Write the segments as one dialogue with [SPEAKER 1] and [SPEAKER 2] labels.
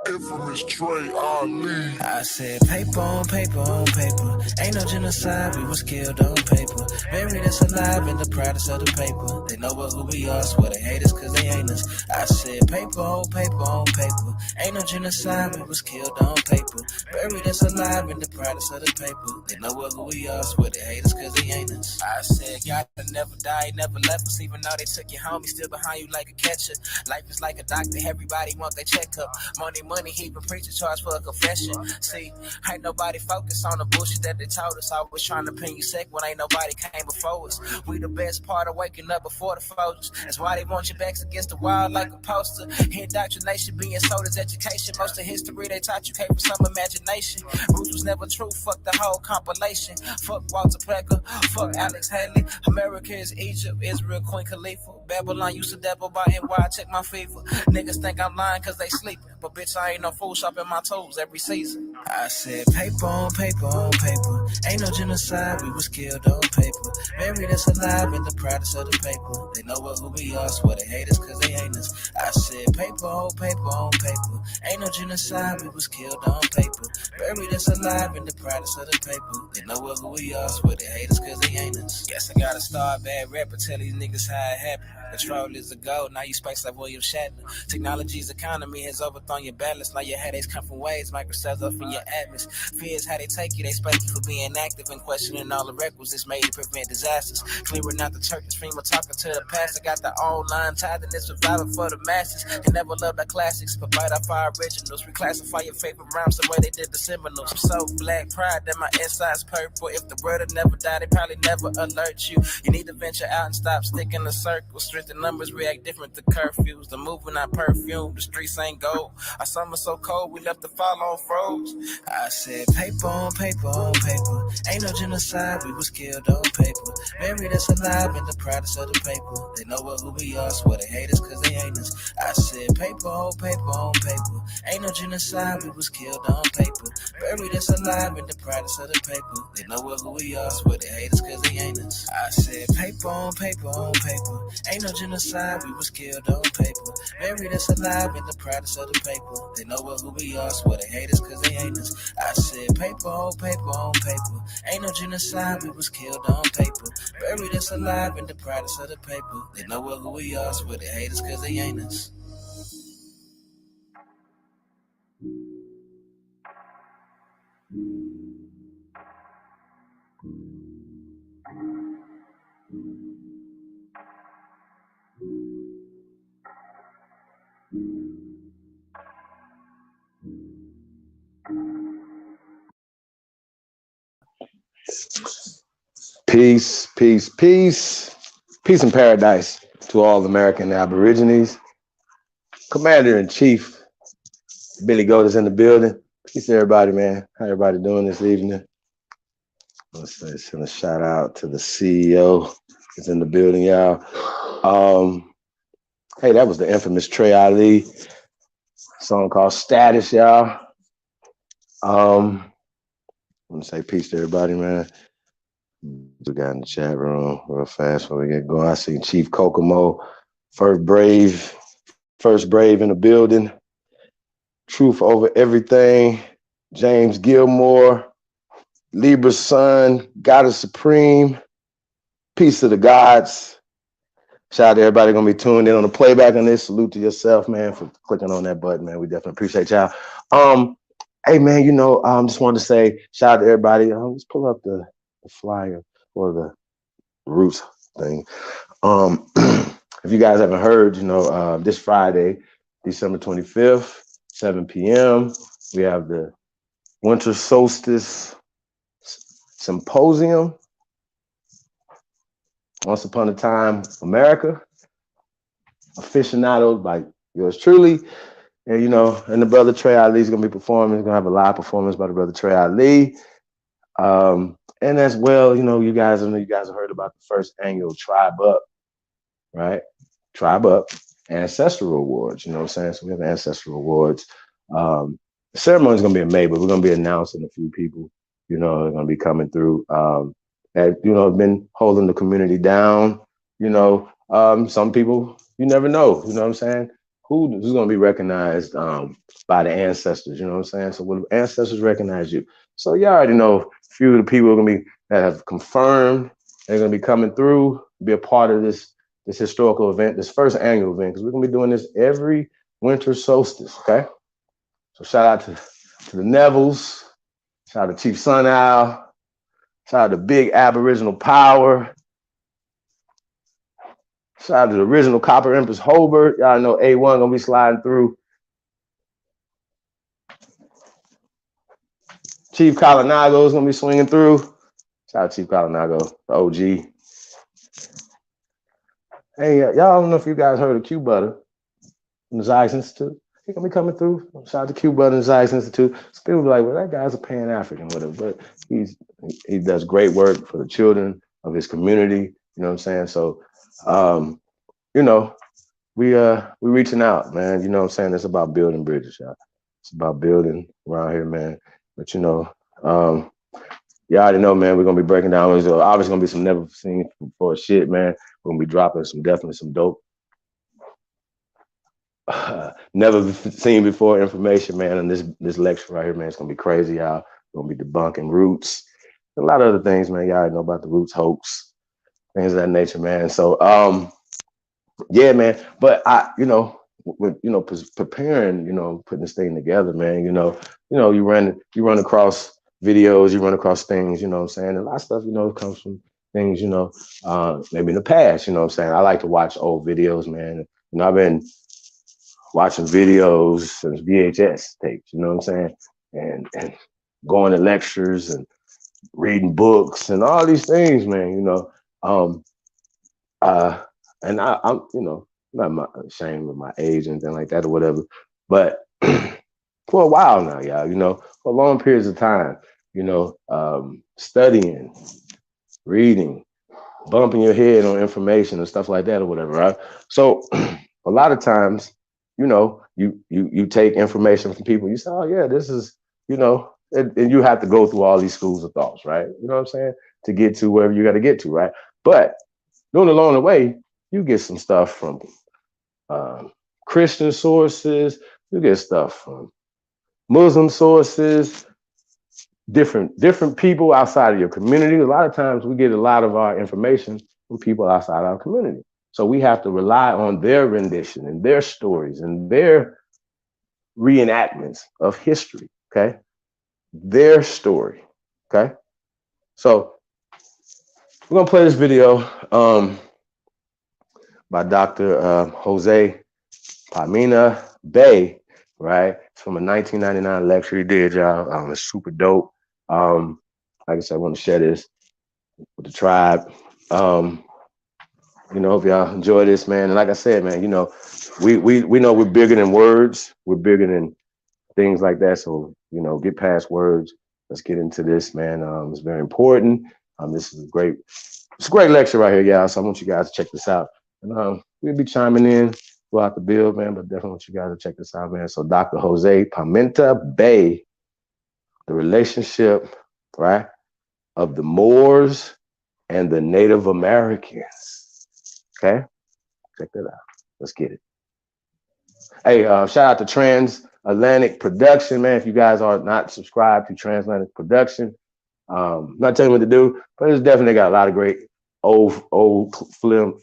[SPEAKER 1] Infamous Trey Ali.
[SPEAKER 2] I said paper on paper on paper. Ain't no genocide, we was killed on paper. Buried us alive in the proudest of the paper. They know who we are, swear they hate us cause they ain't us. I said paper on paper on paper. Ain't no genocide, we was killed on paper. Buried us alive in the proudest of the paper. They know who we are, swear they hate us cause they ain't us. I said God never died, never left us. Even though they took your homie, still behind you like a catcher. Life is like a doctor, everybody want their checkup. Money, he been preaching, charge for a confession. See, ain't nobody focused on the bullshit that they told us. I was trying to pin you sick when ain't nobody came before us. We the best part of waking up before the folders. That's why they want your backs against the wall like a poster. Indoctrination being sold as education. Most of history they taught you came from some imagination. Roots was never true, fuck the whole compilation. Fuck Walter Plecker, fuck Alex Haley. America is Egypt, Israel, Queen Khalifa. Babylon used to dabble by NY, I check my fever. Niggas think I'm lying cause they sleeping. But bitch, I ain't no fool shopping my toes every season. I said paper on paper on paper. Ain't no genocide, we was killed on paper. Buried us alive in the proudest of the paper. They know who we are, swear they hate us cause they ain't us. I said paper on paper on paper. Ain't no genocide, we was killed on paper. Buried us alive in the proudest of the paper. They know who we are, swear they hate us cause they ain't us. Guess I gotta start bad rapper, tell these niggas how it happened. Control is the goal, now you space like William Shatner. Technology's economy has overthrown your balance. Now your headaches come from waves, microcells up in your atmosphere. Fears how they take you, they spank you for being active and questioning all the requisites made to prevent disasters. Clearing out the church's FEMA, talking to the pastor. Got the online tithe and it's surviving for the masses. They never loved our classics, but bite off our originals. Reclassify your favorite rhymes the way they did the Seminoles. I'm so black, pride that my inside's purple. If the world had never died, they probably never alert you. You need to venture out and stop sticking to circles. Strength and numbers react different to curfews. The moving not perfume, the streets ain't gold. Our summer so cold, we left the fall on froze. I said paper on paper on paper. Ain't no genocide, we was killed on paper. Buried us alive in the proudest of the paper. They know who we are, swear they hate us cause they ain't us. I said paper on paper on paper. Ain't no genocide, we was killed on paper. Buried us alive in the proudest of the paper. They know who we are, swear they hate us cause they ain't us. I said paper on paper on paper. Ain't no genocide, we was killed on paper. Buried us alive in the proudest of the paper. They know who we are, swear they hate us cause they ain't us. I said paper on paper on paper. Ain't no genocide, we was killed on paper. Buried us alive in the proudest of the paper. They know who we are, swear they hate us cause they ain't us.
[SPEAKER 3] Peace, peace, peace. Peace and paradise to all American Aborigines. Commander-in-Chief Billy Goat is in the building. Peace to everybody, man. How everybody doing this evening? Let's send a shout out to the CEO is in the building, y'all. Hey, that was the infamous Trey Ali song called Status, y'all. I'm gonna say peace to everybody, man. We got in the chat room real fast before we get going. I see Chief Kokomo, first brave in the building. Truth over everything. James Gilmore, Libra's son, Goddess Supreme. Peace to the gods. Shout out to everybody gonna be tuned in on the playback on this. Salute to yourself, man, for clicking on that button, man. We definitely appreciate y'all. Hey, man, just wanted to say shout out to everybody. Let's pull up the flyer or the Roots thing. If you guys haven't heard, this Friday, December 25th, 7 p.m., we have the Winter Solstice Symposium. Once Upon a Time, America. Aficionados like yours truly. And, and the brother Trey Ali is going to be performing. He's going to have a live performance by the brother Trey Ali. And as well, you guys have heard about the first annual Tribe Up, right? Tribe Up Ancestral Awards, you know what I'm saying? So we have Ancestral Awards. The ceremony is going to be in May, but we're going to be announcing a few people, are going to be coming through. that been holding the community down. Some people you never know. You know what I'm saying? Who's going to be recognized by the ancestors? You know what I'm saying? So when ancestors recognize you, so you already know a few of the people are going to be that have confirmed they're going to be coming through, be a part of this historical event, this first annual event, because we're going to be doing this every winter solstice. Okay, so shout out to the Nevilles, shout out to Chief Sun Owl, shout out to Big Aboriginal Power. Shout out to the original Copper Empress Holbert. Y'all know A1 gonna be sliding through. Chief Kalinago is gonna be swinging through. Shout out to Chief Kalinago, the OG. Hey, y'all don't know if you guys heard of Q Butter from the Zionist Institute. He gonna be coming through. Shout out to Q Butter and the Zionist Institute. So people be like, well, that guy's a Pan-African, whatever. But he does great work for the children of his community. You know what I'm saying? So, you know, we reaching out, man. You know what I'm saying? It's about building bridges, y'all. It's about building around here, man. But you already know, man, we're gonna be breaking down. There's obviously gonna be some never seen before shit, man. We're gonna be dropping definitely some dope, never seen before information, man. And this lecture right here, man, it's gonna be crazy, y'all. We're gonna be debunking roots, a lot of other things, man. Y'all already know about the roots hoax, things of that nature, man. So yeah, man. But preparing, putting this thing together, man. You run across videos, you run across things. You know what I'm saying? And a lot of stuff, comes from things, maybe in the past. You know what I'm saying? I like to watch old videos, man. I've been watching videos since VHS tapes. You know what I'm saying? And going to lectures and reading books and all these things, man. Um, uh, and I'm, not ashamed of my age or anything like that or whatever, but for a while now, y'all, for long periods of time, studying, reading, bumping your head on information and stuff like that or whatever, right? So a lot of times, you take information from people, you say, oh yeah, this is, and you have to go through all these schools of thoughts, right? You know what I'm saying? To get to wherever you got to get to, right? But doing along the way, you get some stuff from Christian sources, you get stuff from Muslim sources, different people outside of your community. A lot of times we get a lot of our information from people outside our community. So we have to rely on their rendition and their stories and their reenactments of history, okay? Their story, okay? So we're gonna play this video by Dr. Jose Pimenta Bay, right? It's from a 1999 lecture he did, y'all. It's super dope. Like I said, I want to share this with the tribe. Hope y'all enjoy this, man. And like I said, man, we know we're bigger than words. We're bigger than things like that. So, get past words. Let's get into this, man. It's very important. This is it's a great lecture right here, y'all. So I want you guys to check this out. And we'll be chiming in throughout the build, man, but definitely want you guys to check this out, man. So Dr. Jose Pimenta Bay, the relationship, right, of the Moors and the Native Americans. Okay? Check that out. Let's get it. Hey, shout out to Transatlantic Production, man. If you guys are not subscribed to Transatlantic Production, not telling you what to do, but it's definitely got a lot of great old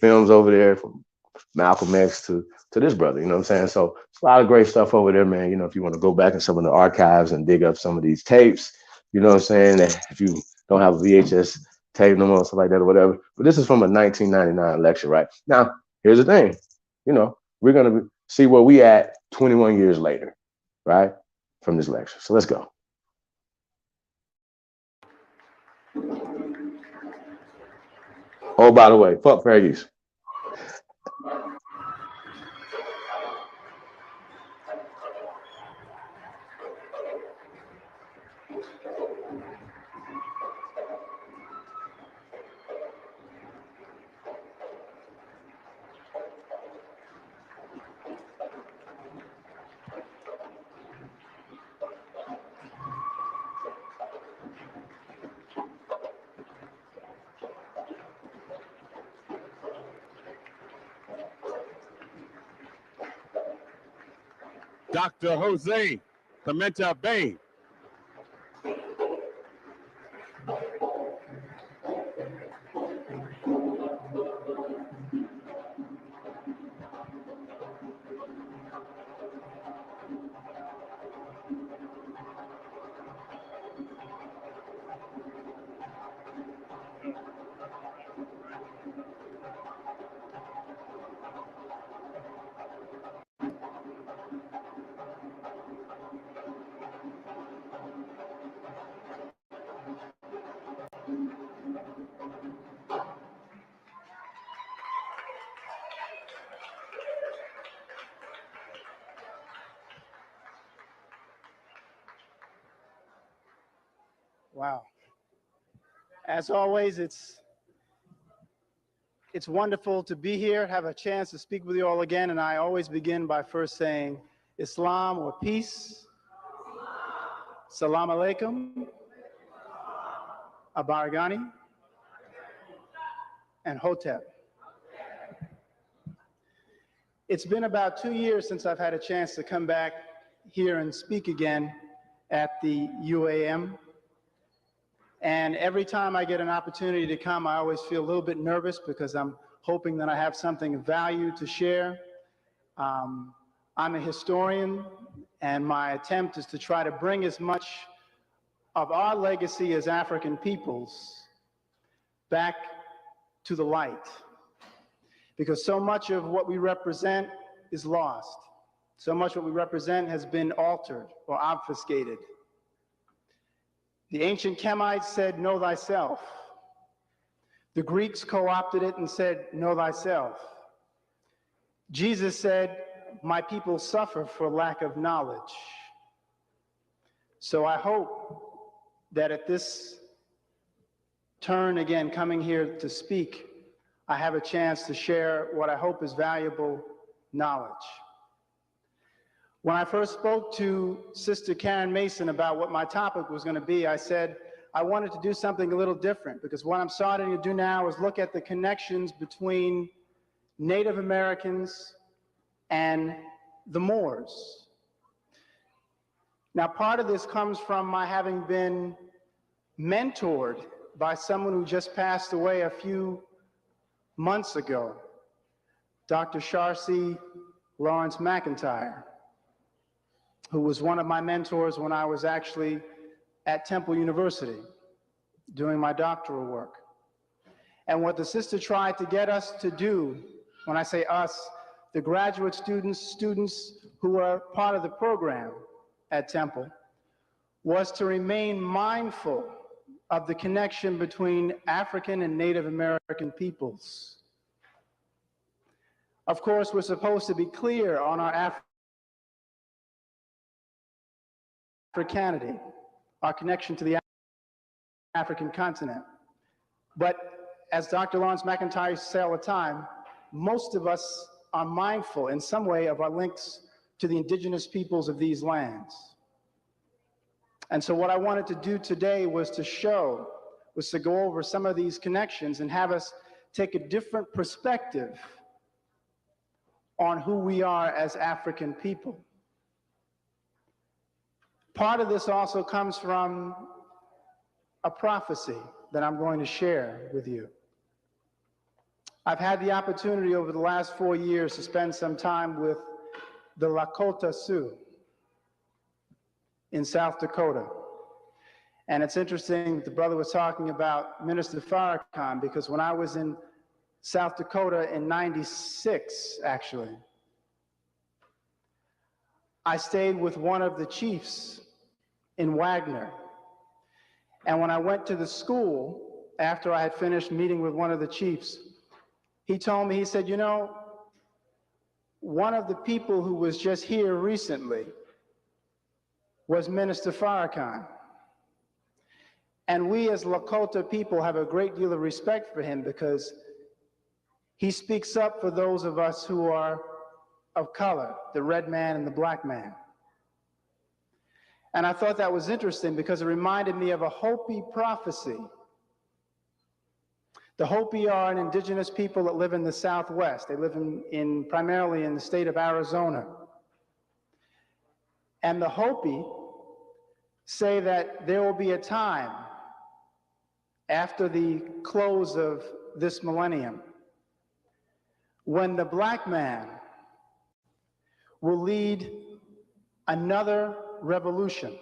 [SPEAKER 3] films over there, from Malcolm X to this brother. You know what I'm saying? So it's a lot of great stuff over there, man. If you want to go back in some of the archives and dig up some of these tapes, you know what I'm saying? That if you don't have a VHS tape no more, stuff like that or whatever. But this is from a 1999 lecture, right? Now, here's the thing. We're gonna see where we at 21 years later, right? From this lecture. So let's go. Oh, by the way, fuck fair use.
[SPEAKER 4] Dr. Jose Pimienta Bay.
[SPEAKER 5] Wow. As always, it's wonderful to be here, have a chance to speak with you all again, and I always begin by first saying Islam or peace, Salam Alaikum, Abargani, and Hotep. It's been about 2 years since I've had a chance to come back here and speak again at the UAM. And every time I get an opportunity to come, I always feel a little bit nervous because I'm hoping that I have something of value to share. I'm a historian, and my attempt is to try to bring as much of our legacy as African peoples back to the light. Because so much of what we represent is lost. So much what we represent has been altered or obfuscated. The ancient Kemites said, know thyself. The Greeks co-opted it and said, know thyself. Jesus said, my people suffer for lack of knowledge. So I hope that at this turn again, coming here to speak, I have a chance to share what I hope is valuable knowledge. When I first spoke to Sister Karen Mason about what my topic was going to be, I said I wanted to do something a little different, because what I'm starting to do now is look at the connections between Native Americans and the Moors. Now, part of this comes from my having been mentored by someone who just passed away a few months ago, Dr. Sharcy Lawrence McIntyre, who was one of my mentors when I was actually at Temple University doing my doctoral work. And what the sister tried to get us to do, when I say us, the graduate students who are part of the program at Temple, was to remain mindful of the connection between African and Native American peoples. Of course, we're supposed to be clear on our Africanity, our connection to the African continent. But as Dr. Lawrence McIntyre said all the time, most of us are mindful in some way of our links to the indigenous peoples of these lands. And so what I wanted to do today was to go over some of these connections and have us take a different perspective on who we are as African people. Part of this also comes from a prophecy that I'm going to share with you. I've had the opportunity over the last 4 years to spend some time with the Lakota Sioux in South Dakota. And it's interesting, the brother was talking about Minister Farrakhan, because when I was in South Dakota in '96, actually, I stayed with one of the chiefs in Wagner. And when I went to the school, after I had finished meeting with one of the chiefs, he told me, he said, you know, one of the people who was just here recently was Minister Farrakhan. And we as Lakota people have a great deal of respect for him, because he speaks up for those of us who are of color, the red man and the black man. And I thought that was interesting because it reminded me of a Hopi prophecy. The Hopi are an indigenous people that live in the Southwest. They live primarily in the state of Arizona. And the Hopi say that there will be a time after the close of this millennium when the black man will lead another revolution.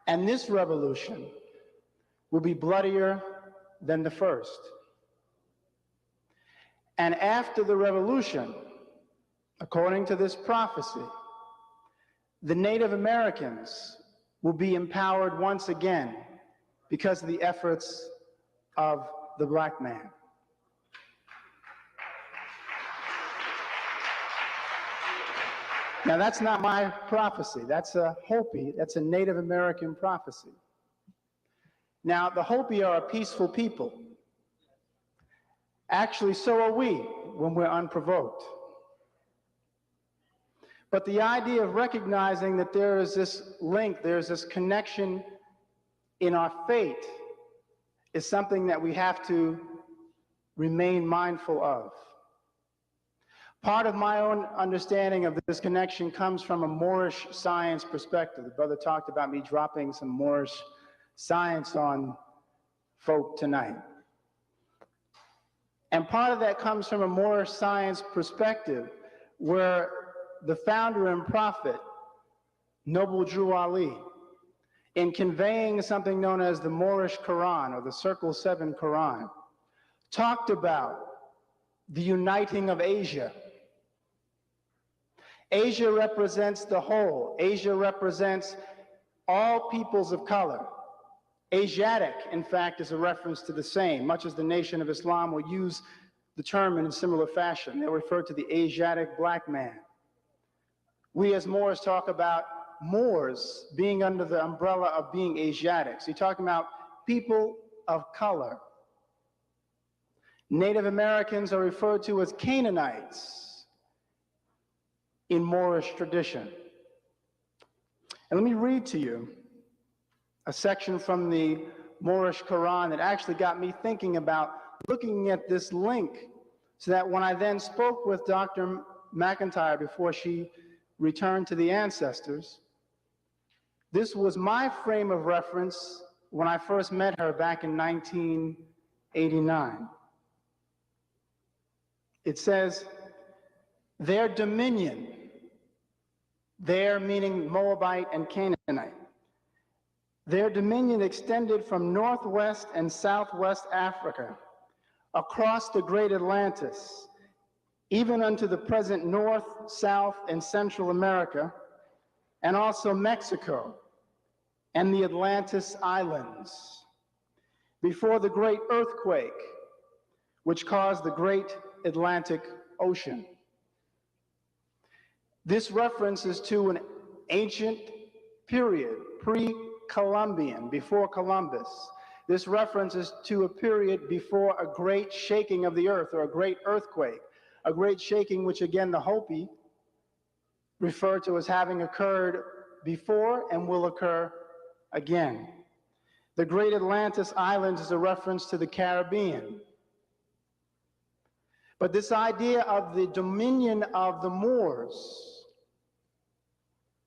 [SPEAKER 5] And this revolution will be bloodier than the first. And after the revolution, according to this prophecy, the Native Americans will be empowered once again because of the efforts of the black man. Now, that's not my prophecy. That's a Hopi, that's a Native American prophecy. Now, the Hopi are a peaceful people. Actually, so are we when we're unprovoked. But the idea of recognizing that there is this link, there's this connection in our fate, is something that we have to remain mindful of. Part of my own understanding of this connection comes from a Moorish science perspective. The brother talked about me dropping some Moorish science on folk tonight. And part of that comes from a Moorish science perspective, where the founder and prophet, Noble Drew Ali, in conveying something known as the Moorish Quran, or the Circle 7 Quran, talked about the uniting of Asia. Asia represents the whole. Asia represents all peoples of color. Asiatic, in fact, is a reference to the same, much as the Nation of Islam will use the term in a similar fashion. They'll refer to the Asiatic black man. We as Moors talk about Moors being under the umbrella of being Asiatic. So you're talking about people of color. Native Americans are referred to as Canaanites in Moorish tradition. And let me read to you a section from the Moorish Quran that actually got me thinking about looking at this link, so that when I then spoke with Dr. McIntyre before she returned to the ancestors, this was my frame of reference when I first met her back in 1989. It says, their dominion, their meaning Moabite and Canaanite, their dominion extended from northwest and southwest Africa, across the great Atlantis, even unto the present North, South, and Central America, and also Mexico and the Atlantis Islands, before the great earthquake which caused the great Atlantic Ocean. This reference is to an ancient period, pre-Columbian, before Columbus. This reference is to a period before a great shaking of the earth, or a great earthquake, a great shaking which again the Hopi refer to as having occurred before and will occur again. The Great Atlantis Islands is a reference to the Caribbean. But this idea of the dominion of the Moors,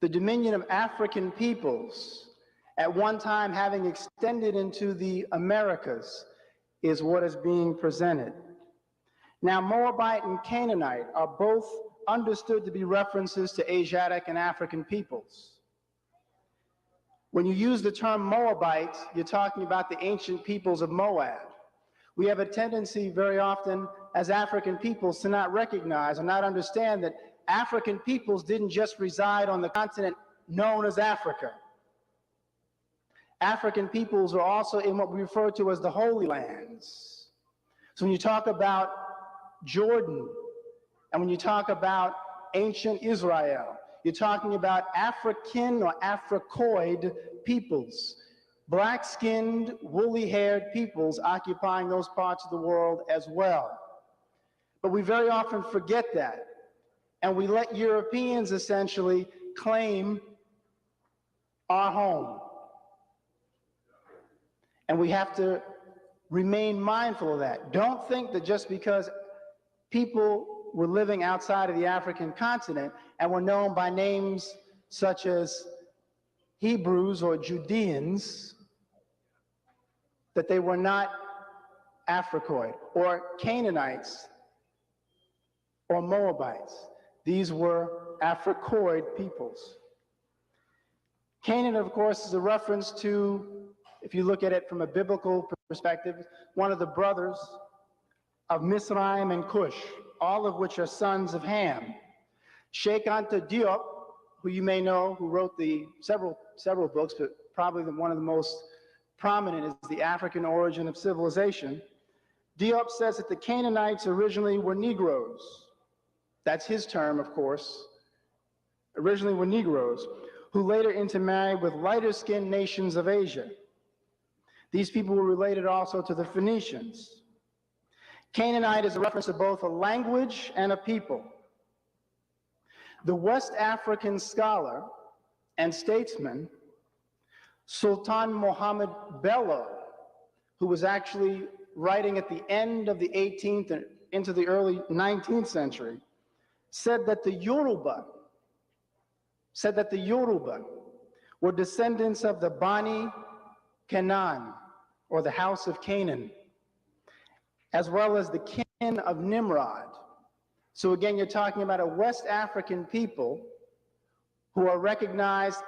[SPEAKER 5] the dominion of African peoples, at one time having extended into the Americas, is what is being presented. Now, Moabite and Canaanite are both understood to be references to Asiatic and African peoples. When you use the term Moabite, you're talking about the ancient peoples of Moab. We have a tendency very often as African peoples to not recognize or not understand that African peoples didn't just reside on the continent known as Africa. African peoples are also in what we refer to as the Holy Lands. So when you talk about Jordan, and when you talk about ancient Israel, you're talking about African or Africoid peoples, black-skinned, woolly-haired peoples occupying those parts of the world as well. But we very often forget that, and we let Europeans essentially claim our home. And we have to remain mindful of that. Don't think that just because people were living outside of the African continent, and were known by names such as Hebrews or Judeans, that they were not Africoid, or Canaanites or Moabites. These were Africoid peoples. Canaan, of course, is a reference to, if you look at it from a biblical perspective, one of the brothers of Mizraim and Cush, all of which are sons of Ham. Sheikh Anta Diop, who you may know, who wrote the several books, but probably one of the most prominent is The African Origin of Civilization. Diop says that the Canaanites originally were Negroes. That's his term, of course. Originally were Negroes, who later intermarried with lighter-skinned nations of Asia. These people were related also to the Phoenicians. Canaanite is a reference to both a language and a people. The West African scholar and statesman, Sultan Muhammad Bello, who was actually writing at the end of the 18th and into the early 19th century, said that the Yoruba were descendants of the Bani Canaan, or the house of Canaan, as well as the kin of Nimrod. So again, you're talking about a West African people who are recognized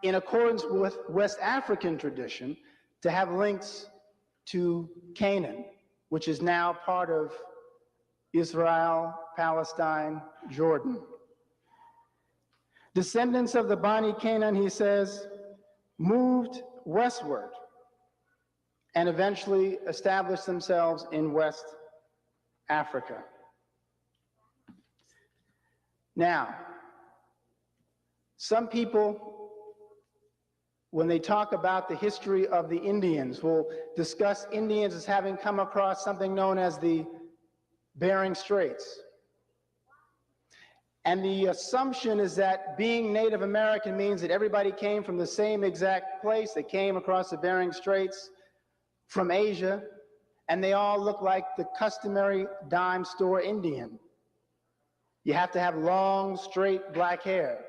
[SPEAKER 5] in accordance with West African tradition to have links to Canaan, which is now part of Israel, Palestine, Jordan. Descendants of the Bani Canaan, he says, moved westward and eventually established themselves in West Africa. Now, some people, when they talk about the history of the Indians, will discuss Indians as having come across something known as the Bering Straits. And the assumption is that being Native American means that everybody came from the same exact place. They came across the Bering Straits from Asia, and they all look like the customary dime store Indian. You have to have long, straight black hair.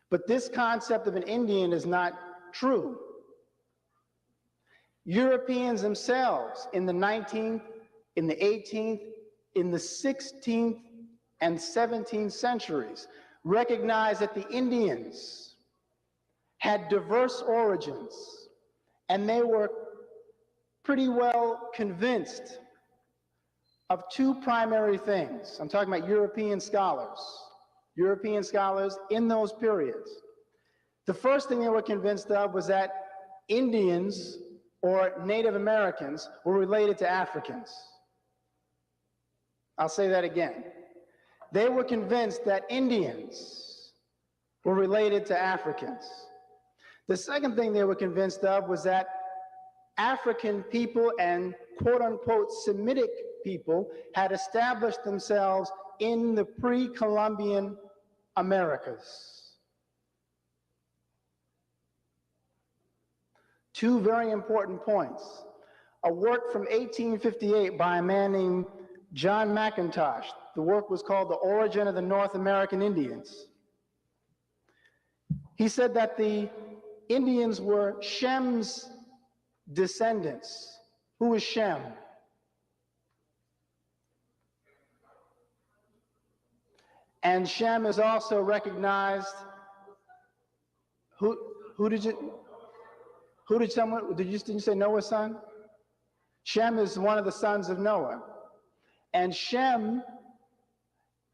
[SPEAKER 5] But this concept of an Indian is not true. Europeans themselves in the 19th, in the 18th, in the 16th, and 17th centuries recognized that the Indians had diverse origins, and they were pretty well convinced of two primary things. I'm talking about European scholars in those periods. The first thing they were convinced of was that Indians or Native Americans were related to Africans. I'll say that again. They were convinced that Indians were related to Africans. The second thing they were convinced of was that African people and quote-unquote Semitic people had established themselves in the pre-Columbian Americas. Two very important points. A work from 1858 by a man named John McIntosh. The work was called The Origin of the North American Indians. He said that the Indians were Shem's descendants. Who is Shem? And Shem is also recognized. Did you say Noah's son? Shem is one of the sons of Noah. And Shem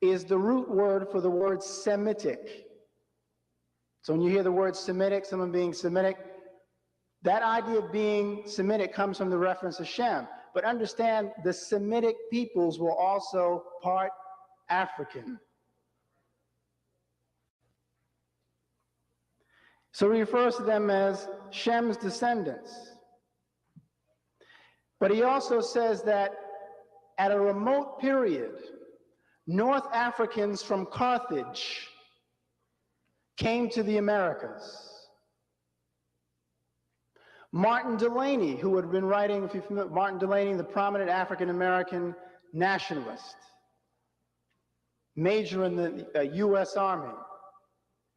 [SPEAKER 5] is the root word for the word Semitic. So when you hear the word Semitic, someone being Semitic, that idea of being Semitic comes from the reference to Shem. But understand, the Semitic peoples were also part African. So he refers to them as Shem's descendants. But he also says that at a remote period, North Africans from Carthage came to the Americas. Martin Delany, who had been writing, if you're familiar with Martin Delany, the prominent African-American nationalist. major in the U.S. Army,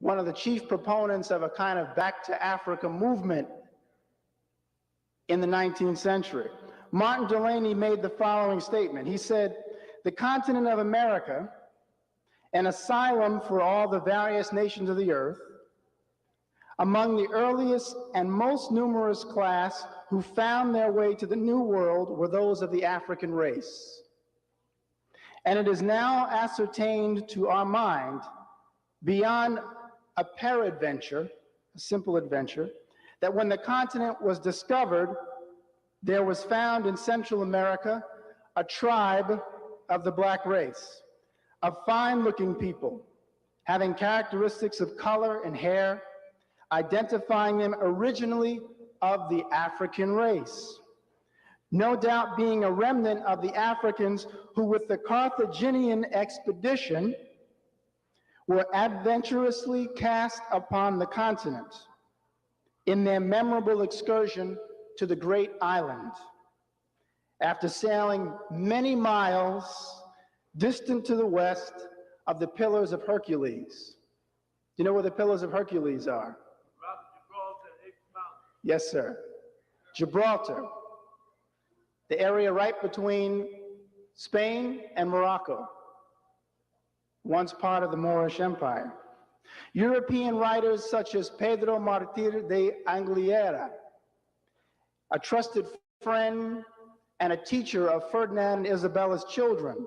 [SPEAKER 5] one of the chief proponents of a kind of back to Africa movement in the 19th century. Martin Delany made the following statement. He said, "The continent of America, an asylum for all the various nations of the earth, among the earliest and most numerous class who found their way to the New World were those of the African race. And it is now ascertained to our mind, beyond a peradventure, a simple adventure, that when the continent was discovered, there was found in Central America a tribe of the black race, a fine-looking people, having characteristics of color and hair, identifying them originally of the African race, no doubt being a remnant of the Africans who with the Carthaginian expedition were adventurously cast upon the continent in their memorable excursion to the great island, after sailing many miles distant to the west of the Pillars of Hercules." Do you know where the Pillars of Hercules are? Yes, sir. Gibraltar, the area right between Spain and Morocco, once part of the Moorish Empire. European writers such as Pedro Martir de Angliera, a trusted friend and a teacher of Ferdinand and Isabella's children,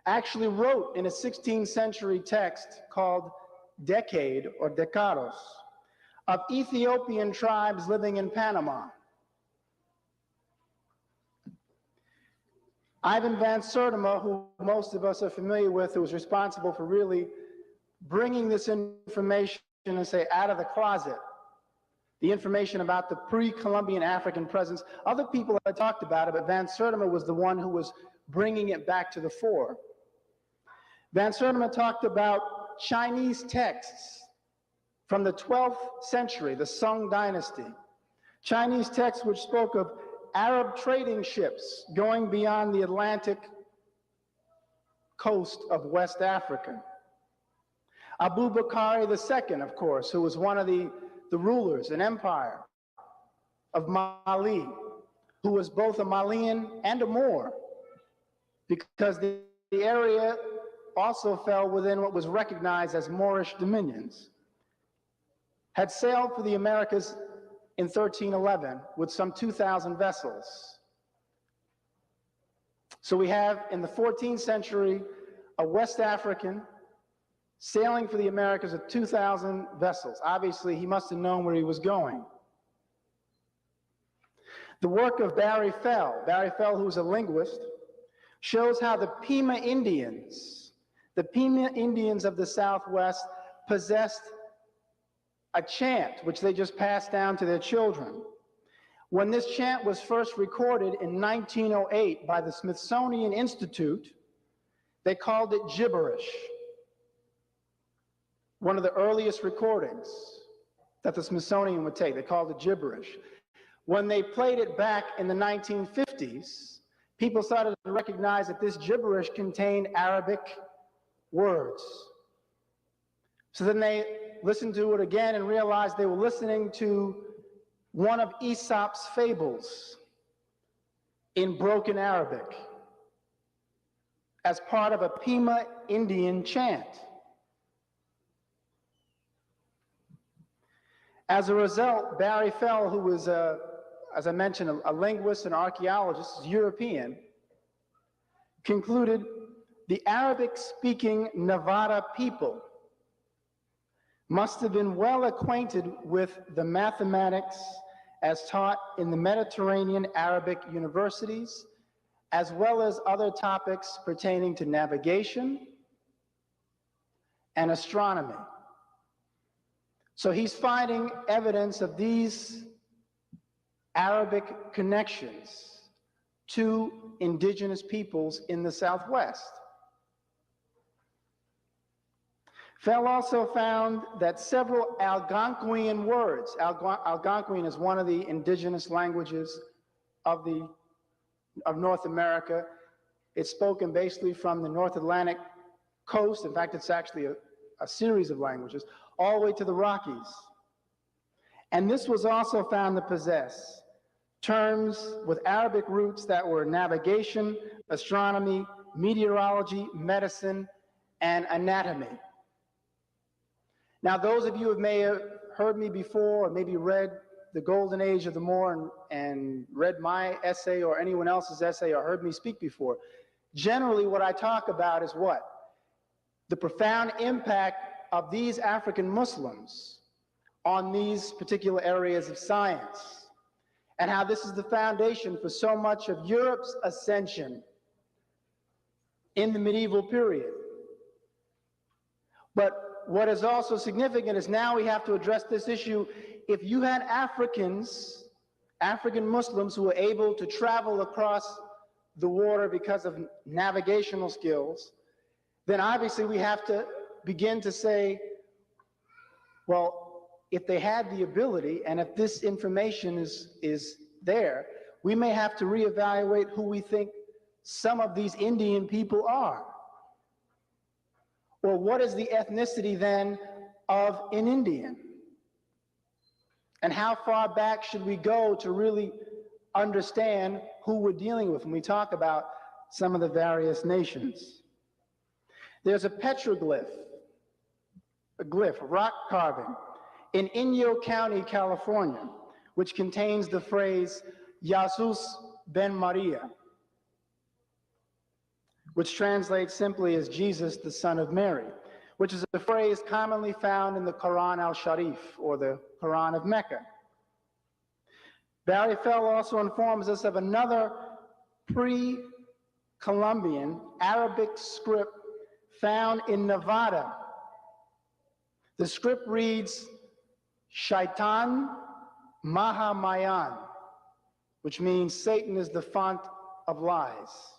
[SPEAKER 5] actually wrote in a 16th century text called Decade or Decados of Ethiopian tribes living in Panama. Ivan van Sertima, who most of us are familiar with, who was responsible for really bringing this information and say out of the closet, the information about the pre-Columbian African presence. Other people had talked about it, but Van Sertima was the one who was bringing it back to the fore. Van Sertima talked about Chinese texts from the 12th century, the Sung dynasty. Chinese texts which spoke of Arab trading ships going beyond the Atlantic coast of West Africa. Abu Bakr II, of course, who was one of the rulers, an empire of Mali, who was both a Malian and a Moor, because the area also fell within what was recognized as Moorish dominions, had sailed for the Americas in 1311 with some 2,000 vessels. So we have in the 14th century a West African sailing for the Americas with 2,000 vessels. Obviously, he must have known where he was going. The work of Barry Fell, who's a linguist, shows how the Pima Indians of the Southwest possessed a chant which they just passed down to their children. When this chant was first recorded in 1908 by the Smithsonian Institute, they called it gibberish. One of the earliest recordings that the Smithsonian would take, they called it gibberish. When they played it back in the 1950s, people started to recognize that this gibberish contained Arabic words. So then they listened to it again and realized they were listening to one of Aesop's fables in broken Arabic as part of a Pima Indian chant. As a result, Barry Fell, who was, as I mentioned, a linguist and archaeologist, European, concluded the Arabic-speaking Nevada people must have been well acquainted with the mathematics as taught in the Mediterranean Arabic universities, as well as other topics pertaining to navigation and astronomy. So he's finding evidence of these Arabic connections to indigenous peoples in the Southwest. Fell also found that several Algonquian words, Algonquian is one of the indigenous languages of North America. It's spoken basically from the North Atlantic coast. In fact, it's actually a series of languages, all the way to the Rockies. And this was also found to possess terms with Arabic roots that were navigation, astronomy, meteorology, medicine, and anatomy. Now, those of you who may have heard me before, or maybe read The Golden Age of the Moor and read my essay or anyone else's essay or heard me speak before, generally what I talk about is what? The profound impact of these African Muslims on these particular areas of science, and how this is the foundation for so much of Europe's ascension in the medieval period. But what is also significant is now we have to address this issue. If you had African Muslims who were able to travel across the water because of navigational skills, then obviously we have to begin to say, well, if they had the ability and if this information is there, we may have to reevaluate who we think some of these Indian people are. Or what is the ethnicity then of an Indian? And how far back should we go to really understand who we're dealing with when we talk about some of the various nations? There's a petroglyph, a rock carving, in Inyo County, California, which contains the phrase, Jesus ben Maria, which translates simply as Jesus, the son of Mary, which is a phrase commonly found in the Quran al-Sharif, or the Quran of Mecca. Barry Fell also informs us of another pre-Columbian Arabic script found in Nevada. The script reads, Shaitan Mahamayan, which means Satan is the font of lies.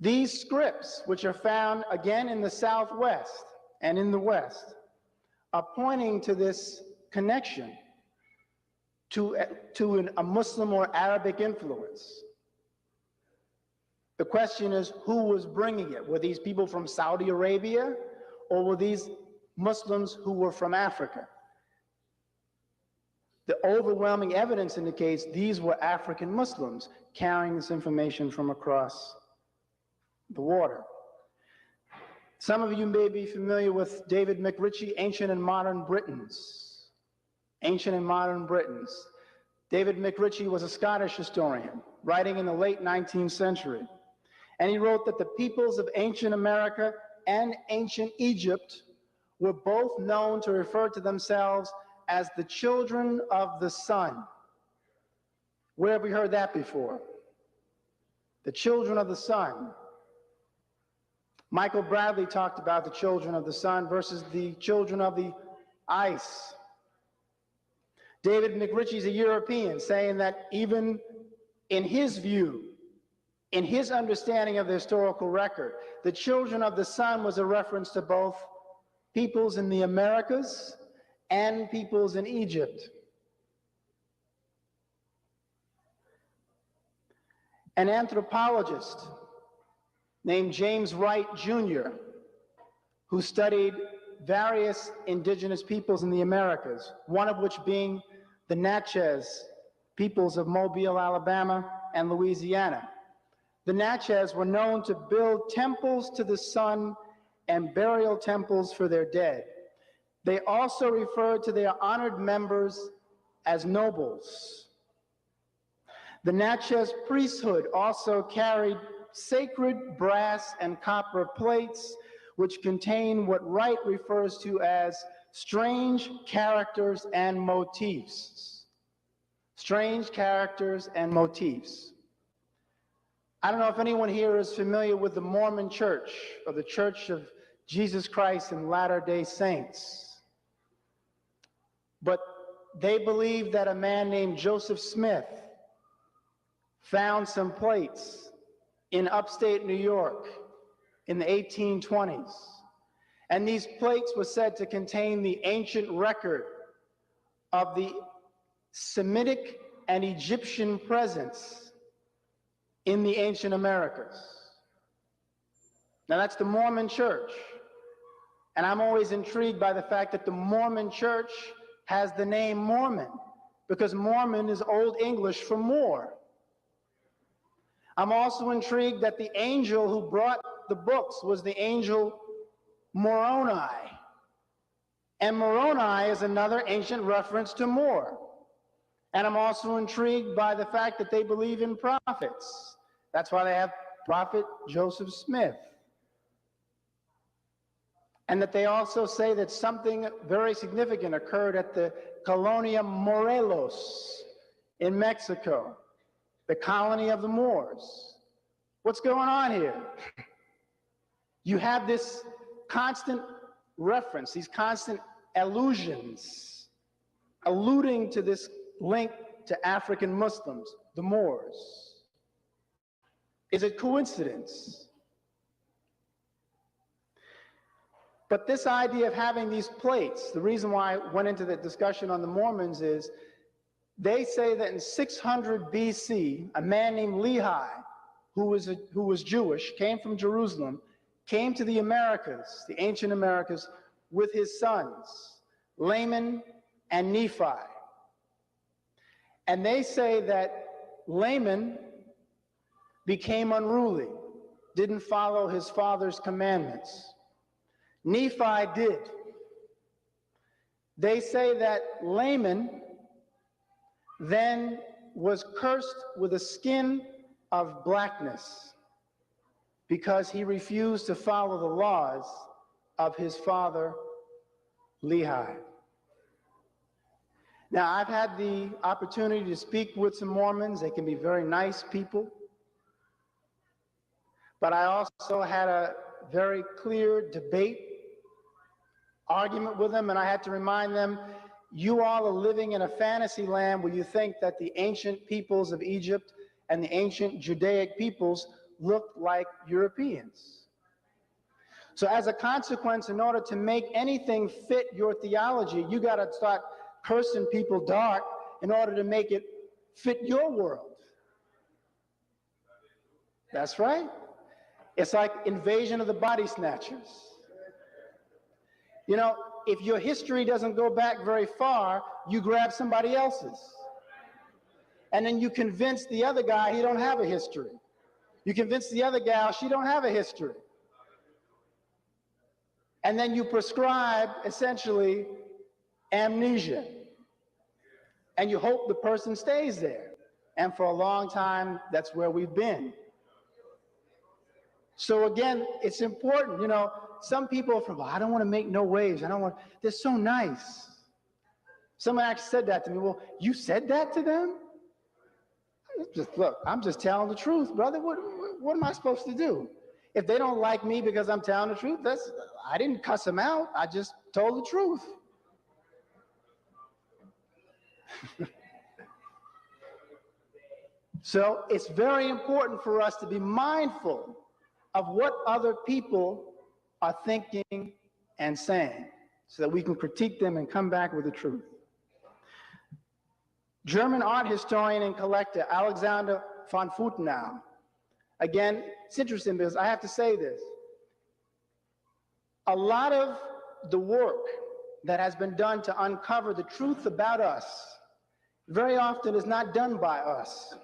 [SPEAKER 5] These scripts, which are found again in the Southwest and in the West, are pointing to this connection to a Muslim or Arabic influence. The question is, who was bringing it? Were these people from Saudi Arabia, or were these Muslims who were from Africa? The overwhelming evidence indicates these were African Muslims carrying this information from across the water. Some of you may be familiar with David McRitchie, Ancient and Modern Britons. Ancient and Modern Britons. David McRitchie was a Scottish historian, writing in the late 19th century. And he wrote that the peoples of ancient America and ancient Egypt were both known to refer to themselves as the children of the sun. Where have we heard that before? The children of the sun. Michael Bradley talked about the children of the sun versus the children of the ice. David McRitchie's a European, saying that even in his view, in his understanding of the historical record, the children of the sun was a reference to both peoples in the Americas and peoples in Egypt. An anthropologist named James Wright Jr., who studied various indigenous peoples in the Americas, one of which being the Natchez peoples of Mobile, Alabama, and Louisiana. The Natchez were known to build temples to the sun and burial temples for their dead. They also referred to their honored members as nobles. The Natchez priesthood also carried sacred brass and copper plates, which contain what Wright refers to as strange characters and motifs. Strange characters and motifs. I don't know if anyone here is familiar with the Mormon Church, or the Church of Jesus Christ and Latter-day Saints. But they believe that a man named Joseph Smith found some plates in upstate New York in the 1820s. And these plates were said to contain the ancient record of the Semitic and Egyptian presence in the ancient Americas. Now that's the Mormon church. And I'm always intrigued by the fact that the Mormon church has the name Mormon, because Mormon is Old English for Moor. I'm also intrigued that the angel who brought the books was the angel Moroni. And Moroni is another ancient reference to Moor. And I'm also intrigued by the fact that they believe in prophets. That's why they have Prophet Joseph Smith. And that they also say that something very significant occurred at the Colonia Morelos in Mexico, the colony of the Moors. What's going on here? You have this constant reference, these constant allusions, alluding to this link to African Muslims, the Moors. Is it coincidence? But this idea of having these plates, the reason why I went into the discussion on the Mormons is they say that in 600 BC, a man named Lehi, who was Jewish, came from Jerusalem, came to the Americas, the ancient Americas, with his sons, Laman and Nephi. And they say that Laman became unruly, didn't follow his father's commandments. Nephi did. They say that Laman then was cursed with a skin of blackness because he refused to follow the laws of his father, Lehi. Now, I've had the opportunity to speak with some Mormons. They can be very nice people. But I also had a very clear debate, argument with them, and I had to remind them, you all are living in a fantasy land where you think that the ancient peoples of Egypt and the ancient Judaic peoples looked like Europeans. So as a consequence, in order to make anything fit your theology, you got to start cursing people dark in order to make it fit your world. That's right. It's like Invasion of the Body Snatchers. You know, if your history doesn't go back very far, you grab somebody else's. And then you convince the other guy he don't have a history. You convince the other gal she don't have a history. And then you prescribe, essentially, amnesia. And you hope the person stays there. And for a long time, that's where we've been. So again, it's important, you know, some people are from, well, I don't want to make no waves. They're so nice. Someone actually said that to me. Well, you said that to them? Look, I'm just telling the truth, brother. What am I supposed to do? If they don't like me because I'm telling the truth, I didn't cuss them out. I just told the truth. So it's very important for us to be mindful of what other people are thinking and saying so that we can critique them and come back with the truth. German art historian and collector Alexander von Futenau. Again, it's interesting because I have to say this. A lot of the work that has been done to uncover the truth about us very often is not done by us.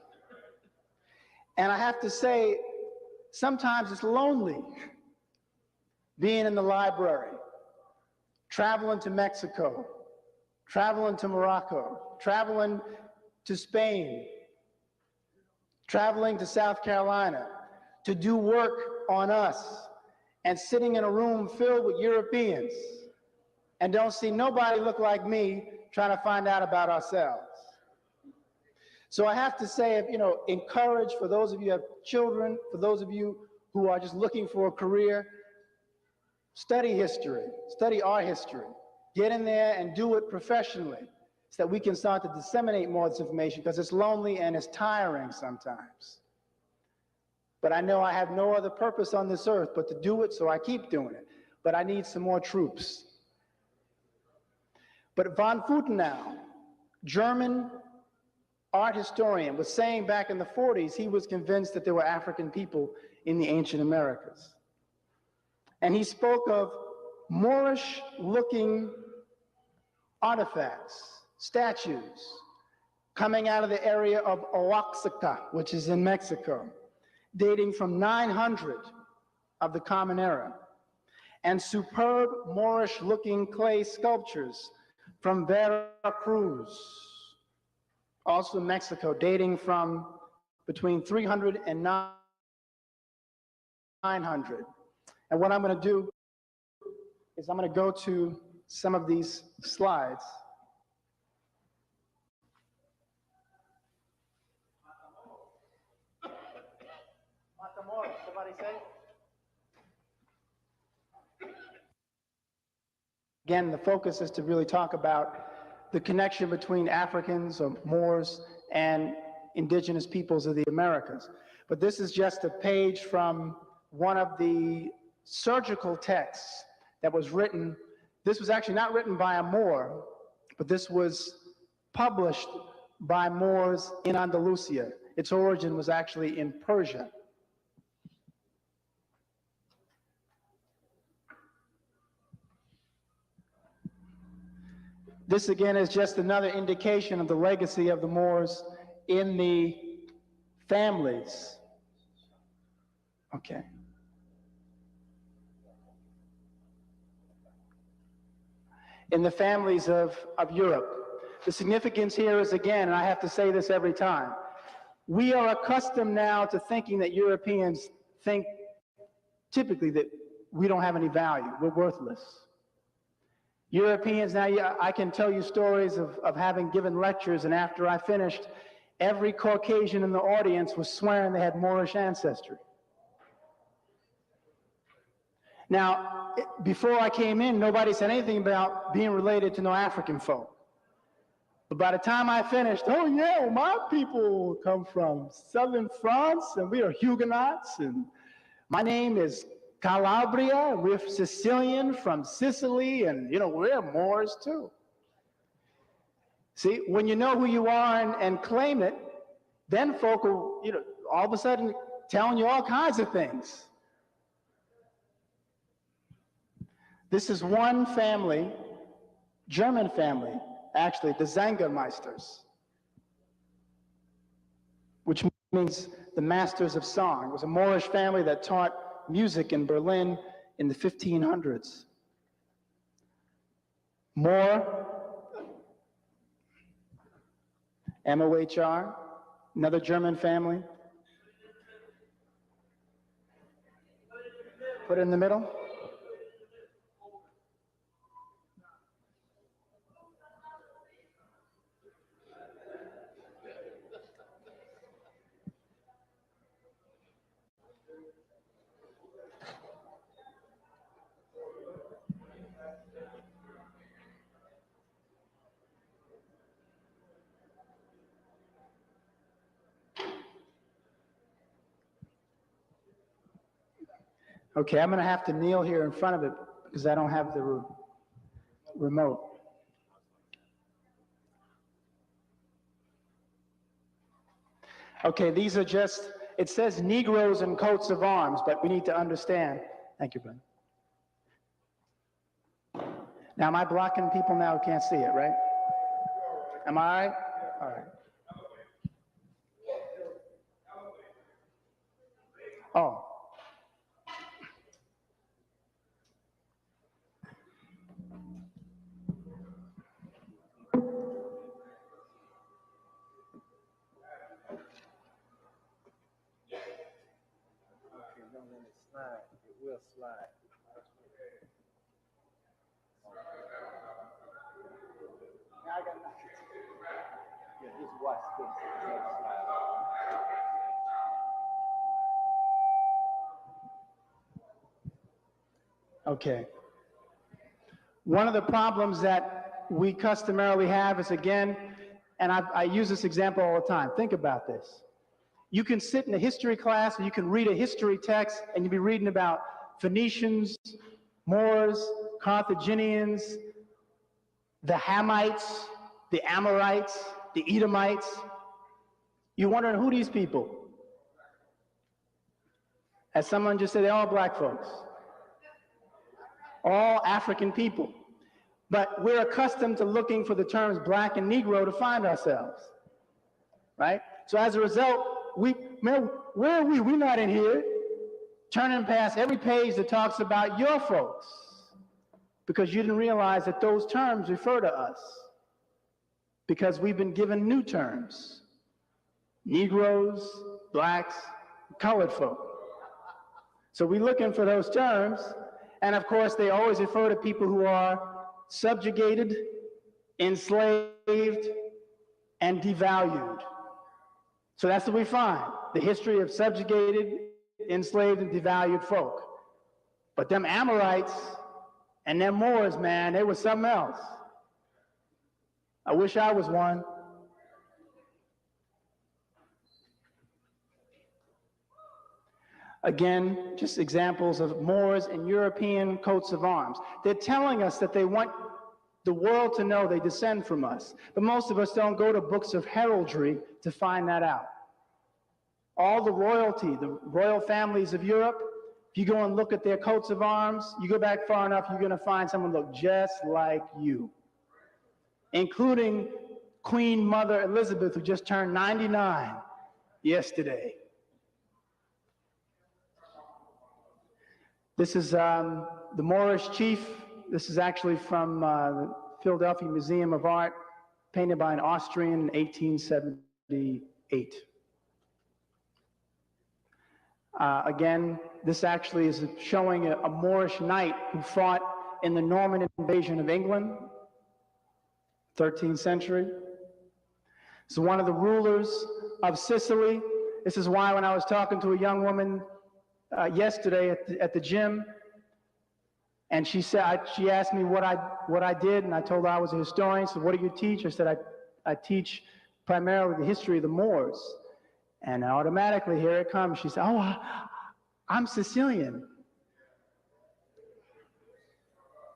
[SPEAKER 5] And I have to say, sometimes it's lonely being in the library, traveling to Mexico, traveling to Morocco, traveling to Spain, traveling to South Carolina to do work on us and sitting in a room filled with Europeans and don't see nobody look like me trying to find out about ourselves. So I have to say, encourage for those of you who have children, for those of you who are just looking for a career, study history, study art history. Get in there and do it professionally so that we can start to disseminate more of this information, because it's lonely and it's tiring sometimes. But I know I have no other purpose on this earth but to do it, so I keep doing it. But I need some more troops. But von Futenau, German art historian, was saying back in the 40s he was convinced that there were African people in the ancient Americas. And he spoke of Moorish-looking artifacts, statues, coming out of the area of Oaxaca, which is in Mexico, dating from 900 of the Common Era, and superb Moorish-looking clay sculptures from Veracruz, also in Mexico, dating from between 300 and 900. And what I'm going to do is I'm going to go to some of these slides. Somebody say? Again, the focus is to really talk about the connection between Africans or Moors and indigenous peoples of the Americas. But this is just a page from one of the surgical texts that was written. This was actually not written by a Moor, but this was published by Moors in Andalusia. Its origin was actually in Persia. This again is just another indication of the legacy of the Moors in the families. Okay. In the families of Europe. The significance here is, again, and I have to say this every time, we are accustomed now to thinking that Europeans think typically that we don't have any value, we're worthless. Europeans now, I can tell you stories of having given lectures, and after I finished, every Caucasian in the audience was swearing they had Moorish ancestry. Now, before I came in, nobody said anything about being related to no African folk. But by the time I finished, oh yeah, well, my people come from southern France, and we are Huguenots, and my name is Calabria, and we're Sicilian from Sicily, and we're Moors too. See, when you know who you are and claim it, then folk will, all of a sudden telling you all kinds of things. This is one family, German family, actually, the Sängermeisters, which means the masters of song. It was a Moorish family that taught music in Berlin in the 1500s. Moor, M-O-H-R, another German family. Put it in the middle. Okay, I'm going to have to kneel here in front of it because I don't have the remote. Okay, these are just, it says Negroes and coats of arms, but we need to understand. Thank you, Ben. Now, am I blocking people now who can't see it, right? Am I all right? All right. Oh. It will slide. Now I got nothing. Yeah, just watch this. Okay. One of the problems that we customarily have is, again, and I use this example all the time. Think about this. You can sit in a history class and you can read a history text and you'll be reading about Phoenicians, Moors, Carthaginians, the Hamites, the Amorites, the Edomites. You're wondering who these people? As someone just said, they're all black folks. all African people. But we're accustomed to looking for the terms black and Negro to find ourselves, right? So as a result, man, where are we? We're not in here. Turning past every page that talks about your folks, because you didn't realize that those terms refer to us, because we've been given new terms: Negroes, blacks, colored folk. So we're looking for those terms, and of course they always refer to people who are subjugated, enslaved, and devalued. So that's what we find: the history of subjugated, enslaved, and devalued folk. But them Amorites and them Moors, man, they were something else. I wish I was one. Again, just examples of Moors and European coats of arms. They're telling us that they want the world to know they descend from us. But most of us don't go to books of heraldry to find that out. All the royalty, the royal families of Europe, if you go and look at their coats of arms, you go back far enough, you're going to find someone look just like you, including Queen Mother Elizabeth, who just turned 99 yesterday. This is the Moorish chief. This is actually from the Philadelphia Museum of Art, painted by an Austrian in 1878. Again, this actually is showing a Moorish knight who fought in the Norman invasion of England, 13th century. So one of the rulers of Sicily. This is why when I was talking to a young woman yesterday at the gym, and she asked me what I did, and I told her I was a historian. So what do you teach? I said I teach primarily the history of the Moors. And automatically, here it comes. She said, "Oh, I'm Sicilian."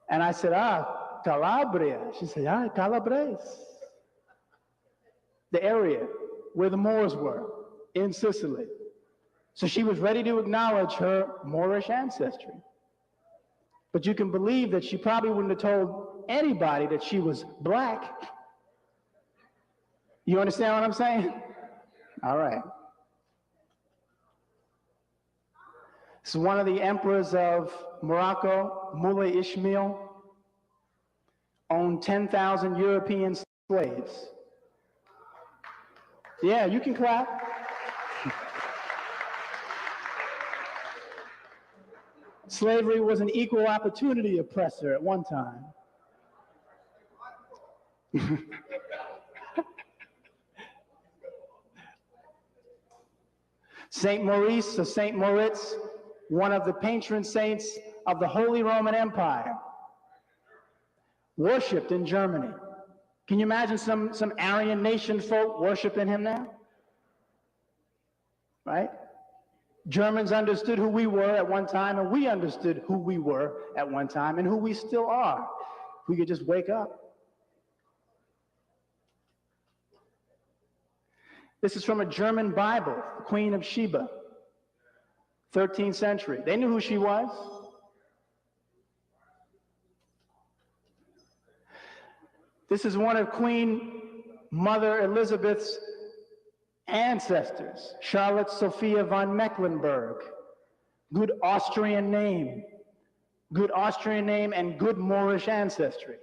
[SPEAKER 5] And I said, Calabria. She said, Calabres. The area where the Moors were in Sicily. So she was ready to acknowledge her Moorish ancestry. But you can believe that she probably wouldn't have told anybody that she was black. You understand what I'm saying? All right. This is one of the emperors of Morocco, Moulay Ismail, owned 10,000 European slaves. Yeah, you can clap. Slavery was an equal opportunity oppressor at one time. Saint Maurice or Saint Moritz, one of the patron saints of the Holy Roman Empire, worshipped in Germany. Can you imagine some Aryan nation folk worshiping him now? Right? Germans understood who we were at one time, and we understood who we were at one time, and who we still are. If we could just wake up. This is from a German Bible, the Queen of Sheba, 13th century. They knew who she was. This is one of Queen Mother Elizabeth's ancestors, Charlotte Sophia von Mecklenburg. Good Austrian name and good Moorish ancestry.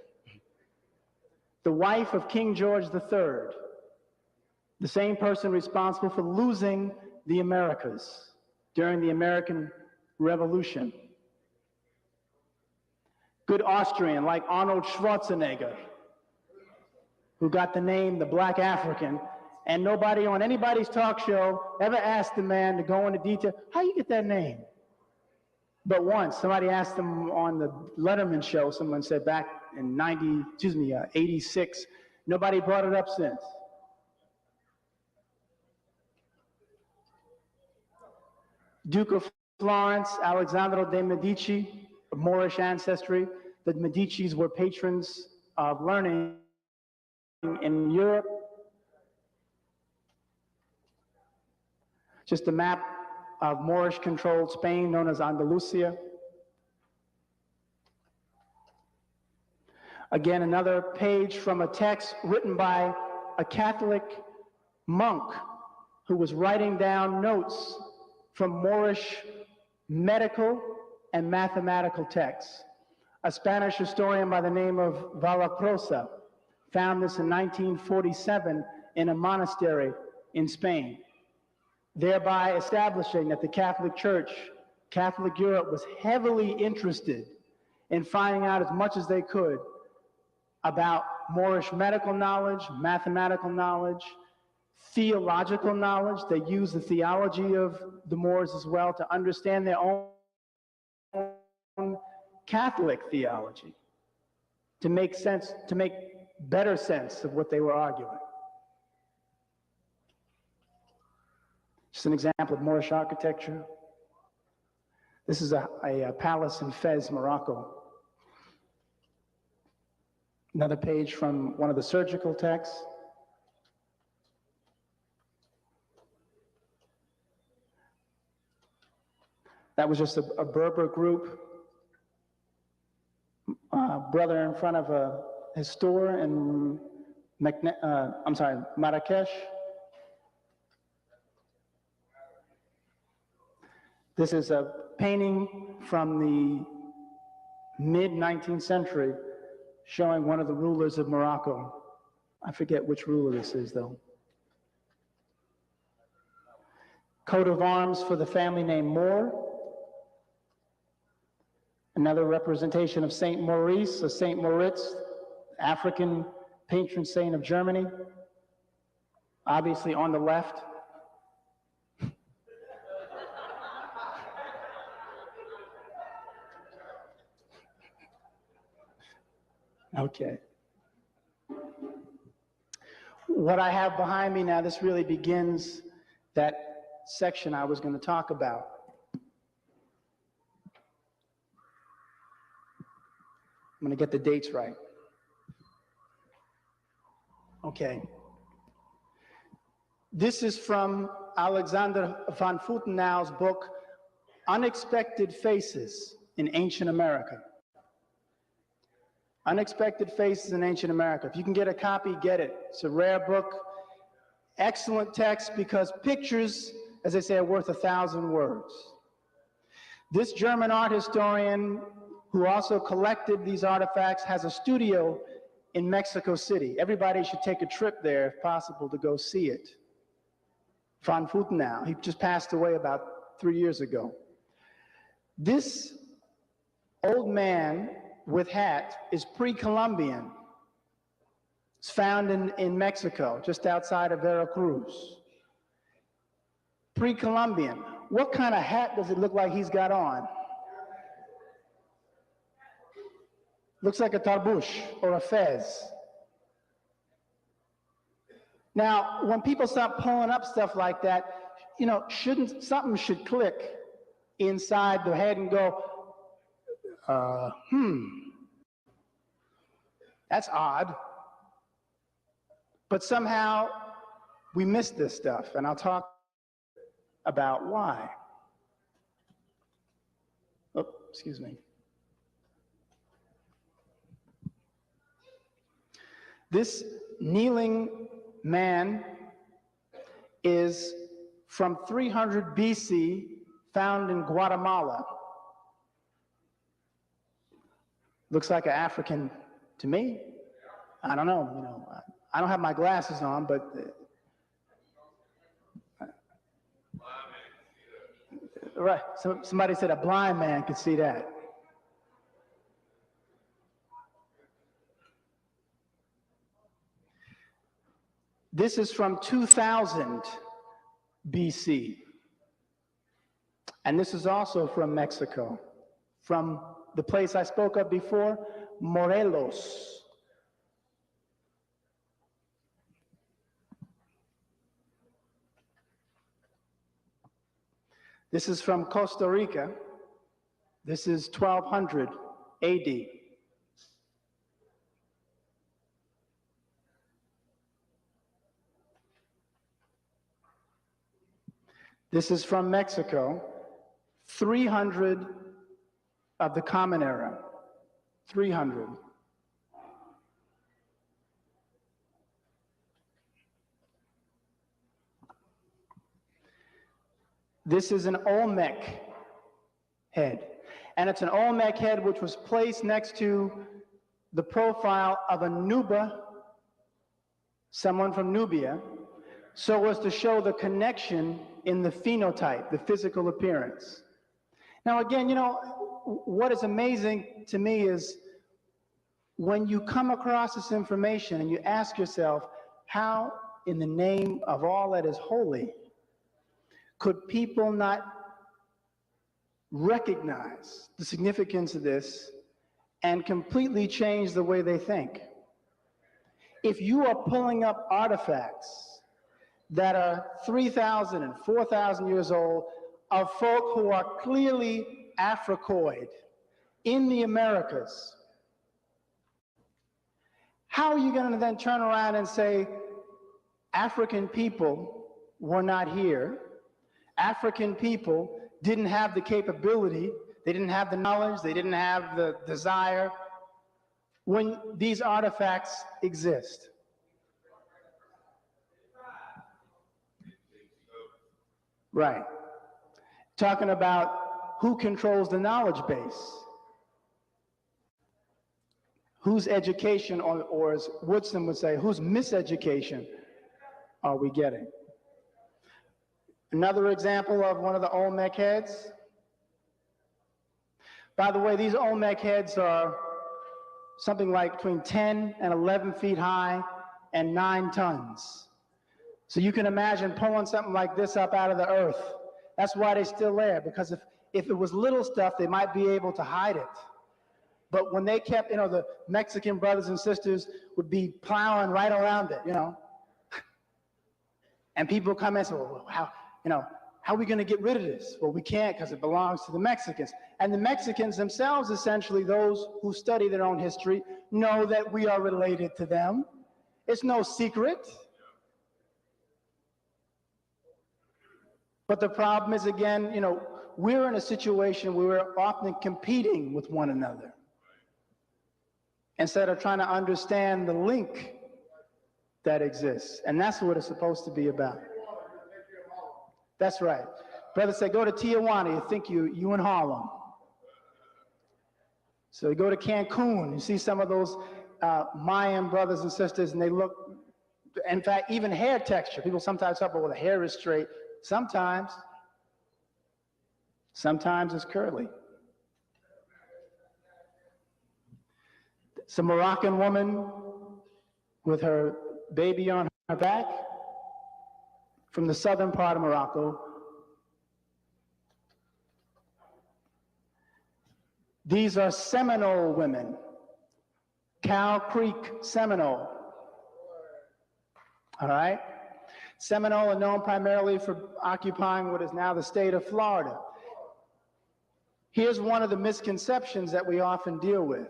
[SPEAKER 5] The wife of King George III, the same person responsible for losing the Americas during the American Revolution. Good Austrian like Arnold Schwarzenegger, who got the name the Black African, and nobody on anybody's talk show ever asked the man to go into detail, how you get that name? But once, somebody asked him on the Letterman show, someone said back in 86, nobody brought it up since. Duke of Florence, Alessandro de' Medici, of Moorish ancestry. The Medicis were patrons of learning in Europe. Just a map of Moorish-controlled Spain known as Andalusia. Again, another page from a text written by a Catholic monk who was writing down notes from Moorish medical and mathematical texts. A Spanish historian by the name of Valacrosa found this in 1947 in a monastery in Spain, thereby establishing that the Catholic Church, Catholic Europe, was heavily interested in finding out as much as they could about Moorish medical knowledge, mathematical knowledge, theological knowledge. They used the theology of the Moors as well to understand their own Catholic theology, to make sense, to make better sense of what they were arguing. Just an example of Moorish architecture. This is a palace in Fez, Morocco. Another page from one of the surgical texts. That was just a Berber group, brother in front of his store in Marrakesh. This is a painting from the mid-19th century showing one of the rulers of Morocco. I forget which ruler this is, though. Coat of arms for the family name Moore. Another representation of Saint Maurice or Saint Moritz, African patron saint of Germany. Obviously on the left. Okay. What I have behind me now, this really begins that section I was going to talk about. I'm going to get the dates right. Okay. This is from Alexander van Foutenau's book, Unexpected Faces in Ancient America. Unexpected Faces in Ancient America. If you can get a copy, get it. It's a rare book. Excellent text because pictures, as they say, are worth 1,000 words. This German art historian, who also collected these artifacts, has a studio in Mexico City. Everybody should take a trip there, if possible, to go see it. Van Foutenau, he just passed away about 3 years ago. This old man with hat is pre-Columbian. It's found in Mexico, just outside of Veracruz. Pre-Columbian. What kind of hat does it look like he's got on? Looks like a tarbush or a fez. Now, when people start pulling up stuff like that, you know, something should click inside the head and go, that's odd. But somehow we miss this stuff, and I'll talk about why. Oh, excuse me. This kneeling man is from 300 BC, found in Guatemala. Looks like an African to me. I don't know, you know, I don't have my glasses on, but right. So somebody said a blind man could see that. This is from 2000 BC. And this is also from Mexico, from the place I spoke of before, Morelos. This is from Costa Rica. This is 1200 AD. This is from Mexico, 300 of the Common Era, 300. This is an Olmec head. And it's an Olmec head which was placed next to the profile of a Nuba, someone from Nubia, so as to show the connection in the phenotype, the physical appearance. Now again, you know, what is amazing to me is when you come across this information and you ask yourself, how in the name of all that is holy could people not recognize the significance of this and completely change the way they think? If you are pulling up artifacts that are 3,000 and 4,000 years old of folk who are clearly Africoid in the Americas, how are you going to then turn around and say African people were not here, African people didn't have the capability, they didn't have the knowledge, they didn't have the desire, when these artifacts exist? Right. Talking about who controls the knowledge base. Whose education, or as Woodson would say, whose miseducation are we getting? Another example of one of the Olmec heads. By the way, these Olmec heads are something like between 10 and 11 feet high and 9 tons. So you can imagine pulling something like this up out of the earth. That's why they're still there, because if it was little stuff, they might be able to hide it. But when they kept, you know, the Mexican brothers and sisters would be plowing right around it, you know. And people come and say, well, how are we going to get rid of this? Well, we can't, because it belongs to the Mexicans. And the Mexicans themselves, essentially, those who study their own history, know that we are related to them. It's no secret. But the problem is, again, you know, we're in a situation where we're often competing with one another instead of trying to understand the link that exists. And that's what it's supposed to be about. That's right. Brother said, go to Tijuana, you think you in Harlem. So you go to Cancun, you see some of those Mayan brothers and sisters, and they look, in fact, even hair texture. People sometimes talk about, well, the hair is straight. Sometimes it's curly. It's a Moroccan woman with her baby on her back from the southern part of Morocco. These are Seminole women, Cow Creek Seminole. All right? Seminole are known primarily for occupying what is now the state of Florida. Here's one of the misconceptions that we often deal with.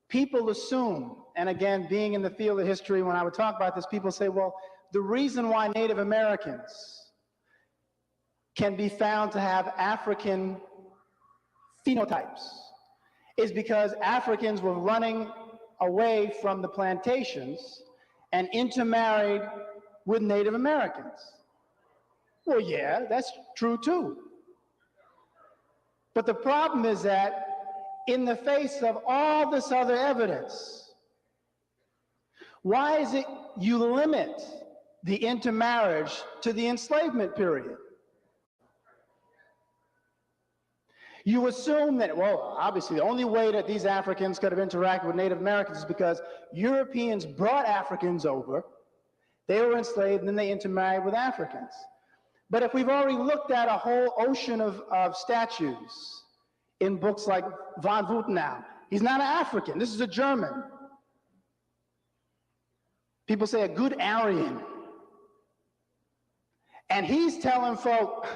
[SPEAKER 5] People assume, and again, being in the field of history, when I would talk about this, people say, well, the reason why Native Americans can be found to have African phenotypes is because Africans were running away from the plantations and intermarried with Native Americans. Well, yeah, that's true too. But the problem is that in the face of all this other evidence, why is it you limit the intermarriage to the enslavement period? You assume that, well, obviously the only way that these Africans could have interacted with Native Americans is because Europeans brought Africans over, they were enslaved, and then they intermarried with Africans. But if we've already looked at a whole ocean of statues in books like von Wutenau, he's not an African, this is a German. People say a good Aryan. And he's telling folk,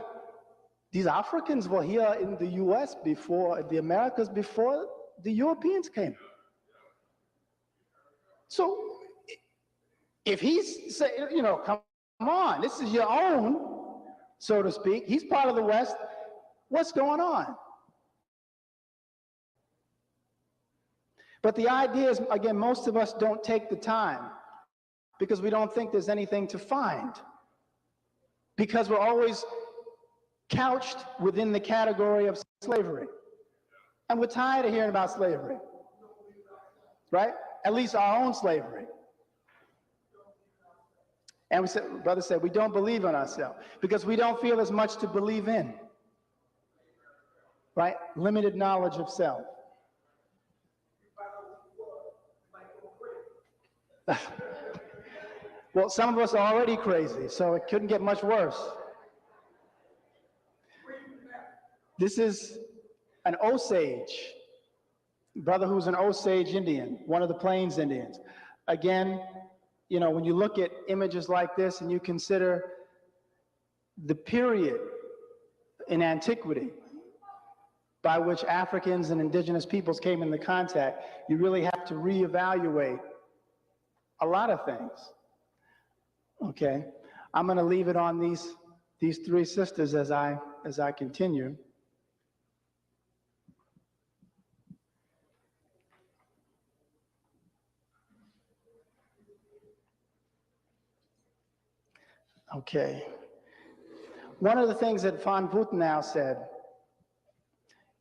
[SPEAKER 5] these Africans were here in the US before, the Americas before the Europeans came. So if he's saying, you know, come on, this is your own, so to speak, he's part of the West, what's going on? But the idea is, again, most of us don't take the time because we don't think there's anything to find. Because we're always couched within the category of slavery. And we're tired of hearing about slavery, right? At least our own slavery. And we said, brother said, we don't believe in ourselves because we don't feel as much to believe in, right? Limited knowledge of self. Well, some of us are already crazy, so it couldn't get much worse. This is an Osage, brother who's an Osage Indian, one of the Plains Indians. Again, you know, when you look at images like this and you consider the period in antiquity by which Africans and indigenous peoples came into contact, you really have to reevaluate a lot of things. Okay, I'm going to leave it on these three sisters as I continue. Okay. One of the things that Van Voetenau said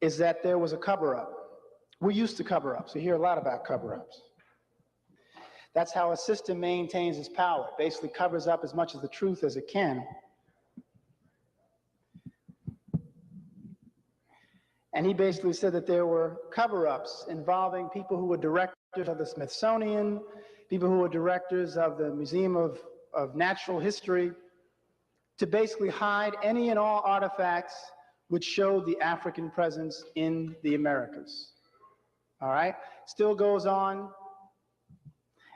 [SPEAKER 5] is that there was a cover-up. We're used to cover-ups. You hear a lot about cover-ups. That's how a system maintains its power. It basically covers up as much of the truth as it can. And he basically said that there were cover-ups involving people who were directors of the Smithsonian, people who were directors of the Museum of Natural History, to basically hide any and all artifacts which showed the African presence in the Americas. All right? Still goes on.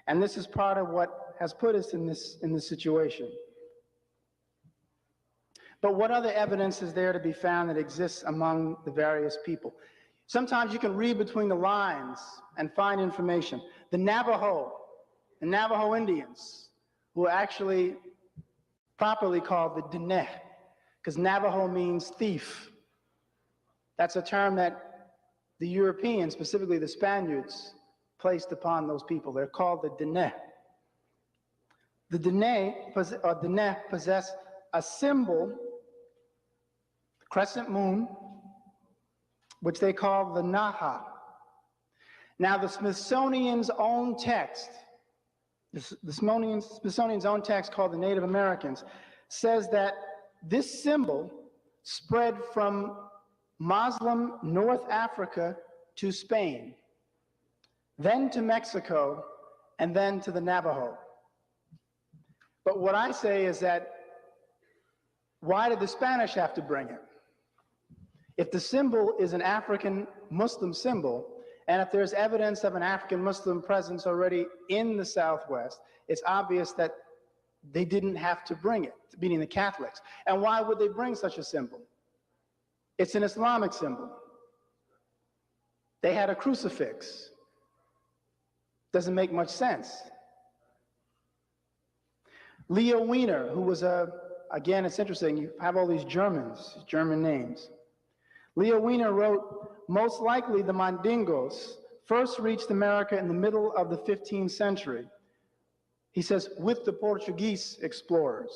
[SPEAKER 5] And this is part of what has put us in this situation. But what other evidence is there to be found that exists among the various people? Sometimes you can read between the lines and find information. The Navajo Indians, who are actually properly called the Diné, because Navajo means thief. That's a term that the Europeans, specifically the Spaniards, placed upon those people. They're called the Diné. The Diné possess a symbol, crescent moon, which they call the Naha. Now, the Smithsonian's own text, the Smithsonian's own text called the Native Americans, says that this symbol spread from Muslim North Africa to Spain, then to Mexico, and then to the Navajo. But what I say is that, why did the Spanish have to bring it? If the symbol is an African Muslim symbol, and if there's evidence of an African Muslim presence already in the Southwest, it's obvious that they didn't have to bring it, meaning the Catholics. And why would they bring such a symbol? It's an Islamic symbol. They had a crucifix. Doesn't make much sense. Leo Wiener, who was again, it's interesting, you have all these German names. Leo Wiener wrote, most likely the Mandingos first reached America in the middle of the 15th century. He says, with the Portuguese explorers.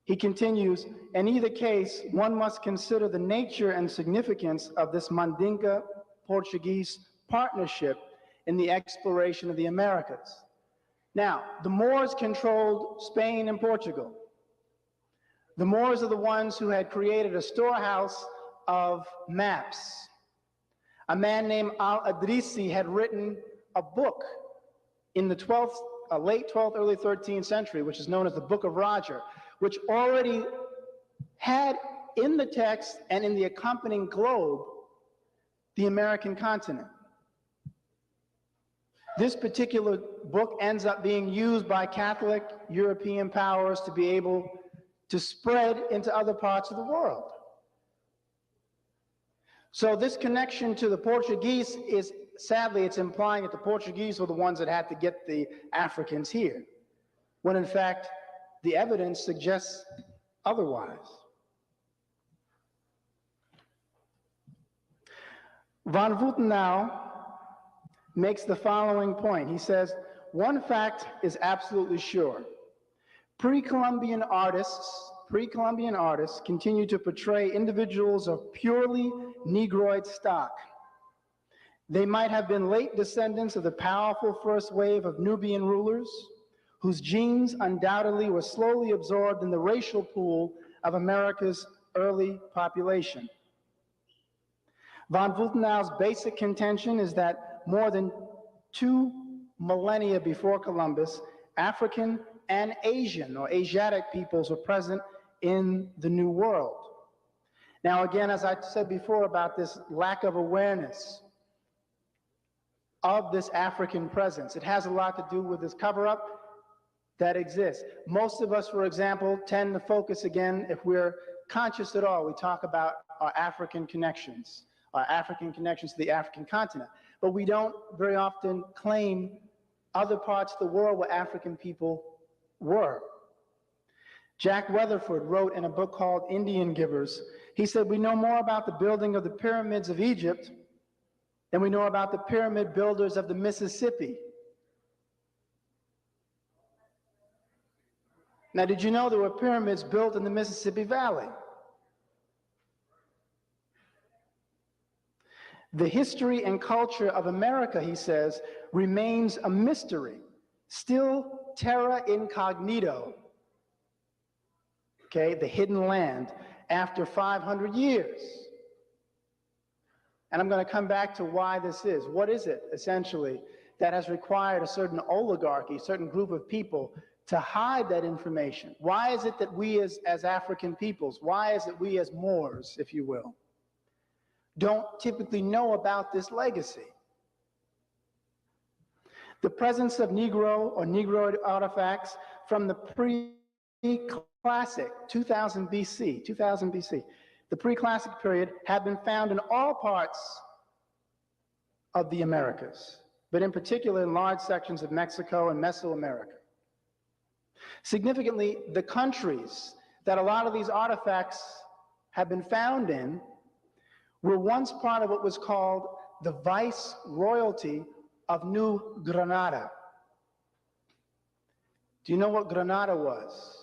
[SPEAKER 5] He continues, in either case, one must consider the nature and significance of this Mandinga-Portuguese partnership in the exploration of the Americas. Now, the Moors controlled Spain and Portugal. The Moors are the ones who had created a storehouse of maps. A man named Al-Adrisi had written a book in the late 12th, early 13th century, which is known as the Book of Roger, which already had in the text and in the accompanying globe the American continent. This particular book ends up being used by Catholic European powers to be able to spread into other parts of the world. So this connection to the Portuguese is, sadly, it's implying that the Portuguese were the ones that had to get the Africans here, when in fact, the evidence suggests otherwise. Van Voetenau makes the following point. He says, one fact is absolutely sure. Pre-Columbian artists pre-Columbian artists continue to portray individuals of purely Negroid stock. They might have been late descendants of the powerful first wave of Nubian rulers, whose genes undoubtedly were slowly absorbed in the racial pool of America's early population. Von Wultenau's basic contention is that more than 2 millennia before Columbus, African and Asian or Asiatic peoples were present in the New World. Now again, as I said before about this lack of awareness of this African presence, it has a lot to do with this cover-up that exists. Most of us, for example, tend to focus again, if we're conscious at all, we talk about our African connections to the African continent. But we don't very often claim other parts of the world where African people were. Jack Weatherford wrote in a book called Indian Givers, he said, we know more about the building of the pyramids of Egypt than we know about the pyramid builders of the Mississippi. Now, did you know there were pyramids built in the Mississippi Valley? The history and culture of America, he says, remains a mystery, still terra incognito, okay, the hidden land, after 500 years. And I'm going to come back to why this is. What is it, essentially, that has required a certain oligarchy, a certain group of people to hide that information? Why is it that we as African peoples, why is it we as Moors, if you will, don't typically know about this legacy? The presence of Negro or Negroid artifacts from the pre-classic 2000 BC, the pre-classic period, have been found in all parts of the Americas, but in particular in large sections of Mexico and Mesoamerica. Significantly, the countries that a lot of these artifacts have been found in were once part of what was called the Viceroyalty of New Granada. Do you know what Granada was?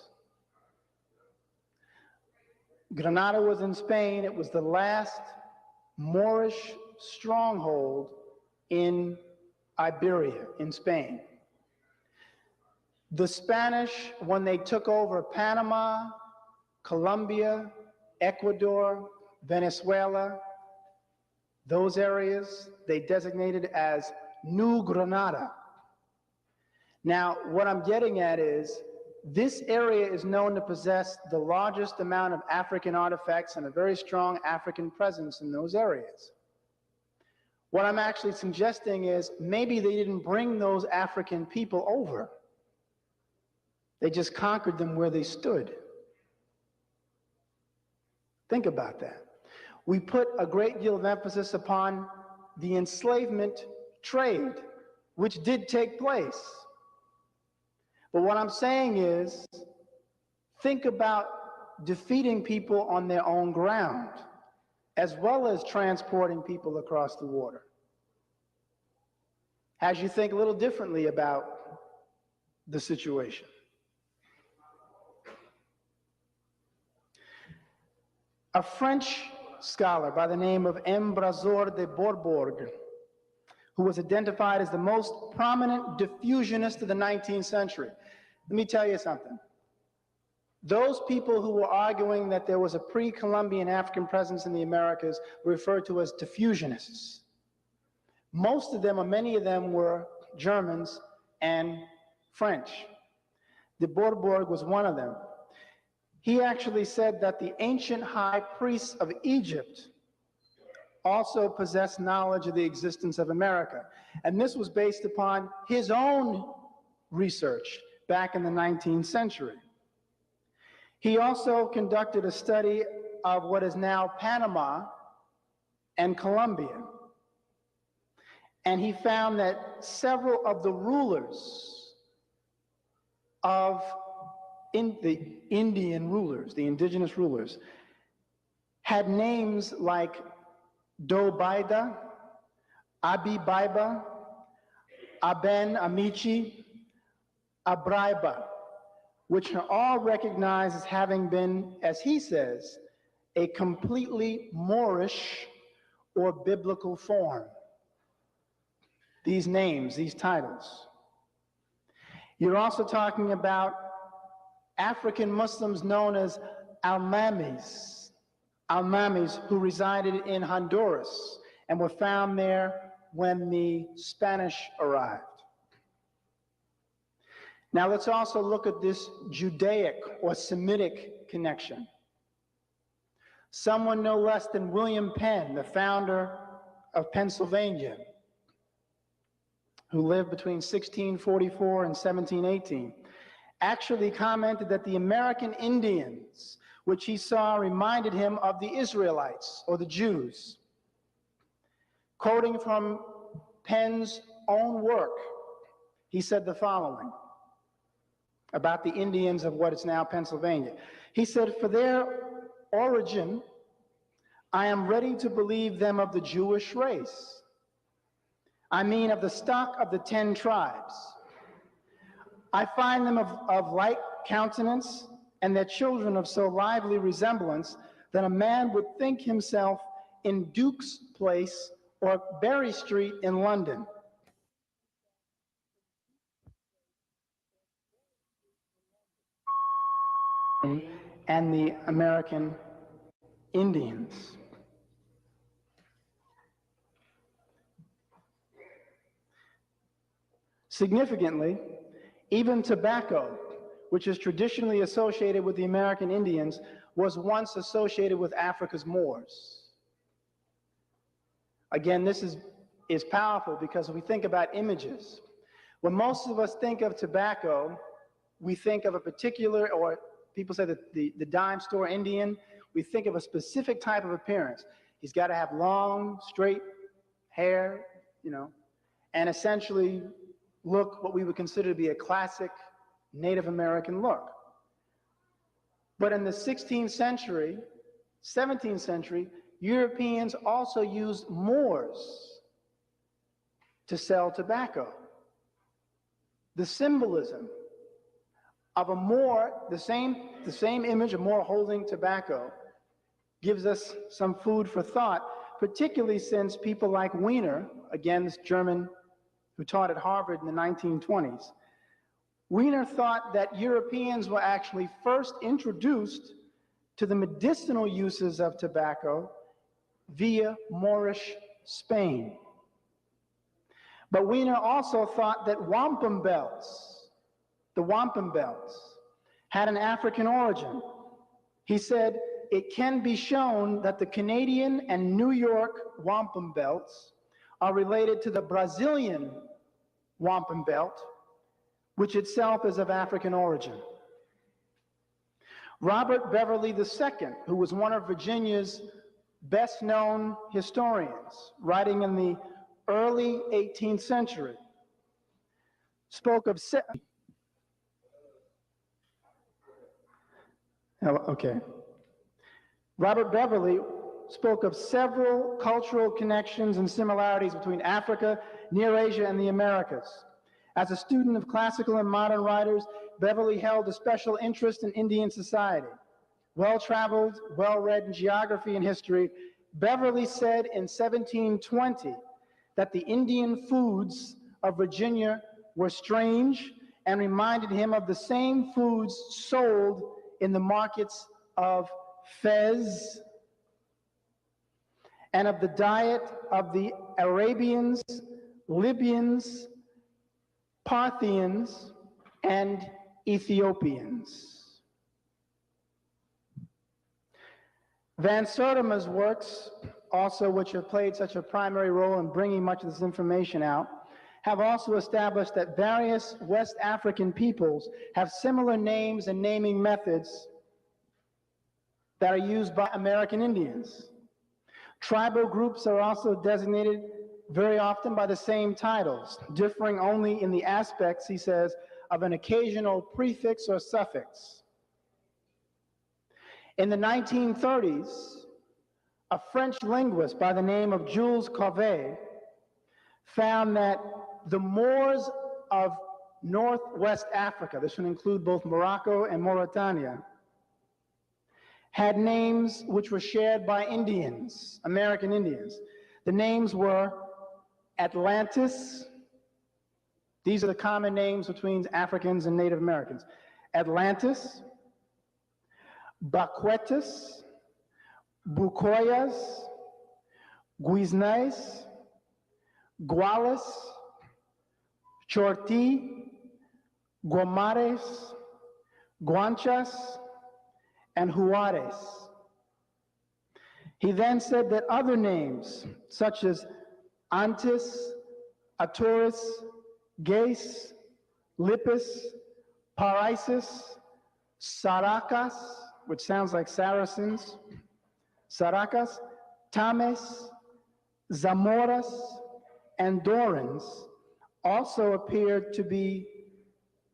[SPEAKER 5] Granada was in Spain. It was the last Moorish stronghold in Iberia, in Spain. The Spanish, when they took over Panama, Colombia, Ecuador, Venezuela, those areas, they designated as New Granada. Now, what I'm getting at is, this area is known to possess the largest amount of African artifacts and a very strong African presence in those areas. What I'm actually suggesting is, maybe they didn't bring those African people over. They just conquered them where they stood. Think about that. We put a great deal of emphasis upon the enslavement trade, which did take place. But what I'm saying is, think about defeating people on their own ground, as well as transporting people across the water. As you think a little differently about the situation. A French scholar by the name of M. Brazor de Bourbourg, who was identified as the most prominent diffusionist of the 19th century. Let me tell you something. Those people who were arguing that there was a pre-Columbian African presence in the Americas were referred to as diffusionists. Most of them, or many of them, were Germans and French. De Bourbourg was one of them. He actually said that the ancient high priests of Egypt also possessed knowledge of the existence of America. And this was based upon his own research back in the 19th century. He also conducted a study of what is now Panama and Colombia. And he found that several of the rulers of the Indian rulers, the indigenous rulers, had names like Do-Baida, Abi-Baiba, Aben Amici, Abraiba, which are all recognized as having been, as he says, a completely Moorish or biblical form. These names, these titles. You're also talking about African Muslims known as Almamis, who resided in Honduras and were found there when the Spanish arrived. Now let's also look at this Judaic or Semitic connection. Someone no less than William Penn, the founder of Pennsylvania, who lived between 1644 and 1718, actually commented that the American Indians, which he saw, reminded him of the Israelites or the Jews. Quoting from Penn's own work, he said the following about the Indians of what is now Pennsylvania. He said, "For their origin, I am ready to believe them of the Jewish race. I mean of the stock of the 10 tribes. I find them of like countenance, and their children of so lively resemblance that a man would think himself in Duke's Place or Berry Street in London." And the American Indians. Significantly, even tobacco, which is traditionally associated with the American Indians, was once associated with Africa's Moors. Again, this is powerful because we think about images. When most of us think of tobacco, we think of a particular, or people say that the dime store Indian, we think of a specific type of appearance. He's got to have long, straight hair, and essentially look what we would consider to be a classic Native American look. But in the 16th century, 17th century, Europeans also used Moors to sell tobacco. The symbolism of a Moor, the same image, a Moor holding tobacco, gives us some food for thought, particularly since people like Wiener, again, this German who taught at Harvard in the 1920s, Wiener thought that Europeans were actually first introduced to the medicinal uses of tobacco via Moorish Spain. But Wiener also thought that wampum belts, the wampum belts, had an African origin. He said, it can be shown that the Canadian and New York wampum belts are related to the Brazilian wampum belt, which itself is of African origin. Robert Beverly II, who was one of Virginia's best-known historians, writing in the early 18th century, spoke of Robert Beverly spoke of several cultural connections and similarities between Africa, Near Asia, and the Americas. As a student of classical and modern writers, Beverly held a special interest in Indian society. Well-traveled, well-read in geography and history, Beverly said in 1720 that the Indian foods of Virginia were strange and reminded him of the same foods sold in the markets of Fez and of the diet of the Arabians, Libyans, Parthians, and Ethiopians. Van Sertima's works, also which have played such a primary role in bringing much of this information out, have also established that various West African peoples have similar names and naming methods that are used by American Indians. Tribal groups are also designated very often by the same titles, differing only in the aspects, he says, of an occasional prefix or suffix. In the 1930s, a French linguist by the name of Jules Cauvet found that the Moors of Northwest Africa, this would include both Morocco and Mauritania, had names which were shared by Indians, American Indians. The names were Atlantis. These are the common names between Africans and Native Americans. Atlantis, Baquetas, Bucoyas, Guiznais, Gualas, Chorti, Guamares, Guanchas, and Juarez. He then said that other names, such as Antis, Aturis, Gais, Lippis, Paraisis, Saracas, which sounds like Saracens, Saracas, Tames, Zamoras, and Dorans also appeared to be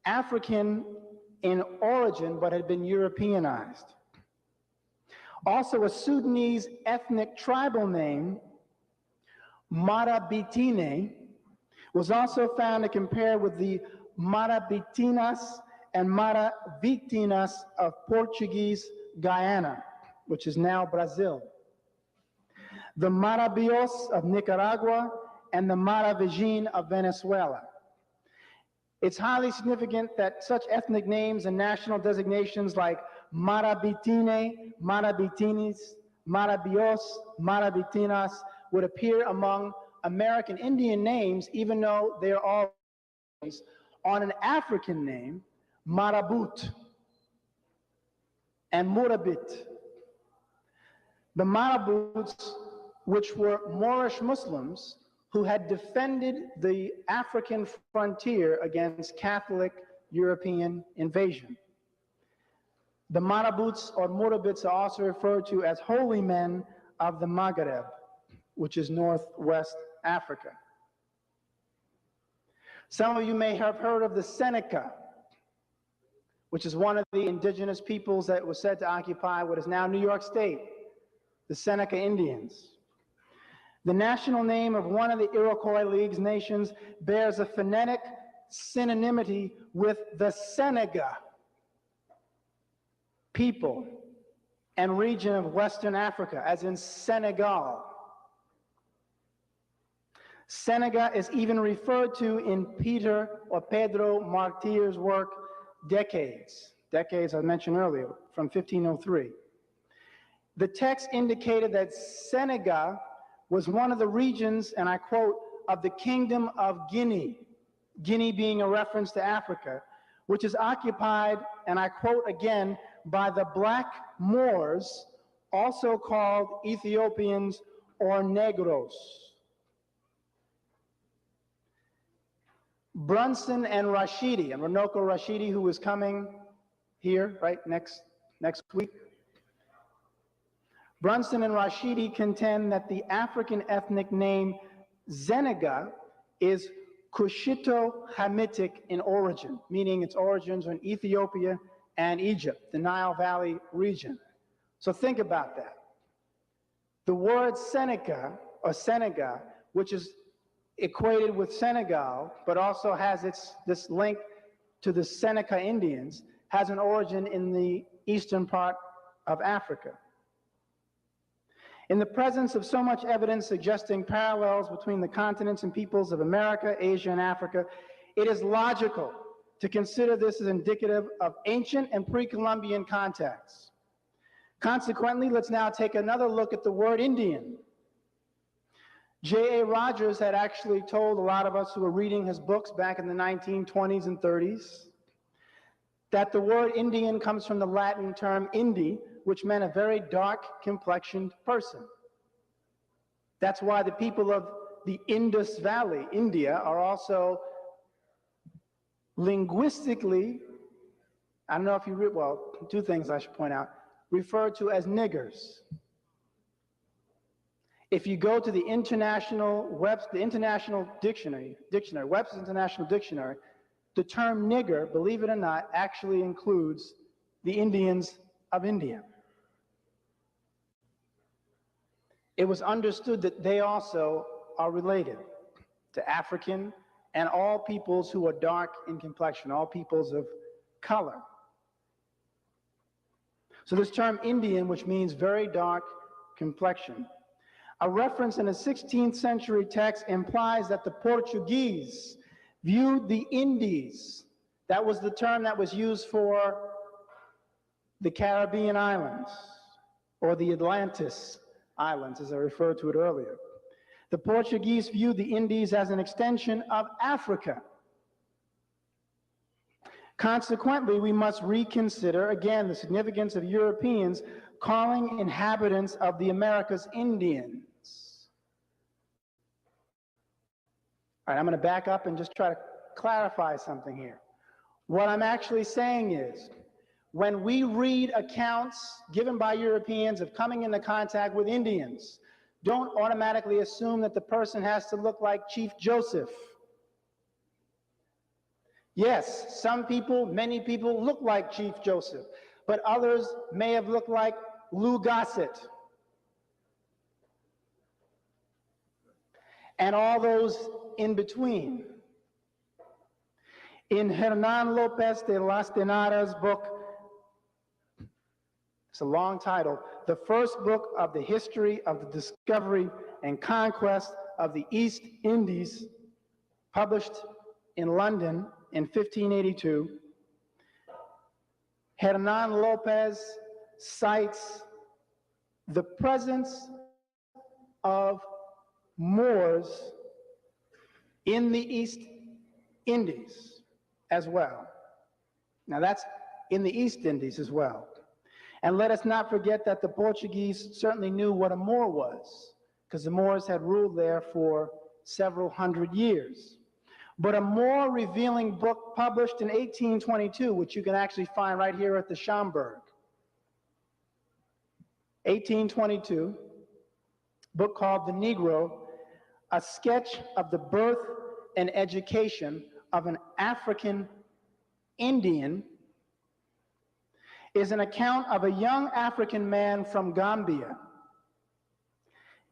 [SPEAKER 5] African in origin, but had been Europeanized. Also, a Sudanese ethnic tribal name, Marabitine, was also found to compare with the Marabitinas and Maravitinas of Portuguese Guyana, which is now Brazil, the Marabios of Nicaragua, and the Maravigin of Venezuela. It's highly significant that such ethnic names and national designations like Marabitine, Marabitinis, Marabios, Marabitinas would appear among American Indian names, even though they are all on an African name, Marabut and Murabit. The Marabuts, which were Moorish Muslims who had defended the African frontier against Catholic European invasion. The Marabuts or Murabits are also referred to as holy men of the Maghreb, which is Northwest Africa. Some of you may have heard of the Seneca, which is one of the indigenous peoples that was said to occupy what is now New York State, the Seneca Indians. The national name of one of the Iroquois League's nations bears a phonetic synonymity with the Senega people and region of Western Africa, as in Senegal. Senega is even referred to in Peter or Pedro Martir's work, Decades, I mentioned earlier, from 1503. The text indicated that Senega was one of the regions, and I quote, of the kingdom of Guinea, Guinea being a reference to Africa, which is occupied, and I quote again, by the black Moors, also called Ethiopians or Negros. Brunson and Rashidi, and Runoko Rashidi, who is coming here, right, next week. Brunson and Rashidi contend that the African ethnic name Zenega is Cushito-Hamitic in origin, meaning its origins are in Ethiopia and Egypt, the Nile Valley region. So think about that. The word Seneca, or Senega, which is equated with Senegal, but also has this link to the Seneca Indians, has an origin in the eastern part of Africa. In the presence of so much evidence suggesting parallels between the continents and peoples of America, Asia, and Africa, it is logical to consider this as indicative of ancient and pre-Columbian contacts. Consequently, let's now take another look at the word Indian. J.A. Rogers had actually told a lot of us who were reading his books back in the 1920s and 30s that the word Indian comes from the Latin term indi, which meant a very dark complexioned person. That's why the people of the Indus Valley, India, are also linguistically, I don't know if you read, well, two things I should point out, referred to as niggers. If you go to the international dictionary, Webster's International Dictionary, the term nigger, believe it or not, actually includes the Indians of India. It was understood that they also are related to African and all peoples who are dark in complexion, all peoples of color. So this term Indian, which means very dark complexion, a reference in a 16th century text implies that the Portuguese viewed the Indies, that was the term that was used for the Caribbean islands, or the Atlantis Islands, as I referred to it earlier. The Portuguese viewed the Indies as an extension of Africa. Consequently, we must reconsider, again, the significance of Europeans calling inhabitants of the Americas Indians. All right, I'm going to back up and just try to clarify something here. What I'm actually saying is, when we read accounts given by Europeans of coming into contact with Indians, don't automatically assume that the person has to look like Chief Joseph. Yes, some people, many people look like Chief Joseph, but others may have looked like Lou Gossett. And all those in between. In Hernan Lopez de las Tenaras' book, it's a long title, The First Book of the History of the Discovery and Conquest of the East Indies, published in London in 1582, Hernan Lopez cites the presence of Moors in the East Indies as well. Now that's in the East Indies as well. And let us not forget that the Portuguese certainly knew what a Moor was, because the Moors had ruled there for several hundred years. But a more revealing book published in 1822, which you can actually find right here at the Schomburg. 1822, book called The Negro, a sketch of the birth and education of an African Indian, is an account of a young African man from Gambia.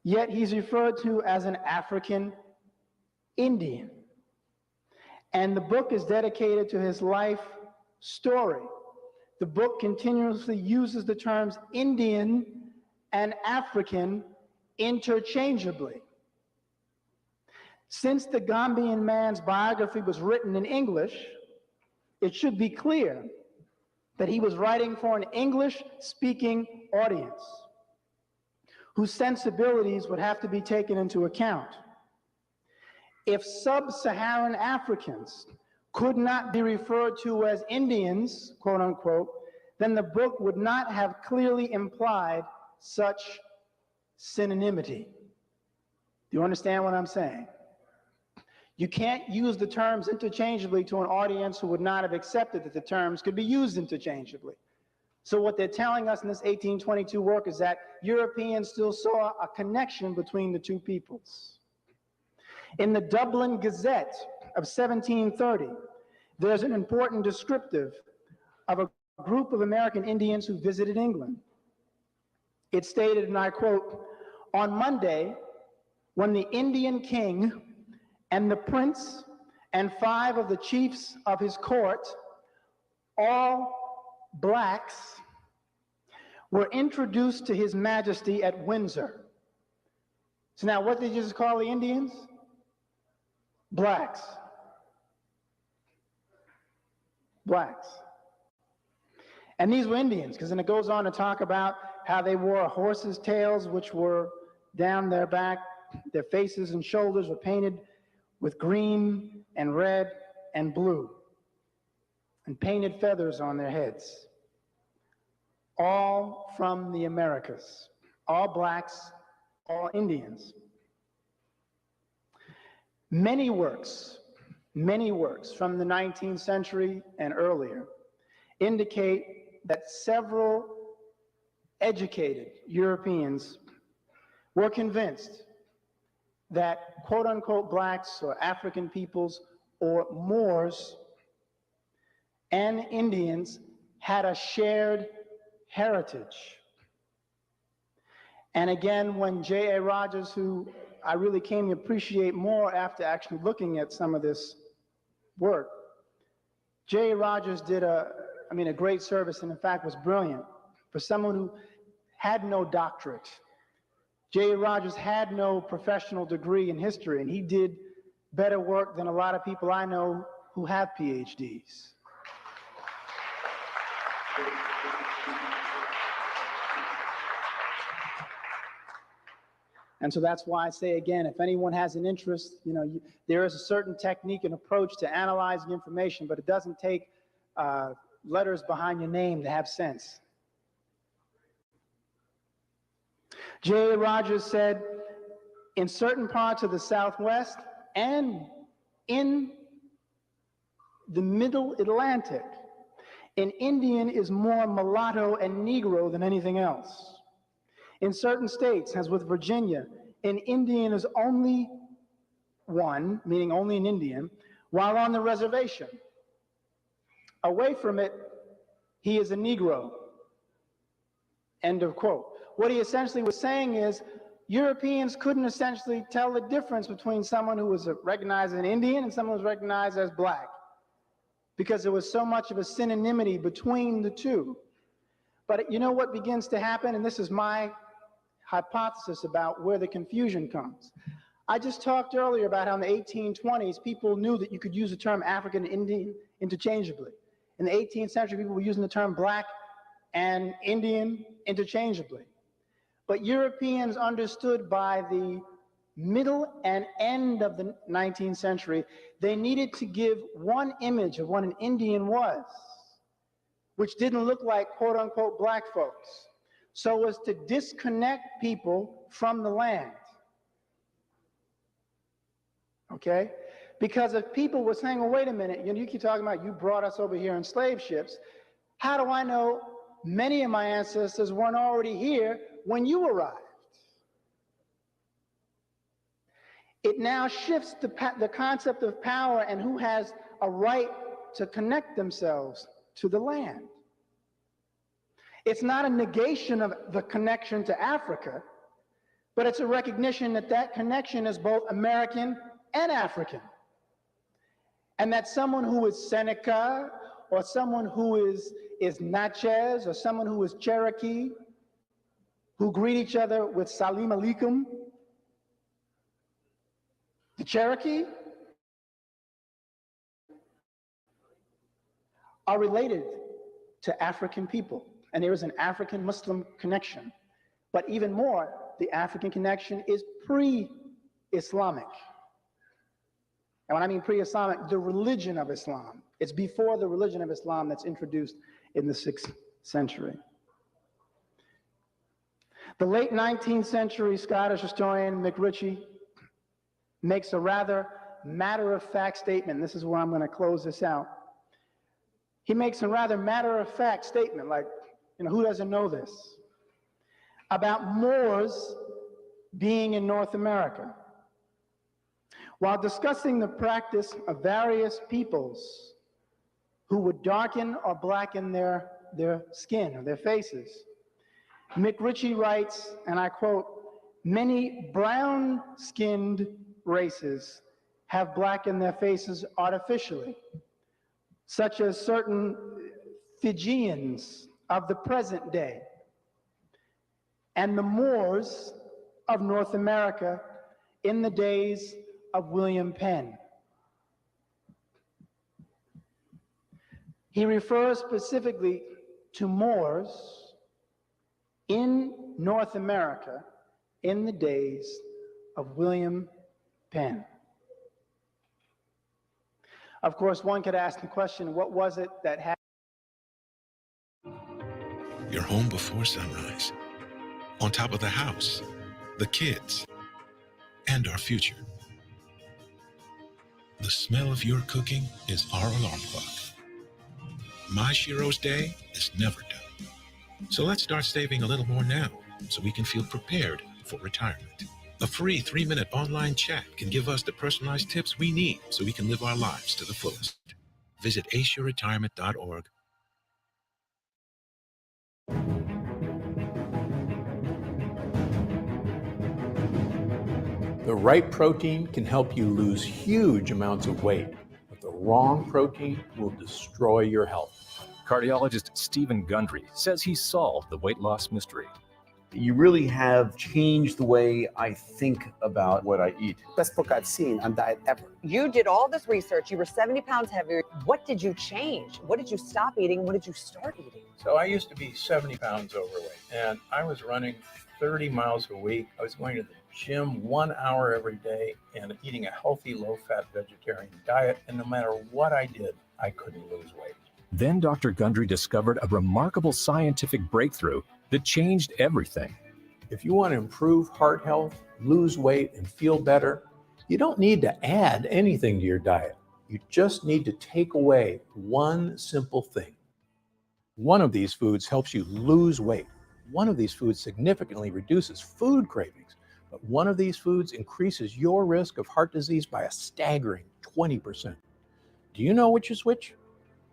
[SPEAKER 5] Yet he's referred to as an African Indian. And the book is dedicated to his life story. The book continuously uses the terms Indian and African interchangeably. Since the Gambian man's biography was written in English, it should be clear that he was writing for an English-speaking audience whose sensibilities would have to be taken into account. If sub-Saharan Africans could not be referred to as Indians, quote unquote, then the book would not have clearly implied such synonymity. Do you understand what I'm saying? You can't use the terms interchangeably to an audience who would not have accepted that the terms could be used interchangeably. So what they're telling us in this 1822 work is that Europeans still saw a connection between the two peoples. In the Dublin Gazette of 1730, there's an important descriptive of a group of American Indians who visited England. It stated, and I quote, "On Monday, when the Indian king and the prince and 5 of the chiefs of his court, all blacks, were introduced to his majesty at Windsor." So now what did you just call the Indians? Blacks. Blacks. And these were Indians, because then it goes on to talk about how they wore horses' tails, which were down their back. Their faces and shoulders were painted with green and red and blue, and painted feathers on their heads. All from the Americas. All blacks, all Indians. Many works from the 19th century and earlier indicate that several educated Europeans were convinced that quote unquote blacks or African peoples or Moors and Indians had a shared heritage. And again, when J.A. Rogers, who I really came to appreciate more after actually looking at some of this work. J. Rogers did a great service, and in fact was brilliant. For someone who had no doctorate, J. Rogers had no professional degree in history, and he did better work than a lot of people I know who have PhDs. And so that's why I say again, if anyone has an interest, there is a certain technique and approach to analyzing information, but it doesn't take letters behind your name to have sense. J. Rogers said, in certain parts of the Southwest and in the Middle Atlantic, an Indian is more mulatto and Negro than anything else. In certain states, as with Virginia, an Indian is only one, meaning only an Indian, while on the reservation. Away from it, he is a Negro. End of quote. What he essentially was saying is, Europeans couldn't essentially tell the difference between someone who was recognized as an Indian and someone who was recognized as black, because there was so much of a synonymity between the two. But you know what begins to happen, and this is my hypothesis about where the confusion comes. I just talked earlier about how in the 1820s, people knew that you could use the term African and Indian interchangeably. In the 18th century, people were using the term black and Indian interchangeably. But Europeans understood by the middle and end of the 19th century, they needed to give one image of what an Indian was, which didn't look like quote unquote black folks, so as to disconnect people from the land. Okay? Because if people were saying, well, wait a minute, you keep talking about you brought us over here in slave ships. How do I know many of my ancestors weren't already here when you arrived? It now shifts the concept of power and who has a right to connect themselves to the land. It's not a negation of the connection to Africa, but it's a recognition that that connection is both American and African. And that someone who is Seneca, or someone who is Natchez, or someone who is Cherokee, who greet each other with Salim Alaikum, the Cherokee, are related to African people. And there is an African-Muslim connection. But even more, the African connection is pre-Islamic. And when I mean pre-Islamic, the religion of Islam. It's before the religion of Islam that's introduced in the 6th century. The late 19th century Scottish historian McRitchie makes a rather matter-of-fact statement. This is where I'm going to close this out. He makes a rather matter-of-fact statement, like, who doesn't know this? About Moors being in North America. While discussing the practice of various peoples who would darken or blacken their skin or their faces, McRitchie writes, and I quote, "Many brown-skinned races have blackened their faces artificially, such as certain Fijians of the present day, and the Moors of North America in the days of William Penn." He refers specifically to Moors in North America in the days of William Penn. Of course, one could ask the question, what was it that happened?
[SPEAKER 6] You're home before sunrise, on top of the house, the kids, and our future. The smell of your cooking is our alarm clock. My Shiro's day is never done. So let's start saving a little more now so we can feel prepared for retirement. A free 3-minute online chat can give us the personalized tips we need so we can live our lives to the fullest. Visit aceyourretirement.org.
[SPEAKER 7] The right protein can help you lose huge amounts of weight, but the wrong protein will destroy your health.
[SPEAKER 8] Cardiologist Stephen Gundry says he solved the weight loss mystery.
[SPEAKER 9] You really have changed the way I think about what I eat.
[SPEAKER 10] Best book I've seen on diet ever.
[SPEAKER 11] You did all this research. You were 70 pounds heavier. What did you change? What did you stop eating? What did you start eating?
[SPEAKER 7] So I used to be 70 pounds overweight, and I was running 30 miles a week. I was going to the gym 1 hour every day and eating a healthy, low-fat vegetarian diet. And no matter what I did, I couldn't lose weight.
[SPEAKER 8] Then Dr. Gundry discovered a remarkable scientific breakthrough that changed everything.
[SPEAKER 7] If you want to improve heart health, lose weight, and feel better, you don't need to add anything to your diet. You just need to take away one simple thing. One of these foods helps you lose weight. One of these foods significantly reduces food cravings, but one of these foods increases your risk of heart disease by a staggering 20%. Do you know which is which?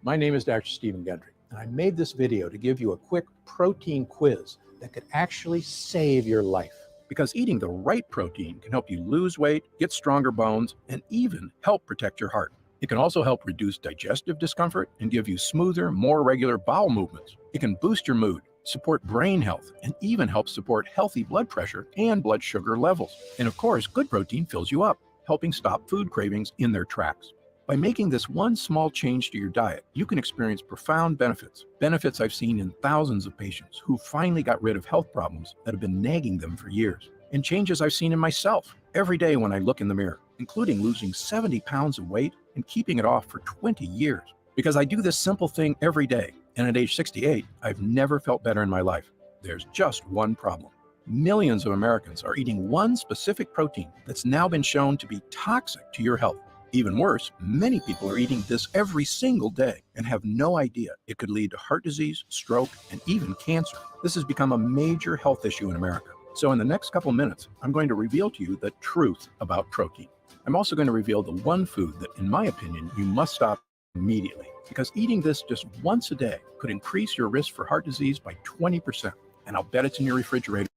[SPEAKER 7] My name is Dr. Stephen Gundry, and I made this video to give you a quick protein quiz that could actually save your life. Because eating the right protein can help you lose weight, get stronger bones, and even help protect your heart. It can also help reduce digestive discomfort and give you smoother, more regular bowel movements. It can boost your mood, support brain health, and even help support healthy blood pressure and blood sugar levels. And of course, good protein fills you up, helping stop food cravings in their tracks. By making this one small change to your diet, you can experience profound benefits. Benefits I've seen in thousands of patients who finally got rid of health problems that have been nagging them for years. And changes I've seen in myself every day when I look in the mirror, including losing 70 pounds of weight and keeping it off for 20 years. Because I do this simple thing every day, and at age 68, I've never felt better in my life. There's just one problem. Millions of Americans are eating one specific protein that's now been shown to be toxic to your health. Even worse, many people are eating this every single day and have no idea it could lead to heart disease, stroke, and even cancer. This has become a major health issue in America. So in the next couple minutes, I'm going to reveal to you the truth about protein. I'm also going to reveal the one food that, in my opinion, you must stop immediately, because eating this just once a day could increase your risk for heart disease by 20%. And I'll bet it's in your refrigerator.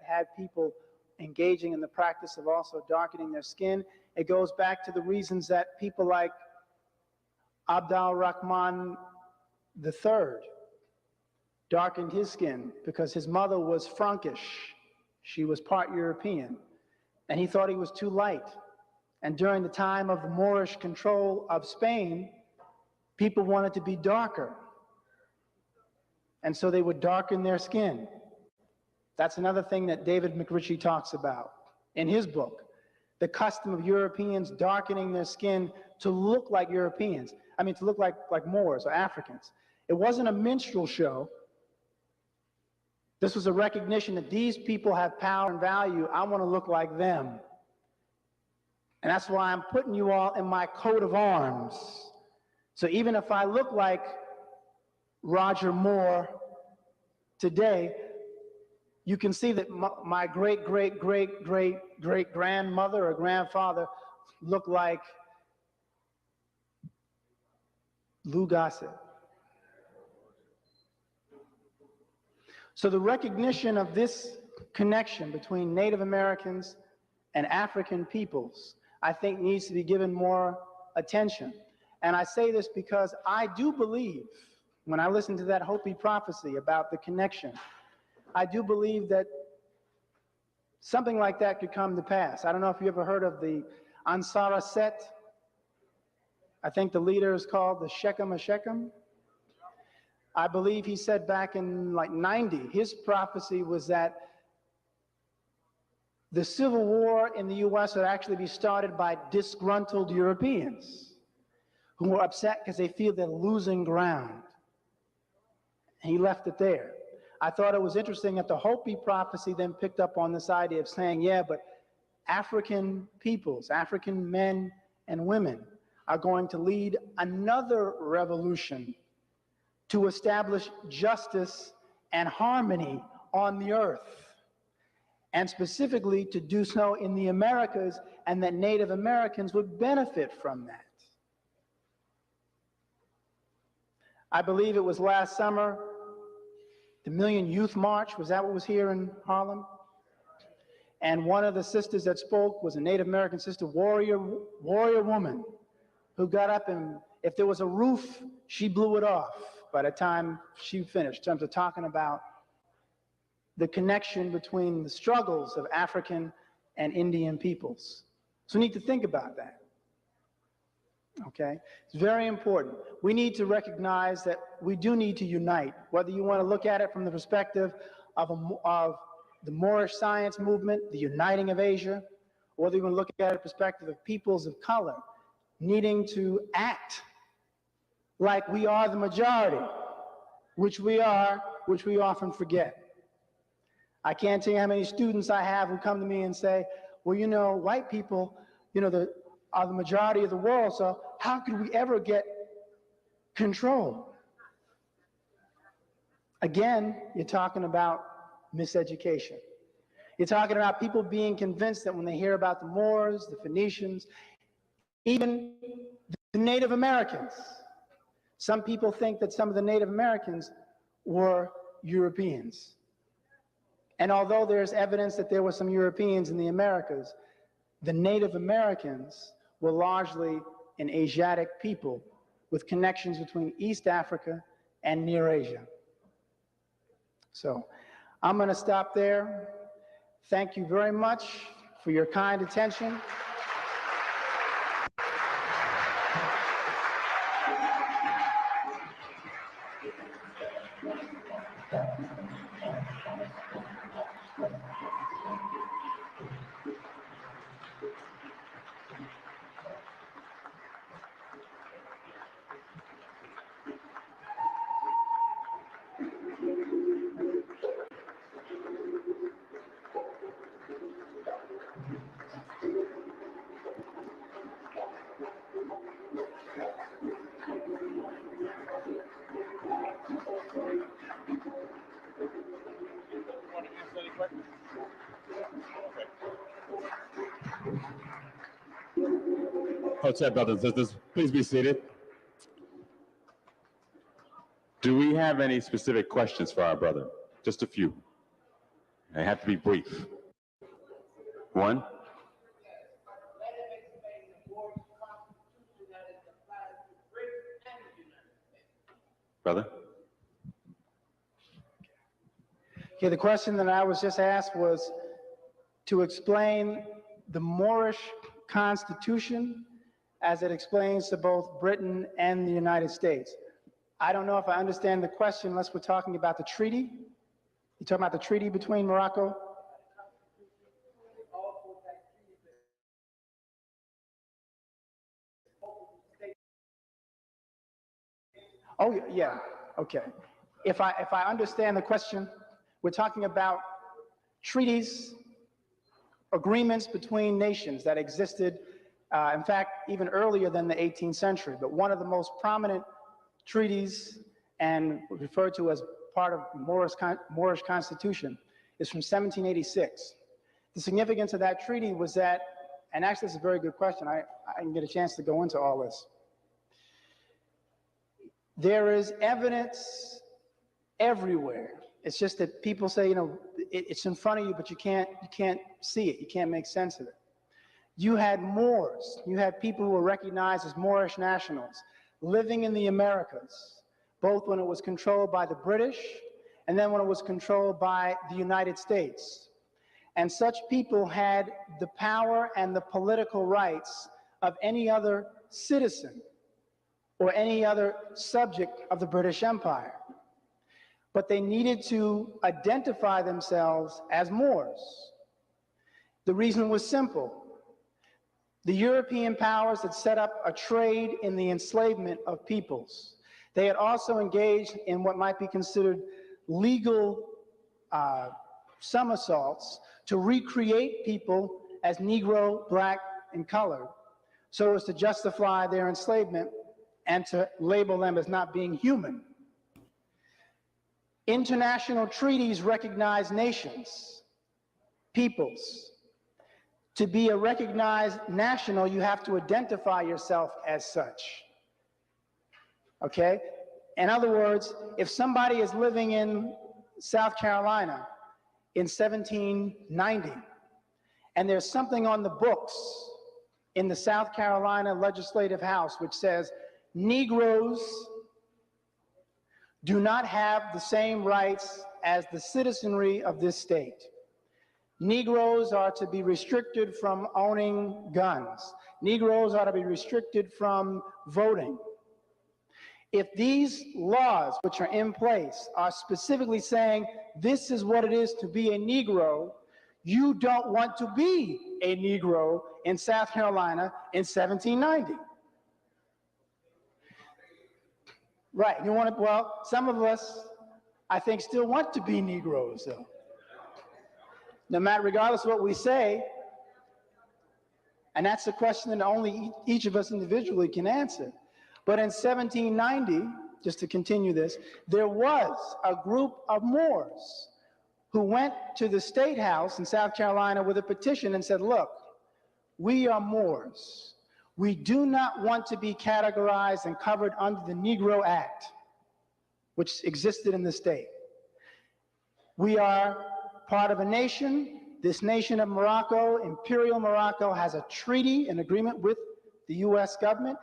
[SPEAKER 5] Had people engaging in the practice of also darkening their skin. It goes back to the reasons that people like Abdul Rahman III darkened his skin, because his mother was Frankish. She was part European, and he thought he was too light. And during the time of the Moorish control of Spain, people wanted to be darker, and so they would darken their skin. That's another thing that David McRitchie talks about in his book, the custom of Europeans darkening their skin to look like Europeans. I mean, to look like Moors or Africans. It wasn't a minstrel show. This was a recognition that these people have power and value. I want to look like them. And that's why I'm putting you all in my coat of arms. So even if I look like Roger Moore today, you can see that my great-great-great-great-great-grandmother or grandfather looked like Lou Gossett. So the recognition of this connection between Native Americans and African peoples, I think, needs to be given more attention. And I say this because I do believe, when I listen to that Hopi prophecy about the connection, I do believe that something like that could come to pass. I don't know if you ever heard of the Ansara Set. I think the leader is called the Shechem of Shechem. I believe he said back in like 90, his prophecy was that the Civil War in the US would actually be started by disgruntled Europeans who were upset because they feel they're losing ground. And he left it there. I thought it was interesting that the Hopi prophecy then picked up on this idea of saying, yeah, but African peoples, African men and women are going to lead another revolution to establish justice and harmony on the earth, and specifically to do so in the Americas, and that Native Americans would benefit from that. I believe it was last summer, the Million Youth March, was that what was here in Harlem? And one of the sisters that spoke was a Native American sister, warrior woman, who got up and if there was a roof, she blew it off by the time she finished, in terms of talking about the connection between the struggles of African and Indian peoples. So we need to think about that. Okay? It's very important. We need to recognize that we do need to unite, whether you want to look at it from the perspective of the Moorish science movement, the uniting of Asia, or whether you want to look at it from the perspective of peoples of color needing to act like we are the majority, which we are, which we often forget. I can't tell you how many students I have who come to me and say, well, you know, white people, you know, are the majority of the world, so how could we ever get control? Again, you're talking about miseducation. You're talking about people being convinced that when they hear about the Moors, the Phoenicians, even the Native Americans, some people think that some of the Native Americans were Europeans. And although there's evidence that there were some Europeans in the Americas, the Native Americans were largely an Asiatic people with connections between East Africa and Near Asia. So I'm going to stop there. Thank you very much for your kind attention.
[SPEAKER 4] Hotel brothers and sisters, please be seated. Do we have any specific questions for our brother? Just a few. They have to be brief. One. Brother?
[SPEAKER 5] Okay, the question that I was just asked was to explain the Moorish Constitution as it explains to both Britain and the United States. I don't know if I understand the question unless we're talking about the treaty. You're talking about the treaty between Morocco? Oh, yeah, okay. If I understand the question, we're talking about treaties, agreements between nations that existed, in fact, even earlier than the 18th century. But one of the most prominent treaties and referred to as part of Moorish Constitution is from 1786. The significance of that treaty was that, and actually this is a very good question, I didn't get a chance to go into all this. There is evidence everywhere. It's just that people say, you know, it's in front of you, but you can't see it. You can't make sense of it. You had Moors. You had people who were recognized as Moorish nationals living in the Americas, both when it was controlled by the British and then when it was controlled by the United States. And such people had the power and the political rights of any other citizen or any other subject of the British Empire. But they needed to identify themselves as Moors. The reason was simple. The European powers had set up a trade in the enslavement of peoples. They had also engaged in what might be considered legal somersaults to recreate people as Negro, black, and colored, so as to justify their enslavement and to label them as not being human. International treaties recognize nations, peoples. To be a recognized national, you have to identify yourself as such. Okay? In other words, if somebody is living in South Carolina in 1790, And there's something on the books in the South Carolina Legislative House which says Negroes do not have the same rights as the citizenry of this state. Negroes are to be restricted from owning guns. Negroes are to be restricted from voting. If these laws, which are in place, are specifically saying this is what it is to be a Negro, you don't want to be a Negro in South Carolina in 1790. Right, you want to, well, some of us, I think, still want to be Negroes, though. No matter, regardless of what we say, and that's a question that only each of us individually can answer. But in 1790, just to continue this, there was a group of Moors who went to the State House in South Carolina with a petition and said, look, we are Moors. We do not want to be categorized and covered under the Negro Act, which existed in the state. We are part of a nation. This nation of Morocco, Imperial Morocco, has a treaty, an agreement with the US government.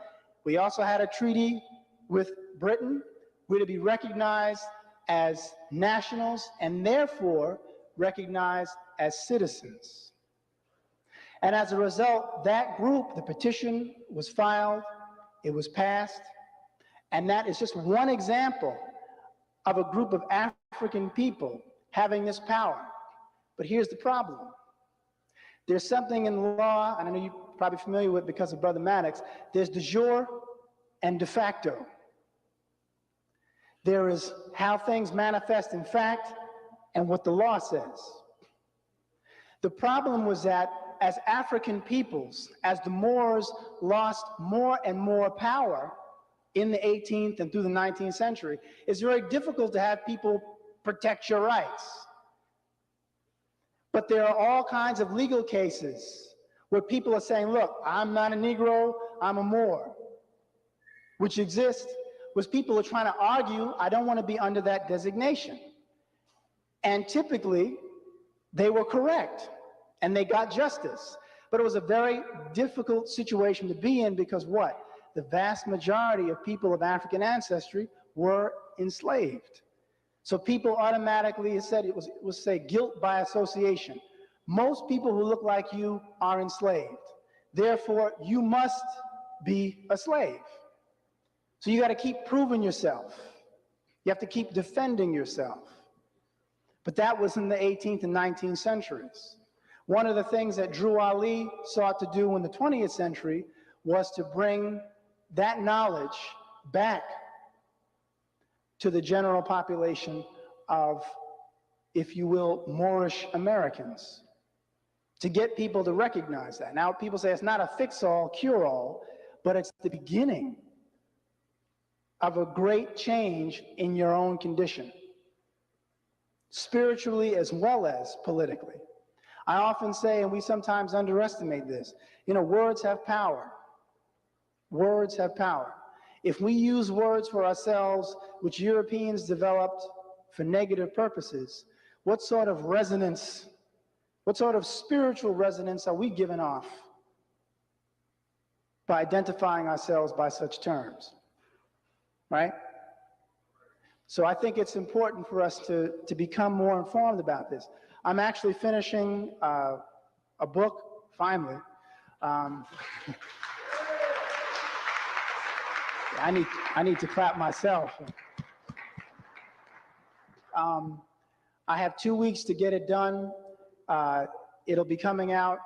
[SPEAKER 5] We also had a treaty with Britain. We're to be recognized as nationals and therefore recognized as citizens. And as a result, that group, the petition was filed, it was passed, and that is just one example of a group of African people having this power. But here's the problem. There's something in the law, and I know you're probably familiar with because of Brother Maddox, there's de jure and de facto. There is how things manifest in fact and what the law says. The problem was that as African peoples, as the Moors lost more and more power in the 18th and through the 19th century, it's very difficult to have people protect your rights. But there are all kinds of legal cases where people are saying, look, I'm not a Negro, I'm a Moor, which exist, was people are trying to argue, I don't want to be under that designation. And typically, they were correct, and they got justice. But it was a very difficult situation to be in because what? The vast majority of people of African ancestry were enslaved. So people automatically said, it was say guilt by association. Most people who look like you are enslaved. Therefore, you must be a slave. So you got to keep proving yourself. You have to keep defending yourself. But that was in the 18th and 19th centuries. One of the things that Drew Ali sought to do in the 20th century was to bring that knowledge back to the general population of, if you will, Moorish Americans, to get people to recognize that. Now, people say it's not a fix-all, cure-all, but it's the beginning of a great change in your own condition, spiritually as well as politically. I often say, and we sometimes underestimate this, you know, words have power. Words have power. If we use words for ourselves, which Europeans developed for negative purposes, what sort of resonance, what sort of spiritual resonance are we giving off by identifying ourselves by such terms, right? So I think it's important for us to become more informed about this. I'm actually finishing a book, finally. I need to clap myself. I have 2 weeks to get it done. It'll be coming out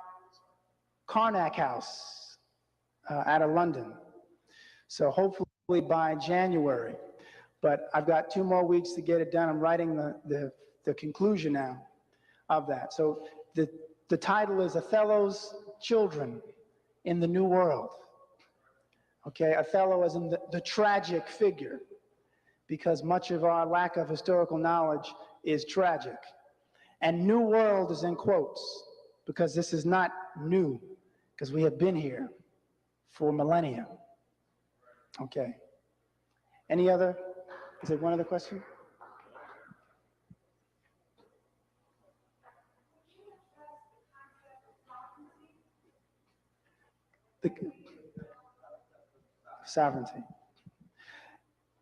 [SPEAKER 5] Karnak House out of London. So hopefully by January. But I've got 2 more weeks to get it done. I'm writing the conclusion now of that. So the title is Othello's Children in the New World. Okay, Othello as in the tragic figure, because much of our lack of historical knowledge is tragic. And New World is in quotes, because this is not new, because we have been here for millennia. Okay. Any other, is there one other question? Sovereignty.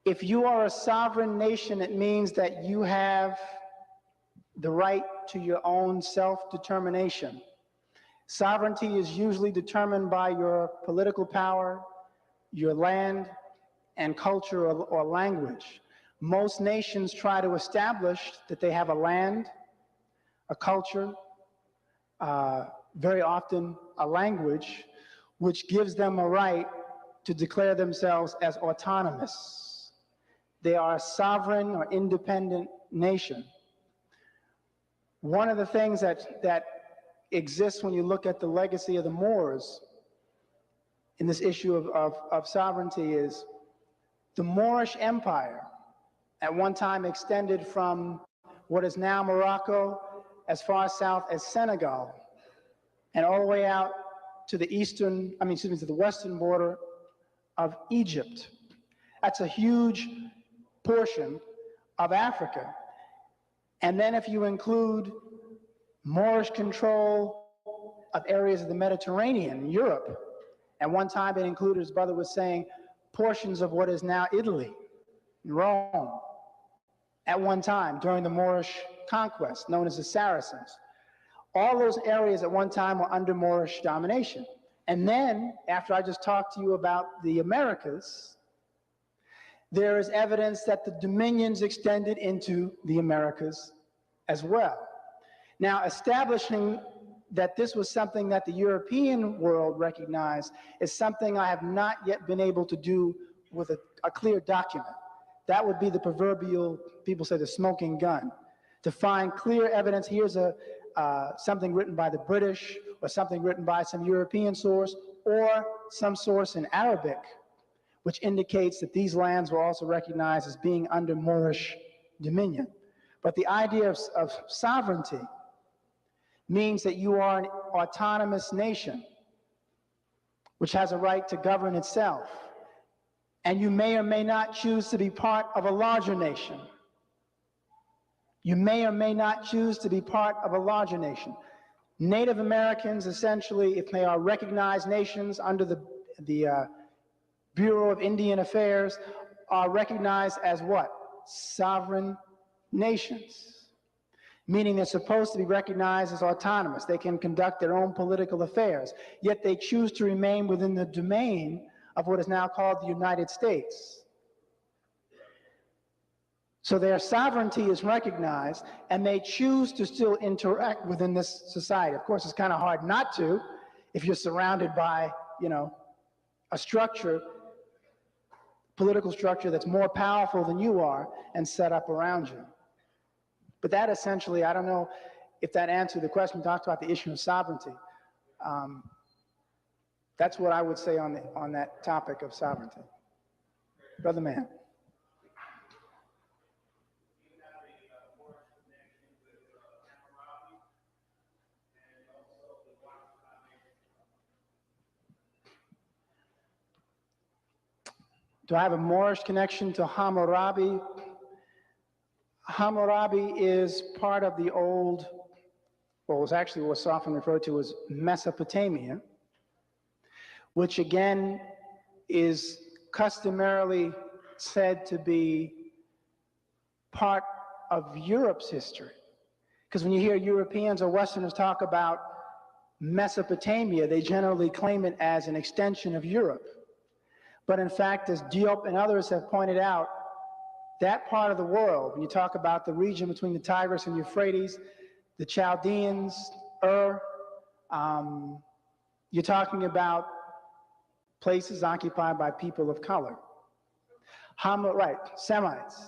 [SPEAKER 5] If you are a sovereign nation, it means that you have the right to your own self-determination. Sovereignty is usually determined by your political power, your land, and culture or language. Most nations try to establish that they have a land, a culture, very often a language, which gives them a right to declare themselves as autonomous. They are a sovereign or independent nation. One of the things that exists when you look at the legacy of the Moors in this issue of sovereignty is the Moorish Empire at one time extended from what is now Morocco as far south as Senegal and all the way out to the to the western border of Egypt. That's a huge portion of Africa. And then if you include Moorish control of areas of the Mediterranean, Europe, at one time it included, his brother was saying, portions of what is now Italy, Rome, at one time during the Moorish conquest, known as the Saracens. All those areas at one time were under Moorish domination. And then, after I just talked to you about the Americas, there is evidence that the dominions extended into the Americas as well. Now, establishing that this was something that the European world recognized is something I have not yet been able to do with a clear document. That would be the proverbial, people say, the smoking gun. To find clear evidence, here's something written by the British or something written by some European source or some source in Arabic, which indicates that these lands were also recognized as being under Moorish dominion. But the idea of sovereignty means that you are an autonomous nation which has a right to govern itself. And you may or may not choose to be part of a larger nation. You may or may not choose to be part of a larger nation. Native Americans, essentially, if they are recognized nations under the Bureau of Indian Affairs, are recognized as what? Sovereign nations. Meaning they're supposed to be recognized as autonomous. They can conduct their own political affairs, yet they choose to remain within the domain of what is now called the United States. So their sovereignty is recognized, and they choose to still interact within this society. Of course, it's kind of hard not to if you're surrounded by, a structure, political structure that's more powerful than you are and set up around you. But that essentially, I don't know if that answered the question. We talked about the issue of sovereignty. That's what I would say on that topic of sovereignty. Brother Man. Do I have a Moorish connection to Hammurabi? Hammurabi is part of the old, well, it was actually what's often referred to as Mesopotamia, which again is customarily said to be part of Europe's history. Because when you hear Europeans or Westerners talk about Mesopotamia, they generally claim it as an extension of Europe. But in fact, as G.O.A.T and others have pointed out, that part of the world, when you talk about the region between the Tigris and Euphrates, the Chaldeans, you're talking about places occupied by people of color. Semites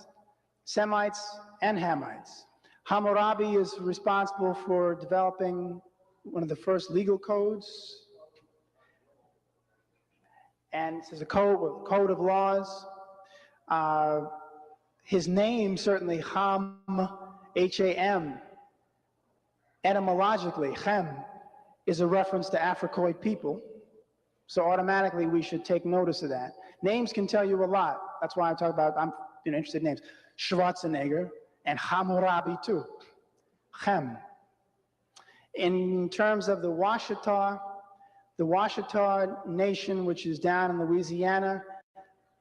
[SPEAKER 5] and Hamites. Hammurabi is responsible for developing one of the first legal codes. And there's a code of laws. His name, certainly, Ham, H-A-M, etymologically, Chem, is a reference to Africoid people. So automatically we should take notice of that. Names can tell you a lot. That's why I'm interested in names. Schwarzenegger and Hammurabi too. Chem. In terms of the Washita, The Washita Nation, which is down in Louisiana,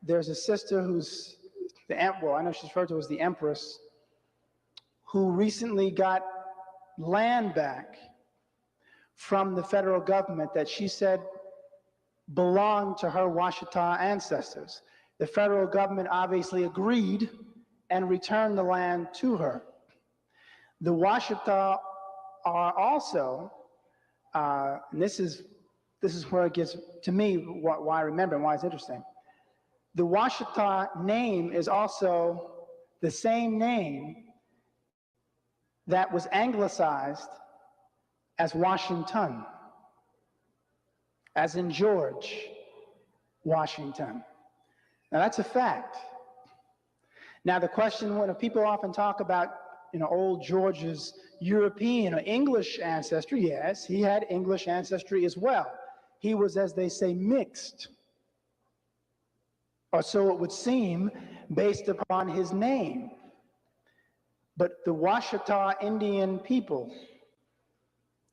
[SPEAKER 5] there's a sister who's well, I know she's referred to as the Empress, who recently got land back from the federal government that she said belonged to her Washita ancestors. The federal government obviously agreed and returned the land to her. The Washita are also, and this is where it gets, to me, why I remember and why it's interesting. The Washita name is also the same name that was anglicized as Washington, as in George Washington. Now that's a fact. Now the question, when people often talk about, old George's European or English ancestry, yes, he had English ancestry as well. He was, as they say, mixed, or so it would seem, based upon his name. But the Washita Indian people,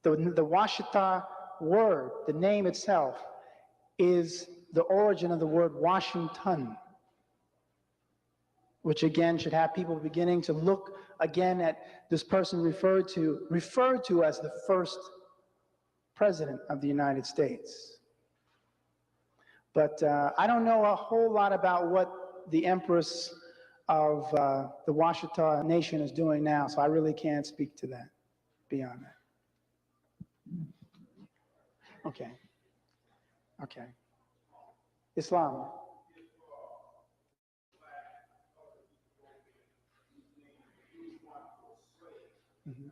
[SPEAKER 5] the Washita word, the name itself, is the origin of the word Washington, which again should have people beginning to look again at this person referred to as the first president of the United States. But I don't know a whole lot about what the Empress of the Washita Nation is doing now, so I really can't speak to that, beyond that. Okay. Okay. Islam. Mm-hmm.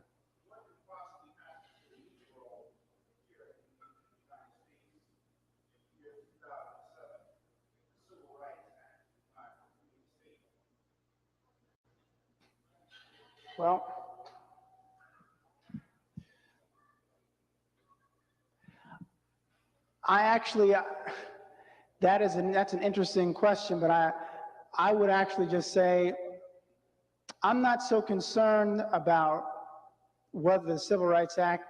[SPEAKER 5] Well, I actually, that's an interesting question, but I would actually just say, I'm not so concerned about whether the Civil Rights Act,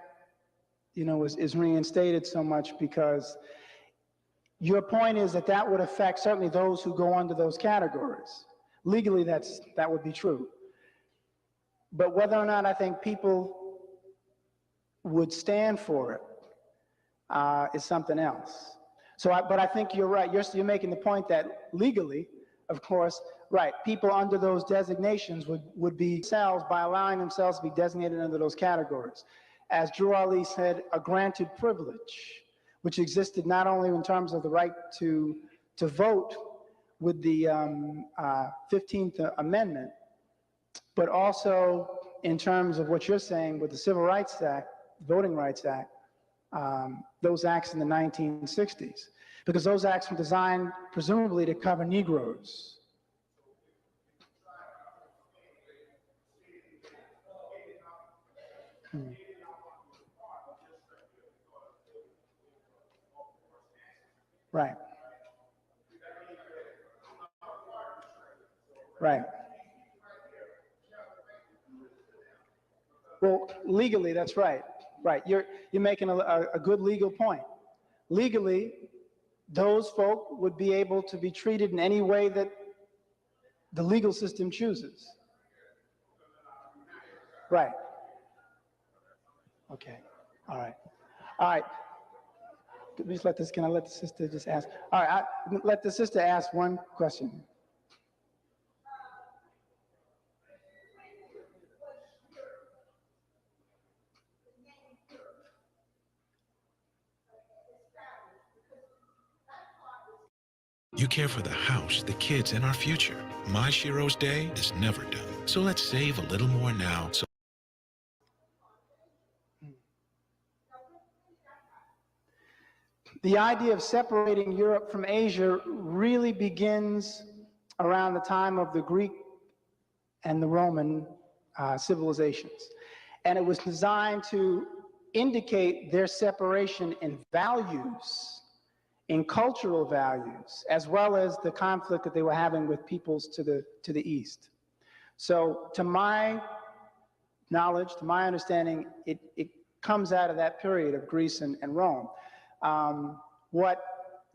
[SPEAKER 5] is reinstated so much, because your point is that would affect certainly those who go under those categories. Legally, that would be true. But whether or not I think people would stand for it is something else. But I think you're right. You're making the point that legally, of course, right, people under those designations would be themselves, by allowing themselves to be designated under those categories. As G.O.A.T said, a granted privilege, which existed not only in terms of the right to vote with the 15th Amendment, but also in terms of what you're saying with the Civil Rights Act, Voting Rights Act, those acts in the 1960s, because those acts were designed presumably to cover Negroes. Right. Right. Well, legally, that's right. Right. You're making a good legal point. Legally, those folk would be able to be treated in any way that the legal system chooses. Right. Okay. All right. All right. Can I let the sister just ask? All right. Let the sister ask one question.
[SPEAKER 6] You care for the house, the kids, and our future. My Shiro's day is never done. So let's save a little more now.
[SPEAKER 5] The idea of separating Europe from Asia really begins around the time of the Greek and the Roman civilizations. And it was designed to indicate their separation in values, in cultural values, as well as the conflict that they were having with peoples to the east. So to my knowledge, to my understanding, it comes out of that period of Greece and Rome. What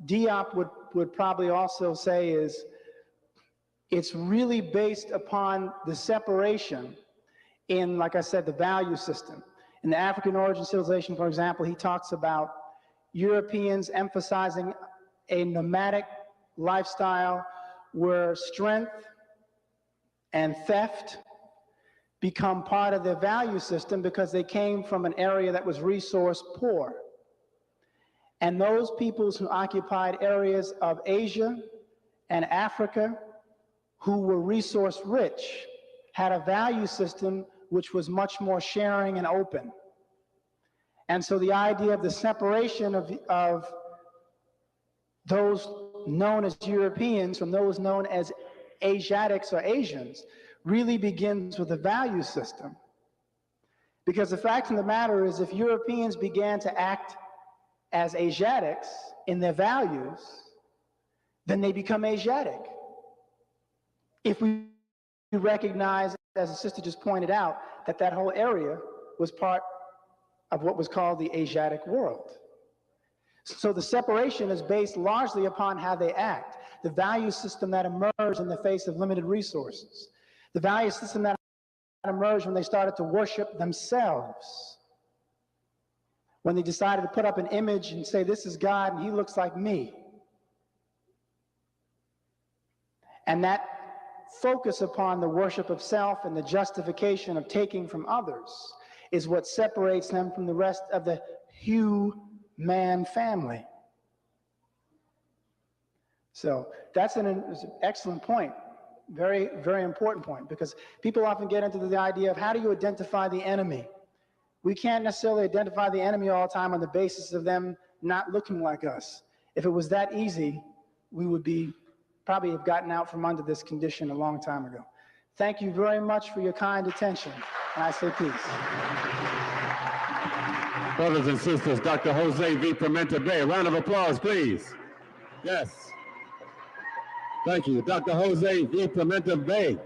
[SPEAKER 5] Diop would probably also say is it's really based upon the separation in, like I said, the value system. In the African origin civilization, for example, he talks about Europeans emphasizing a nomadic lifestyle where strength and theft become part of their value system because they came from an area that was resource poor. And those peoples who occupied areas of Asia and Africa who were resource rich had a value system which was much more sharing and open. And so the idea of the separation of those known as Europeans from those known as Asiatics or Asians really begins with a value system. Because the fact of the matter is, if Europeans began to act as Asiatics in their values, then they become Asiatic. If we recognize, as the sister just pointed out, that that whole area was part of what was called the Asiatic world. So the separation is based largely upon how they act, the value system that emerged in the face of limited resources, the value system that emerged when they started to worship themselves, when they decided to put up an image and say, this is God and he looks like me. And that focus upon the worship of self and the justification of taking from others is what separates them from the rest of the human family. So that's an excellent point. Very, very important point, because people often get into the idea of how do you identify the enemy? We can't necessarily identify the enemy all the time on the basis of them not looking like us. If it was that easy, we would probably have gotten out from under this condition a long time ago. Thank you very much for your kind attention, and I say peace.
[SPEAKER 4] Brothers and sisters, Dr. Jose V. Pimienta Bay. A round of applause, please. Yes. Thank you, Dr. Jose V. Pimienta Bay.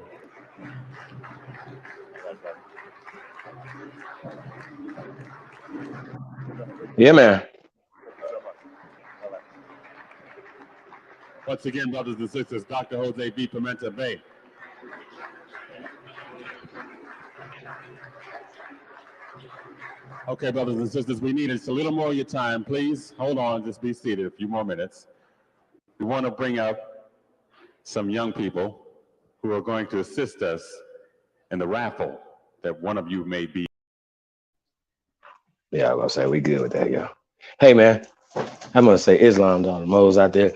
[SPEAKER 3] Yeah, man.
[SPEAKER 4] Once again, brothers and sisters, Dr. Jose V. Pimienta Bay. Okay, brothers and sisters, we need just a little more of your time. Please hold on, just be seated a few more minutes. We want to bring up some young people who are going to assist us in the raffle that one of you may be.
[SPEAKER 3] Yeah, I'm gonna say we good with that, yo. Hey, man, I'm gonna say Islam to all the moles out there.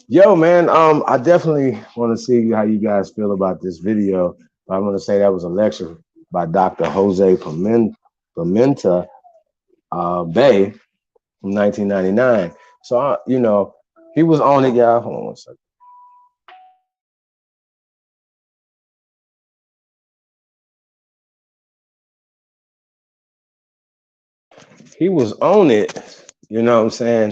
[SPEAKER 3] Yo, man, I definitely want to see how you guys feel about this video. I'm gonna say that was a lecture by Dr. Jose Pimienta Bay from 1999. So, you know, he was on it, y'all. Hold on one second. He was on it, you know what I'm saying,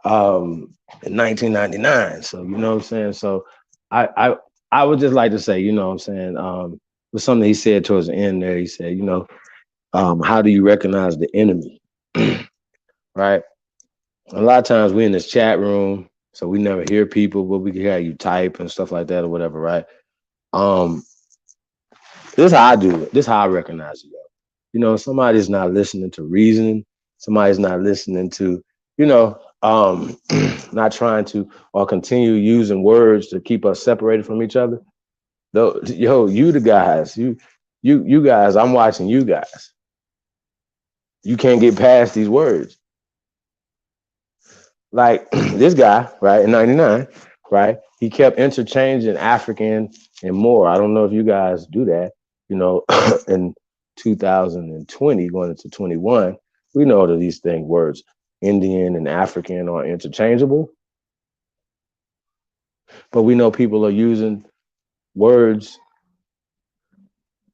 [SPEAKER 3] in 1999. So, you know what I'm saying? So I would just like to say, you know what I'm saying, was something he said towards the end there. He said, you know, how do you recognize the enemy? Right? A lot of times we're in this chat room, so we never hear people, but we can hear you type and stuff like that or whatever, right? This is how I do it. This is how I recognize it, yo. You know, somebody's not listening to reasoning. Somebody's not listening to, you know, not trying to or continue using words to keep us separated from each other. Though, yo, you the guys, you guys, I'm watching you guys. You can't get past these words. Like this guy, right, in 99, right? He kept interchanging African and more. I don't know if you guys do that, you know, in 2020, going into 21, we know that these words, Indian and African, are interchangeable. But we know people are using words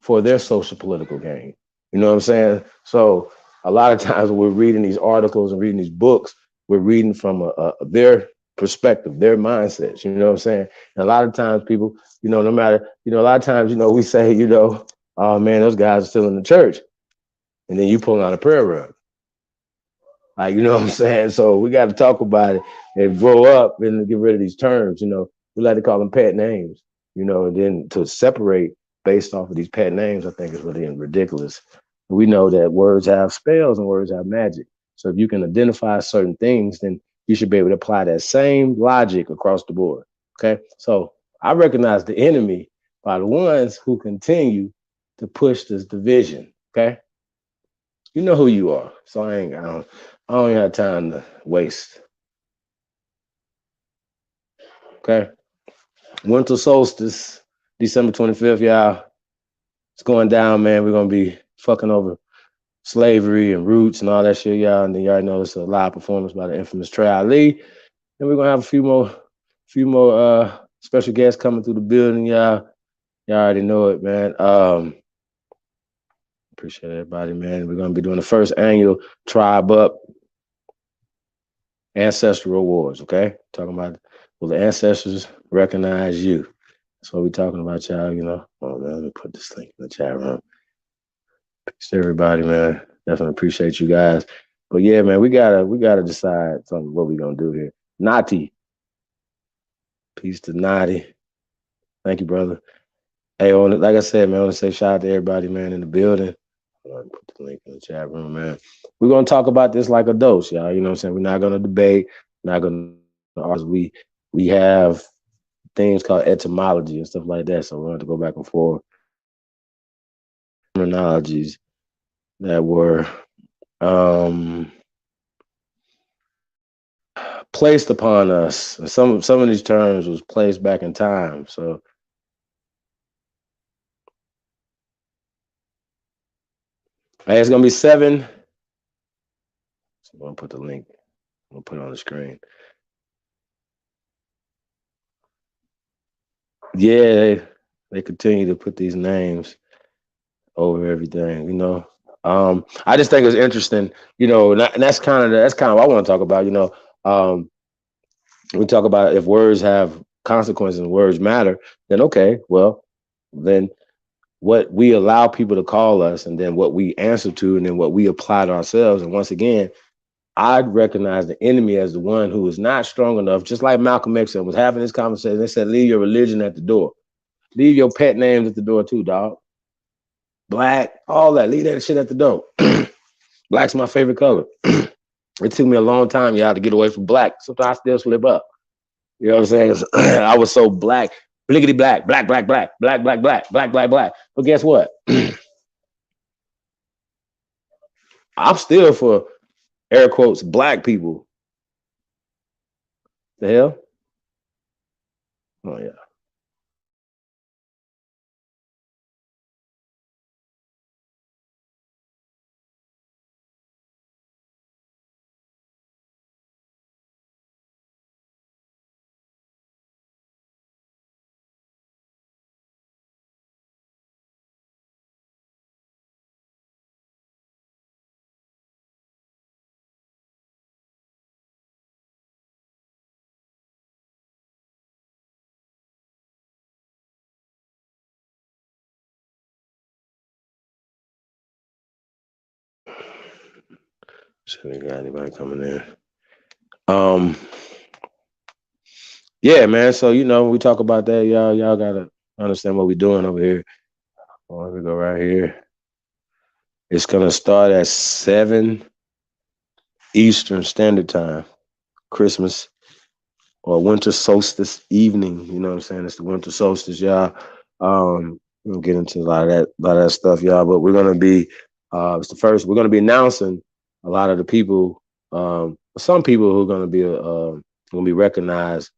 [SPEAKER 3] for their social political gain. You know what I'm saying? So a lot of times we're reading these articles and reading these books, we're reading from their perspective, their mindsets, you know what I'm saying? And a lot of times people, you know, no matter, you know, a lot of times, you know, we say, you know, oh man, those guys are still in the church. And then you pull out a prayer rug. Like, you know what I'm saying? So we got to talk about it and grow up and get rid of these terms. You know, we like to call them pet names. You know, and then to separate based off of these pet names, I think is really ridiculous. We know that words have spells and words have magic. So if you can identify certain things, then you should be able to apply that same logic across the board. Okay. So I recognize the enemy by the ones who continue to push this division. Okay. You know who you are. So I don't have time to waste. Okay. Winter solstice, December 25th, y'all. It's going down, man. We're gonna be fucking over slavery and roots and all that shit, y'all. And then you already know it's a live performance by the infamous Trey Ali. And we're gonna have a few more special guests coming through the building, y'all. Y'all already know it, man. Appreciate everybody, man. We're gonna be doing the first annual Tribe Up Ancestral Awards, okay? Talking about will the ancestors recognize you? That's what we're talking about, y'all, you know. Oh man, let me put this link in the chat room. Peace to everybody, man. Definitely appreciate you guys. But yeah, man, we gotta decide something what we're gonna do here. Nati. Peace to Nati. Thank you, brother. Hey, like I said, man, I want to say shout out to everybody, man, in the building. Put the link in the chat room, man. We're gonna talk about this like adults, y'all. You know what I'm saying? We're not gonna debate, not gonna argue. We have things called etymology and stuff like that. So we're going to go back and forth. Terminologies that were placed upon us. Some of these terms was placed back in time. So hey, it's gonna be 7. So I'm gonna put the link. I'm gonna put it on the screen. Yeah, they continue to put these names over everything, you know. I just think it's interesting, you know, and that's kind of what I want to talk about, you know. We talk about if words have consequences and words matter, then okay, well, then what we allow people to call us and then what we answer to and then what we apply to ourselves. And once again, I'd recognize the enemy as the one who is not strong enough, just like Malcolm X was having this conversation. They said, leave your religion at the door. Leave your pet names at the door too, dog. Black, all that. Leave that shit at the door. Black's my favorite color. It took me a long time, y'all, to get away from black. Sometimes I still slip up. You know what I'm saying? I was so black, bliggity black, black, black, black, black, black, black, black, black, black. But guess what? I'm still for air quotes black people. The hell? Oh yeah. So we got anybody coming in? Yeah, man. So you know, we talk about that, y'all gotta understand what we're doing over here. Oh, we go right here. It's gonna start at 7 Eastern Standard Time, Christmas or winter solstice evening. You know what I'm saying? It's the winter solstice, y'all. We'll get into a lot of that stuff, y'all. But we're gonna be it's the first. We're gonna be announcing a lot of the people. Some people who are gonna be recognized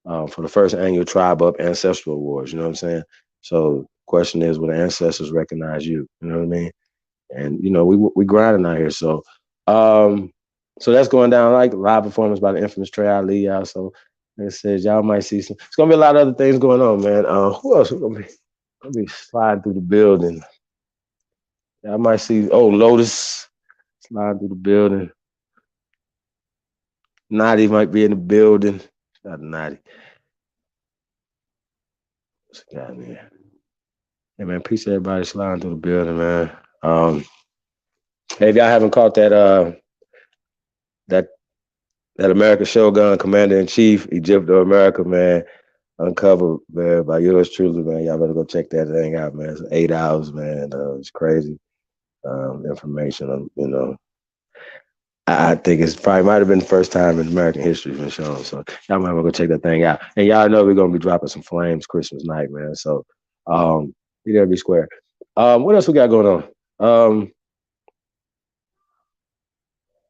[SPEAKER 3] for the first annual Tribe Up Ancestral Awards. You know what I'm saying? So, question is, will the ancestors recognize you? You know what I mean? And you know, we grinding out here. So, so that's going down like live performance by the infamous Trey Ali, y'all. So, like I said, y'all might see some. It's gonna be a lot of other things going on, man. Who else? We're gonna be sliding through the building. Y'all might see. Oh, Lotus sliding through the building. Naughty might be in the building. Not Naughty. What's the guy in there? Hey man, peace to everybody sliding through the building, man. Hey, if y'all haven't caught that that American Shogun, Commander in Chief, Egypt of America, man, uncovered, man, by yours truly, man. Y'all better go check that thing out, man. It's 8 hours, man. It's crazy information. I think it's probably might have been the first time in American history it's been shown. So y'all might want to go check that thing out. And y'all know we're gonna be dropping some flames Christmas night, man. So be there, be square. What else we got going on?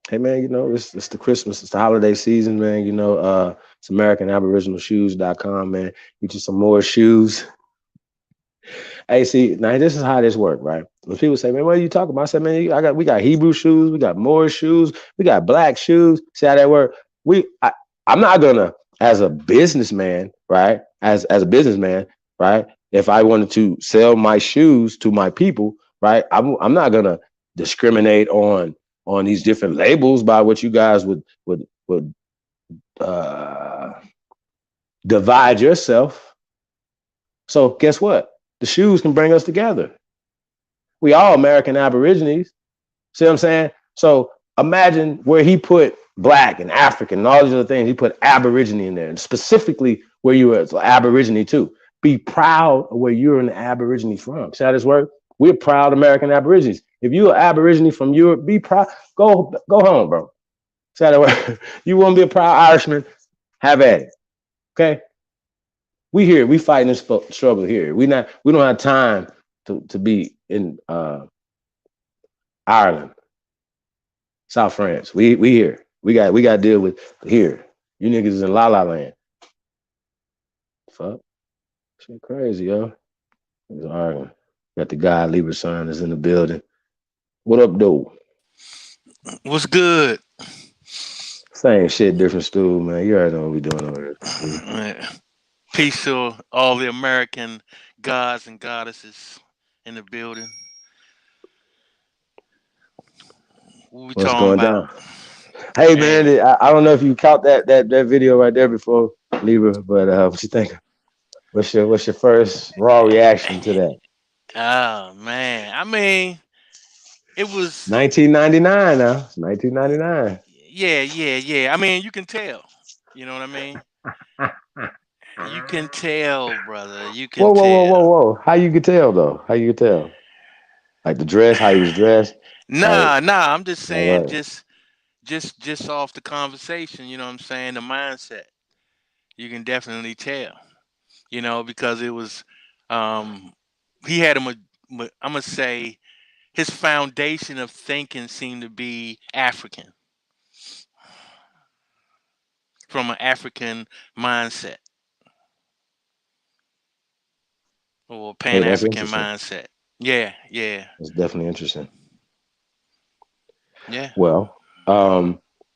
[SPEAKER 3] Hey man, it's the Christmas, it's the holiday season, man. It's AmericanAboriginalShoes.com, man. Get you some more shoes. Hey, see, now this is how this works, right? When people say, man, what are you talking about? I said, man, we got Hebrew shoes, we got Moorish shoes, we got black shoes. See how that work? I'm not gonna, as a businessman, right? As a businessman, right? If I wanted to sell my shoes to my people, right? I'm not gonna discriminate on these different labels by what you guys would divide yourself. So guess what? The shoes can bring us together. We all American Aborigines. See what I'm saying? So imagine where he put black and African and all these other things. He put Aborigine in there, and specifically where you were Aborigine too. Be proud of where you're an Aborigine from. See how this works? We're proud American Aborigines. If you're an Aborigine from Europe, be proud. Go home, bro. See how that works? You want to be a proud Irishman? Have at it. Okay? We here. We fighting this struggle here. We don't have time to be in Ireland, South France. We here. We got to deal with here. You niggas is in La La Land. Fuck. Shit crazy, yo. It's Ireland. Got the guy, Libra son, is in the building. What up, though?
[SPEAKER 12] What's good?
[SPEAKER 3] Same shit, different stool, man. You already know what we doing over here.
[SPEAKER 12] Peace to all the American gods and goddesses in the building. What we
[SPEAKER 3] What's
[SPEAKER 12] talking
[SPEAKER 3] going
[SPEAKER 12] about?
[SPEAKER 3] down? Hey, man, I don't know if you caught that video right there before, Libra, but what you think? What's your first raw reaction to that?
[SPEAKER 12] Oh man, I mean, it was
[SPEAKER 3] 1999 now. It's 1999.
[SPEAKER 12] Yeah. I mean, you can tell. You know what I mean? You can tell, brother. You can tell.
[SPEAKER 3] Whoa. How you could tell though? How you could tell? Like the dress, how he was dressed?
[SPEAKER 12] Nah. I'm just saying,
[SPEAKER 3] Right.
[SPEAKER 12] just off the conversation. You know what I'm saying? The mindset. You can definitely tell. Because it was, he had I'm gonna say, his foundation of thinking seemed to be African, from an African mindset or
[SPEAKER 3] Hey, that's
[SPEAKER 12] Pan-African
[SPEAKER 3] interesting.
[SPEAKER 12] mindset. Yeah.
[SPEAKER 3] It's definitely interesting.
[SPEAKER 12] Yeah.
[SPEAKER 3] Well,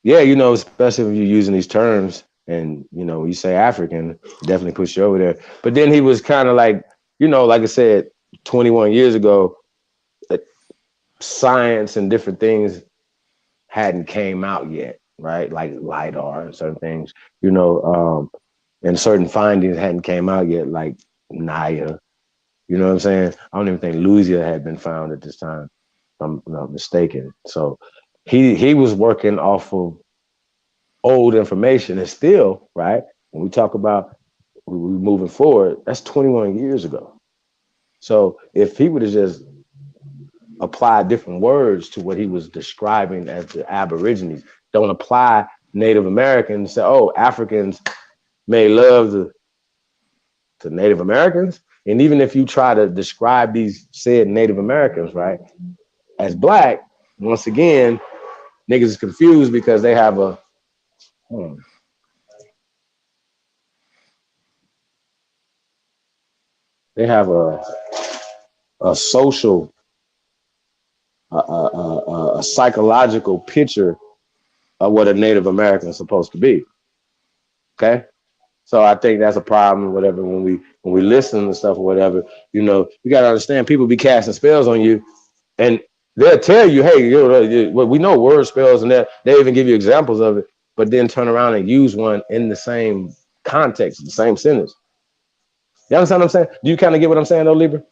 [SPEAKER 3] yeah, especially when you're using these terms and, when you say African, it definitely puts you over there. But then he was kind of like, like I said, 21 years ago, science and different things hadn't came out yet, right? Like LIDAR and certain things, and certain findings hadn't came out yet, like Naya. You know what I'm saying? I don't even think Louisiana had been found at this time, if I'm not mistaken. So he was working off of old information, and still, right, when we talk about we moving forward, that's 21 years ago. So if he would have just applied different words to what he was describing as the Aborigines, don't apply Native Americans, say, oh, Africans may love to Native Americans. And even if you try to describe these said Native Americans, right, as black, once again, niggas is confused because they have a social, a psychological picture of what a Native American is supposed to be. Okay, so I think that's a problem. Whatever, when we listen to stuff or whatever, you gotta understand people be casting spells on you, and they'll tell you, hey, we know word spells, and they even give you examples of it, but then turn around and use one in the same context, the same sentence. You understand what I'm saying? Do you kind of get what I'm saying, though, Libra?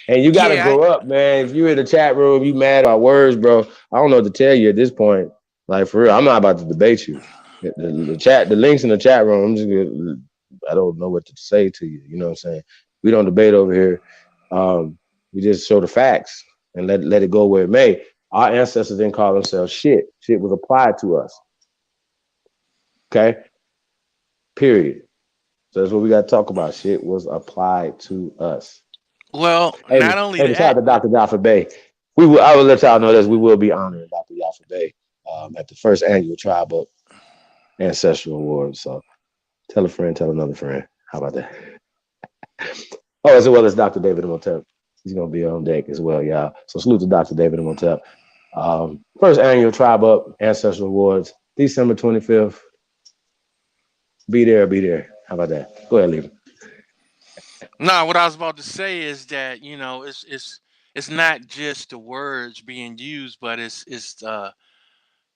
[SPEAKER 3] And you got to grow up, man. If you're in the chat room, you mad about words, bro. I don't know what to tell you at this point. Like for real, I'm not about to debate you. The chat, the links in the chat room. I'm just gonna, I don't know what to say to you. You know what I'm saying? We don't debate over here. We just show the facts and let it go where it may. Our ancestors didn't call themselves shit. Shit was applied to us. Okay. Period. So that's what we got to talk about. Shit was applied to us.
[SPEAKER 12] Well,
[SPEAKER 3] Hey,
[SPEAKER 12] not only
[SPEAKER 3] hey, shout out
[SPEAKER 12] that,
[SPEAKER 3] to
[SPEAKER 12] but
[SPEAKER 3] Dr. Yafa Bay. I will let y'all know this. We will be honoring Dr. Yafa Bay at the first annual Tribe Up Ancestral Awards. So tell a friend, tell another friend. How about that? Oh, as well as Dr. David Imhotep. He's going to be on deck as well, y'all. So salute to Dr. David Imhotep. First annual Tribe Up Ancestral Awards, December 25th. Be there, be there. How about that? Go ahead, leave.
[SPEAKER 12] no, what I was about to say is that, it's not just the words being used, but it's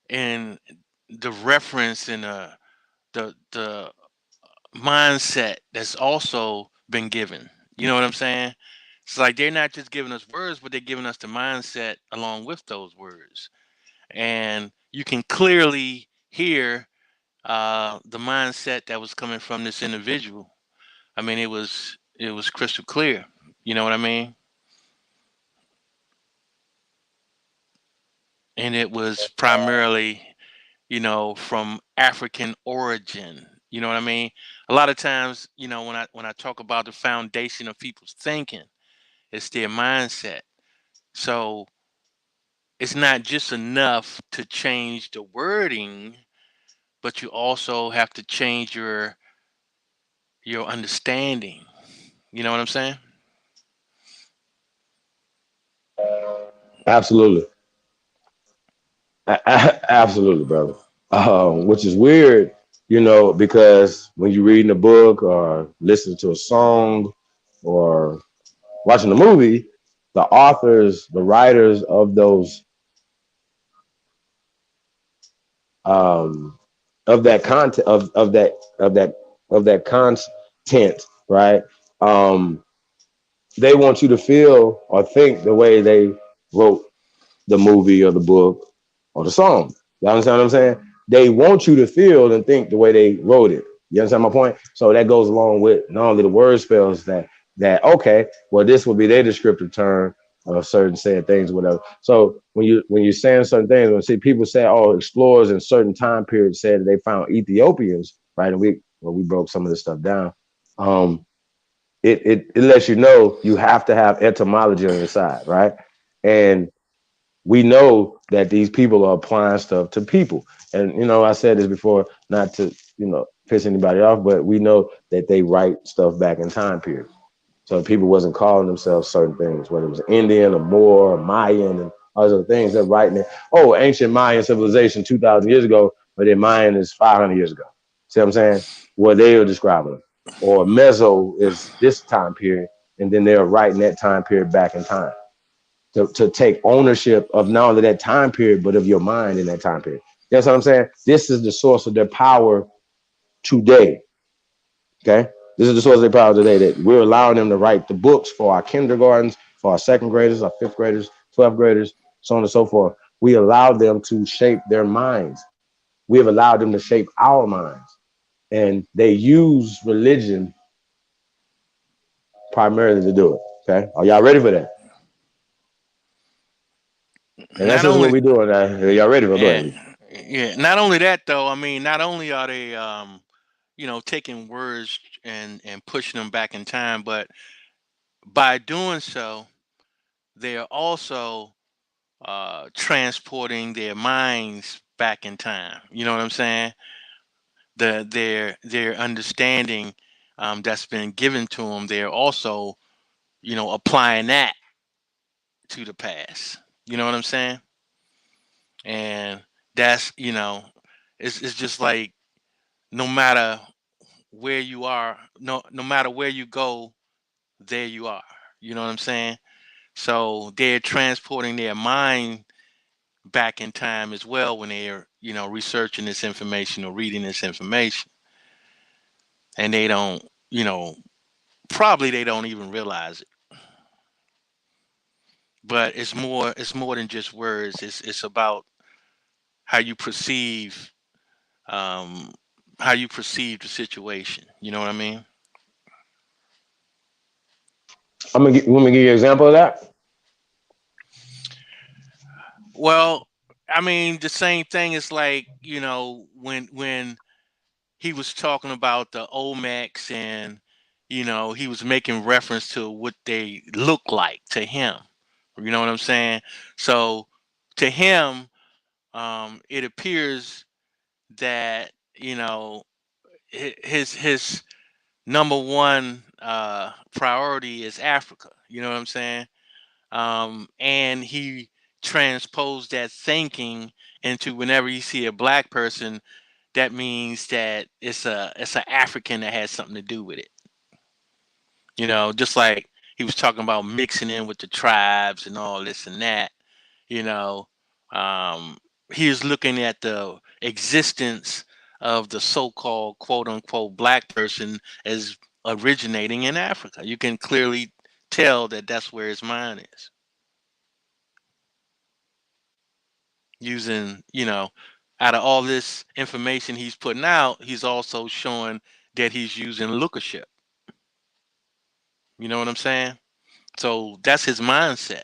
[SPEAKER 12] in the reference and the mindset that's also been given. You know what I'm saying? It's like they're not just giving us words, but they're giving us the mindset along with those words. And you can clearly hear the mindset that was coming from this individual. I mean, it was crystal clear. You know what I mean? And it was primarily, from African origin. You know what I mean? A lot of times, when I talk about the foundation of people's thinking, it's their mindset. So it's not just enough to change the wording, but you also have to change your understanding. You know what I'm saying?
[SPEAKER 3] Absolutely. Absolutely, brother. Which is weird, because when you're reading a book or listening to a song or watching a movie, the authors, the writers of those um, of that content of that content, right? Um, they want you to feel or think the way they wrote the movie or the book or the song. You understand what I'm saying? They want you to feel and think the way they wrote it. You understand my point? So that goes along with not only the word spells that okay, well, this would be their descriptive term of certain said things, whatever. So when you're saying certain things, when see people say, oh, explorers in certain time periods said that they found Ethiopians, right? And we broke some of this stuff down. It lets you know you have to have etymology on your side, right? And we know that these people are applying stuff to people. And I said this before, not to piss anybody off, but we know that they write stuff back in time periods. So people wasn't calling themselves certain things, whether it was Indian or Moor or Mayan and other things. They're writing it. Oh, ancient Mayan civilization 2,000 years ago, but then Mayan is 500 years ago. See what I'm saying? What they are describing them. Or Meso is this time period, and then they're writing that time period back in time to take ownership of not only that time period, but of your mind in that time period. That's what I'm saying. This is the source of their power today. Okay. This is the source of their power today that we're allowing them to write the books for our kindergartens, for our second graders, our fifth graders, 12th graders, so on and so forth. We allow them to shape their minds. We have allowed them to shape our minds. And they use religion primarily to do it. Okay. Are y'all ready for that? And that's
[SPEAKER 12] Not
[SPEAKER 3] just what
[SPEAKER 12] only
[SPEAKER 3] we're doing. Y'all ready for it? Go
[SPEAKER 12] Yeah,
[SPEAKER 3] ahead.
[SPEAKER 12] yeah. Not only that, though. I mean, not only are they, taking words and pushing them back in time, but by doing so, they are also transporting their minds back in time. You know what I'm saying? Their understanding that's been given to them, they're also, applying that to the past. You know what I'm saying? And that's, it's just like no matter where you are, no matter where you go, there you are. You know what I'm saying? So they're transporting their mind back in time as well when they're, researching this information or reading this information. And they don't, probably they don't even realize it. But it's more than just words. It's about how you perceive how you perceive the situation. You know what I mean?
[SPEAKER 3] Let me give you an example of that.
[SPEAKER 12] Well, I mean, the same thing is like, when he was talking about the Olmecs, and he was making reference to what they look like to him. You know what I'm saying? So to him, it appears that his number one priority is Africa. You know what I'm saying? And he transposed that thinking into whenever you see a black person, that means that it's an African that has something to do with it. Just like he was talking about mixing in with the tribes and all this and that. You know, um, he is looking at the existence of the so-called quote unquote black person as originating in Africa. You can clearly tell that that's where his mind is. Using, out of all this information he's putting out, he's also showing that he's using lookership. You know what I'm saying? So that's his mindset.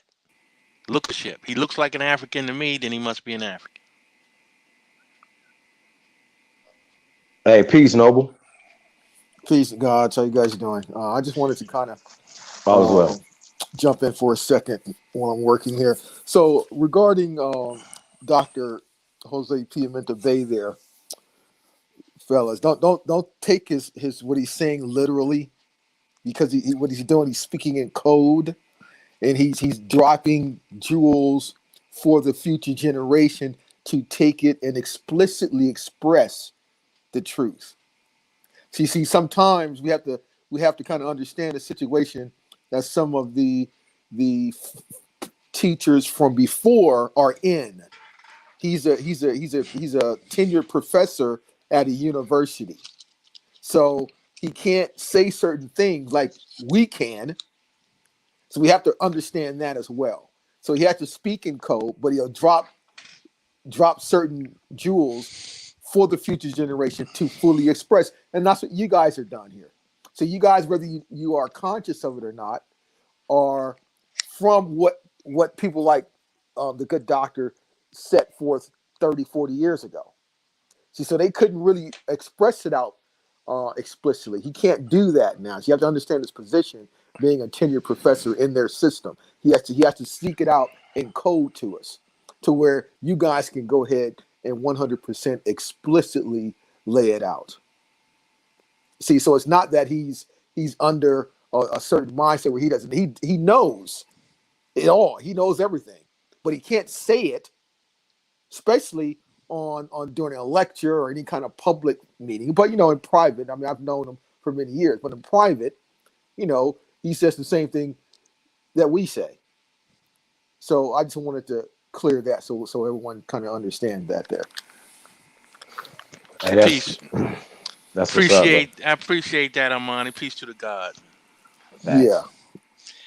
[SPEAKER 12] Lookership. He looks like an African to me, then he must be an African.
[SPEAKER 3] Hey, peace, Noble.
[SPEAKER 13] Peace, God. How you guys doing? I just wanted to kind of
[SPEAKER 3] All is well.
[SPEAKER 13] jump in for a second while I'm working here. So regarding Dr. Jose Pimienta Bay there, fellas, don't take his what he's saying literally, because what he's doing, he's speaking in code, and he's dropping jewels for the future generation to take it and explicitly express the truth. See, sometimes we have to kind of understand the situation that some of the teachers from before are in. He's a tenured professor at a university, so he can't say certain things like we can. So we have to understand that as well. So he has to speak in code, but he'll drop certain jewels for the future generation to fully express. And that's what you guys are done here. So you guys, whether you are conscious of it or not, are from what people like the good doctor set forth 30, 40 years ago. See, so they couldn't really express it out explicitly. He can't do that now. So you have to understand his position, being a tenured professor in their system. He has to seek it out in code to us, to where you guys can go ahead and 100% explicitly lay it out. See, so it's not that he's under a certain mindset where he knows it all. He knows everything, but he can't say it, especially on during a lecture or any kind of public meeting. But in private, I mean, I've known him for many years, but in private, he says the same thing that we say. So I just wanted to clear that so everyone kind of understand that there.
[SPEAKER 3] Hey,
[SPEAKER 12] Peace.
[SPEAKER 3] that's what's up, bro.
[SPEAKER 12] I appreciate that, Amani. Peace to the God.
[SPEAKER 13] Yeah.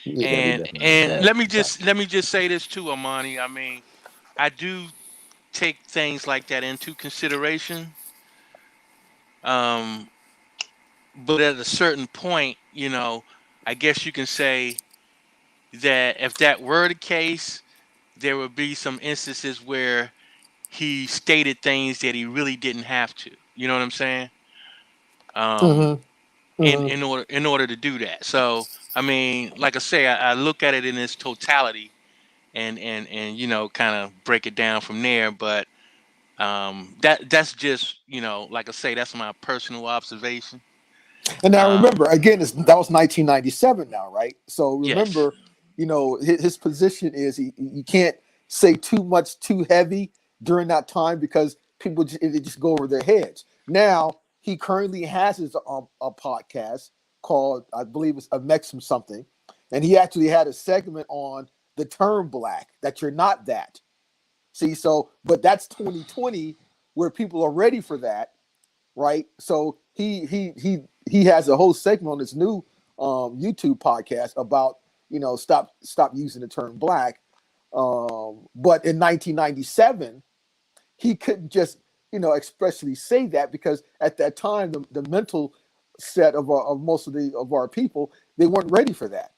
[SPEAKER 12] And let me just say this too, Amani. I mean, I do take things like that into consideration. But at a certain point, I guess you can say that if that were the case, there would be some instances where he stated things that he really didn't have to. You know what I'm saying? In order to do that. So I mean, like I say, I look at it in its totality, and kind of break it down from there. But that's just like I say, that's my personal observation.
[SPEAKER 13] And now remember, again, that was 1997 now, right? So
[SPEAKER 12] Yes.
[SPEAKER 13] remember, his position is you can't say too much too heavy during that time, because people it just go over their heads. Now he currently has his a podcast called, I believe it's a Mexum something, and he actually had a segment on the term black, that you're not that. See, so but that's 2020, where people are ready for that, right? So he has a whole segment on this new YouTube podcast about stop using the term black. But in 1997, he couldn't just, expressly say that, because at that time the mental set of most of our people, they weren't ready for that.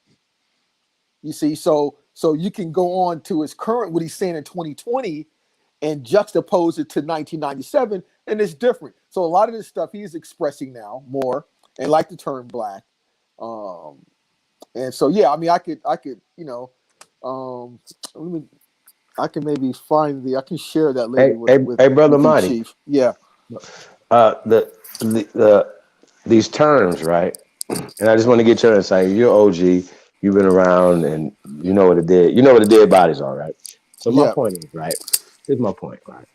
[SPEAKER 13] You see, so you can go on to his current, what he's saying in 2020, and juxtapose it to 1997, and it's different. So a lot of this stuff he's expressing now more, and like the term black. And so yeah, I mean, I could I can maybe I can share that later
[SPEAKER 3] Hey, brother
[SPEAKER 13] with you,
[SPEAKER 3] Marty.
[SPEAKER 13] Chief. Yeah.
[SPEAKER 3] These terms, right? And I just want to get your insight. You're OG. You've been around, and you know what the dead bodies are, right? So my
[SPEAKER 13] Yeah.
[SPEAKER 3] point is, right? Here's my point, right?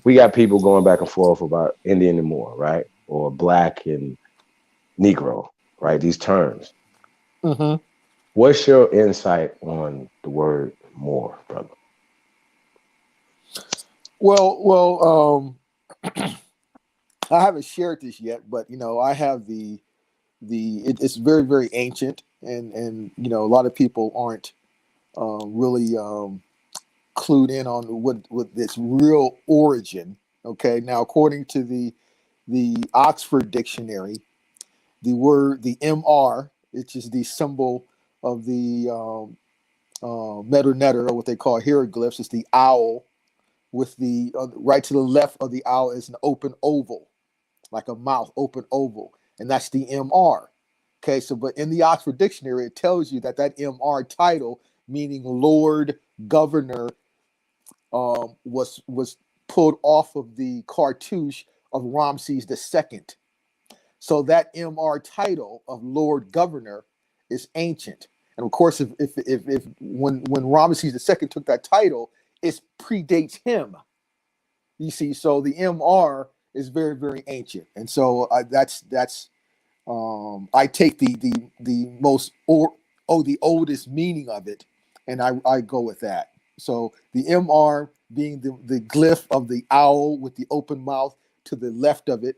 [SPEAKER 3] We got people going back and forth about Indian and Moor, right? Or black and Negro, right? These terms.
[SPEAKER 13] Mm-hmm.
[SPEAKER 3] What's your insight on the word Moor, brother?
[SPEAKER 13] Well, I haven't shared this yet, but I have it's very, very ancient, and a lot of people aren't really clued in on what its real origin. Okay, now according to the Oxford Dictionary, the MR, which is the symbol of the Medu Neter, or what they call hieroglyphs, is the owl, with the right to the left of the owl is an open oval, like a mouth, open oval, and that's the MR. Okay, so but in the Oxford Dictionary, it tells you that MR title, meaning Lord Governor, was pulled off of the cartouche of Ramses II. So that MR title of Lord Governor is ancient, and of course, if when Ramses II took that title, it predates him. You see, so the MR is very, very ancient, and so that's I take the the oldest meaning of it, and I go with that. So the MR being the glyph of the owl with the open mouth to the left of it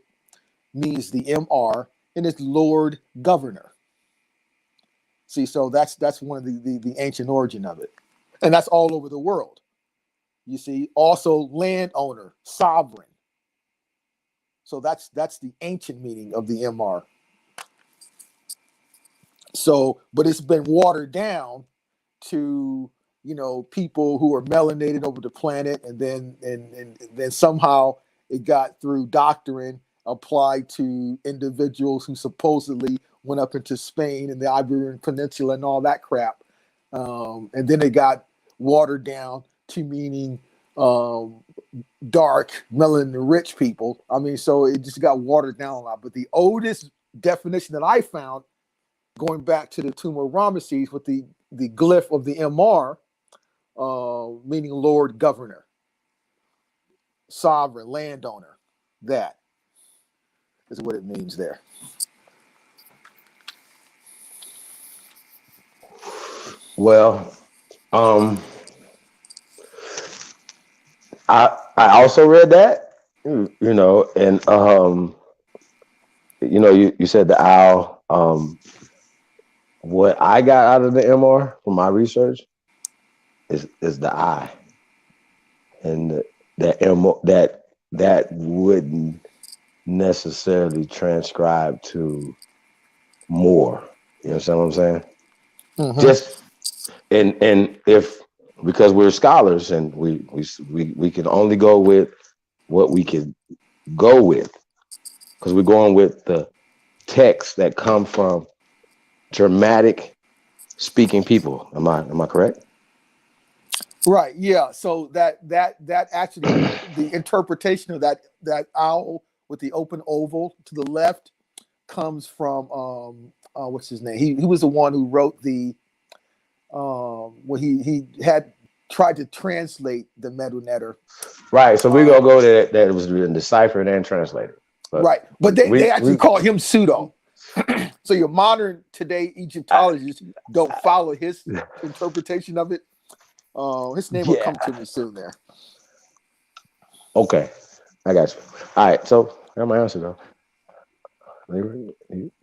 [SPEAKER 13] means the MR, and it's Lord Governor. See, so that's one of the ancient origin of it, and that's all over the world. You see, also landowner, sovereign. So that's the ancient meaning of the MR. So, but it's been watered down to people who are melanated over the planet, and then somehow it got through doctrine applied to individuals who supposedly went up into Spain and the Iberian Peninsula and all that crap, and then it got watered down to meaning dark, melanin rich people. I mean, so it just got watered down a lot. But the oldest definition that I found, going back to the tomb of Ramesses with the glyph of the MR, meaning Lord Governor, sovereign, landowner. That is what it means there.
[SPEAKER 3] Well, I also read that, and you said the owl. What I got out of the MR from my research is the eye, and that wouldn't necessarily transcribe to more. You understand what I'm saying?
[SPEAKER 13] Mm-hmm.
[SPEAKER 3] Just and if, because we're scholars and we can only go with what we can go with, because we're going with the texts that come from Germanic speaking people. Am I correct?
[SPEAKER 13] Right. Yeah. So that actually, the interpretation of that owl with the open oval to the left comes from what's his name? He was the one who wrote the when he had tried to translate the Medu Neter.
[SPEAKER 3] Right. So we're gonna go to that. It was written deciphered and translated.
[SPEAKER 13] Right. But they actually call him pseudo. So your modern today Egyptologists don't follow his interpretation of it. His name will come to me soon there.
[SPEAKER 3] Okay, I got you. All right, so I got my answer though. You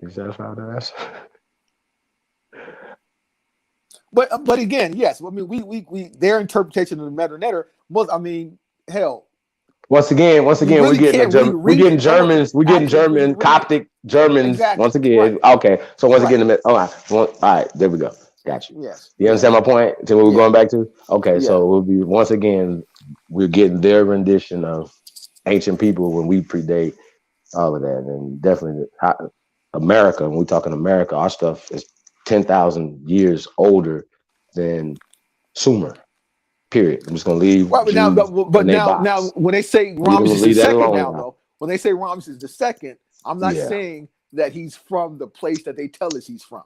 [SPEAKER 3] satisfied with that answer?
[SPEAKER 13] But again, yes. I mean, we their interpretation of the Medu Neter was, I mean, hell,
[SPEAKER 3] Once again,
[SPEAKER 13] we
[SPEAKER 3] we're
[SPEAKER 13] really
[SPEAKER 3] getting
[SPEAKER 13] can't really
[SPEAKER 3] we're
[SPEAKER 13] read
[SPEAKER 3] getting
[SPEAKER 13] it. No one can
[SPEAKER 3] Germans, we're getting
[SPEAKER 13] actually really
[SPEAKER 3] German,
[SPEAKER 13] read it.
[SPEAKER 3] Coptic Germans.
[SPEAKER 13] Exactly.
[SPEAKER 3] Once again,
[SPEAKER 13] Right.
[SPEAKER 3] okay. So once
[SPEAKER 13] Right.
[SPEAKER 3] again, all right, all right, there we go. Got you.
[SPEAKER 13] Yes.
[SPEAKER 3] You understand
[SPEAKER 13] Yes.
[SPEAKER 3] my point? To what we're
[SPEAKER 13] Yeah.
[SPEAKER 3] going back to? Okay,
[SPEAKER 13] Yeah.
[SPEAKER 3] so we'll be once again, we're getting their rendition of ancient people when we predate all of that, and definitely America. When we talking America, our stuff is 10,000 years older than Sumer. Period. I'm just gonna leave
[SPEAKER 13] Right, but now,
[SPEAKER 3] Jews
[SPEAKER 13] but
[SPEAKER 3] in a
[SPEAKER 13] now,
[SPEAKER 3] box.
[SPEAKER 13] when they say
[SPEAKER 3] Leave them,
[SPEAKER 13] Ramses the
[SPEAKER 3] leave that
[SPEAKER 13] second,
[SPEAKER 3] alone
[SPEAKER 13] now
[SPEAKER 3] now.
[SPEAKER 13] though, when they say Ramses the second, I'm not
[SPEAKER 3] Yeah.
[SPEAKER 13] saying that he's from the place that they tell us he's from.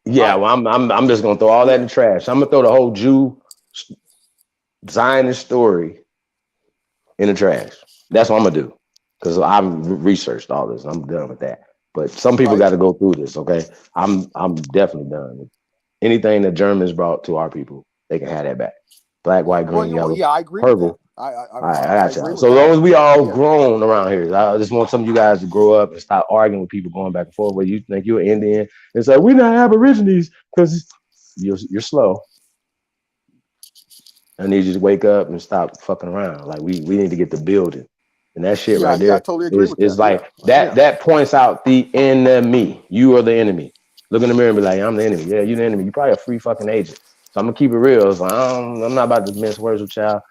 [SPEAKER 3] Yeah,
[SPEAKER 13] Right.
[SPEAKER 3] well, I'm just gonna throw all that in
[SPEAKER 13] Yeah.
[SPEAKER 3] the trash. I'm gonna throw the whole Jew Zionist story in the trash. That's what I'm gonna do because I've researched all this. I'm done with that. But some people
[SPEAKER 13] Right.
[SPEAKER 3] got to go through this. Okay, I'm definitely done. Anything that Germans brought to our people, they can have that back. Black, white,
[SPEAKER 13] Well,
[SPEAKER 3] green,
[SPEAKER 13] you know,
[SPEAKER 3] yellow,
[SPEAKER 13] yeah, I agree with that.
[SPEAKER 3] purple. All right, I
[SPEAKER 13] I
[SPEAKER 3] got
[SPEAKER 13] agree
[SPEAKER 3] y'all.
[SPEAKER 13] with
[SPEAKER 3] So as
[SPEAKER 13] that.
[SPEAKER 3] long as we all
[SPEAKER 13] Yeah.
[SPEAKER 3] grown around here, I just want some of you guys to grow up and stop arguing with people going back and forth. Where you think you're Indian, it's like we're not Aborigines because you're slow. I need you to wake up and stop fucking around. Like we need to get the building. And that shit
[SPEAKER 13] Yeah.
[SPEAKER 3] right
[SPEAKER 13] Yeah. I
[SPEAKER 3] there
[SPEAKER 13] totally agree with
[SPEAKER 3] is
[SPEAKER 13] that. Yeah.
[SPEAKER 3] like that
[SPEAKER 13] Yeah.
[SPEAKER 3] that points out the enemy. You are the enemy. Look in the mirror and be like, I'm the enemy. Yeah, you're the enemy. You're probably a free fucking agent. So I'm gonna keep it real. It's like, I'm not about to mince words with y'all.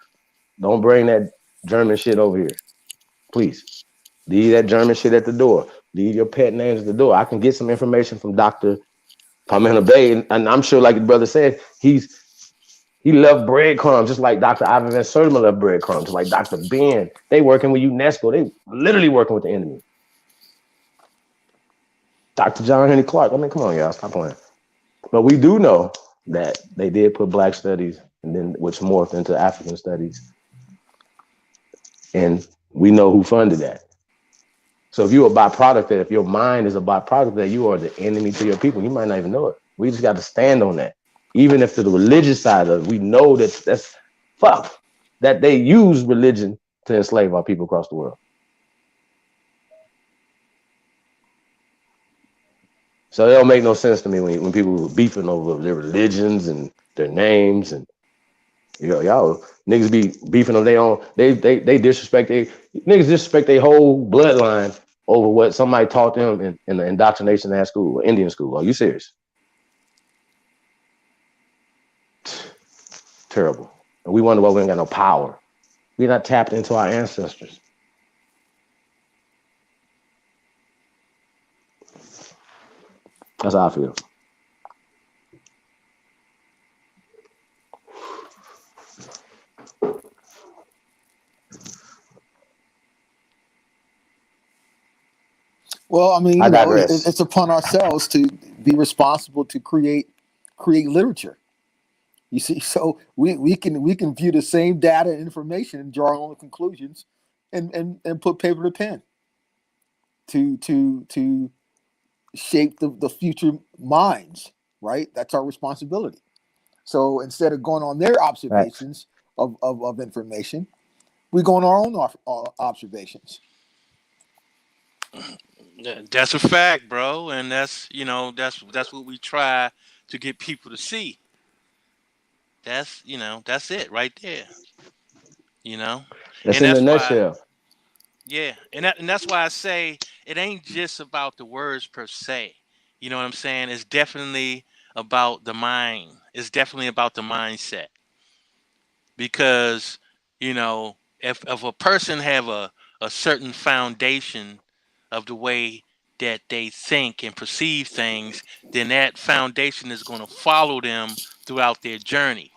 [SPEAKER 3] Don't bring that German shit over here. Please. Leave that German shit at the door. Leave your pet names at the door. I can get some information from Dr. Pimienta Bay, and I'm sure, like the brother said, he loved breadcrumbs, just like Dr. Ivan Van Sertima loved breadcrumbs, like Dr. Ben. They working with UNESCO. They literally working with the enemy. Dr. John Henry Clark. I mean, come on, y'all, stop playing. But we do know that they did put Black studies, and then which morphed into African studies, and we know who funded that. So if you're a byproduct that, if your mind is a byproduct that, you are the enemy to your people. You might not even know it. We just got to stand on that. Even if to the religious side of it, we know that that's fuck. That they use religion to enslave our people across the world. So it don't make no sense to me when people were beefing over their religions and their names, and y'all niggas be beefing on their own. They disrespect their whole bloodline over what somebody taught them in the indoctrination at school, Indian school. Are you serious? Terrible. And we wonder why we ain't got no power. We're not tapped into our ancestors. That's how I feel.
[SPEAKER 13] Well, I mean,
[SPEAKER 3] I
[SPEAKER 13] you know,
[SPEAKER 3] digress.
[SPEAKER 13] it's upon ourselves to be responsible to create literature. You see, so we can view the same data and information and draw our own conclusions, and put paper to pen to shape the future minds. Right, that's our responsibility. So instead of going on their
[SPEAKER 3] Facts.
[SPEAKER 13] observations of information, we go on our own observations.
[SPEAKER 12] That's a fact, bro, and that's what we try to get people to see. That's it right there. You know,
[SPEAKER 3] That's
[SPEAKER 12] and
[SPEAKER 3] in a
[SPEAKER 12] that's why,
[SPEAKER 3] nutshell.
[SPEAKER 12] yeah, and that's why I say it ain't just about the words per se. You know what I'm saying? It's definitely about the mind. It's definitely about the mindset because if a person have a certain foundation of the way that they think and perceive things, then that foundation is going to follow them throughout their journey.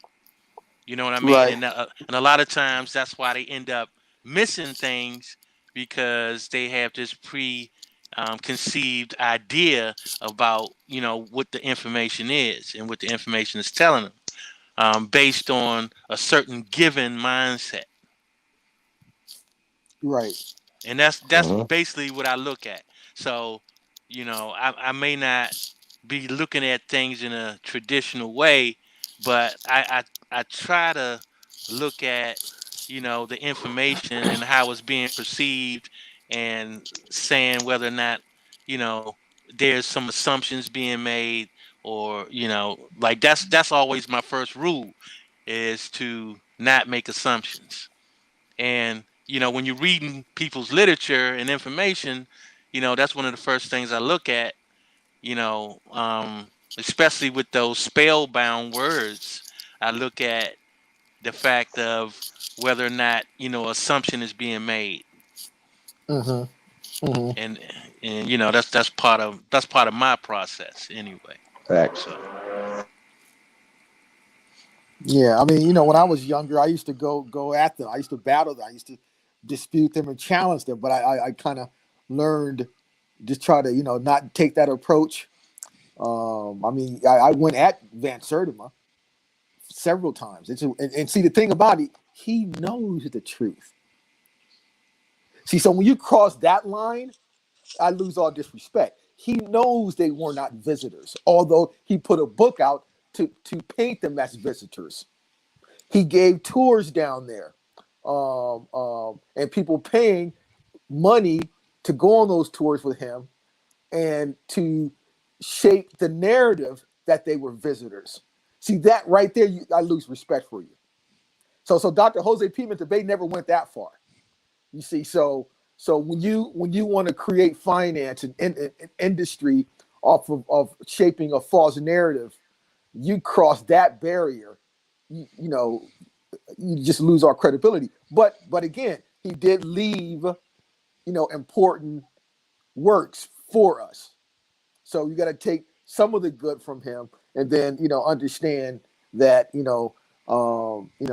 [SPEAKER 12] You know what I mean?
[SPEAKER 13] Right.
[SPEAKER 12] And a lot of times that's why they end up missing things because they have this conceived idea about what the information is and what the information is telling them, based on a certain given mindset.
[SPEAKER 13] Right.
[SPEAKER 12] And that's
[SPEAKER 3] Mm-hmm.
[SPEAKER 12] basically what I look at. So, I may not be looking at things in a traditional way, but I try to look at the information and how it's being perceived, and saying whether or not you know there's some assumptions being made, or like that's always my first rule, is to not make assumptions. And when you're reading people's literature and information, that's one of the first things I look at. you know, um, Especially with those spellbound words, I look at the fact of whether or not assumption is being made,
[SPEAKER 13] Mm-hmm. Mm-hmm.
[SPEAKER 12] and that's part of my process anyway.
[SPEAKER 3] Facts.
[SPEAKER 12] So
[SPEAKER 13] Yeah, I mean, when I was younger, I used to go at them. I used to battle them. I used to dispute them and challenge them. But I kind of learned just try to not take that approach. I mean, I went at Van Sertima several times. And see the thing about it, he knows the truth. See, so when you cross that line, I lose all disrespect. He knows they were not visitors, although he put a book out to paint them as visitors. He gave tours down there, and people paying money to go on those tours with him and to shape the narrative that they were visitors. See that right there, I lose respect for you. So Dr. Jose Pimienta, they never went that far. You see, so when you want to create finance and industry off of shaping a false narrative, you cross that barrier. You know, you just lose our credibility. But again, he did leave, important works for us. So you got to take some of the good from him, and then understand that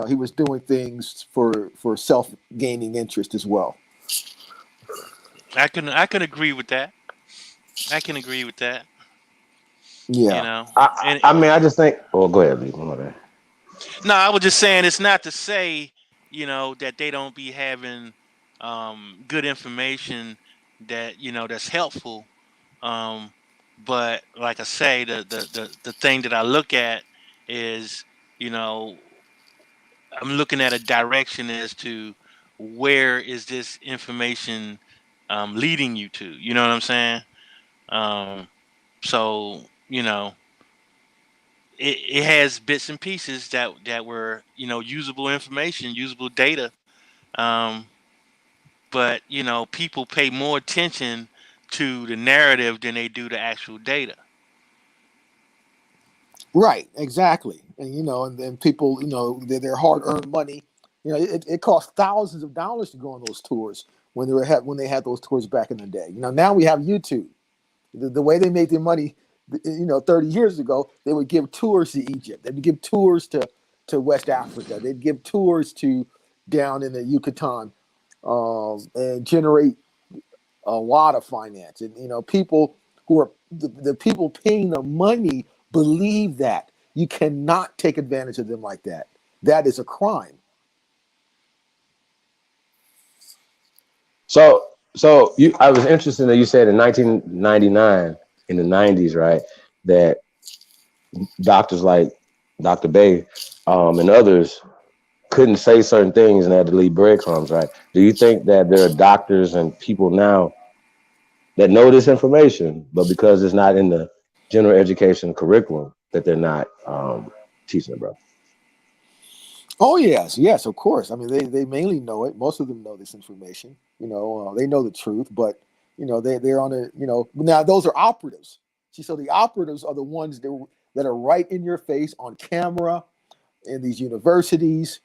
[SPEAKER 13] he was doing things for self gaining interest as well.
[SPEAKER 12] I can agree with that. I can agree with that. You
[SPEAKER 13] Yeah.
[SPEAKER 12] know,
[SPEAKER 3] I,
[SPEAKER 12] and
[SPEAKER 3] I mean, I just think. Oh, go ahead, Lee. My bad.
[SPEAKER 12] no, I was just saying it's not to say that they don't be having good information that's helpful. Um, but like I say, the thing that I look at is, you know, I'm looking at a direction as to where is this information leading you to. You know what I'm saying? Um, so it has bits and pieces that were usable information, usable data. Um, but people pay more attention to the narrative than they do the actual data.
[SPEAKER 13] Right, exactly. And and then people, their hard earned money, it costs thousands of dollars to go on those tours when they had those tours back in the day. Now we have YouTube. The way they made their money, 30 years ago, they would give tours to Egypt. They would give tours to West Africa. They'd give tours to down in the Yucatan, and generate a lot of finance. And people who are the people paying the money believe that you cannot take advantage of them like that. That is a crime.
[SPEAKER 3] I was interested that you said in 1999, in the 90s, right, that doctors like Dr. Bay, and others couldn't say certain things and had to leave breadcrumbs, right? Do you think that there are doctors and people now that know this information, but because it's not in the general education curriculum, that they're not teaching it, bro?
[SPEAKER 13] Oh yes, of course. I mean, they mainly know it. Most of them know this information. They know the truth, but they're on a now those are operatives. See, so the operatives are the ones that are right in your face on camera in these universities.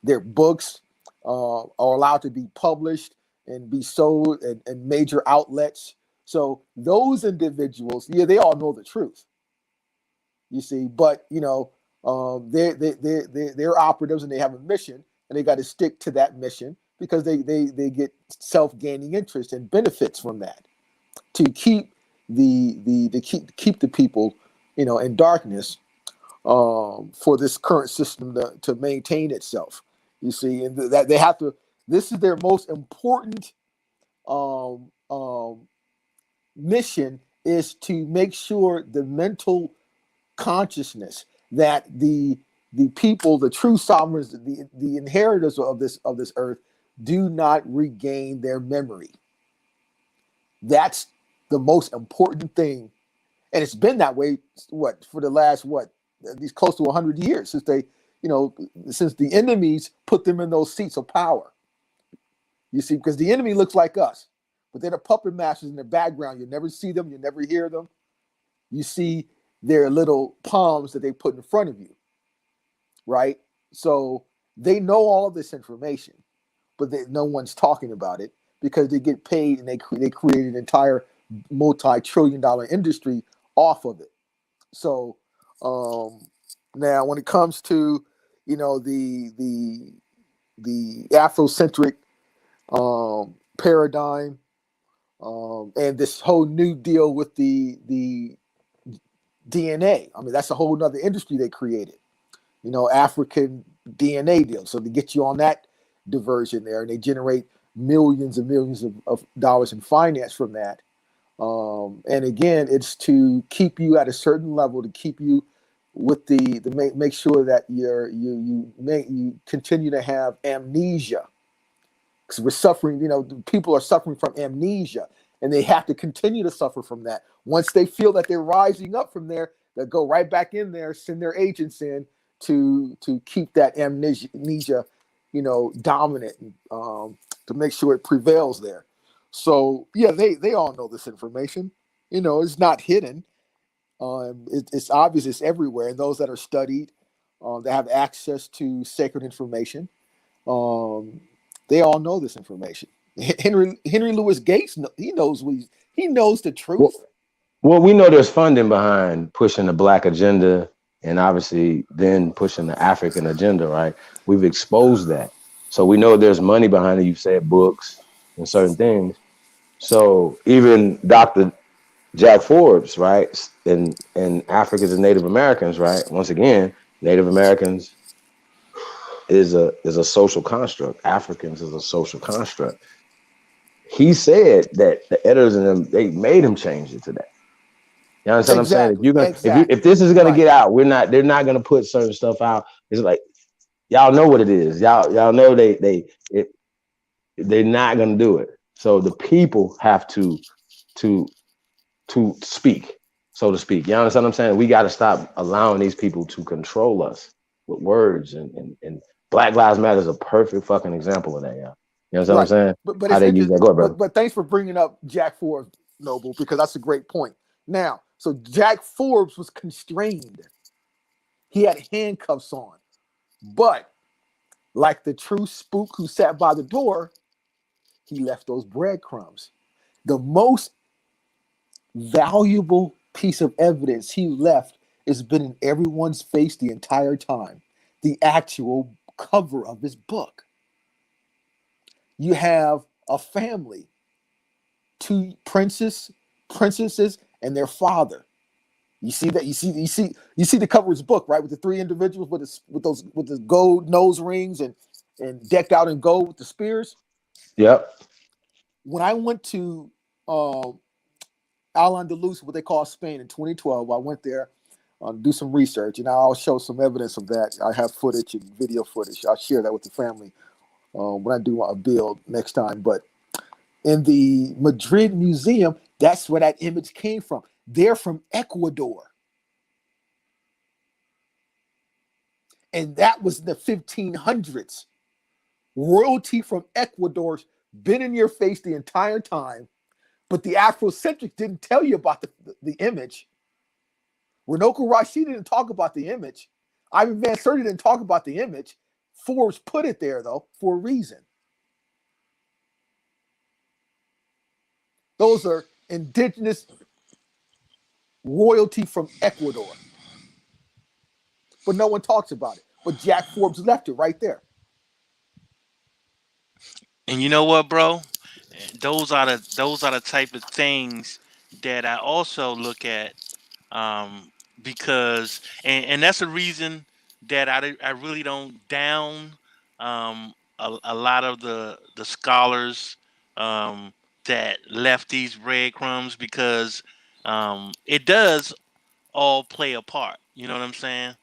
[SPEAKER 13] Their books are allowed to be published and be sold in major outlets. So those individuals, yeah, they all know the truth. You see, but they're operatives and they have a mission, and they got to stick to that mission because they get self gaining interest and benefits from that to keep keep the people in darkness, for this current system to maintain itself. You see, and that they have to. This is their most important um, um, mission, is to make sure the mental consciousness that the people, the true sovereigns, the inheritors of this earth, do not regain their memory. That's the most important thing, and it's been that way. What for the last these close to 100 years since they, since the enemies put them in those seats of power. You see, because the enemy looks like us, but they're the puppet masters in the background. You never see them, you never hear them. You see their little palms that they put in front of you, right? So they know all of this information, but no one's talking about it because they get paid and they create an entire multi-trillion-dollar industry off of it. So now, when it comes to the Afrocentric paradigm and this whole new deal with the DNA, I mean that's a whole nother industry they created. African DNA deal. So they get you on that diversion there, and they generate millions and millions of dollars in finance from that. And again, it's to keep you at a certain level, to keep you with make sure that you continue to have amnesia, because we're suffering. People are suffering from amnesia, and they have to continue to suffer from that. Once they feel that they're rising up from there, they'll go right back in there, send their agents in to keep that amnesia, dominant, to make sure it prevails there. So yeah, they all know this information. It's not hidden. It's obvious. It's everywhere. And those that are studied, that have access to sacred information, they all know this information. Henry Louis Gates, he knows he knows the truth.
[SPEAKER 3] Well, we know there's funding behind pushing the Black agenda and obviously then pushing the African agenda, right? We've exposed that. So we know there's money behind it. You've said books and certain things. So even Dr. Jack Forbes, right? And Africans and Native Americans, right? Once again, Native Americans is a social construct. Africans is a social construct. He said that the editors and them, they made him change it to that. You understand what I'm saying? If you're gonna, if this is gonna get out, they're not gonna put certain stuff out. It's like y'all know what it is. Y'all know they're not gonna do it. So the people have to speak, so to speak. You understand what I'm saying? We got to stop allowing these people to control us with words, and Black Lives Matter is a perfect fucking example of that, y'all. You understand what I'm saying?
[SPEAKER 13] But
[SPEAKER 3] how they use that. Go ahead, brother.
[SPEAKER 13] But thanks for bringing up Jack Forbes, Noble, because that's a great point. Now, so Jack Forbes was constrained. He had handcuffs on. But like the true spook who sat by the door, he left those breadcrumbs. The most valuable piece of evidence he left has been in everyone's face the entire time. The actual cover of his book. You have a family, two princesses, and their father. You see that? You see the cover of his book, right? With the three individuals with the gold nose rings and decked out in gold with the spears.
[SPEAKER 3] Yep.
[SPEAKER 13] When I went to Al-Andalus, what they call Spain, in 2012, I went there to do some research, and I'll show some evidence of that. I have footage and video footage. I'll share that with the family when I do a build next time. But in the Madrid Museum, that's where that image came from. They're from Ecuador. And that was in the 1500s. Royalty from Ecuador's been in your face the entire time, but the Afrocentric didn't tell you about the image. Runoko Rashid didn't talk about the image. Ivan Van Serti didn't talk about the image. Forbes put it there, though, for a reason. Those are indigenous royalty from Ecuador. But no one talks about it. But Jack Forbes left it right there.
[SPEAKER 12] And you know what, bro? Those are the type of things that I also look at, because and that's a reason that I really don't down a lot of the scholars that left these breadcrumbs, because it does all play a part. You know what I'm saying?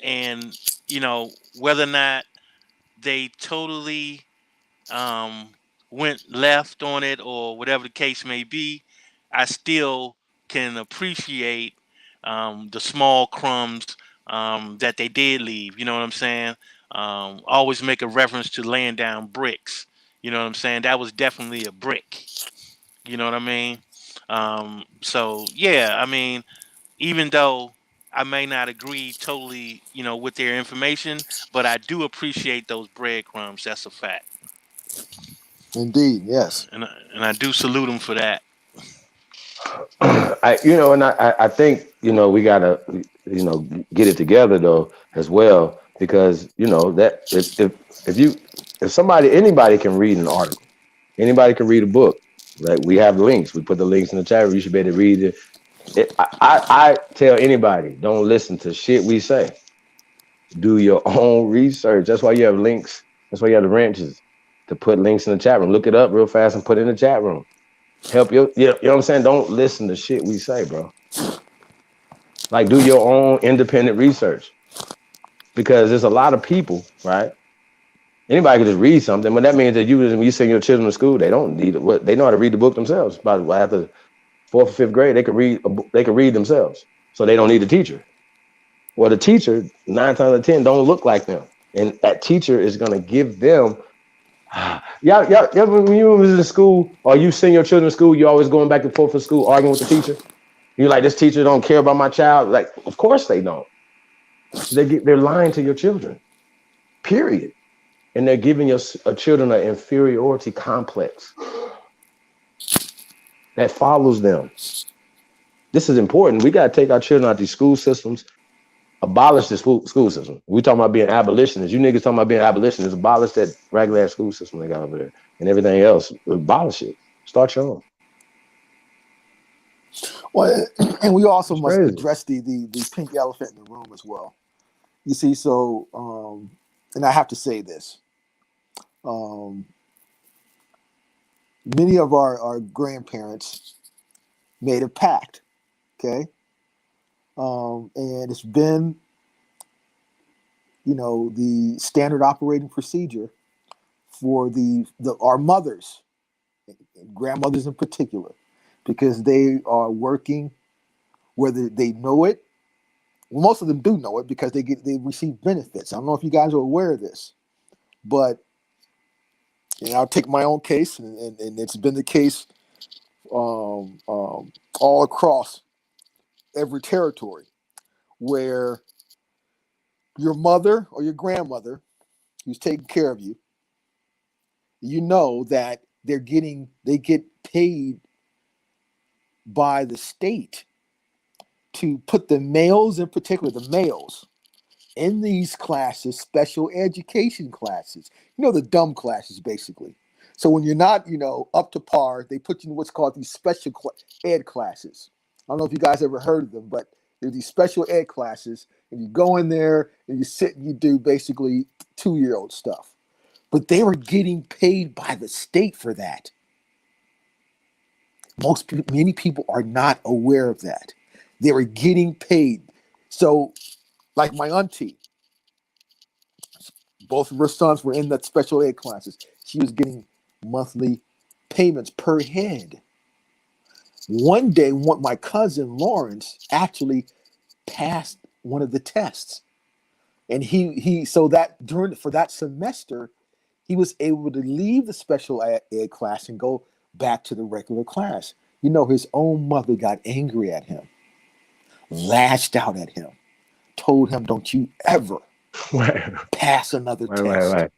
[SPEAKER 12] And whether or not they totally went left on it or whatever the case may be, I still can appreciate the small crumbs that they did leave. You know what I'm saying? Always make a reference to laying down bricks. You know what I'm saying? That was definitely a brick. You know what I mean? So yeah, I mean, even though I may not agree totally, with their information, but I do appreciate those breadcrumbs. That's a fact,
[SPEAKER 13] Indeed, yes.
[SPEAKER 12] and I do salute them for that.
[SPEAKER 3] I think we gotta get it together though as well, because that if somebody, anybody can read an article, anybody can read a book. Like, we have links, we put the links in the chat. You should be able to read it. I tell anybody, don't listen to shit we say. Do your own research. That's why you have links. That's why you have the ranches to put links in the chat room. Look it up real fast and put it in the chat room. Help you know what I'm saying? Don't listen to shit we say, bro. Like, do your own independent research, because there's a lot of people, right? Anybody can just read something, but that means that when you send your children to school, they don't need it. What they know how to read the book themselves. By after fourth or fifth grade, they can read. They can read themselves, so they don't need a teacher. Well, the teacher 9 times out of 10 don't look like them, and that teacher is gonna give them. Yeah. When you was in school, or you send your children to school, you always going back and forth for school, arguing with the teacher. You're like, this teacher don't care about my child. Like, of course they don't. They're lying to your children, period. And they're giving your children an inferiority complex that follows them. This is important. We got to take our children out of these school systems, abolish the school system. We talking about being abolitionists. You niggas talking about being abolitionists. Abolish that regular school system they got over there, and everything else. Abolish it. Start your own.
[SPEAKER 13] Well, and we also
[SPEAKER 3] It's
[SPEAKER 13] must
[SPEAKER 3] crazy.
[SPEAKER 13] address the pink elephant in the room as well. You see, so and I have to say this. Many of our grandparents made a pact, okay? And it's been, the standard operating procedure for our mothers, grandmothers in particular, because they are working, whether they know it. Well, most of them do know it because they receive benefits. I don't know if you guys are aware of this, but I'll take my own case, and it's been the case all across every territory, where your mother or your grandmother who's taking care of you, that they get paid by the state to put the males, in particular the males, in these classes, special education classes, the dumb classes basically. So when you're not, up to par, they put you in what's called these special ed classes. I don't know if you guys ever heard of them, but they're these special ed classes, and you go in there and you sit and you do basically 2-year-old stuff. But they were getting paid by the state for that. Many people are not aware of that. They were getting paid. So, like my auntie, both of her sons were in that special ed classes. She was getting monthly payments per head. One day, my cousin Lawrence actually passed one of the tests, and for that semester, he was able to leave the special ed class and go back to the regular class. His own mother got angry at him, lashed out at him, told him, "Don't you ever pass another test."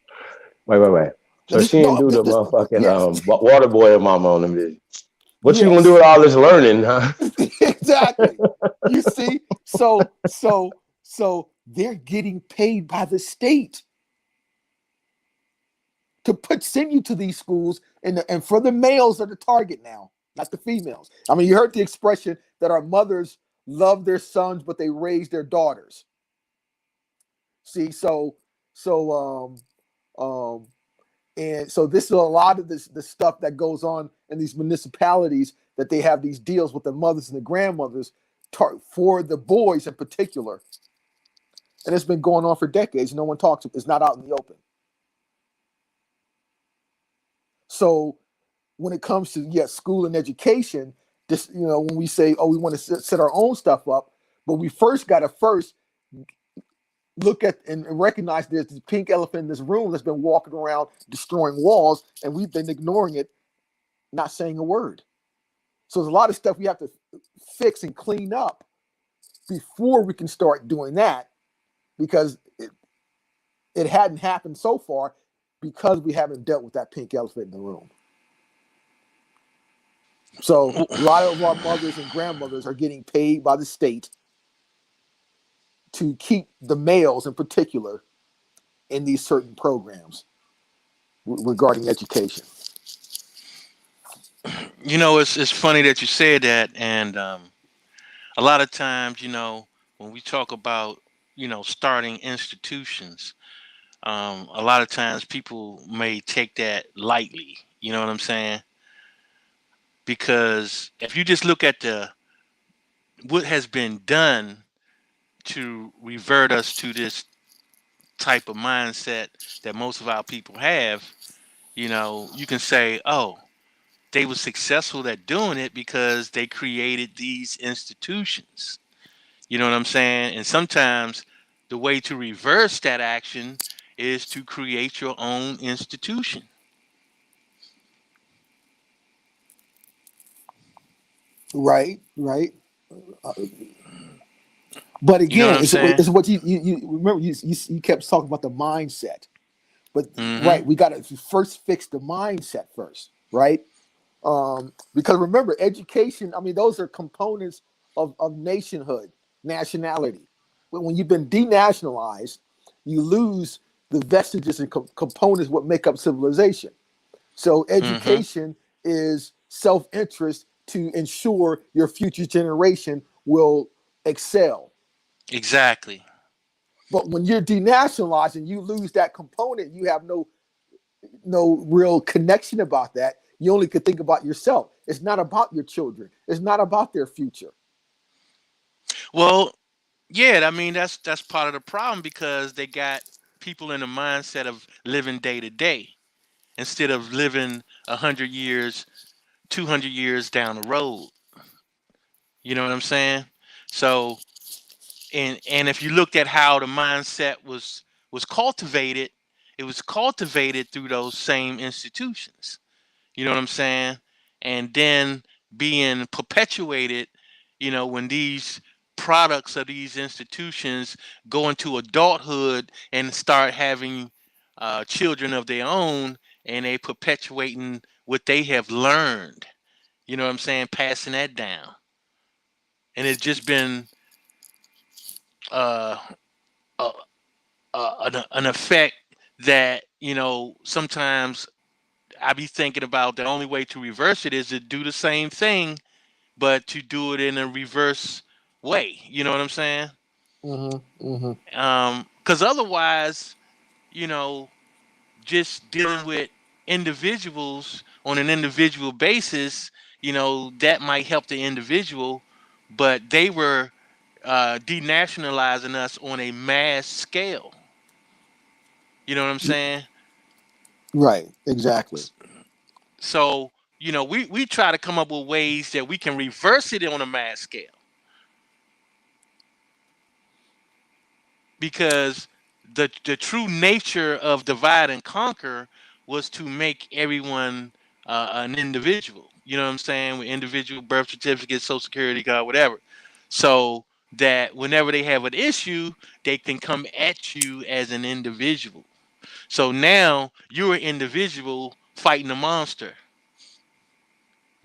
[SPEAKER 3] Wait. So she didn't do the motherfucking
[SPEAKER 13] yes.
[SPEAKER 3] water boy mama on them. What
[SPEAKER 13] Yes.
[SPEAKER 3] you gonna do with all this learning, huh?
[SPEAKER 13] Exactly. You see, so they're getting paid by the state to send you to these schools, and for the males are the target now, not the females. I mean, you heard the expression that our mothers love their sons, but they raise their daughters. See, and so this is a lot of the stuff that goes on in these municipalities, that they have these deals with the mothers and the grandmothers for the boys in particular. And it's been going on for decades. No one talks. It's not out in the open. So when it comes to school and education, Just, when we say, oh, we want to set our own stuff up, but we first got to look at and recognize there's this pink elephant in this room that's been walking around destroying walls, and we've been ignoring it, not saying a word. So there's a lot of stuff we have to fix and clean up before we can start doing that, because it hadn't happened so far because we haven't dealt with that pink elephant in the room. So a lot of our mothers and grandmothers are getting paid by the state to keep the males in particular in these certain programs regarding education.
[SPEAKER 12] It's funny that you said that, and a lot of times, when we talk about, starting institutions, a lot of times people may take that lightly. You know what I'm saying? Because if you just look at what has been done to revert us to this type of mindset that most of our people have, you can say, oh, they were successful at doing it because they created these institutions. You know what I'm saying? And sometimes the way to reverse that action is to create your own institution.
[SPEAKER 13] Right. But
[SPEAKER 12] You know what
[SPEAKER 13] again,
[SPEAKER 12] I'm saying?
[SPEAKER 13] it's what you remember. You kept talking about the mindset, but
[SPEAKER 12] Mm-hmm.
[SPEAKER 13] right, we got to first fix the mindset first, right? Because remember, education. I mean, those are components of nationhood, nationality. But when you've been denationalized, you lose the vestiges and components what make up civilization. So
[SPEAKER 12] Mm-hmm.
[SPEAKER 13] education is self-interest to ensure your future generation will excel.
[SPEAKER 12] Exactly.
[SPEAKER 13] But when you're denationalized and you lose that component, you have no real connection about that. You only could think about yourself. It's not about your children. It's not about their future.
[SPEAKER 12] Well, yeah, I mean that's part of the problem because they got people in the mindset of living day to day instead of living 100 years, 200 years down the road. You know what I'm saying? So, and if you looked at how the mindset was cultivated, it was cultivated through those same institutions. You know what I'm saying? And then being perpetuated, when these products of these institutions go into adulthood and start having children of their own, and they perpetuating what they have learned. You know what I'm saying? Passing that down, and it's just been uh, uh, an effect that sometimes I be thinking about the only way to reverse it is to do the same thing, but to do it in a reverse way. You know what I'm saying?
[SPEAKER 13] Mm-hmm.
[SPEAKER 12] Because otherwise, you know, just dealing with individuals on an individual basis, that might help the individual, but they were denationalizing us on a mass scale. You know what I'm saying?
[SPEAKER 13] Right. Exactly.
[SPEAKER 12] So, we try to come up with ways that we can reverse it on a mass scale because the true nature of divide and conquer was to make everyone an individual. You know what I'm saying? With individual birth certificate, social security card, whatever. So that whenever they have an issue, they can come at you as an individual. So now you're an individual fighting a monster.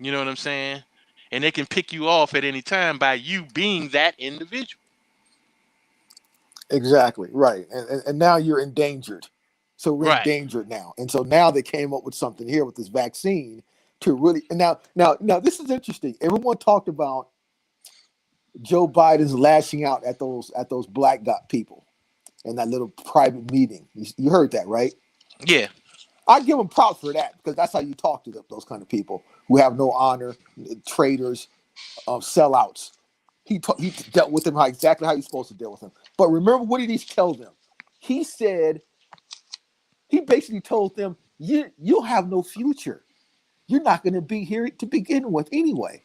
[SPEAKER 12] You know what I'm saying? And they can pick you off at any time by you being that individual.
[SPEAKER 13] Exactly. Right. And now you're endangered. So we're
[SPEAKER 12] Right.
[SPEAKER 13] endangered now. And so now they came up with something here with this vaccine to really, and now this is interesting. Everyone talked about Joe Biden's lashing out at those black dot people in that little private meeting. You heard that, right?
[SPEAKER 12] Yeah.
[SPEAKER 13] I give him props for that because that's how you talk to those kind of people who have no honor, traitors, sellouts. He dealt with them exactly how you're supposed to deal with them. But remember, what did he tell them? He said he basically told them, you'll have no future. You're not going to be here to begin with anyway.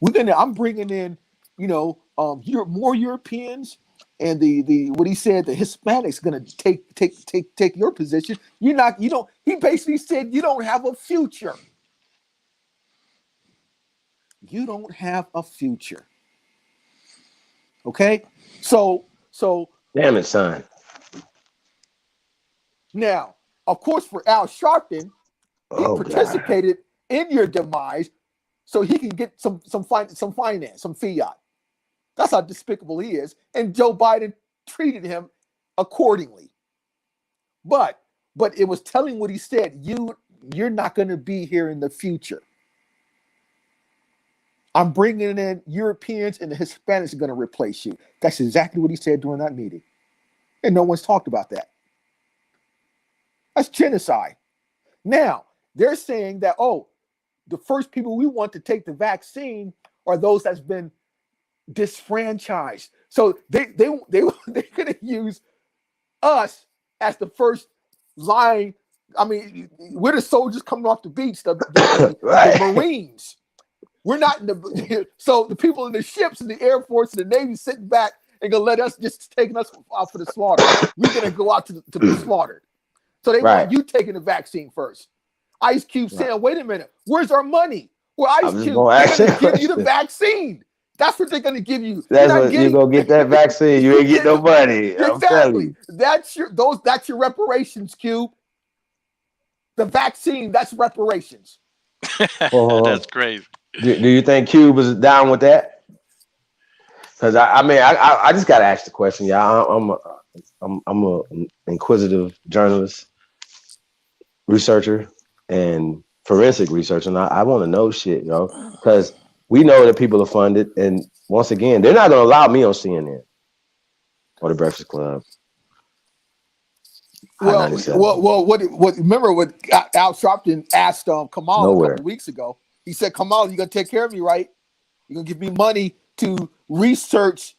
[SPEAKER 13] I'm bringing in, more Europeans, and the what he said, the Hispanics gonna take your position. You don't. He basically said you don't have a future. You don't have a future. Okay, so
[SPEAKER 3] Damn it, son.
[SPEAKER 13] now, of course, for Al Sharpton, he
[SPEAKER 3] Oh, God.
[SPEAKER 13] participated in your demise, so he can get some finance, some fiat. That's how despicable he is, and Joe Biden treated him accordingly. But it was telling what he said. You're not going to be here in the future. I'm bringing in Europeans, and the Hispanics are going to replace you. That's exactly what he said during that meeting, and no one's talked about that. That's genocide. Now they're saying that the first people we want to take the vaccine are those that's been disfranchised. So they're going to use us as the first line. I mean, we're the soldiers coming off the beach, the Marines. We're not in the so the people in the ships and the Air Force and the Navy sitting back and gonna let us just taking us out for the slaughter. We're gonna go out to be slaughtered. So they want you taking the vaccine first. Ice Cube saying, "Wait a minute, where's our money?" Well, Ice Cube, they're gonna give you the vaccine. That's what they're gonna give you.
[SPEAKER 3] That's what you're gonna get that vaccine. You ain't get no money.
[SPEAKER 13] Exactly. That's your reparations, Cube. The vaccine, that's reparations.
[SPEAKER 12] That's crazy.
[SPEAKER 3] Do you think Cube was down with that? Because I just gotta ask the question, y'all. I'm a inquisitive journalist, researcher, and forensic researcher, and I want to know shit, because we know that people are funded, and once again, they're not gonna allow me on CNN or the Breakfast Club.
[SPEAKER 13] Well, remember what Al Sharpton asked Kamal a couple weeks ago? He said, "Kamal, you're gonna take care of me, right? You're gonna give me money to research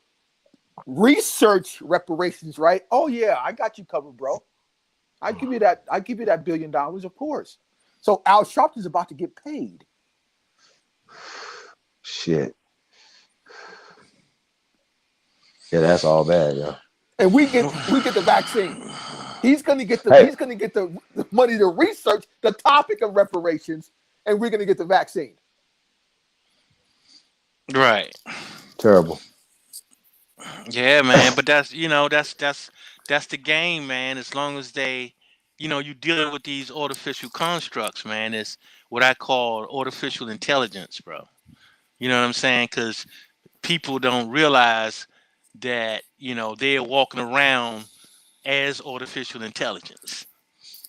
[SPEAKER 13] reparations, right? Oh yeah, I got you covered, bro. I give you that $1 billion, of course." So Al Sharpton's about to get paid.
[SPEAKER 3] Shit. Yeah, that's all bad, yeah.
[SPEAKER 13] And we get the vaccine. He's gonna get the money to research the topic of reparations, and we're gonna get the vaccine.
[SPEAKER 12] Right.
[SPEAKER 3] Terrible.
[SPEAKER 12] Yeah, man. But that's the game, man. As long as they, you're dealing with these artificial constructs, man. It's what I call artificial intelligence, bro. You know what I'm saying? Because people don't realize that they're walking around as artificial intelligence.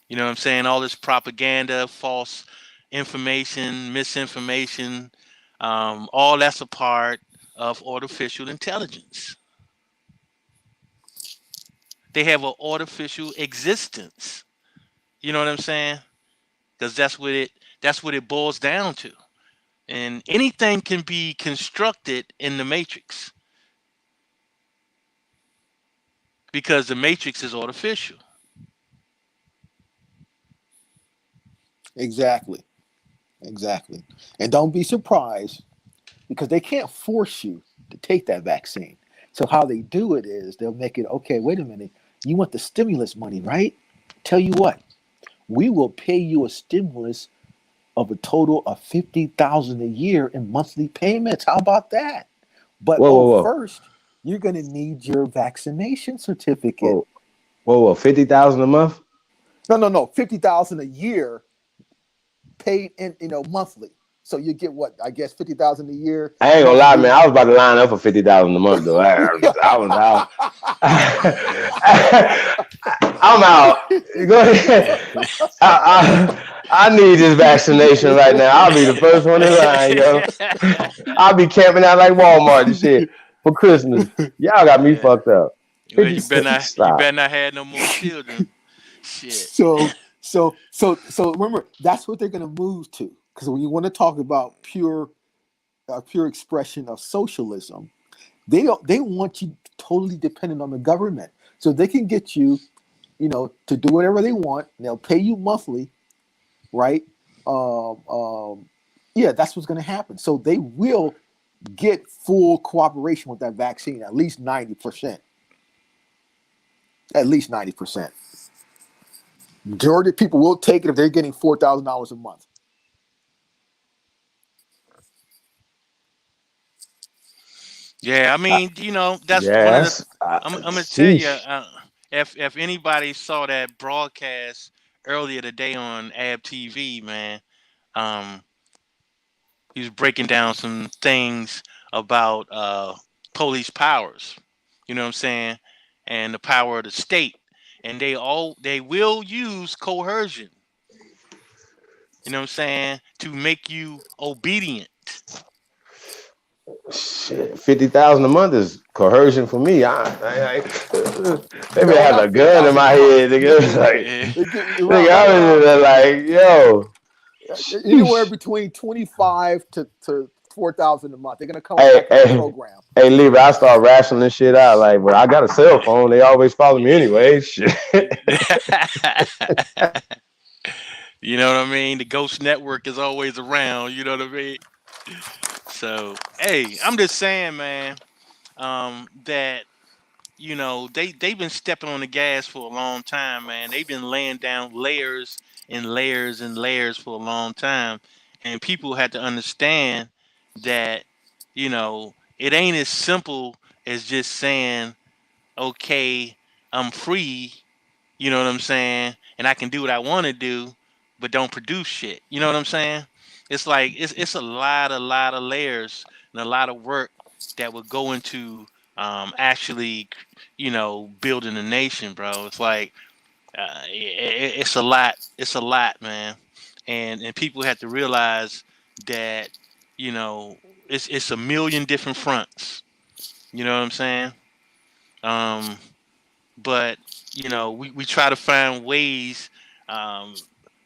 [SPEAKER 12] You know what I'm saying? All this propaganda, false information, misinformation, all that's a part of artificial intelligence. They have an artificial existence. You know what I'm saying? Because that's what it boils down to. And anything can be constructed in the matrix because the matrix is artificial.
[SPEAKER 13] Exactly. And don't be surprised, because they can't force you to take that vaccine. So how they do it is they'll make it, okay, wait a minute. You want the stimulus money, right? Tell you what, we will pay you a stimulus of a total of $50,000 a year in monthly payments. How about that? But first, you're going to need your vaccination certificate.
[SPEAKER 3] Whoa, 50,000 a month?
[SPEAKER 13] No, 50,000 a year, paid in monthly. So you get what? I guess 50,000 a year.
[SPEAKER 3] I ain't gonna lie, man. I was about to line up for 50,000 a month, though. I was out. I'm out. Go ahead. I need this vaccination right now. I'll be the first one in line, yo. I'll be camping out like Walmart and shit for Christmas. Y'all got me fucked up.
[SPEAKER 12] Well, you better not have no more children. Shit.
[SPEAKER 13] So remember, that's what they're gonna move to. Because when you want to talk about pure expression of socialism, they want you totally dependent on the government, so they can get you, to do whatever they want. And they'll pay you monthly, right? Yeah, that's what's going to happen. So they will get full cooperation with that vaccine, at least 90%. At least 90%. Majority of people will take it if they're getting $4,000 a month.
[SPEAKER 12] Yeah, I mean, that's one of the.
[SPEAKER 3] Yes.
[SPEAKER 12] I'm gonna tell you,
[SPEAKER 3] Sheesh.
[SPEAKER 12] if anybody saw that broadcast earlier today on AB TV, man, um, he was breaking down some things about police powers. You know what I'm saying? And the power of the state, and they will use coercion. You know what I'm saying? To make you obedient.
[SPEAKER 3] Shit, 50,000 a month is coercion for me. Maybe I
[SPEAKER 13] No,
[SPEAKER 3] have a
[SPEAKER 13] not
[SPEAKER 3] gun in
[SPEAKER 13] 50,000 a
[SPEAKER 3] my
[SPEAKER 13] month.
[SPEAKER 3] head. Nigga. It's like,
[SPEAKER 12] Yeah.
[SPEAKER 13] They get
[SPEAKER 3] nigga,
[SPEAKER 13] right
[SPEAKER 3] I
[SPEAKER 13] around
[SPEAKER 3] was just like, yo,
[SPEAKER 13] anywhere
[SPEAKER 3] sheesh.
[SPEAKER 13] between 25 to 4,000 a month. They're gonna come with
[SPEAKER 3] Hey,
[SPEAKER 13] that kind of
[SPEAKER 3] hey,
[SPEAKER 13] program.
[SPEAKER 3] hey, Libra, I start rationing shit out. Like, but I got a cell phone. They always follow me anyway. Shit.
[SPEAKER 12] You know what I mean? The Ghost Network is always around. You know what I mean? So, hey, I'm just saying, man, that they've been stepping on the gas for a long time, man. They've been laying down layers and layers and layers for a long time, and people had to understand that it ain't as simple as just saying, "Okay, I'm free." You know what I'm saying? And I can do what I want to do, but don't produce shit. You know what I'm saying? It's like it's a lot of layers and a lot of work that would go into actually, building a nation, bro. It's like it's a lot. It's a lot, man. And people have to realize that you know it's a million different fronts. You know what I'm saying? Um, but we try to find ways um,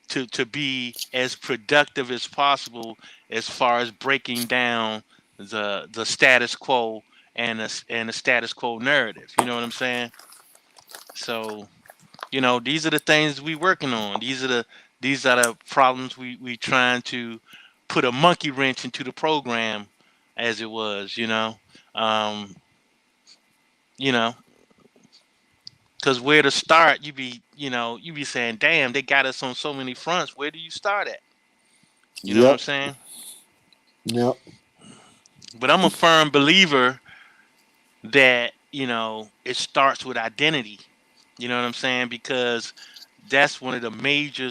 [SPEAKER 12] to be as productive as possible as far as breaking down the status quo and the status quo narrative. You know what I'm saying? So these are the things we working on. These are the problems we trying to put a monkey wrench into the program, as it was. Um, you know Because where to start, you be saying, "Damn, they got us on so many fronts. Where do you start at?" You know what I'm
[SPEAKER 13] Yep.
[SPEAKER 12] saying?
[SPEAKER 13] Yep.
[SPEAKER 12] But I'm a firm believer that it starts with identity. You know what I'm saying? Because that's one of the major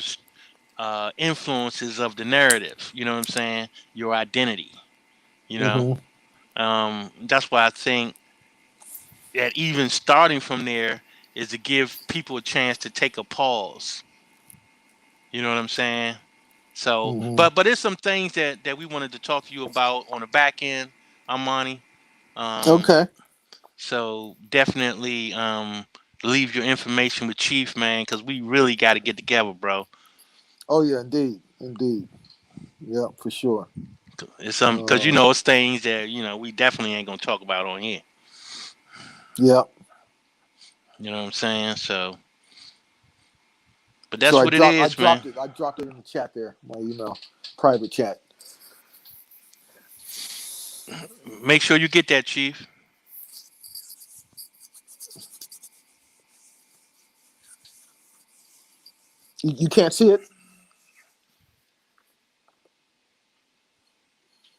[SPEAKER 12] influences of the narrative. You know what I'm saying? Your identity. You know,
[SPEAKER 13] Hmm.
[SPEAKER 12] that's why I think that even starting from there is to give people a chance to take a pause. You know what I'm saying? So,
[SPEAKER 13] Hmm.
[SPEAKER 12] but it's some things that we wanted to talk to you about on the back end, Amani. Um,
[SPEAKER 13] Okay.
[SPEAKER 12] so definitely leave your information with Chief, man, because we really got to get together, bro.
[SPEAKER 13] Oh yeah, indeed, indeed. Yeah, for sure.
[SPEAKER 12] It's because
[SPEAKER 13] Uh,
[SPEAKER 12] it's things that we definitely ain't gonna talk about on here.
[SPEAKER 13] yeah.
[SPEAKER 12] You know what I'm saying? So, but
[SPEAKER 13] So
[SPEAKER 12] that's what it
[SPEAKER 13] I
[SPEAKER 12] is, man.
[SPEAKER 13] dropped it. I dropped it in the chat there, my email, private chat.
[SPEAKER 12] Make sure you get that, Chief.
[SPEAKER 13] You can't see it.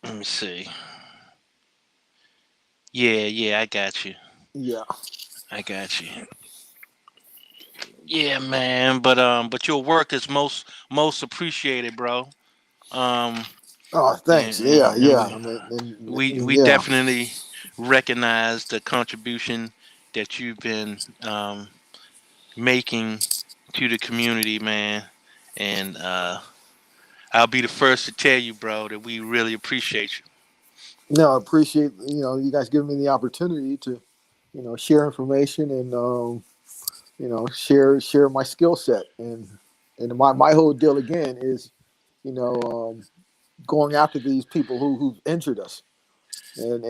[SPEAKER 12] Let me see. Yeah, I got you.
[SPEAKER 13] Yeah.
[SPEAKER 12] I got you. Yeah, man. But your work is most appreciated, bro. Um,
[SPEAKER 13] Oh,
[SPEAKER 12] and,
[SPEAKER 13] thanks. Yeah,
[SPEAKER 12] and, and
[SPEAKER 13] yeah.
[SPEAKER 12] we
[SPEAKER 13] I
[SPEAKER 12] we
[SPEAKER 13] mean,
[SPEAKER 12] we
[SPEAKER 13] yeah.
[SPEAKER 12] definitely recognize the contribution that you've been making to the community, man. And I'll be the first to tell you, bro, that we really appreciate you.
[SPEAKER 13] No, I appreciate you guys giving me the opportunity to share information and share my skill set and my whole deal again is you know going after these people who've injured us and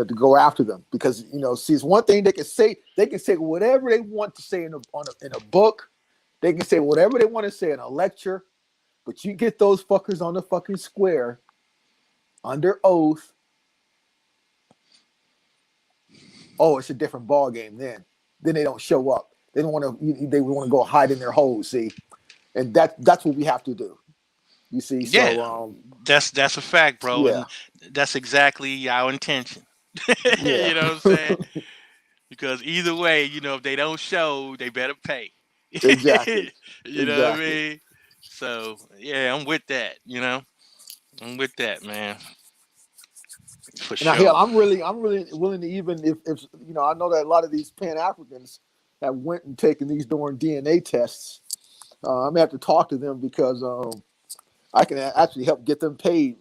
[SPEAKER 13] to go after them because see it's one thing they can say whatever they want to say in a book, they can say whatever they want to say in a lecture, but you get those fuckers on the fucking square under oath oh, it's a different ball game. Then they don't show up. They don't want to. They want to go hide in their holes. See, and that's what we have to do. You see,
[SPEAKER 12] Yeah,
[SPEAKER 13] so
[SPEAKER 12] that's a fact, bro,
[SPEAKER 13] yeah,
[SPEAKER 12] and that's exactly our intention.
[SPEAKER 13] yeah,
[SPEAKER 12] You know what I'm saying? Because either way, if they don't show, they better pay.
[SPEAKER 13] exactly,
[SPEAKER 12] You know what I
[SPEAKER 13] exactly.
[SPEAKER 12] mean? So yeah, I'm with that. I'm with that, man, for
[SPEAKER 13] Now, hell,
[SPEAKER 12] sure.
[SPEAKER 13] I'm really willing to even if I know that a lot of these Pan Africans have went and taken these darn DNA tests. I'm gonna have to talk to them because I can actually help get them paid.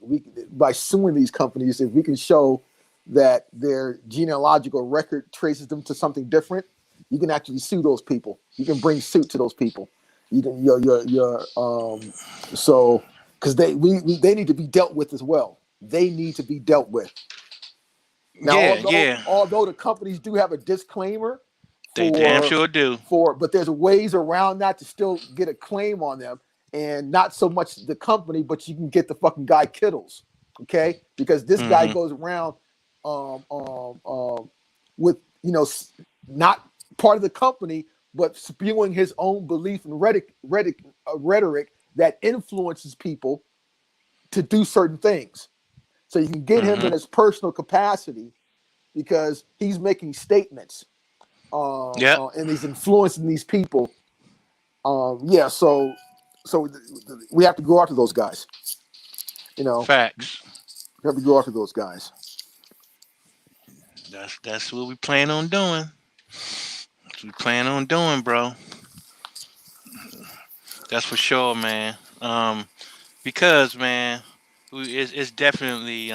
[SPEAKER 13] By suing these companies if we can show that their genealogical record traces them to something different. You can actually sue those people. You can bring suit to those people. You can your so because they need to be dealt with as well. They need to be dealt with. Now,
[SPEAKER 12] Yeah, yeah,
[SPEAKER 13] although the companies do have a disclaimer
[SPEAKER 12] they damn
[SPEAKER 13] for
[SPEAKER 12] sure do.
[SPEAKER 13] but there's ways around that to still get a claim on them, and not so much the company, but you can get the fucking guy Kittles, okay? Because this guy
[SPEAKER 12] Hmm.
[SPEAKER 13] goes around with not part of the company, but spewing his own belief and rhetoric that influences people to do certain things. So you can get him
[SPEAKER 12] Hmm.
[SPEAKER 13] in his personal capacity because he's making statements
[SPEAKER 12] Yep.
[SPEAKER 13] and he's influencing these people. Yeah, so we have to go after those guys. You know,
[SPEAKER 12] Facts.
[SPEAKER 13] we have to go after those guys.
[SPEAKER 12] That's what we plan on doing. That's what we plan on doing, bro. That's for sure, man. Because man, it's definitely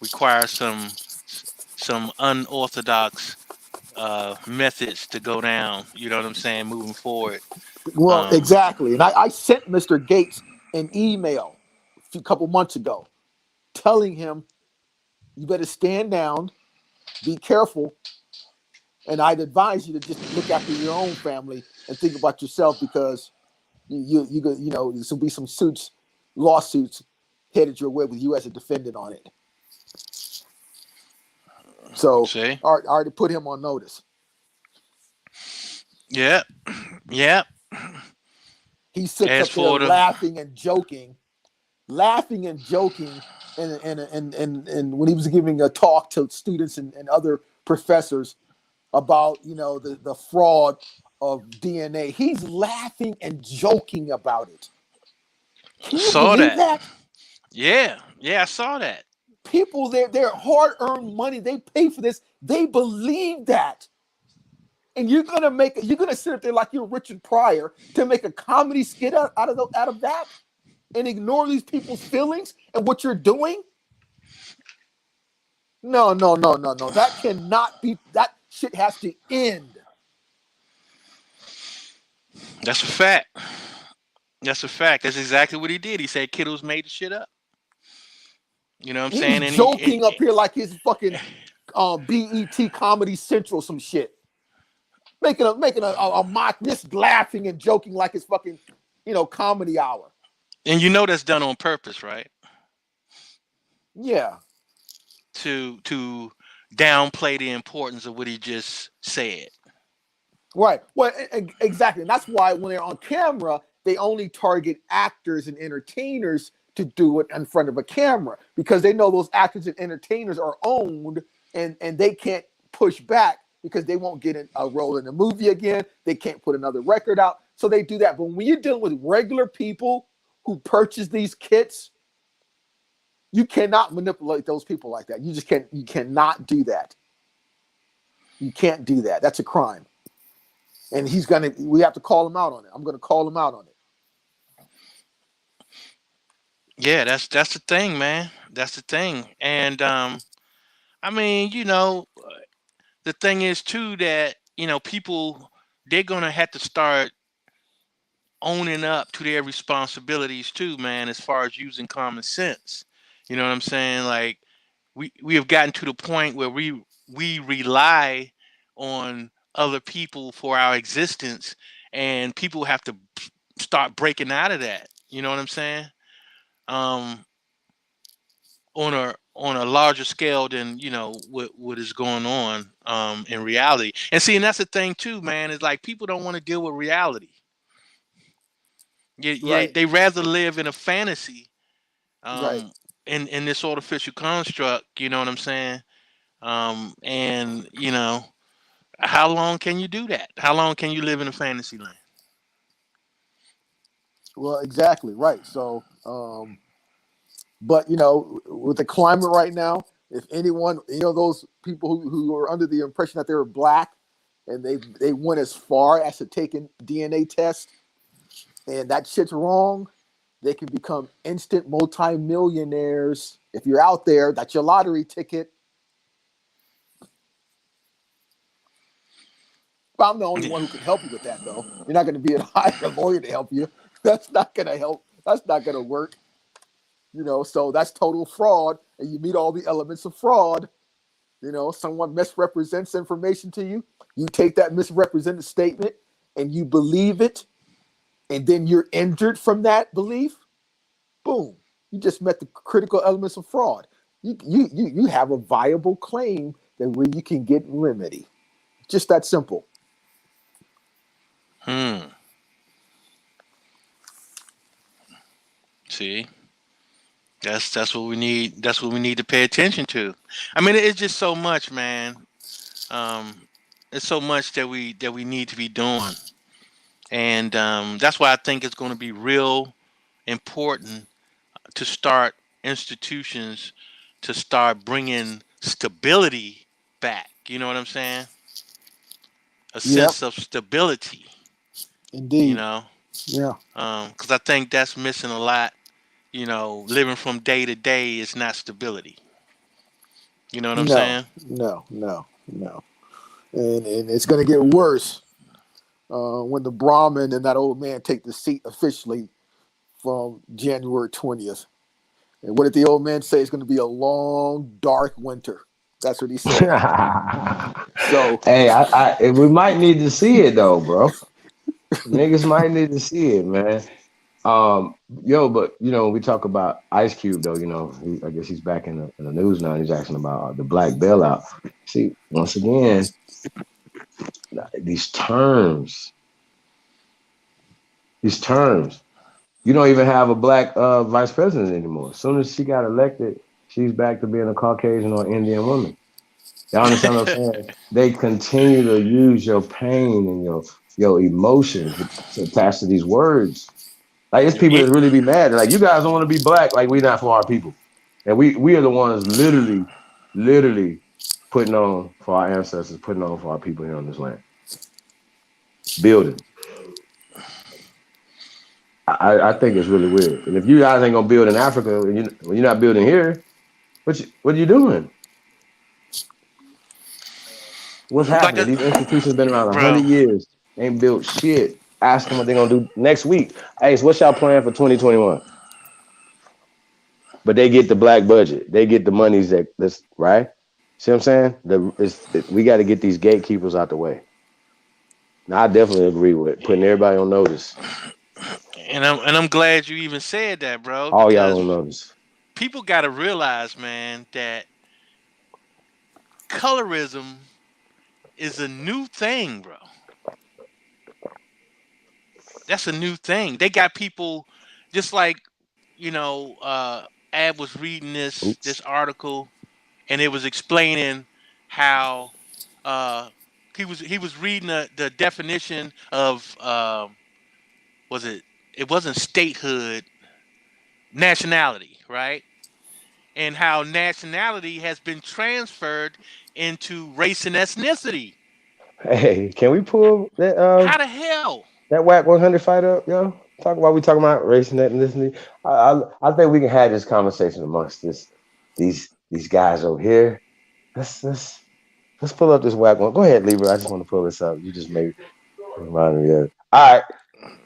[SPEAKER 12] requires some unorthodox methods to go down. You know what I'm saying? Moving forward.
[SPEAKER 13] Well,
[SPEAKER 12] Um,
[SPEAKER 13] exactly. And I sent Mr. Gates an email a couple months ago telling him, you better stand down, be careful, and I'd advise you to just look after your own family and think about yourself because this will be some lawsuits headed your way with you as a defendant on it. So
[SPEAKER 12] see?
[SPEAKER 13] I already put him on notice.
[SPEAKER 12] Yeah. Yeah.
[SPEAKER 13] He sits
[SPEAKER 12] As
[SPEAKER 13] up there
[SPEAKER 12] for the
[SPEAKER 13] laughing and joking, and when he was giving a talk to students and other professors about the fraud of DNA, he's laughing and joking about it. Can you
[SPEAKER 12] saw
[SPEAKER 13] believe
[SPEAKER 12] that.
[SPEAKER 13] that?
[SPEAKER 12] Yeah. Yeah, I saw that.
[SPEAKER 13] People, their hard-earned money, they pay for this. They believe that. And you're gonna sit up there like you're Richard Pryor to make a comedy skit out of that and ignore these people's feelings and what you're doing? No, no, no, no, no. That cannot be. That shit has to end.
[SPEAKER 12] That's a fact. That's a fact. That's exactly what he did. He said Kittles made the shit up. You know what I'm
[SPEAKER 13] He's
[SPEAKER 12] saying?
[SPEAKER 13] joking up here like his fucking BET Comedy Central some shit, making a mock, just laughing and joking like it's fucking comedy hour.
[SPEAKER 12] and that's done on purpose, right?
[SPEAKER 13] Yeah.
[SPEAKER 12] To downplay the importance of what he just said.
[SPEAKER 13] Right. Well, exactly. And that's why when they're on camera, they only target actors and entertainers to do it in front of a camera because they know those actors and entertainers are owned and they can't push back because they won't get a role in the movie again. They can't put another record out. So they do that. But when you're dealing with regular people who purchase these kits, you cannot manipulate those people like that. You just can't. You cannot do that. You can't do that. That's a crime. And we have to call him out on it. I'm gonna call him out on it.
[SPEAKER 12] Yeah, that's the thing, man. That's the thing. And I mean, the thing is too that, people, they're gonna have to start owning up to their responsibilities too, man, as far as using common sense. You know what I'm saying? Like we have gotten to the point where we rely on other people for our existence, and people have to start breaking out of that. You know what I'm saying? Um on a larger scale than what is going on in reality. And see, and that's the thing too, man. Is like people don't want to deal with reality.
[SPEAKER 13] Right.
[SPEAKER 12] They rather live in a fantasy,
[SPEAKER 13] Right.
[SPEAKER 12] um, in this artificial construct. You know what I'm saying? And how long can you do that? How long can you live in a fantasy land?
[SPEAKER 13] Well, exactly. Right. So, but with the climate right now, if anyone, those people who are under the impression that they were black and they went as far as to taking DNA test and that shit's wrong, they can become instant multimillionaires. If you're out there, that's your lottery ticket. But I'm the only one who can help you with that, though. You're not going to be able to hire a lawyer to help you. That's not going to help. That's not going to work. So that's total fraud, and you meet all the elements of fraud. Someone misrepresents information to you. You take that misrepresented statement and you believe it, and then you're injured from that belief. Boom! You just met the critical elements of fraud. You have a viable claim that where you can get remedy. Just that simple.
[SPEAKER 12] See, that's what we need. That's what we need to pay attention to. I mean, it's just so much, man. Um, it's so much that we need to be doing, and that's why I think it's going to be real important to start institutions to start bringing stability back. You know what I'm saying? A
[SPEAKER 13] Yep,
[SPEAKER 12] sense of stability. You
[SPEAKER 13] indeed.
[SPEAKER 12] know,
[SPEAKER 13] Yeah.
[SPEAKER 12] because I think that's missing a lot. Living from day to day is not stability. You know what I'm
[SPEAKER 13] No,
[SPEAKER 12] saying?
[SPEAKER 13] no, no, no. And it's going to get worse when the Brahmin and that old man take the seat officially from January 20th. And what did the old man say? It's going to be a long, dark winter. That's what he said. So,
[SPEAKER 3] Hey, we might need to see it though, bro. Niggas might need to see it, man. But we talk about Ice Cube though. I guess he's back in the news now. He's asking about the black bailout. See, once again, these terms, these terms. You don't even have a black vice president anymore. As soon as she got elected, she's back to being a Caucasian or Indian woman. Y'all understand what I'm saying? They continue to use your pain and your emotions attached to these words. Like it's people
[SPEAKER 12] Yeah.
[SPEAKER 3] that really be mad. They're like, you guys don't want to be black. Like we not for our people, and we are the ones literally putting on for our ancestors, putting on for our people here on this land, building. I think it's really weird. And if you guys ain't gonna build in Africa, and when you're not building here, what are you doing? What's
[SPEAKER 12] Like
[SPEAKER 3] happening?
[SPEAKER 12] a
[SPEAKER 3] These institutions been around
[SPEAKER 12] bro.
[SPEAKER 3] 100 years, ain't built shit. Ask them what they're gonna do next week. Hey, so what's y'all plan for 2021? But they get the black budget. They get the monies that's right. See what I'm saying? We got to get these gatekeepers out the way. Now, I definitely agree with putting everybody on notice.
[SPEAKER 12] And I'm glad you even said that, bro,
[SPEAKER 3] All y'all
[SPEAKER 12] because
[SPEAKER 3] on notice.
[SPEAKER 12] people got to realize, man, that colorism is a new thing, bro. That's a new thing. They got people just like, Ab was reading this
[SPEAKER 3] Oops.
[SPEAKER 12] article and it was explaining how uh he was reading the definition of was it wasn't statehood, nationality, right? And how nationality has been transferred into race and ethnicity.
[SPEAKER 3] Hey, can we pull
[SPEAKER 12] How the hell?
[SPEAKER 3] that whack 100 fight up, yo? Talk while we talking about race and ethnicity. I think we can have this conversation amongst these guys over here. Let's pull up this whack one. Go ahead, Libra. I just want to pull this up. You just made remind me of it. All right.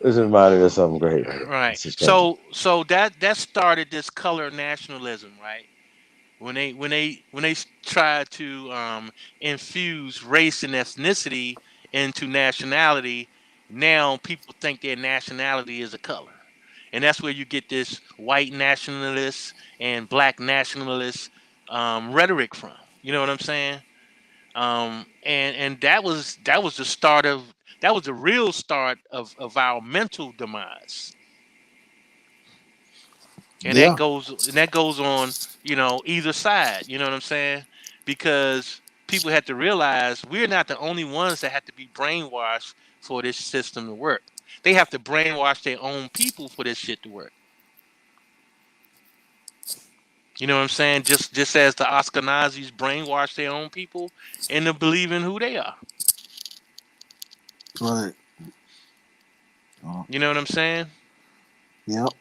[SPEAKER 3] This reminded me of something great.
[SPEAKER 12] Right.
[SPEAKER 3] This is crazy.
[SPEAKER 12] So that started this color nationalism, right? When they tried to infuse race and ethnicity into nationality, now people think their nationality is a color. And that's where you get this white nationalist and black nationalist rhetoric from. You know what I'm saying? And that was the start of that was the real start of our mental demise. And
[SPEAKER 13] Yeah.
[SPEAKER 12] that goes on, either side. You know what I'm saying? Because people have to realize we're not the only ones that have to be brainwashed for this system to work. They have to brainwash their own people for this shit to work. You know what I'm saying? Just as the Ashkenazis brainwash their own people into believing who they are.
[SPEAKER 13] Right.
[SPEAKER 12] You know what I'm saying?
[SPEAKER 13] Yep.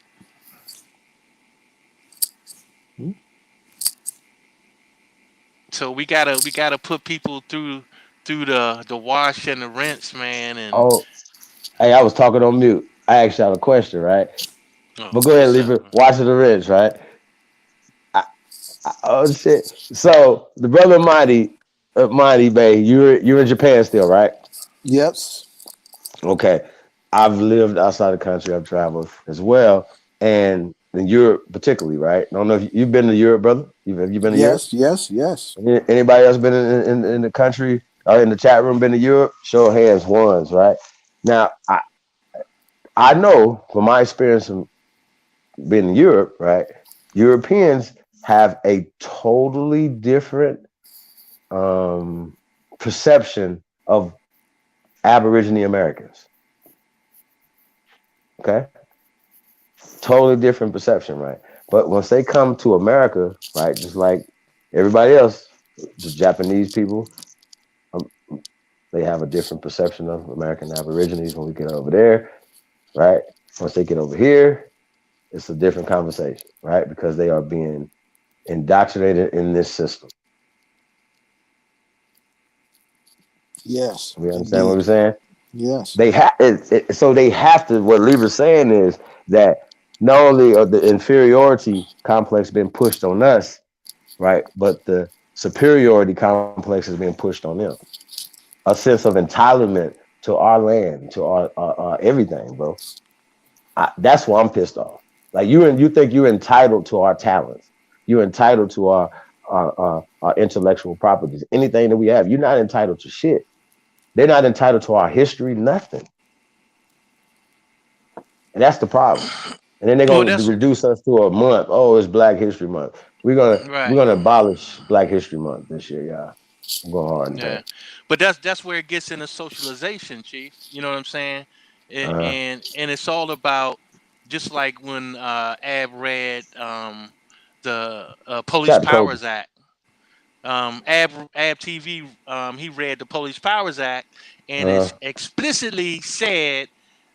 [SPEAKER 12] So we gotta put people through the wash and the rinse, man. And
[SPEAKER 3] Oh, hey, I was talking on mute. I asked y'all a question, right?
[SPEAKER 12] oh,
[SPEAKER 3] But go ahead,
[SPEAKER 12] what's
[SPEAKER 3] leave
[SPEAKER 12] up?
[SPEAKER 3] it. Watch the rich, right? Oh shit. So the brother Mighty Bay, you're in Japan still, right?
[SPEAKER 13] Yes.
[SPEAKER 3] Okay. I've lived outside the country. I've traveled as well, and in Europe particularly, right? I don't know if you've been to Europe, brother. Have you been to Europe?
[SPEAKER 13] Yes. Yes. Yes.
[SPEAKER 3] Anybody else been in the country or in the chat room been to Europe? Show of hands, ones, right? Now I know from my experience from being in Europe, right? Europeans have a totally different perception of Aborigine Americans. Okay, totally different perception, right? But once they come to America, right, just like everybody else, the Japanese people, um, they have a different perception of American Aborigines when we get over there, right? Once they get over here, it's a different conversation, right? Because they are being indoctrinated in this system.
[SPEAKER 13] Yes.
[SPEAKER 3] You understand what
[SPEAKER 13] Indeed.
[SPEAKER 3] we're saying?
[SPEAKER 13] Yes.
[SPEAKER 3] They have so they have to. What Lieber's saying is that not only are the inferiority complex being pushed on us, right, but the superiority complex is being pushed on them. A sense of entitlement to our land, to our everything, bro. That's why I'm pissed off. Like you think you're entitled to our talents. You're entitled to our intellectual properties. Anything that we have, you're not entitled to shit. They're not entitled to our history, nothing. And that's the problem. And then they're
[SPEAKER 12] Well,
[SPEAKER 3] gonna
[SPEAKER 12] that's
[SPEAKER 3] reduce us to a month. Oh, it's Black History Month. We're
[SPEAKER 12] right.
[SPEAKER 3] gonna abolish Black History Month this year, y'all. I'm going hard in the
[SPEAKER 12] Yeah,
[SPEAKER 3] paint.
[SPEAKER 12] but that's where it gets into socialization, Chief. You know what I'm saying?
[SPEAKER 3] Uh-huh.
[SPEAKER 12] And it's all about just like when Ab read the Police
[SPEAKER 3] Shout out to Kobe.
[SPEAKER 12] Powers Act. Ab TV, he read the Police Powers Act, and
[SPEAKER 3] Uh-huh.
[SPEAKER 12] it explicitly said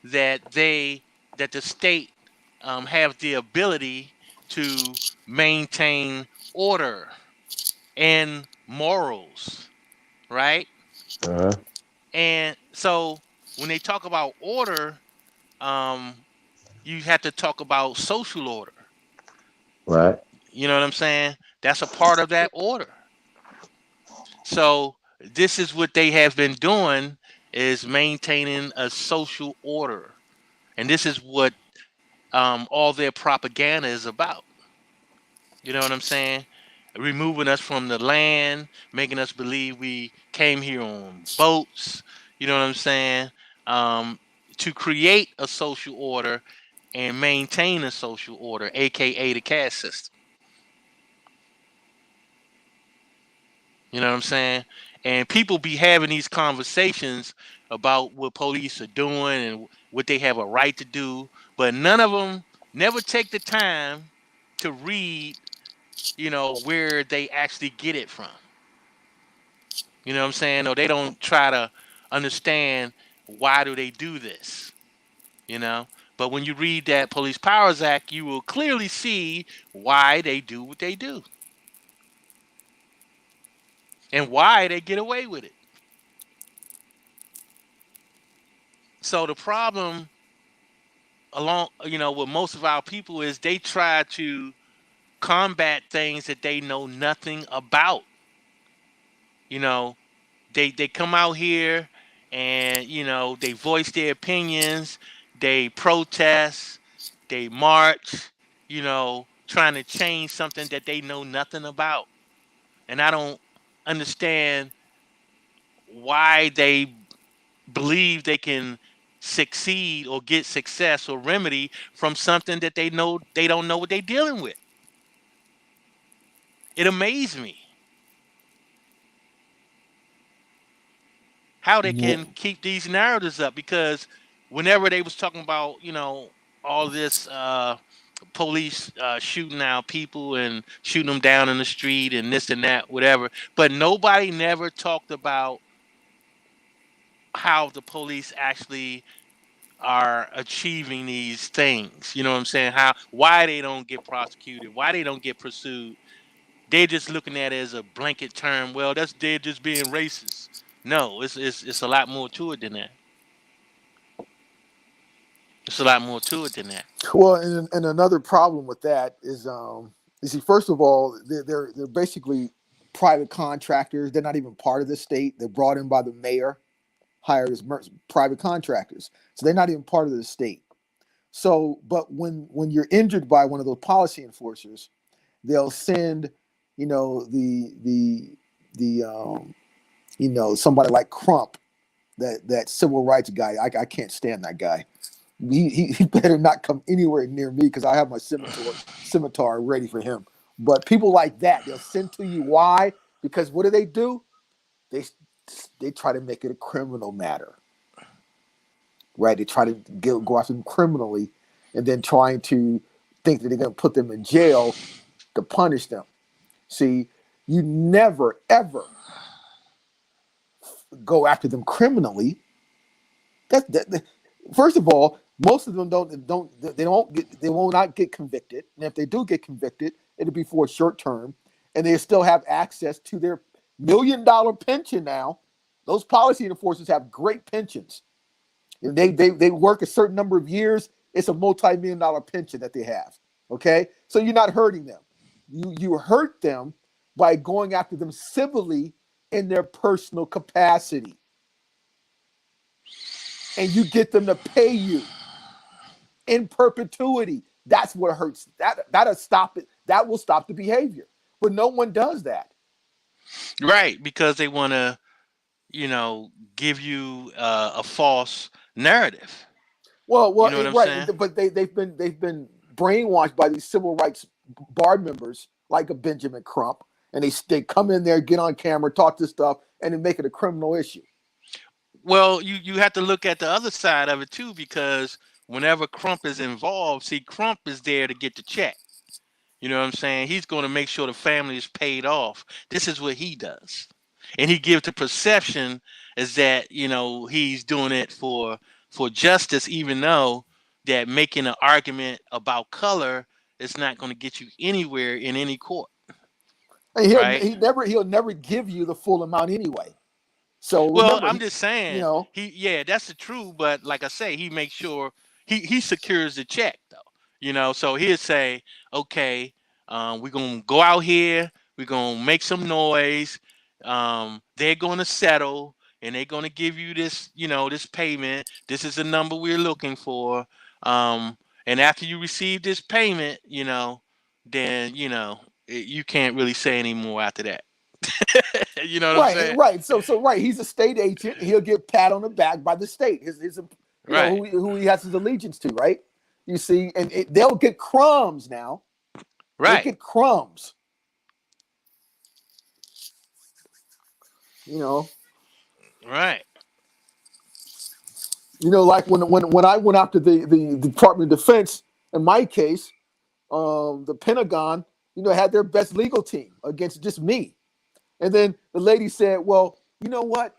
[SPEAKER 12] that the state have the ability to maintain order and morals, right?
[SPEAKER 3] Uh-huh.
[SPEAKER 12] And so when they talk about order, um, you have to talk about social order.
[SPEAKER 3] Right.
[SPEAKER 12] You know what I'm saying? That's a part of that order. So this is what they have been doing is maintaining a social order. And this is what all their propaganda is about. You know what I'm saying? Removing us from the land, making us believe we came here on boats. You know what I'm saying? Um, to create a social order and maintain a social order, aka the caste system. You know what I'm saying? And people be having these conversations about what police are doing and what they have a right to do, but none of them never take the time to read, where they actually get it from. You know what I'm saying? Or they don't try to understand why do they do this, you know? But when you read that Police Powers Act, you will clearly see why they do what they do and why they get away with it. So the problem along, with most of our people is they try to combat things that they know nothing about. You know, they come out here and they voice their opinions, they protest, they march, trying to change something that they know nothing about. And I don't understand why they believe they can succeed or get success or remedy from something that they don't know what they're dealing with. It amazed me how they
[SPEAKER 13] Yeah.
[SPEAKER 12] can keep these narratives up, because whenever they was talking about, all this police shooting out people and shooting them down in the street and this and that, whatever, but nobody never talked about how the police actually are achieving these things. You know what I'm saying? Why they don't get prosecuted, why they don't get pursued. They're just looking at it as a blanket term. Well, they're just being racist. No, it's a lot more to it than that. It's a lot more to it than that.
[SPEAKER 13] Well, and another problem with that is, you see, first of all, they're basically private contractors. They're not even part of the state. They're brought in by the mayor, hired as private contractors, so they're not even part of the state. So, but when you're injured by one of those policy enforcers, they'll send, somebody like Crump, that civil rights guy. I can't stand that guy. He better not come anywhere near me, because I have my scimitar ready for him. But people like that, they'll send to you. Why? Because what do? They try to make it a criminal matter, right? They try to go after them criminally, and then trying to think that they're going to put them in jail to punish them. See, you never ever go after them criminally. First of all, most of them they will not get convicted, and if they do get convicted, it'll be for a short term, and they still have access to their $1 million pension now. Those policy enforcers have great pensions. And they work a certain number of years. It's a multi-million-dollar pension that they have. Okay, so you're not hurting them. You hurt them by going after them civilly in their personal capacity, and you get them to pay you in perpetuity. That's what hurts. That'll stop it. That will stop the behavior. But no one does that.
[SPEAKER 12] Right, because they want to, give you a false narrative.
[SPEAKER 13] Well,
[SPEAKER 12] You know what I'm
[SPEAKER 13] right.
[SPEAKER 12] saying?
[SPEAKER 13] But they've been brainwashed by these civil rights bar members like a Benjamin Crump, and they come in there, get on camera, talk this stuff, and then make it a criminal issue.
[SPEAKER 12] Well, you have to look at the other side of it too, because whenever Crump is involved, see, Crump is there to get the check. You know what I'm saying? He's going to make sure the family is paid off. This is what he does. And he gives the perception is that, he's doing it for justice, even though that making an argument about color is not going to get you anywhere in any court.
[SPEAKER 13] And
[SPEAKER 12] Right?
[SPEAKER 13] he'll never give you the full amount anyway. So
[SPEAKER 12] Well,
[SPEAKER 13] remember,
[SPEAKER 12] I'm just saying, that's the truth. But like I say, he makes sure he secures the check, though. So he'll say, okay, we're gonna go out here, we're gonna make some noise. They're gonna settle, and they're gonna give you this, this payment. This is the number we're looking for. And after you receive this payment, then you can't really say any more after that. You know what I'm saying?
[SPEAKER 13] right. So right, he's a state agent. He'll get pat on the back by the state. His
[SPEAKER 12] Right.
[SPEAKER 13] who he has his allegiance to, right? You see, and they'll get crumbs now.
[SPEAKER 12] Right.
[SPEAKER 13] They get crumbs.
[SPEAKER 12] Right.
[SPEAKER 13] Like when I went after the Department of Defense, in my case, the Pentagon, had their best legal team against just me. And then the lady said, well, you know what?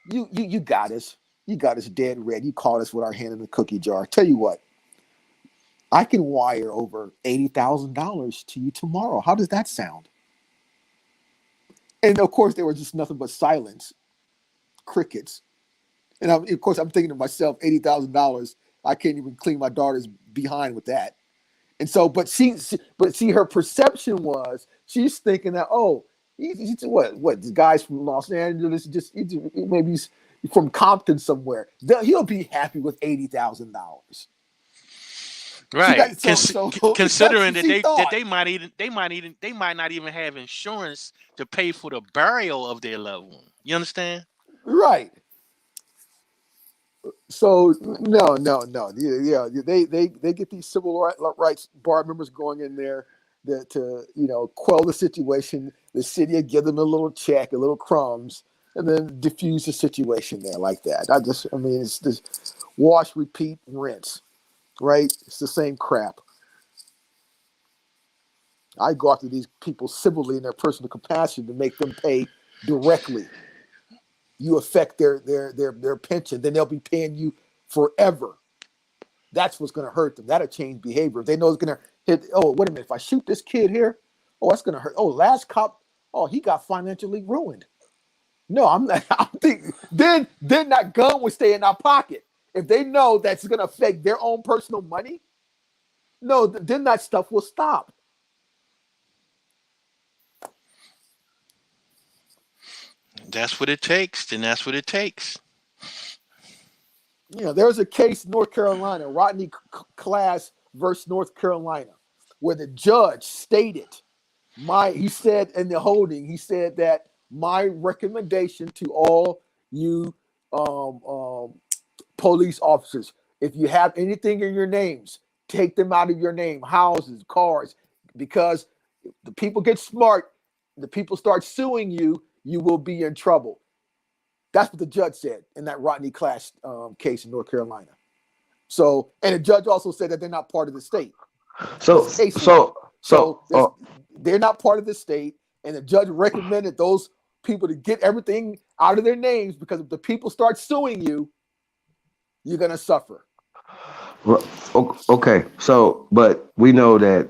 [SPEAKER 13] You got us. You got us dead red. You caught us with our hand in the cookie jar. Tell you what, I can wire over $80,000 to you tomorrow. How does that sound? And of course, there was just nothing but silence, crickets. And of course, I'm thinking to myself, $80,000. I can't even clean my daughter's behind with that. And so, but see, her perception was she's thinking that, oh, he's what? This guy's from Los Angeles, maybe he's from Compton somewhere. He'll be happy with $80,000. She
[SPEAKER 12] Right.
[SPEAKER 13] got so that's
[SPEAKER 12] Considering
[SPEAKER 13] what she
[SPEAKER 12] that
[SPEAKER 13] thought.
[SPEAKER 12] they might not even have insurance to pay for the burial of their loved one. You understand?
[SPEAKER 13] Right. So no. Yeah. They get these rights bar members going in there to quell the situation. The city will give them a little check, a little crumbs, and then diffuse the situation there like that. I mean, it's just wash, repeat, rinse. Right? It's the same crap. I go after these people civilly in their personal capacity to make them pay directly. You affect their pension, then they'll be paying you forever. That's what's going to hurt them. That'll change behavior. If they know it's going to hit. Oh, wait a minute. If I shoot this kid here, oh, that's going to hurt. Oh, last cop. Oh, he got financially ruined. No, I'm not. I'm thinking. Then that gun would stay in our pocket. If they know that's going to affect their own personal money, no, then that stuff will stop.
[SPEAKER 12] That's what it takes. Then that's what it takes.
[SPEAKER 13] There's a case in North Carolina, Rodney Class versus North Carolina, where the judge stated, he said in the holding, he said that my recommendation to all you police officers, if you have anything in your names, take them out of your name, houses, cars, because if the people get smart, the people start suing you, you will be in trouble. That's what the judge said in that Rodney Clash case in North Carolina. So, and the judge also said that they're not part of the state.
[SPEAKER 3] So
[SPEAKER 13] There's a case
[SPEAKER 3] so so
[SPEAKER 13] they're not part of the state, and the judge recommended those people to get everything out of their names because if the people start suing you, you're gonna suffer.
[SPEAKER 3] okay. So, but we know that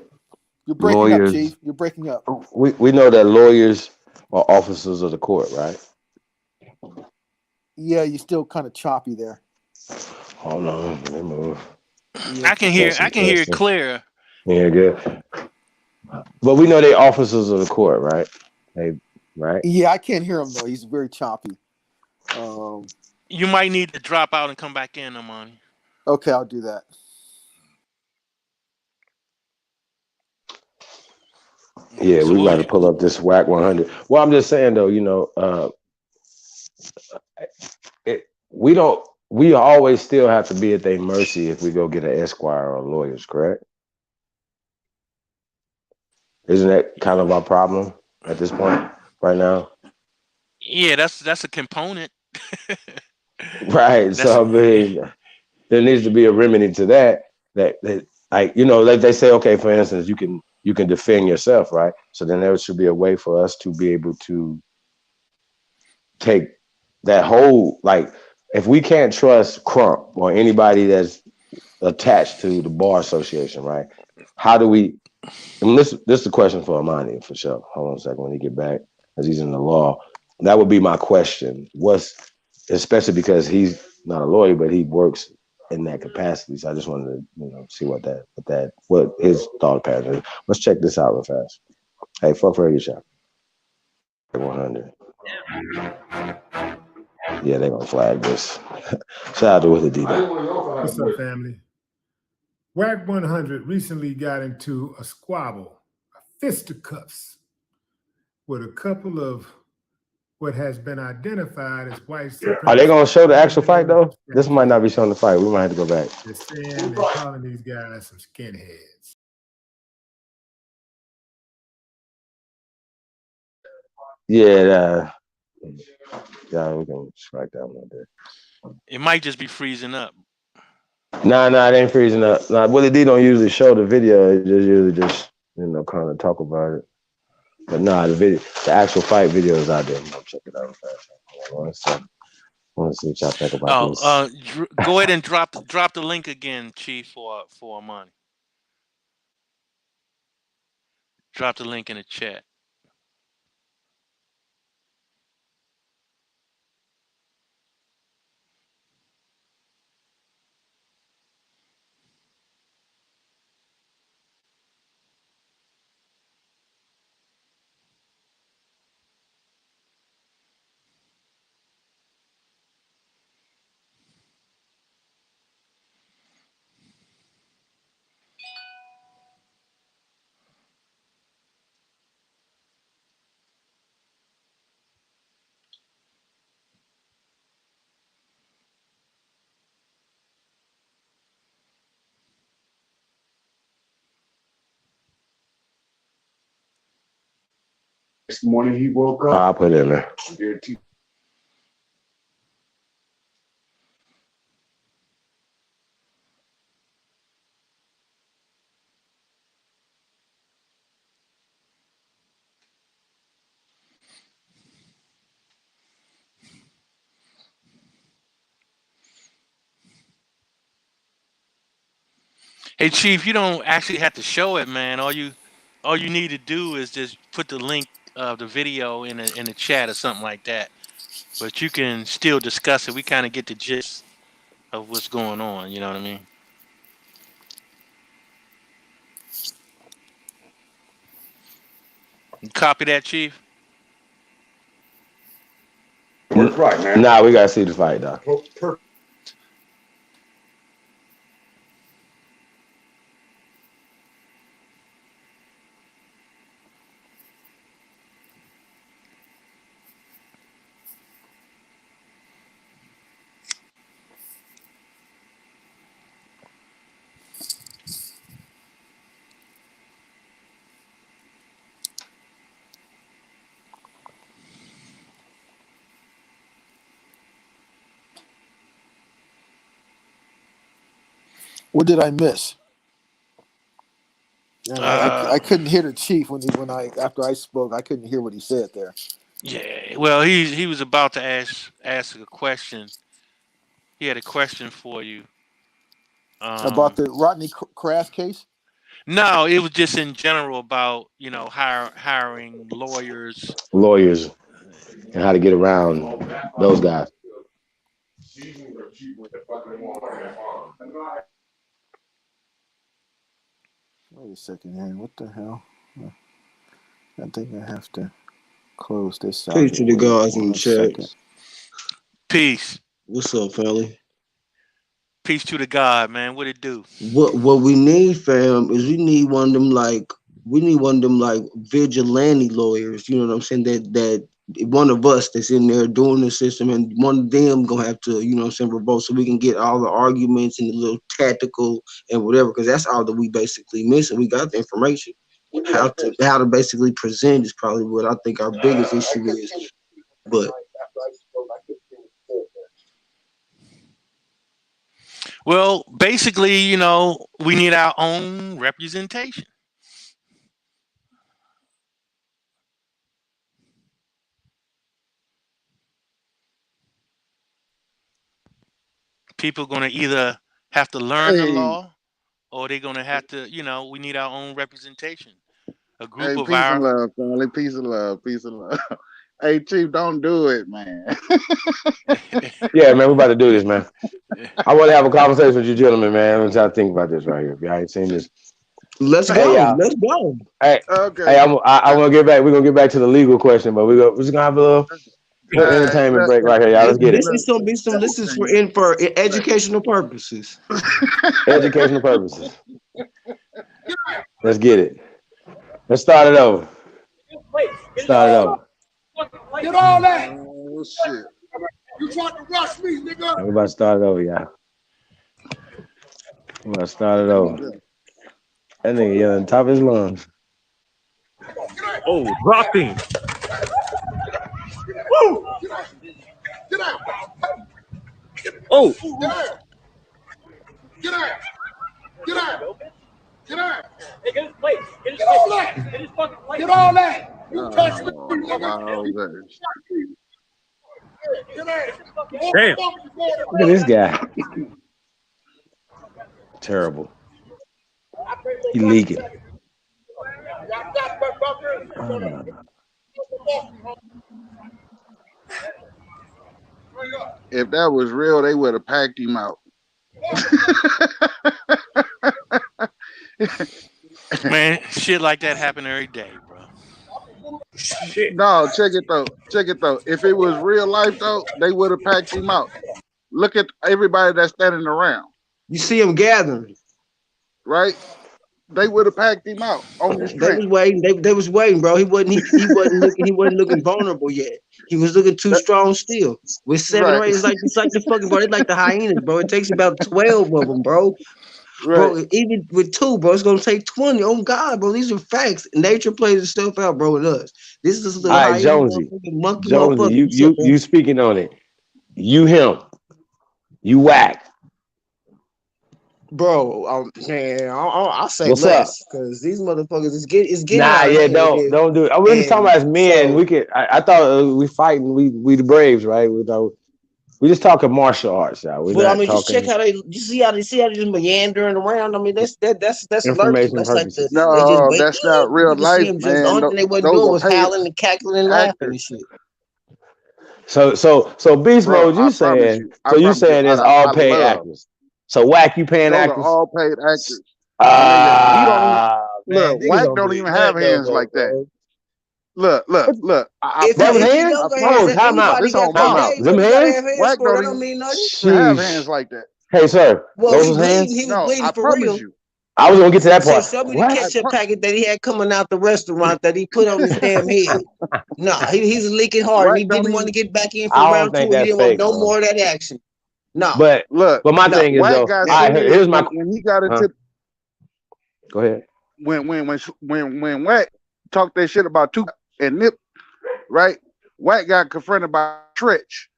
[SPEAKER 13] You're breaking up,
[SPEAKER 3] lawyers.
[SPEAKER 13] Chief. You're breaking up.
[SPEAKER 3] We know that lawyers are officers of the court, right?
[SPEAKER 13] Yeah, you're still kind of choppy there.
[SPEAKER 3] Hold on, let me move.
[SPEAKER 13] Yeah.
[SPEAKER 12] I can hear it clear.
[SPEAKER 3] Yeah, good. But we know they officers of the court, right? Right?
[SPEAKER 13] Yeah, I can't hear him though. He's very choppy.
[SPEAKER 12] You might need to drop out and come back in, Amani.
[SPEAKER 13] Okay, I'll do that.
[SPEAKER 3] Yeah,
[SPEAKER 12] So
[SPEAKER 3] we got to pull up this WAC 100. Well, I'm just saying though, we always still have to be at their mercy if we go get an esquire or lawyers, correct? Isn't that kind of our problem at this point right now?
[SPEAKER 12] Yeah, that's a component.
[SPEAKER 3] Right. So I mean, there needs to be a remedy to that. That like they say, okay, for instance, you can defend yourself, right? So then there should be a way for us to be able to take that whole, like, if we can't trust Crump or anybody that's attached to the bar association, right? How do we? And this is a question for Amani for sure. Hold on a second when he get back, because he's in the law. That would be my question. Especially because he's not a lawyer, but he works in that capacity. So I just wanted to, see what his thought pattern is. Let's check this out real fast. Hey, fuck radio shop. 100. Yeah, they gonna flag this. Shout out to Willie D.
[SPEAKER 14] What's up, family? WAC 100 recently got into a squabble, a fisticuffs, with a couple of what has been identified as white supremacists.
[SPEAKER 3] Are they gonna show the actual fight though? This might not be showing the fight. We might have to go back.
[SPEAKER 14] They're saying they're calling these guys some skinheads.
[SPEAKER 3] Yeah, we can strike that one there.
[SPEAKER 12] It might just be freezing up.
[SPEAKER 3] Nah, it ain't freezing up. Nah, Willie D don't usually show the video. It just usually kind of talk about it. But nah, the actual fight video is out there. I'll check it out fast. Hold on one second. I want to see what y'all think about this.
[SPEAKER 12] Go ahead and drop the link again, Chief, for Amani. Drop the link in the chat.
[SPEAKER 15] This morning he woke up.
[SPEAKER 3] I'll put it in there.
[SPEAKER 12] Hey, Chief, you don't actually have to show it, man. All you need to do is just put the link of the video in the chat or something like that. But you can still discuss it. We kind of get the gist of what's going on. You know what I mean? You copy that, Chief?
[SPEAKER 15] Work right, man.
[SPEAKER 3] Nah, we gotta see the fight, though.
[SPEAKER 13] What did I miss? I couldn't hear the chief when I after I spoke. I couldn't hear what he said there.
[SPEAKER 12] Yeah. Well, he was about to ask a question. He had a question for you.
[SPEAKER 13] About the Rodney Kraft case?
[SPEAKER 12] No, it was just in general about hiring lawyers.
[SPEAKER 3] Lawyers and how to get around those guys.
[SPEAKER 13] Wait a second here. What the hell? I think I have to close this out.
[SPEAKER 16] Peace to the guys in the chat.
[SPEAKER 12] Peace.
[SPEAKER 16] What's up, family?
[SPEAKER 12] Peace to the God, man. What it do?
[SPEAKER 16] What we need, fam, is we need one of them like vigilante lawyers. You know what I'm saying? That one of us that's in there doing the system, and one of them gonna have to, you know what I'm saying, revolt, so we can get all the arguments and the little tactical and whatever, because that's all that we basically miss, and we got the information. How to basically present is probably what I think our biggest issue is. But
[SPEAKER 12] well, basically, we need our own representation. People going to either have to learn the law, or they're going to have to, we need our own representation. A group of
[SPEAKER 17] peace and love, family. Peace and love. Peace and love. Hey, Chief, don't do it, man.
[SPEAKER 3] Yeah, man, we about to do this, man. I want to have a conversation with you gentlemen, man. I'm trying to think about this right here. If y'all ain't seen this,
[SPEAKER 16] let's go. Let's go.
[SPEAKER 3] Hey,
[SPEAKER 17] okay.
[SPEAKER 3] Hey, I'm gonna get back. We're gonna get back to the legal question, but we're just gonna have a little entertainment break right here, y'all. Let's get it.
[SPEAKER 16] This is for educational purposes.
[SPEAKER 3] Educational purposes. Let's get it. Let's start it over. Start it over.
[SPEAKER 15] Get all that.
[SPEAKER 17] Oh shit!
[SPEAKER 15] You tried to rush me, nigga.
[SPEAKER 3] We're about to start it over, y'all. We're about to start it over. That nigga yelling top of his lungs.
[SPEAKER 15] Oh, dropping. Woo! Get out! Oh! Get out! Get out! Get out! Get out! Hey, get his plate. Get all that! Get his fucking plate. Get all that! You touch me, nigga.
[SPEAKER 3] Damn. Look at this guy. Terrible. He leaking.
[SPEAKER 17] If that was real, they would have packed him out.
[SPEAKER 12] Man, shit like that happen every day, bro.
[SPEAKER 17] No, check it though. If it was real life though, they would have packed him out. Look at everybody that's standing around.
[SPEAKER 16] You see him gathering,
[SPEAKER 17] right? They would have packed him out on the street.
[SPEAKER 16] They was waiting. They was waiting, bro. He wasn't looking vulnerable yet. He was looking too strong still. With 7 or 8, it's like the fucking bro. It's like the hyenas, bro. It takes about 12 of them, bro. Bro, even with 2, bro, it's gonna take 20. Oh God, bro, these are facts. Nature plays itself out, bro, with us. This is a
[SPEAKER 3] All
[SPEAKER 16] little
[SPEAKER 3] right,
[SPEAKER 16] hyena
[SPEAKER 3] Jonesy.
[SPEAKER 16] motherfucking monkey
[SPEAKER 3] Jonesy,
[SPEAKER 16] motherfucker. What's up, man?
[SPEAKER 3] you speaking on it. You him. You whack.
[SPEAKER 16] Bro, man, I'll say
[SPEAKER 3] What's up?
[SPEAKER 16] less because these motherfuckers is getting
[SPEAKER 3] Nah,
[SPEAKER 16] out of
[SPEAKER 3] yeah,
[SPEAKER 16] hand.
[SPEAKER 3] don't do it. We're just talking
[SPEAKER 16] And
[SPEAKER 3] about as men.
[SPEAKER 16] so,
[SPEAKER 3] We could. I thought we fighting. We the Braves, right? We just talking martial arts, y'all. We're
[SPEAKER 16] but I
[SPEAKER 3] not
[SPEAKER 16] mean, just check
[SPEAKER 3] talking
[SPEAKER 16] how you see how they just meandering around. I mean, that's lurking.
[SPEAKER 3] information
[SPEAKER 16] That's like
[SPEAKER 3] purposes.
[SPEAKER 16] they just
[SPEAKER 17] No,
[SPEAKER 16] wait.
[SPEAKER 17] that's not
[SPEAKER 16] You
[SPEAKER 17] real
[SPEAKER 16] can see
[SPEAKER 17] life,
[SPEAKER 16] them just
[SPEAKER 17] man.
[SPEAKER 16] only thing they wasn't
[SPEAKER 17] Those
[SPEAKER 16] doing
[SPEAKER 17] are
[SPEAKER 16] was
[SPEAKER 17] paid
[SPEAKER 16] howling and cackling and laughing
[SPEAKER 17] actors,
[SPEAKER 16] and shit.
[SPEAKER 3] So beast
[SPEAKER 17] bro.
[SPEAKER 3] mode.
[SPEAKER 17] I promise you. I
[SPEAKER 3] You
[SPEAKER 17] promise you.
[SPEAKER 3] saying it's all
[SPEAKER 17] I
[SPEAKER 3] paid
[SPEAKER 17] love.
[SPEAKER 3] actors. So whack, you paying
[SPEAKER 17] Those are
[SPEAKER 3] actors?
[SPEAKER 17] all paid actors. My nigga, he don't even
[SPEAKER 3] Man,
[SPEAKER 17] look.
[SPEAKER 3] niggas
[SPEAKER 17] Wack
[SPEAKER 3] don't
[SPEAKER 17] don't
[SPEAKER 3] believe
[SPEAKER 17] even have
[SPEAKER 3] that no
[SPEAKER 17] hands
[SPEAKER 3] more,
[SPEAKER 17] like that.
[SPEAKER 3] bro.
[SPEAKER 17] Look. I
[SPEAKER 3] That was
[SPEAKER 17] promise
[SPEAKER 16] If
[SPEAKER 17] you.
[SPEAKER 16] he
[SPEAKER 3] hands?
[SPEAKER 17] I
[SPEAKER 16] don't got
[SPEAKER 3] Hold
[SPEAKER 16] hands,
[SPEAKER 3] on,
[SPEAKER 17] promise you.
[SPEAKER 3] time out.
[SPEAKER 16] anybody
[SPEAKER 17] This
[SPEAKER 16] got
[SPEAKER 17] on my
[SPEAKER 3] Time
[SPEAKER 16] big
[SPEAKER 3] out.
[SPEAKER 17] mouth.
[SPEAKER 16] games.
[SPEAKER 3] Them
[SPEAKER 16] What he got to
[SPEAKER 3] hands?
[SPEAKER 16] have hands
[SPEAKER 17] Wack
[SPEAKER 16] for? That
[SPEAKER 17] don't
[SPEAKER 16] don't
[SPEAKER 17] even
[SPEAKER 16] mean nothing.
[SPEAKER 17] have hands
[SPEAKER 3] Sheesh.
[SPEAKER 17] like that.
[SPEAKER 3] Hey, sir.
[SPEAKER 16] Well,
[SPEAKER 3] Those
[SPEAKER 16] he
[SPEAKER 3] was
[SPEAKER 16] bleeding. He
[SPEAKER 3] hands?
[SPEAKER 16] was
[SPEAKER 17] No,
[SPEAKER 16] bleeding
[SPEAKER 17] I
[SPEAKER 16] for
[SPEAKER 17] promise
[SPEAKER 16] real.
[SPEAKER 17] you.
[SPEAKER 3] I was gonna get to that
[SPEAKER 16] Say,
[SPEAKER 3] part.
[SPEAKER 16] show me the
[SPEAKER 3] What?
[SPEAKER 16] ketchup packet that he had coming out the restaurant that he put on his damn head. Nah, he's leaking hard and
[SPEAKER 17] Wack
[SPEAKER 16] he
[SPEAKER 17] don't
[SPEAKER 16] didn't want
[SPEAKER 17] even
[SPEAKER 16] to get back in for
[SPEAKER 3] I don't
[SPEAKER 16] round 2.
[SPEAKER 3] think
[SPEAKER 16] He
[SPEAKER 3] that's
[SPEAKER 16] didn't want
[SPEAKER 3] fake,
[SPEAKER 16] no
[SPEAKER 3] bro.
[SPEAKER 16] more of that action. No,
[SPEAKER 3] But
[SPEAKER 17] look.
[SPEAKER 3] my
[SPEAKER 16] no.
[SPEAKER 3] thing is
[SPEAKER 17] Wack
[SPEAKER 3] though.
[SPEAKER 17] got
[SPEAKER 3] All right,
[SPEAKER 17] slid
[SPEAKER 3] here's my.
[SPEAKER 17] when he got
[SPEAKER 3] Huh?
[SPEAKER 17] into
[SPEAKER 3] Go ahead.
[SPEAKER 17] when Wack talked that shit about Tupac and Nip, right? Wack got confronted by Tretch.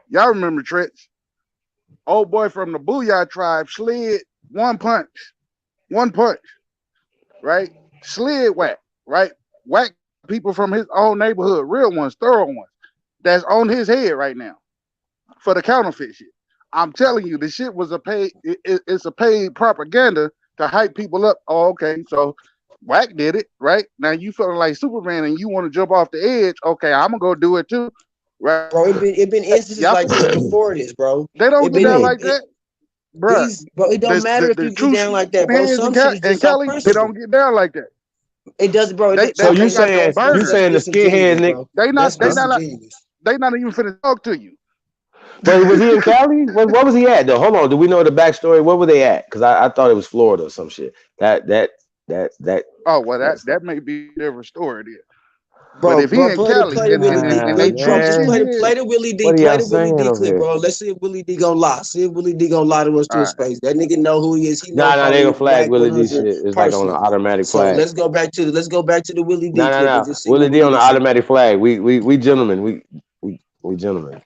[SPEAKER 17] Y'all remember Tretch? Old boy from the Booyah tribe slid one punch, right? Slid Wack, right? Wack people from his own neighborhood, real ones, thorough ones, that's on his head right now for the counterfeit shit. I'm telling you, the shit was a paid. It's a paid propaganda to hype people up. Oh, okay, so Wack did it, right? Now you feeling like Superman and you want to jump off the edge. Okay, I'm gonna go do it too, right?
[SPEAKER 16] Bro, it been instances
[SPEAKER 17] Y'all,
[SPEAKER 16] like this before this, bro.
[SPEAKER 17] they don't
[SPEAKER 16] It
[SPEAKER 17] get
[SPEAKER 16] been
[SPEAKER 17] down like that, bruh.
[SPEAKER 16] bro. It don't matter if
[SPEAKER 17] The
[SPEAKER 16] you get
[SPEAKER 17] two
[SPEAKER 16] down like that, bro.
[SPEAKER 17] hands
[SPEAKER 16] Some shit is
[SPEAKER 17] and
[SPEAKER 16] just off
[SPEAKER 17] Kelly, they
[SPEAKER 16] principle.
[SPEAKER 17] don't get down like that.
[SPEAKER 16] It doesn't, bro.
[SPEAKER 3] So you
[SPEAKER 17] They got them
[SPEAKER 3] saying
[SPEAKER 16] That's
[SPEAKER 17] burners.
[SPEAKER 3] the skinhead
[SPEAKER 16] disingenuous,
[SPEAKER 3] Nick?
[SPEAKER 16] bro.
[SPEAKER 17] They
[SPEAKER 16] That's
[SPEAKER 3] Huh?
[SPEAKER 16] disingenuous.
[SPEAKER 17] they not even finna talk to you.
[SPEAKER 3] But was he in Cali? What was he at though? Hold on. Do we know the backstory? Where were they at? Because I thought it was Florida or some shit. That
[SPEAKER 17] Oh well,
[SPEAKER 3] that's
[SPEAKER 17] that may be a different story then. But
[SPEAKER 16] Bro,
[SPEAKER 17] if he
[SPEAKER 16] bro,
[SPEAKER 17] in
[SPEAKER 16] play the
[SPEAKER 17] Cali
[SPEAKER 16] Willie D.
[SPEAKER 17] and they
[SPEAKER 16] Bro,
[SPEAKER 17] treat
[SPEAKER 16] just
[SPEAKER 3] man.
[SPEAKER 17] skinheads,
[SPEAKER 16] play the Willie D.
[SPEAKER 3] What are
[SPEAKER 16] Play
[SPEAKER 3] y'all
[SPEAKER 16] the Willie
[SPEAKER 3] saying
[SPEAKER 16] D
[SPEAKER 3] over
[SPEAKER 16] clip,
[SPEAKER 3] here?
[SPEAKER 16] bro. Let's see if Willie D gonna lie. See if Willie D gonna lie to us to
[SPEAKER 17] all
[SPEAKER 16] his
[SPEAKER 17] right.
[SPEAKER 16] face. That nigga know who he is. He know
[SPEAKER 3] Nah, they
[SPEAKER 16] probably
[SPEAKER 3] gonna flag
[SPEAKER 16] Whack
[SPEAKER 3] Willie D
[SPEAKER 16] 100
[SPEAKER 3] shit. It's like on an
[SPEAKER 16] personally.
[SPEAKER 3] automatic
[SPEAKER 16] So
[SPEAKER 3] flag.
[SPEAKER 16] let's go back to the Willie D clip and
[SPEAKER 3] No.
[SPEAKER 16] just see
[SPEAKER 3] Willie
[SPEAKER 16] what
[SPEAKER 3] D
[SPEAKER 16] Willie
[SPEAKER 3] on the
[SPEAKER 16] D say.
[SPEAKER 3] automatic flag. We gentlemen. We gentlemen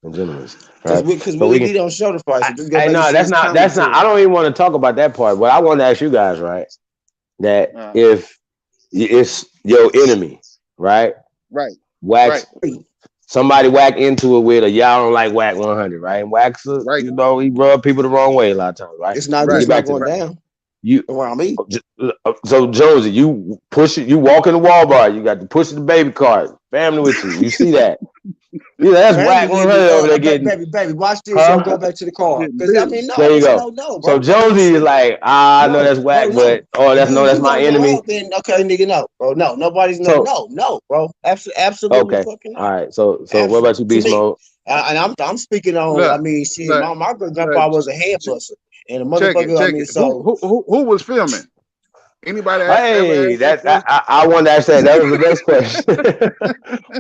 [SPEAKER 3] and gentlemen. Right.
[SPEAKER 16] Because
[SPEAKER 3] So we
[SPEAKER 16] Willie
[SPEAKER 3] can.
[SPEAKER 16] D don't show the fight. So just go
[SPEAKER 3] Hey,
[SPEAKER 16] back and
[SPEAKER 3] no,
[SPEAKER 16] see his
[SPEAKER 3] that's not. I
[SPEAKER 16] commentary.
[SPEAKER 3] don't even want to talk about that part. But I want to ask you guys, right? That if it's your enemy, right?
[SPEAKER 17] Right.
[SPEAKER 3] Wax somebody whack into it with a y'all don't like Whack 100, right? And Wax,
[SPEAKER 17] Right.
[SPEAKER 3] he rub people the wrong way a lot of times, right?
[SPEAKER 16] It's not
[SPEAKER 3] Get
[SPEAKER 16] just
[SPEAKER 3] back
[SPEAKER 16] not
[SPEAKER 3] to
[SPEAKER 16] going down
[SPEAKER 3] you.
[SPEAKER 16] around me.
[SPEAKER 3] So Josie, you push it. You walk in the Walmart. You got to push the baby cart. Family with you. You see that? Yeah, that's Whack
[SPEAKER 16] Family
[SPEAKER 3] 100 over there getting.
[SPEAKER 16] baby, watch this. Yo,
[SPEAKER 3] Huh?
[SPEAKER 16] go back to the car.
[SPEAKER 17] Getting
[SPEAKER 16] Because I
[SPEAKER 17] busy.
[SPEAKER 16] mean, no,
[SPEAKER 3] There you
[SPEAKER 16] it's
[SPEAKER 3] go.
[SPEAKER 16] no,
[SPEAKER 3] So
[SPEAKER 16] bro. No, you
[SPEAKER 3] Josie is
[SPEAKER 16] see,
[SPEAKER 3] like, I know
[SPEAKER 16] no,
[SPEAKER 3] that's Whack,
[SPEAKER 16] no.
[SPEAKER 3] but that's
[SPEAKER 16] You
[SPEAKER 3] my
[SPEAKER 16] gonna go
[SPEAKER 3] enemy.
[SPEAKER 16] out then? Okay, nigga, no, bro, no, nobody's
[SPEAKER 3] So
[SPEAKER 16] no, bro. Absolutely
[SPEAKER 3] okay,
[SPEAKER 16] fucking
[SPEAKER 3] all
[SPEAKER 16] not.
[SPEAKER 3] right. So what
[SPEAKER 16] Absolutely
[SPEAKER 3] about you,
[SPEAKER 16] to
[SPEAKER 3] Beast
[SPEAKER 16] me.
[SPEAKER 3] Mode?
[SPEAKER 16] And I'm speaking on. I
[SPEAKER 17] Look,
[SPEAKER 16] mean, shit.
[SPEAKER 17] look,
[SPEAKER 16] My great
[SPEAKER 17] look.
[SPEAKER 16] grandpa was a hand buster and a
[SPEAKER 17] Check
[SPEAKER 16] motherfucker. I
[SPEAKER 17] it.
[SPEAKER 16] mean, so
[SPEAKER 17] Who was filming? Anybody ever
[SPEAKER 3] Hey,
[SPEAKER 17] asked that
[SPEAKER 3] that
[SPEAKER 17] question?
[SPEAKER 3] I wanted to ask that. That was the next question.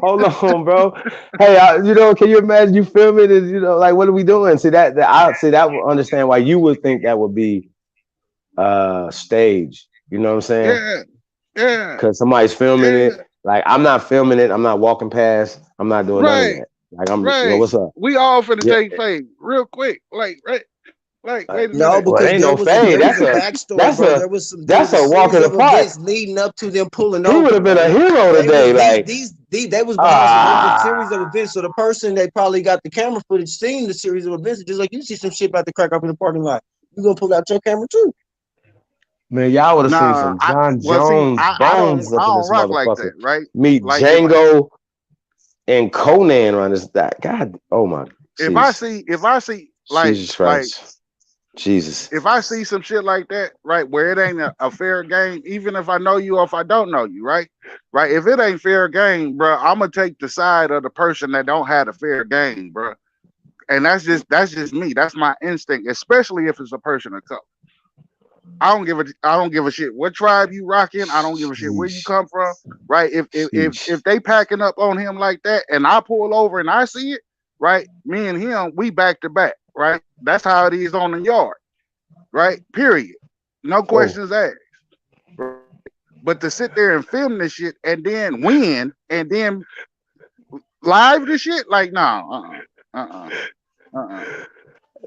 [SPEAKER 3] Hold on, bro. Hey, can you imagine you filming and like what are we doing? See that I would understand why you would think that would be stage. You know what I'm saying?
[SPEAKER 17] Yeah.
[SPEAKER 3] Because somebody's filming it. Like I'm not filming it. I'm not walking past. I'm not doing none of
[SPEAKER 17] Right.
[SPEAKER 3] that. Like I'm,
[SPEAKER 17] Right.
[SPEAKER 3] what's up?
[SPEAKER 17] We all finna
[SPEAKER 3] Yeah.
[SPEAKER 17] take fade real quick. Like, right. Like, wait a
[SPEAKER 16] no,
[SPEAKER 17] minute.
[SPEAKER 3] Well, it
[SPEAKER 16] because
[SPEAKER 3] ain't
[SPEAKER 16] there
[SPEAKER 3] no
[SPEAKER 16] was a
[SPEAKER 3] fade.
[SPEAKER 16] backstory, bro. There was a
[SPEAKER 3] walk
[SPEAKER 16] series
[SPEAKER 3] in the
[SPEAKER 16] of
[SPEAKER 3] park.
[SPEAKER 16] events leading up to them pulling
[SPEAKER 3] He would
[SPEAKER 16] over,
[SPEAKER 3] have been a
[SPEAKER 16] bro.
[SPEAKER 3] hero
[SPEAKER 16] They was
[SPEAKER 3] today. Like
[SPEAKER 16] they was behind some. There was a series of events. So the person they probably got the camera footage, seen the series of events, just like you see some shit about to crack up in the parking lot. You gonna pull out your camera too?
[SPEAKER 3] Man, y'all would have seen
[SPEAKER 17] Nah,
[SPEAKER 3] some John
[SPEAKER 17] see,
[SPEAKER 3] Jones bones
[SPEAKER 17] I
[SPEAKER 3] up in
[SPEAKER 17] don't
[SPEAKER 3] this
[SPEAKER 17] rock like
[SPEAKER 3] motherfucker.
[SPEAKER 17] that, right?
[SPEAKER 3] Meet
[SPEAKER 17] Like
[SPEAKER 3] Django and Conan on this. That God, oh my,
[SPEAKER 17] if I
[SPEAKER 3] jeez,
[SPEAKER 17] see
[SPEAKER 3] Jesus Christ, Jesus.
[SPEAKER 17] if I see some shit like that, right, where it ain't a fair game, even if I know you or if I don't know you, right? If it ain't fair game, bro, I'm gonna take the side of the person that don't have a fair game, bro. And that's just me. That's my instinct, especially if it's a person of color. I don't give a shit what tribe you rock in. I don't give a shit where you come from, right? If they packing up on him like that, and I pull over and I see it, right? Me and him, we back to back, right? That's how it is on the yard. right? Period. No
[SPEAKER 3] Whoa.
[SPEAKER 17] questions asked. But to sit there and film this shit and then win and then live the shit, like no,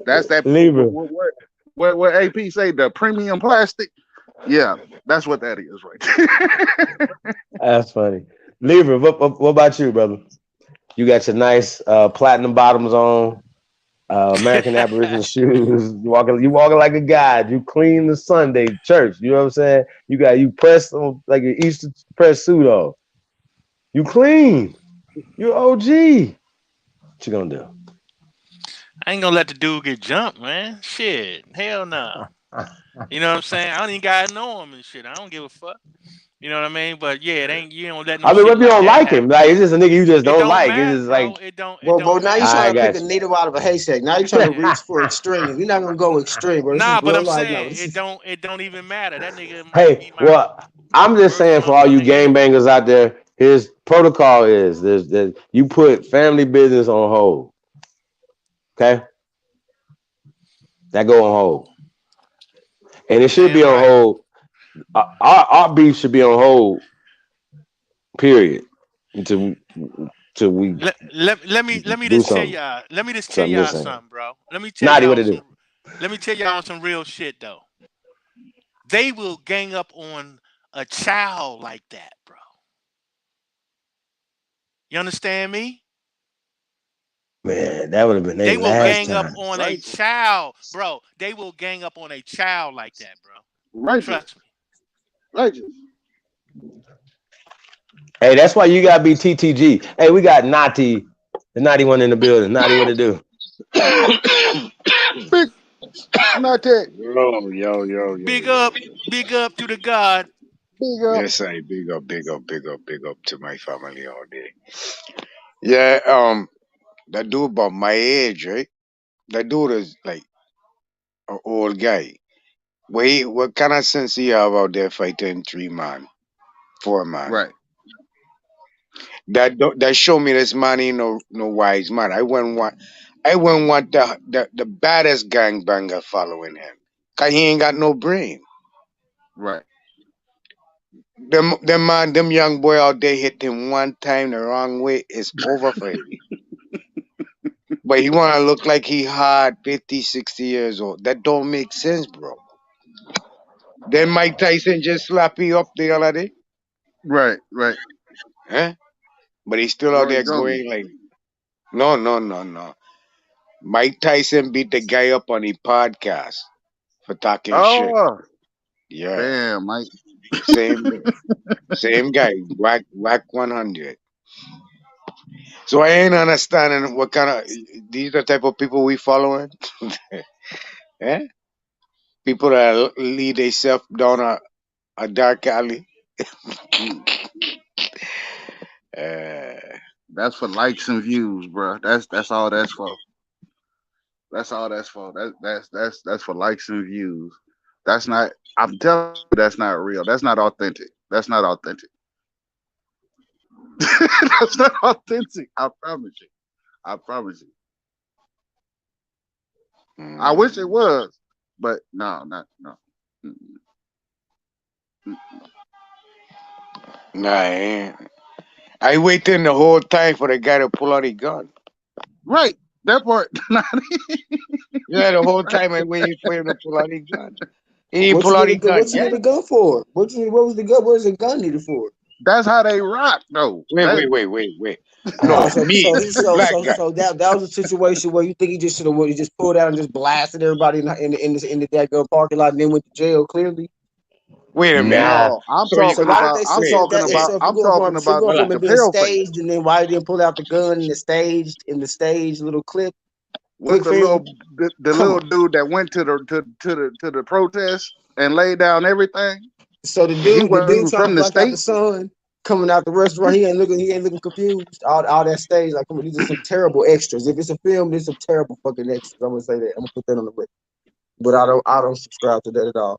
[SPEAKER 17] That's that.
[SPEAKER 3] Libra.
[SPEAKER 17] What AP say? The premium plastic. Yeah, that's what that is, right?
[SPEAKER 3] That's funny. Libra, what about you, brother? You got your nice platinum bottoms on, American Aboriginal shoes. You walking like a god. You clean the Sunday church. You know what I'm saying? You press on like an Easter press suit on. You clean. You OG. What you gonna do?
[SPEAKER 12] I ain't gonna let the dude get jumped, man. Shit, hell no. You know what I'm saying? I don't even gotta know him and shit. I don't give a fuck. You know what I mean? But yeah, it ain't. You don't let no
[SPEAKER 3] I mean,
[SPEAKER 12] shit
[SPEAKER 3] what if you
[SPEAKER 12] like
[SPEAKER 3] don't
[SPEAKER 12] that
[SPEAKER 3] like him?
[SPEAKER 12] happen.
[SPEAKER 3] Like it's just a nigga you just
[SPEAKER 12] It
[SPEAKER 3] don't
[SPEAKER 12] don't
[SPEAKER 3] like. It's
[SPEAKER 12] matter,
[SPEAKER 3] just
[SPEAKER 12] bro.
[SPEAKER 3] like
[SPEAKER 12] It don't. It
[SPEAKER 10] Well,
[SPEAKER 12] don't
[SPEAKER 10] now you're
[SPEAKER 12] matter.
[SPEAKER 10] trying to pick
[SPEAKER 3] got
[SPEAKER 10] a
[SPEAKER 3] you.
[SPEAKER 10] needle out of a haystack. Now you're trying to reach for extremes. We're not gonna go extreme, bro. This is
[SPEAKER 12] Nah, but
[SPEAKER 10] real
[SPEAKER 12] I'm
[SPEAKER 10] life. No,
[SPEAKER 12] saying
[SPEAKER 10] this
[SPEAKER 12] it
[SPEAKER 10] is
[SPEAKER 12] don't. It don't even matter. That nigga might
[SPEAKER 3] Hey,
[SPEAKER 12] be my
[SPEAKER 3] well, I'm just
[SPEAKER 12] worst
[SPEAKER 3] saying for all you
[SPEAKER 12] motherfucker enemy.
[SPEAKER 3] gangbangers out there, his protocol is there's you put family business on hold. Okay? That go on hold. And it should be
[SPEAKER 12] Damn
[SPEAKER 3] on
[SPEAKER 12] right.
[SPEAKER 3] hold. Our beef should be on hold, period. Until we
[SPEAKER 12] Let me
[SPEAKER 3] do
[SPEAKER 12] just tell
[SPEAKER 3] something.
[SPEAKER 12] y'all. Let me just
[SPEAKER 3] So
[SPEAKER 12] tell
[SPEAKER 3] I'm just
[SPEAKER 12] y'all
[SPEAKER 3] saying.
[SPEAKER 12] something, bro. Let me tell
[SPEAKER 3] Naughty what
[SPEAKER 12] y'all
[SPEAKER 3] to do.
[SPEAKER 12] some. Let me tell y'all some real shit though. They will gang up on a child like that, bro. You understand me?
[SPEAKER 3] Man, that would have been their
[SPEAKER 12] They will
[SPEAKER 3] last
[SPEAKER 12] gang up
[SPEAKER 3] time.
[SPEAKER 12] on a
[SPEAKER 17] Righteous,
[SPEAKER 12] child, bro. They will gang up on a child like that, bro.
[SPEAKER 17] righteous,
[SPEAKER 12] Trust me.
[SPEAKER 17] righteous.
[SPEAKER 3] Hey, that's why you gotta be TTG. Hey, we got Naughty, the Naughty one in the building. Naughty what to do.
[SPEAKER 17] Big not that.
[SPEAKER 12] Big up to the God.
[SPEAKER 17] Big up.
[SPEAKER 18] Yes, I big up to my family all day. Yeah, that dude about my age, right? That dude is like an old guy. What kind of sense he have out there fighting 3 man, 4 man?
[SPEAKER 17] Right.
[SPEAKER 18] That show me this man ain't no wise man. I wouldn't want the baddest gangbanger following him. Cause he ain't got no brain.
[SPEAKER 17] Right.
[SPEAKER 18] Them young boy out there hit him one time the wrong way, it's over for him. But he wanna look like he hard 50, 60 years old. That don't make sense, bro. Then Mike Tyson just slap you up the other day.
[SPEAKER 17] Right. Right.
[SPEAKER 18] Huh? But he's still out
[SPEAKER 17] Roy
[SPEAKER 18] there
[SPEAKER 17] Jones.
[SPEAKER 18] going like, no. Mike Tyson beat the guy up on the podcast for talking shit.
[SPEAKER 17] Oh,
[SPEAKER 18] Yeah.
[SPEAKER 17] damn, Mike.
[SPEAKER 18] Same guy. Whack 100. So I ain't understanding what kind of these are the type of people we following. Eh? People that lead themselves down a dark alley.
[SPEAKER 17] Mm.
[SPEAKER 18] Uh,
[SPEAKER 17] That's for likes and views, bro. That's all that's for. That's all that's for. That's for likes and views. That's not. I'm telling you, that's not real. That's not authentic. That's not authentic. That's not authentic. I promise you. I promise you. I wish it was, but no, not no. Mm-mm.
[SPEAKER 18] nah, I ain't. I waiting the whole time for the guy to pull out his gun.
[SPEAKER 17] Right, that part.
[SPEAKER 18] Yeah, the whole time I waiting for him to pull out his gun. He didn't
[SPEAKER 10] what
[SPEAKER 18] pull
[SPEAKER 10] you
[SPEAKER 18] out
[SPEAKER 10] need a
[SPEAKER 18] his
[SPEAKER 10] gun.
[SPEAKER 18] gun
[SPEAKER 10] What you
[SPEAKER 18] yet.
[SPEAKER 10] need a gun for? What was the gun? What is the gun needed for?
[SPEAKER 17] That's how they rock, though.
[SPEAKER 18] Wait. No, me, black guy.
[SPEAKER 10] So that was a situation where you think he just should have he just pulled out and just blasted everybody in the that gun parking lot and then went to jail clearly.
[SPEAKER 18] Wait a minute.
[SPEAKER 3] Nah.
[SPEAKER 17] No, I'm
[SPEAKER 18] So you
[SPEAKER 10] So
[SPEAKER 17] talking
[SPEAKER 10] why did
[SPEAKER 17] about.
[SPEAKER 10] they
[SPEAKER 17] I'm
[SPEAKER 10] so so if
[SPEAKER 17] talking
[SPEAKER 10] that if
[SPEAKER 17] about.
[SPEAKER 10] so if we're
[SPEAKER 17] I'm
[SPEAKER 10] going
[SPEAKER 17] talking
[SPEAKER 10] from if we're
[SPEAKER 17] about
[SPEAKER 10] going from it
[SPEAKER 17] the
[SPEAKER 10] being
[SPEAKER 17] pale face
[SPEAKER 10] staged and then why they didn't pull out the gun in the stage little clip
[SPEAKER 17] with
[SPEAKER 10] quick
[SPEAKER 17] the
[SPEAKER 10] film? Come
[SPEAKER 17] little
[SPEAKER 10] on.
[SPEAKER 17] dude that went to the protest and laid down everything.
[SPEAKER 10] So the
[SPEAKER 17] He
[SPEAKER 10] dude
[SPEAKER 17] wasn't
[SPEAKER 10] trying to
[SPEAKER 17] from the
[SPEAKER 10] black out the
[SPEAKER 17] state.
[SPEAKER 10] sun coming out the restaurant, he ain't looking confused. All that stage, like come on, these are some terrible extras. If it's a film, there's some terrible fucking extras. I'm gonna say that. I'm gonna put that on the record. But I don't subscribe to that at all.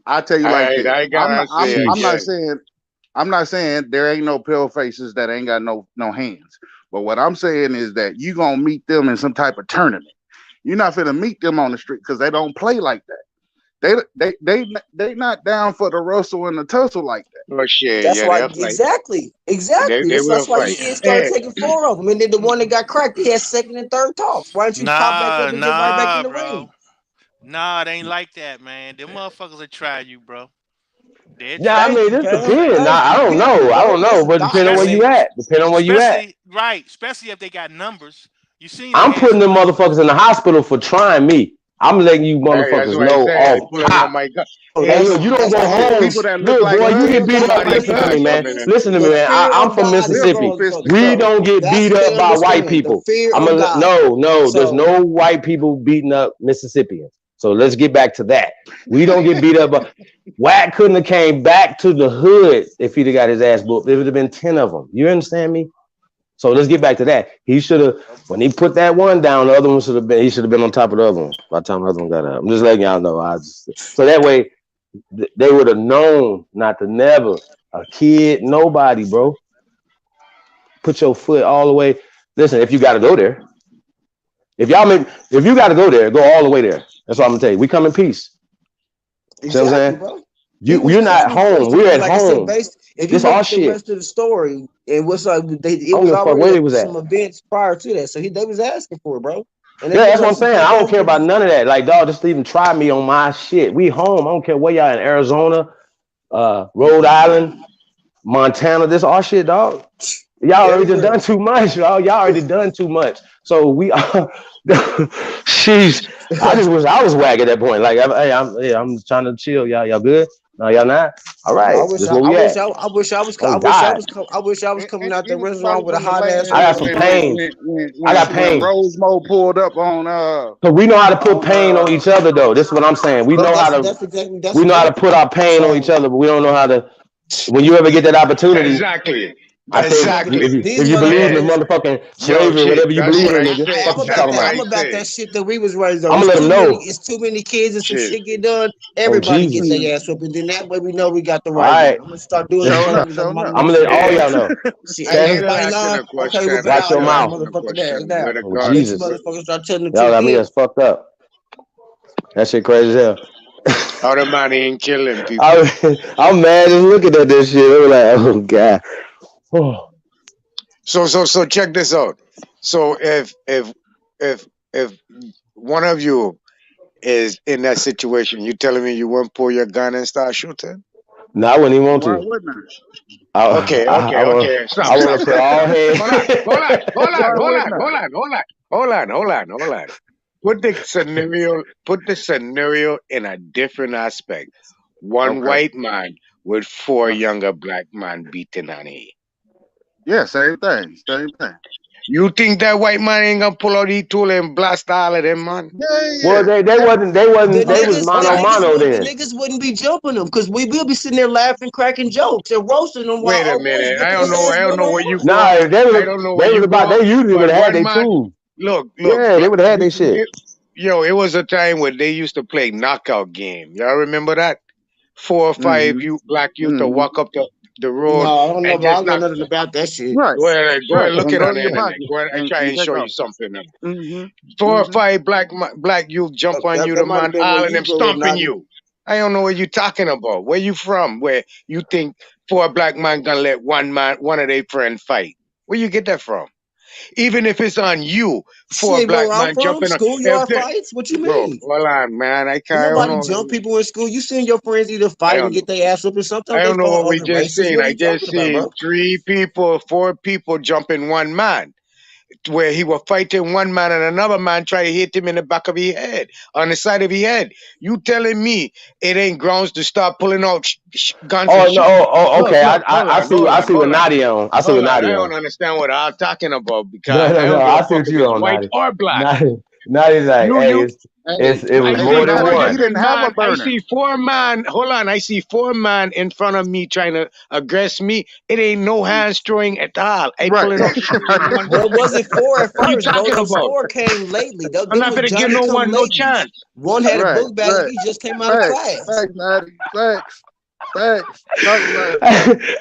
[SPEAKER 17] I tell you like this.
[SPEAKER 18] I gotta say
[SPEAKER 17] I'm not
[SPEAKER 18] again.
[SPEAKER 17] saying. I'm not saying there ain't no pale faces that ain't got no hands. But what I'm saying is that you gonna meet them in some type of tournament. You're not finna meet them on the street because they don't play like that. They not down for the rustle and the tussle like that.
[SPEAKER 18] Oh shit,
[SPEAKER 10] That's
[SPEAKER 18] yeah,
[SPEAKER 10] why,
[SPEAKER 18] they'll fight.
[SPEAKER 10] exactly.
[SPEAKER 18] They will
[SPEAKER 10] That's why you
[SPEAKER 18] fight.
[SPEAKER 10] see it started
[SPEAKER 18] Hey,
[SPEAKER 10] taking 4 of them, and then the one that got cracked, he had second and third talks. Why don't you pop back up and get right back in
[SPEAKER 12] Nah,
[SPEAKER 10] the
[SPEAKER 12] bro.
[SPEAKER 10] ring?
[SPEAKER 12] Nah, it ain't like that, man. Them motherfuckers will try you, bro. They'll
[SPEAKER 3] Yeah, I
[SPEAKER 12] try
[SPEAKER 10] Thank
[SPEAKER 3] mean,
[SPEAKER 12] you.
[SPEAKER 10] you,
[SPEAKER 3] this
[SPEAKER 10] fam.
[SPEAKER 3] depends.
[SPEAKER 10] Thank
[SPEAKER 3] I
[SPEAKER 10] you.
[SPEAKER 3] don't
[SPEAKER 10] Period,
[SPEAKER 3] know. I
[SPEAKER 10] bro.
[SPEAKER 3] don't know,
[SPEAKER 10] That's a
[SPEAKER 3] but depending on where you
[SPEAKER 12] Especially,
[SPEAKER 3] at. Depending on where you at.
[SPEAKER 12] especially if they got numbers. You seen they
[SPEAKER 3] I'm
[SPEAKER 12] had
[SPEAKER 3] putting
[SPEAKER 12] some
[SPEAKER 3] them
[SPEAKER 12] numbers.
[SPEAKER 3] motherfuckers in the hospital for trying me. I'm letting you
[SPEAKER 18] hey, that's
[SPEAKER 3] motherfuckers
[SPEAKER 18] what I
[SPEAKER 3] know
[SPEAKER 18] say. I
[SPEAKER 3] off
[SPEAKER 18] pulling on
[SPEAKER 3] top.
[SPEAKER 18] my gun.
[SPEAKER 10] Oh,
[SPEAKER 3] Hey,
[SPEAKER 18] Hey,
[SPEAKER 3] look,
[SPEAKER 18] look,
[SPEAKER 3] you don't go
[SPEAKER 10] that's
[SPEAKER 17] It's
[SPEAKER 3] home.
[SPEAKER 17] people
[SPEAKER 10] crazy.
[SPEAKER 17] that look
[SPEAKER 3] Look,
[SPEAKER 17] like
[SPEAKER 3] boy,
[SPEAKER 10] The
[SPEAKER 3] you
[SPEAKER 17] us.
[SPEAKER 10] fear
[SPEAKER 3] get
[SPEAKER 10] of
[SPEAKER 3] beat
[SPEAKER 10] God
[SPEAKER 3] up.
[SPEAKER 18] somebody
[SPEAKER 10] coming
[SPEAKER 3] Listen to
[SPEAKER 10] down,
[SPEAKER 3] me,
[SPEAKER 18] gun
[SPEAKER 3] man.
[SPEAKER 18] coming
[SPEAKER 10] brothers.
[SPEAKER 18] in.
[SPEAKER 3] Listen to me,
[SPEAKER 10] The
[SPEAKER 3] man.
[SPEAKER 10] fear
[SPEAKER 3] I'm
[SPEAKER 10] of
[SPEAKER 3] from
[SPEAKER 10] God is
[SPEAKER 17] We're gonna
[SPEAKER 3] Mississippi.
[SPEAKER 17] fix
[SPEAKER 10] motherfuckers,
[SPEAKER 17] this
[SPEAKER 3] We
[SPEAKER 17] up.
[SPEAKER 10] bro.
[SPEAKER 3] don't get
[SPEAKER 10] That's
[SPEAKER 3] beat
[SPEAKER 10] what they
[SPEAKER 3] up by white
[SPEAKER 10] understand. The
[SPEAKER 3] people.
[SPEAKER 10] fear of God.
[SPEAKER 3] No, there's
[SPEAKER 10] So
[SPEAKER 3] no white people beating up Mississippians. So let's get back to that. We don't get beat up. Wack couldn't have came back to the hood if he'd have got his ass whooped. There would have been 10 of them. You understand me? So let's get back to that. He should have, when he put that one down, the other one should have been, he should have been on top of the other one by the time the other one got up. I'm just letting y'all know. So that way they would have known not to never, a kid, nobody, bro. Put your foot all the way. Listen, if you got to go there, if you got to go there, go all the way there. That's what I'm gonna tell you. We come in peace. See what I'm
[SPEAKER 10] exactly,
[SPEAKER 3] saying?
[SPEAKER 10] bro.
[SPEAKER 3] You're not home. We're at
[SPEAKER 10] Like I said,
[SPEAKER 3] home.
[SPEAKER 10] based if you
[SPEAKER 3] This
[SPEAKER 10] look
[SPEAKER 3] our
[SPEAKER 10] at the
[SPEAKER 3] shit.
[SPEAKER 10] rest of the story and what's like,
[SPEAKER 3] I
[SPEAKER 10] it
[SPEAKER 3] don't
[SPEAKER 10] was
[SPEAKER 3] give a fuck where
[SPEAKER 10] already
[SPEAKER 3] they was at.
[SPEAKER 10] some events prior to that, so they was asking for it, bro. And they
[SPEAKER 3] Yeah,
[SPEAKER 10] put
[SPEAKER 3] that's what
[SPEAKER 10] up
[SPEAKER 3] I'm
[SPEAKER 10] some
[SPEAKER 3] saying. I don't care about
[SPEAKER 10] paperwork.
[SPEAKER 3] none of that. Like, dog, just even try me on my shit. We home. I don't care where y'all in Arizona, Rhode Island, Montana. This our shit, dog. Y'all already
[SPEAKER 10] Everywhere.
[SPEAKER 3] done too much, y'all. Y'all already done too much. So we are. Sheesh. I just wish I was whack at that point. Like, I'm trying to chill. Y'all good? No, y'all not. All right. This is where we at. Oh God.
[SPEAKER 10] I wish I was coming out the
[SPEAKER 17] Anybody
[SPEAKER 10] restaurant with a
[SPEAKER 17] from the
[SPEAKER 10] hot ass
[SPEAKER 3] I
[SPEAKER 17] land
[SPEAKER 3] got
[SPEAKER 10] whooping,
[SPEAKER 3] some
[SPEAKER 10] bro.
[SPEAKER 3] pain. I got
[SPEAKER 17] when
[SPEAKER 3] pain.
[SPEAKER 17] Rosemo pulled up on
[SPEAKER 3] So we know how to put pain on each other, though. This is what I'm saying. We know how to. We know how to put our pain on each other, but we don't know how to. When you ever get that opportunity,
[SPEAKER 18] Exactly.
[SPEAKER 3] I said,
[SPEAKER 18] Exactly.
[SPEAKER 3] if you believe in
[SPEAKER 18] Yeah.
[SPEAKER 3] motherfucking
[SPEAKER 18] Yo,
[SPEAKER 3] slavery or
[SPEAKER 18] chick,
[SPEAKER 3] whatever you
[SPEAKER 18] that's
[SPEAKER 3] believe
[SPEAKER 18] what
[SPEAKER 3] in,
[SPEAKER 18] I
[SPEAKER 3] nigga,
[SPEAKER 18] say.
[SPEAKER 3] fuck you talking about?
[SPEAKER 18] That's what I
[SPEAKER 10] I'm about
[SPEAKER 18] say.
[SPEAKER 10] that shit that we was raised on.
[SPEAKER 3] I'm gonna let them know.
[SPEAKER 10] It's too many kids and some
[SPEAKER 18] Shit.
[SPEAKER 10] shit get done.
[SPEAKER 3] Oh
[SPEAKER 10] Everybody get
[SPEAKER 3] Jesus!
[SPEAKER 10] their ass whooped, and then that way we know we got the
[SPEAKER 3] All
[SPEAKER 10] right one.
[SPEAKER 3] right,
[SPEAKER 10] I'm gonna start doing the
[SPEAKER 3] let's.
[SPEAKER 10] same
[SPEAKER 17] Showing up,
[SPEAKER 10] thing.
[SPEAKER 17] showing up.
[SPEAKER 3] I'm gonna let all
[SPEAKER 18] Yeah.
[SPEAKER 3] y'all know.
[SPEAKER 10] See,
[SPEAKER 18] Hey,
[SPEAKER 10] hey,
[SPEAKER 3] Okay,
[SPEAKER 18] still
[SPEAKER 10] everybody
[SPEAKER 18] asking
[SPEAKER 10] lying.
[SPEAKER 18] a
[SPEAKER 10] Okay,
[SPEAKER 18] question.
[SPEAKER 10] whoop it
[SPEAKER 3] watch
[SPEAKER 10] out.
[SPEAKER 3] your
[SPEAKER 18] Still
[SPEAKER 10] Now,
[SPEAKER 3] mouth.
[SPEAKER 18] asking a
[SPEAKER 10] motherfucker, down,
[SPEAKER 18] question.
[SPEAKER 10] down.
[SPEAKER 18] Where the
[SPEAKER 3] Oh
[SPEAKER 10] All right,
[SPEAKER 18] guns?
[SPEAKER 10] you
[SPEAKER 3] Jesus!
[SPEAKER 10] motherfuckers start telling the
[SPEAKER 3] Y'all
[SPEAKER 10] truth
[SPEAKER 3] got me
[SPEAKER 10] then.
[SPEAKER 3] as fucked up. That shit crazy as hell.
[SPEAKER 18] How the man ain't killing people?
[SPEAKER 3] I'm mad just looking at this shit. I'm like, oh God. Oh.
[SPEAKER 18] So check this out. So if one of you is in that situation, you telling me you won't pull your gun and start shooting?
[SPEAKER 3] No, I wouldn't even want
[SPEAKER 17] Why
[SPEAKER 3] to.
[SPEAKER 17] wouldn't
[SPEAKER 18] Okay, okay, okay.
[SPEAKER 3] I
[SPEAKER 18] Stop,
[SPEAKER 3] want
[SPEAKER 18] stop,
[SPEAKER 3] to put
[SPEAKER 18] stop,
[SPEAKER 3] all
[SPEAKER 18] stop.
[SPEAKER 3] hands.
[SPEAKER 18] Hold on, hold on, hold
[SPEAKER 17] Why
[SPEAKER 18] on, hold
[SPEAKER 17] wouldn't
[SPEAKER 18] on, hold on, hold on. Put the scenario in a different aspect. One
[SPEAKER 17] Okay.
[SPEAKER 18] white man with four younger black men beating on him.
[SPEAKER 17] Yeah, same thing. Same thing.
[SPEAKER 18] You think that white man ain't gonna pull out his tool and blast all of them, man?
[SPEAKER 3] Well,
[SPEAKER 17] Yeah.
[SPEAKER 3] they wasn't. They was mano
[SPEAKER 10] The
[SPEAKER 3] then.
[SPEAKER 10] niggas wouldn't be jumping them because we'll be sitting there laughing, cracking jokes, and roasting them while
[SPEAKER 18] Wait a
[SPEAKER 10] our boys
[SPEAKER 18] minute. I
[SPEAKER 10] whooping
[SPEAKER 18] don't
[SPEAKER 10] his
[SPEAKER 18] know.
[SPEAKER 10] ass
[SPEAKER 18] I don't
[SPEAKER 10] one
[SPEAKER 18] know
[SPEAKER 10] on
[SPEAKER 18] where you
[SPEAKER 10] one.
[SPEAKER 18] from.
[SPEAKER 3] Nah,
[SPEAKER 18] I don't know where
[SPEAKER 3] they was
[SPEAKER 18] you
[SPEAKER 3] about.
[SPEAKER 18] from.
[SPEAKER 3] They usually would
[SPEAKER 18] But
[SPEAKER 3] have had
[SPEAKER 18] one
[SPEAKER 3] their
[SPEAKER 18] man,
[SPEAKER 3] tools.
[SPEAKER 18] look,
[SPEAKER 3] Yeah, they would have had their shit.
[SPEAKER 18] yo, it was a time when they used to play knockout game. Y'all remember that? 4 or 5
[SPEAKER 17] Mm-hmm.
[SPEAKER 18] black youth to
[SPEAKER 17] Mm-hmm.
[SPEAKER 18] walk up the road
[SPEAKER 10] No, I don't know.
[SPEAKER 18] and
[SPEAKER 10] But I
[SPEAKER 18] just
[SPEAKER 10] don't know
[SPEAKER 18] knock.
[SPEAKER 10] nothing about that shit.
[SPEAKER 17] Right.
[SPEAKER 18] Go ahead,
[SPEAKER 17] Right.
[SPEAKER 18] look
[SPEAKER 17] And
[SPEAKER 18] it
[SPEAKER 17] go
[SPEAKER 18] on
[SPEAKER 17] in
[SPEAKER 18] the
[SPEAKER 17] your
[SPEAKER 18] internet.
[SPEAKER 17] pocket
[SPEAKER 18] Go ahead, I try
[SPEAKER 17] and
[SPEAKER 18] and
[SPEAKER 17] take
[SPEAKER 18] show you
[SPEAKER 17] off.
[SPEAKER 18] something.
[SPEAKER 17] Mm-hmm.
[SPEAKER 18] 4 or
[SPEAKER 17] Mm-hmm.
[SPEAKER 18] 5 black youth jump on you,
[SPEAKER 10] That
[SPEAKER 18] the
[SPEAKER 10] might have
[SPEAKER 18] man,
[SPEAKER 10] been where
[SPEAKER 18] all of
[SPEAKER 10] you
[SPEAKER 18] them
[SPEAKER 10] grew up,
[SPEAKER 18] stomping
[SPEAKER 10] Naughty.
[SPEAKER 18] you. I don't know what you talking about. Where you from? Where you think 4 black man gonna let one of their friend fight? Where you get that from? Even if it's on you, 4
[SPEAKER 10] Shit,
[SPEAKER 18] black
[SPEAKER 10] where I'm
[SPEAKER 18] man
[SPEAKER 10] from,
[SPEAKER 18] jumping on. If
[SPEAKER 10] schoolyard
[SPEAKER 18] they,
[SPEAKER 10] fights. What you
[SPEAKER 18] bro,
[SPEAKER 10] mean?
[SPEAKER 18] hold on, man. I
[SPEAKER 10] Ain't
[SPEAKER 18] don't
[SPEAKER 10] nobody
[SPEAKER 18] know.
[SPEAKER 10] jump people in school. You seen your friends either
[SPEAKER 18] I
[SPEAKER 10] fight and
[SPEAKER 18] don't
[SPEAKER 10] get
[SPEAKER 18] know.
[SPEAKER 10] their ass up, or sometimes
[SPEAKER 18] I
[SPEAKER 10] they
[SPEAKER 18] don't know
[SPEAKER 10] fought
[SPEAKER 18] what we
[SPEAKER 10] other
[SPEAKER 18] just
[SPEAKER 10] races.
[SPEAKER 18] seen.
[SPEAKER 10] What are
[SPEAKER 18] I
[SPEAKER 10] you
[SPEAKER 18] just
[SPEAKER 10] talking about,
[SPEAKER 18] seen
[SPEAKER 10] bro?
[SPEAKER 18] 4 people jumping one man, where he was fighting one man and another man tried to hit him in the back of his head, on the side of his head. You telling me it ain't grounds to start pulling out guns and
[SPEAKER 3] Oh no.
[SPEAKER 18] shooting?
[SPEAKER 3] Okay.
[SPEAKER 18] Look, hold
[SPEAKER 3] I
[SPEAKER 18] on,
[SPEAKER 3] see.
[SPEAKER 18] hold
[SPEAKER 3] I
[SPEAKER 18] on,
[SPEAKER 3] see what
[SPEAKER 18] hold on.
[SPEAKER 3] Nadia on. I see what
[SPEAKER 18] Hold on, I
[SPEAKER 3] Nadia
[SPEAKER 18] don't
[SPEAKER 3] on.
[SPEAKER 18] understand what I'm talking about
[SPEAKER 3] No,
[SPEAKER 18] because
[SPEAKER 3] no,
[SPEAKER 18] I
[SPEAKER 3] no.
[SPEAKER 18] don't give a
[SPEAKER 3] I see
[SPEAKER 18] fuck
[SPEAKER 3] what
[SPEAKER 18] if
[SPEAKER 3] you
[SPEAKER 18] it's
[SPEAKER 3] on,
[SPEAKER 18] white
[SPEAKER 3] Nadia.
[SPEAKER 18] or black.
[SPEAKER 3] Nadia's like, hey,
[SPEAKER 18] You
[SPEAKER 17] Hey,
[SPEAKER 3] it was
[SPEAKER 18] I
[SPEAKER 3] more
[SPEAKER 18] see
[SPEAKER 3] than
[SPEAKER 17] Natty,
[SPEAKER 18] four
[SPEAKER 17] he
[SPEAKER 3] one.
[SPEAKER 17] didn't
[SPEAKER 18] different
[SPEAKER 17] have a
[SPEAKER 18] man. I
[SPEAKER 17] burner.
[SPEAKER 18] see 4 man. Hold on. I see 4 man in front of me trying to aggress me. It ain't no hands throwing at all. I
[SPEAKER 17] Right.
[SPEAKER 18] pulling out shit in one
[SPEAKER 10] Well, it
[SPEAKER 18] direction.
[SPEAKER 10] wasn't 4 at
[SPEAKER 18] What you
[SPEAKER 10] first, bro.
[SPEAKER 18] talking
[SPEAKER 10] Those
[SPEAKER 18] about?
[SPEAKER 10] 4 came lately.
[SPEAKER 18] I'm
[SPEAKER 10] Them
[SPEAKER 18] not
[SPEAKER 10] was
[SPEAKER 18] gonna give
[SPEAKER 10] Johnny
[SPEAKER 18] no
[SPEAKER 10] come
[SPEAKER 18] one no
[SPEAKER 10] latelys.
[SPEAKER 18] chance.
[SPEAKER 10] One had a
[SPEAKER 17] Right.
[SPEAKER 10] book bag.
[SPEAKER 17] Right.
[SPEAKER 10] He just came out of
[SPEAKER 17] Facts.
[SPEAKER 10] class.
[SPEAKER 17] Facts, Natty. Facts.
[SPEAKER 13] Facts. Talk about it.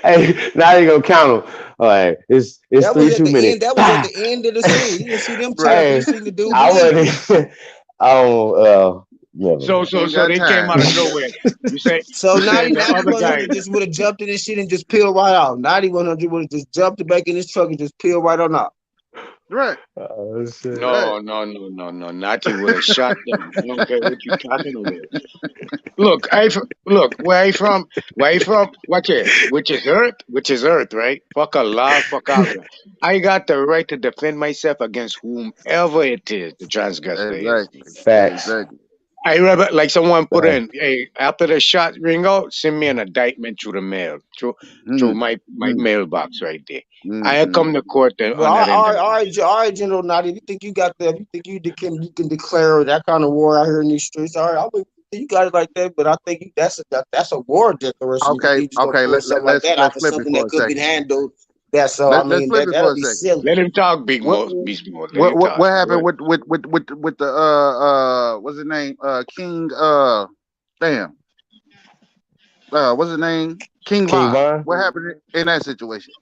[SPEAKER 3] Hey, now you gonna count them. All right, it's
[SPEAKER 16] That was
[SPEAKER 3] three
[SPEAKER 16] at
[SPEAKER 3] too
[SPEAKER 16] the
[SPEAKER 3] many.
[SPEAKER 16] end. That was at the end of the scene. You didn't see them
[SPEAKER 13] Bruh.
[SPEAKER 16] champions.
[SPEAKER 3] Hey,
[SPEAKER 16] You seen the dude
[SPEAKER 3] I
[SPEAKER 16] bleeding.
[SPEAKER 3] wasn't. I don't. Never
[SPEAKER 18] So
[SPEAKER 3] mind.
[SPEAKER 18] so
[SPEAKER 13] Ain't
[SPEAKER 18] so
[SPEAKER 13] got
[SPEAKER 18] they came
[SPEAKER 13] time.
[SPEAKER 18] out of nowhere. You say
[SPEAKER 16] So
[SPEAKER 18] you said the other
[SPEAKER 16] 9100
[SPEAKER 18] guys.
[SPEAKER 16] just would have jumped in this shit and just peeled right out. 9100 would have just jumped back in his truck and just peeled right on out.
[SPEAKER 13] Right.
[SPEAKER 3] Oh shit.
[SPEAKER 13] Right.
[SPEAKER 18] No. Natty would have shot them. I don't care what you talking about. Look, look where I from. Where I from? Watch it. Which is Earth. Which is Earth, right? Fuck Allah. Fuck all that. I got the right to defend myself against whomever it is the transgressor is.
[SPEAKER 13] Exactly.
[SPEAKER 3] Facts.
[SPEAKER 13] Exactly.
[SPEAKER 18] I remember, like someone put
[SPEAKER 3] Facts.
[SPEAKER 18] in, hey, after the shot ring out, send me an indictment through the mail, through my mailbox right there. I come to court
[SPEAKER 16] Well,
[SPEAKER 18] on that indictment.
[SPEAKER 16] all right, General Nadi. You think you got that? You think you can declare that kind of war out here in these streets? All right, I mean, you got it like that, but I think that's a war declaration. You think
[SPEAKER 13] Okay.
[SPEAKER 16] you just gonna
[SPEAKER 13] Okay.
[SPEAKER 16] pull something like that
[SPEAKER 13] Let's
[SPEAKER 16] off of
[SPEAKER 13] flip it
[SPEAKER 16] something
[SPEAKER 13] for
[SPEAKER 16] that
[SPEAKER 13] a
[SPEAKER 16] could be
[SPEAKER 13] second.
[SPEAKER 16] handled? That's so. I
[SPEAKER 13] Let's
[SPEAKER 16] mean,
[SPEAKER 13] flip it for
[SPEAKER 16] that'll
[SPEAKER 13] a
[SPEAKER 16] be
[SPEAKER 13] second.
[SPEAKER 16] silly.
[SPEAKER 18] Let him talk, Big
[SPEAKER 13] What
[SPEAKER 18] Mo, Beast Mode. Let him talk.
[SPEAKER 13] what
[SPEAKER 18] Go
[SPEAKER 13] happened
[SPEAKER 18] ahead.
[SPEAKER 13] with the what's his name King damn what's his name King
[SPEAKER 3] King
[SPEAKER 13] Von?
[SPEAKER 3] Von.
[SPEAKER 13] What happened in that situation?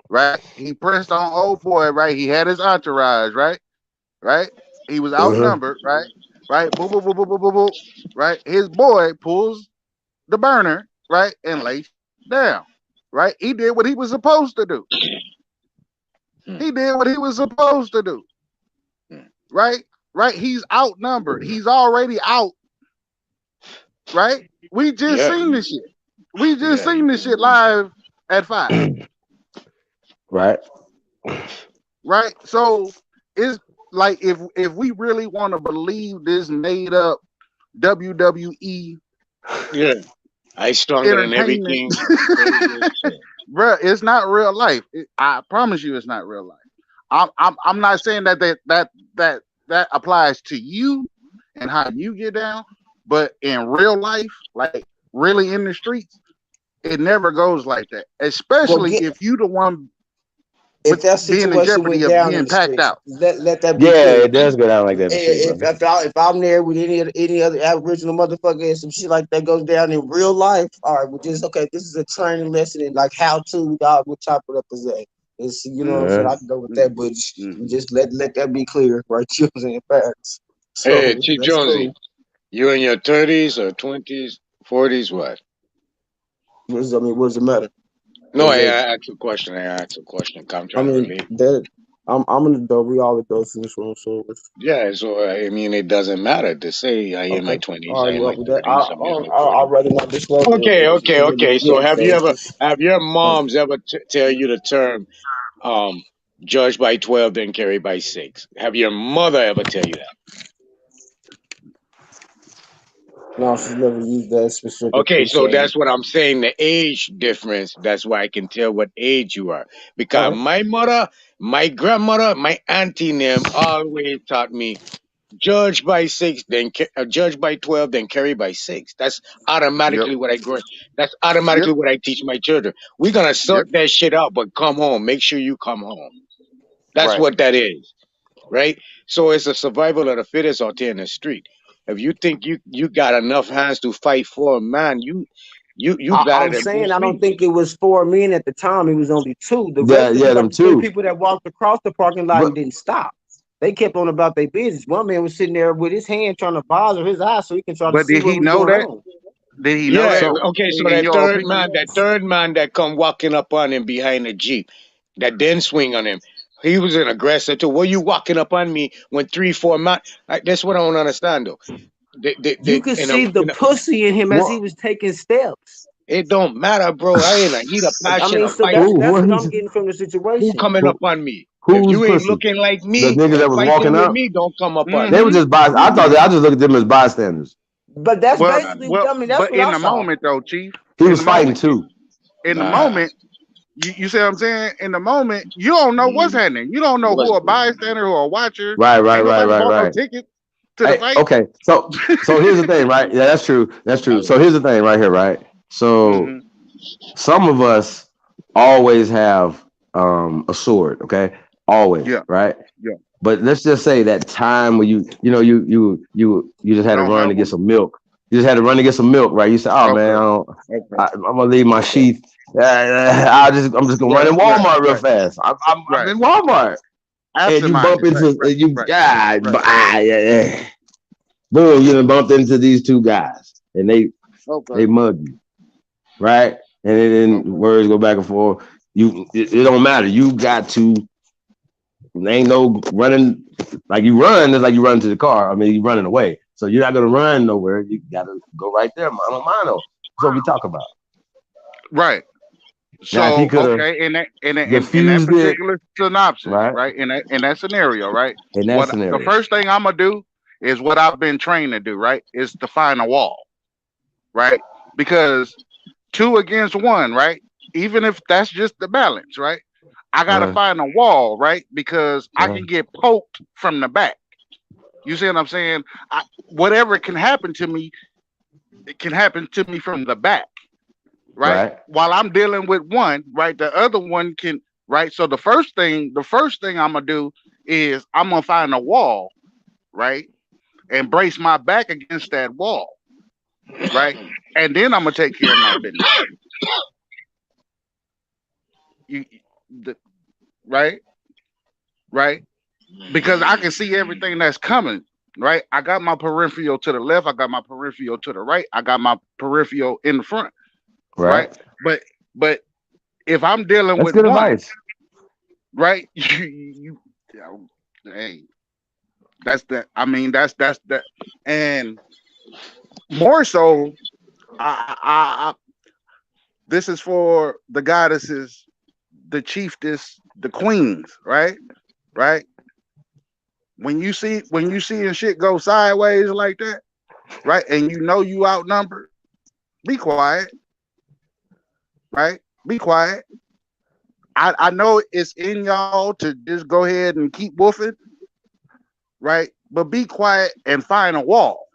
[SPEAKER 13] Right, he pressed on old boy. Right, he had his entourage. Right, he was outnumbered. Right, boop boop boop boop boop boop boop. Right, his boy pulls the burner. Right, and lays down. Right, he did what he was supposed to do. He did what he was supposed to do. Right? Right? He's outnumbered. He's already out. Right? We just
[SPEAKER 18] Yeah.
[SPEAKER 13] seen this shit. We just
[SPEAKER 18] Yeah.
[SPEAKER 13] seen this shit live at 5.
[SPEAKER 3] Right.
[SPEAKER 13] Right? So it's like if we really want to believe this made up WWE
[SPEAKER 18] Yeah. I stronger than
[SPEAKER 13] entertainment,
[SPEAKER 18] everything.
[SPEAKER 13] bruh, it's not real life. I promise you, it's not real life. I'm not saying that applies to you and how you get down, but in real life, like really in the streets, it never goes like that. Especially if you the one
[SPEAKER 16] If that
[SPEAKER 13] being in
[SPEAKER 16] situation
[SPEAKER 13] jeopardy
[SPEAKER 16] went
[SPEAKER 13] of
[SPEAKER 16] down in
[SPEAKER 13] getting
[SPEAKER 16] the
[SPEAKER 13] packed
[SPEAKER 16] streets,
[SPEAKER 13] out.
[SPEAKER 16] let that be
[SPEAKER 3] Yeah,
[SPEAKER 16] clear.
[SPEAKER 3] it does go down like that in the street, brother.
[SPEAKER 16] If I'm there with any other Aboriginal motherfucker and some shit like that goes down in real life, all right, we just okay. This is a training lesson in like how to dog would chop it up as a. It's you know what I'm saying. I can go with that, but just let that be clear, right? You know what I'm saying? Facts. So
[SPEAKER 18] Hey, Chief
[SPEAKER 16] that's
[SPEAKER 18] Jonesy,
[SPEAKER 16] cool.
[SPEAKER 18] you in your 30s or 20s, 40s, what?
[SPEAKER 16] What does it matter?
[SPEAKER 18] No, I
[SPEAKER 16] Is that,
[SPEAKER 18] asked a question. I asked a question. I'm
[SPEAKER 16] I
[SPEAKER 18] trying to
[SPEAKER 16] mean
[SPEAKER 18] relate.
[SPEAKER 16] that I'm an adult. We all adults in this room, so it's
[SPEAKER 18] Yeah, so I mean, it doesn't matter to say I in my
[SPEAKER 16] okay.
[SPEAKER 18] 20s,
[SPEAKER 16] All
[SPEAKER 18] I
[SPEAKER 16] right,
[SPEAKER 18] in my
[SPEAKER 16] well, with that,
[SPEAKER 18] 30s, I'm in my
[SPEAKER 16] I'd
[SPEAKER 18] 40s.
[SPEAKER 16] rather not disclose it.
[SPEAKER 18] Okay. So
[SPEAKER 16] Yeah, so it's just
[SPEAKER 18] have your moms ever tell you the term judge by 12 then carry by 6? Have your mother ever tell you that?
[SPEAKER 16] no, she's never used that
[SPEAKER 18] Okay,
[SPEAKER 16] specifically.
[SPEAKER 18] so
[SPEAKER 16] So
[SPEAKER 18] that's what I'm saying, the age difference. That's why I can tell what age you are.
[SPEAKER 16] all
[SPEAKER 18] Because
[SPEAKER 16] right.
[SPEAKER 18] my mother, my grandmother, my auntie and them always taught me judge by 6, then judge by 12, then carry by 6. That's
[SPEAKER 13] Yep.
[SPEAKER 18] automatically what I grow. That's
[SPEAKER 13] Yep.
[SPEAKER 18] automatically what I teach my children. We're gonna
[SPEAKER 13] Yep.
[SPEAKER 18] sort that shit out, but come home. Make sure you come home. That's
[SPEAKER 13] Right.
[SPEAKER 18] what that is, right? So it's a survival of the fittest out there in the street. If you think you got enough hands to fight for a man, you better
[SPEAKER 16] I'm
[SPEAKER 18] than
[SPEAKER 16] saying
[SPEAKER 18] most
[SPEAKER 16] I don't
[SPEAKER 18] people.
[SPEAKER 16] think it was 4 men at the time. It was only 2. The
[SPEAKER 3] Yeah,
[SPEAKER 16] rest of
[SPEAKER 3] yeah,
[SPEAKER 16] you got
[SPEAKER 3] them
[SPEAKER 16] the 20
[SPEAKER 3] too.
[SPEAKER 16] people that walked across the parking lot
[SPEAKER 3] But
[SPEAKER 16] and didn't stop. They kept on about their business. One man was sitting there with his hand trying to bother his eyes so he can try to
[SPEAKER 13] But
[SPEAKER 16] see
[SPEAKER 13] did
[SPEAKER 16] what
[SPEAKER 13] he
[SPEAKER 16] was
[SPEAKER 13] know
[SPEAKER 16] going
[SPEAKER 13] that?
[SPEAKER 16] on.
[SPEAKER 13] Did he know
[SPEAKER 18] Yeah,
[SPEAKER 13] that?
[SPEAKER 16] So
[SPEAKER 18] okay, so
[SPEAKER 13] In your opinion?
[SPEAKER 18] that third man that come walking up on him behind the Jeep, that then swing on him, he was an aggressor too. What you walking up on me when 3, 4 man? That's what I don't understand though.
[SPEAKER 16] you could
[SPEAKER 18] In
[SPEAKER 16] see the pussy in him as he
[SPEAKER 3] what?
[SPEAKER 16] was taking steps.
[SPEAKER 18] it don't matter, bro. I in a heat of
[SPEAKER 16] I
[SPEAKER 18] passion,
[SPEAKER 16] mean,
[SPEAKER 18] a
[SPEAKER 16] so
[SPEAKER 18] fight.
[SPEAKER 16] that's what
[SPEAKER 3] What?
[SPEAKER 16] I'm getting from the
[SPEAKER 18] Who
[SPEAKER 16] situation.
[SPEAKER 18] coming up on me? If
[SPEAKER 3] Who's
[SPEAKER 18] you ain't
[SPEAKER 3] pussy?
[SPEAKER 18] looking like
[SPEAKER 3] The
[SPEAKER 18] me
[SPEAKER 3] niggas
[SPEAKER 18] and
[SPEAKER 3] that was
[SPEAKER 18] fighting
[SPEAKER 3] walking
[SPEAKER 18] with
[SPEAKER 3] up.
[SPEAKER 18] me, don't come up on
[SPEAKER 3] They
[SPEAKER 18] me.
[SPEAKER 3] were just by. I just looked at them as bystanders.
[SPEAKER 16] But that's
[SPEAKER 13] Well,
[SPEAKER 18] Nah,
[SPEAKER 16] basically,
[SPEAKER 13] well,
[SPEAKER 16] I mean, that's
[SPEAKER 13] but
[SPEAKER 16] what
[SPEAKER 13] in
[SPEAKER 16] I
[SPEAKER 13] the
[SPEAKER 16] saw.
[SPEAKER 13] moment though, Chief,
[SPEAKER 3] He
[SPEAKER 13] in
[SPEAKER 3] was
[SPEAKER 13] the
[SPEAKER 3] fighting
[SPEAKER 13] moment,
[SPEAKER 3] too.
[SPEAKER 13] in the
[SPEAKER 18] nah.
[SPEAKER 13] moment, you see what I'm saying? In the moment, you don't know what's happening. You don't know who a bystander or a watcher. Ain't nobody bought no
[SPEAKER 3] Right.
[SPEAKER 13] ticket to the
[SPEAKER 3] Hey,
[SPEAKER 13] fight.
[SPEAKER 3] okay. So here's the thing, right? Yeah, that's true. That's true. So here's the thing right here, right? So
[SPEAKER 13] Mm-hmm.
[SPEAKER 3] some of us always have a sword, okay? Always,
[SPEAKER 13] Yeah,
[SPEAKER 3] right?
[SPEAKER 13] yeah.
[SPEAKER 3] But let's just say that time where you just had to
[SPEAKER 13] Don't
[SPEAKER 3] run
[SPEAKER 13] have
[SPEAKER 3] to get
[SPEAKER 13] one.
[SPEAKER 3] some milk. You just had to run to get some milk, right? You said, "Oh man, I'm gonna leave my sheath. I'm just gonna run in Walmart real fast. I'm in Walmart, and you bump into yeah. Boom, you done bumped into these two guys, and they mug you, right? And then words go back and forth. It don't matter. You got to. Ain't no running like you run. It's like you run to the car. I mean, you running away. So you're not gonna run nowhere. You gotta go right there, mano mano. That's what we talk about.
[SPEAKER 17] Right. So
[SPEAKER 3] now, if he
[SPEAKER 17] okay, in that
[SPEAKER 3] diffused
[SPEAKER 17] particular synopsis,
[SPEAKER 3] right?
[SPEAKER 17] right? In that scenario, right?
[SPEAKER 3] In that scenario,
[SPEAKER 17] the first thing I'm gonna do is what I've been trained to do, right? Is to find a wall, right? Because 2 against 1, right? Even if that's just the balance, right? I gotta find a wall, right? Because I can get poked from the back. You see what I'm saying? Whatever can happen to me, it can happen to me from the back. Right? While I'm dealing with one, right? The other one can, right? So the first thing I'm gonna do is I'm gonna find a wall, right? And brace my back against that wall, right? And then I'm gonna take care of my business. Right? Because I can see everything that's coming, right? I got my peripheral to the left, I got my peripheral to the right, I got my peripheral in the front, right? But if I'm dealing with
[SPEAKER 3] good
[SPEAKER 17] one,
[SPEAKER 3] advice.
[SPEAKER 17] right? Hey, that's that. I mean, that's that. And more so, I this is for the goddesses, the chieftess, the queens, right? When you see and shit go sideways like that, right? And you know you outnumbered, be quiet, right? Be quiet. I know it's in y'all to just go ahead and keep woofing, right? But be quiet and find a wall,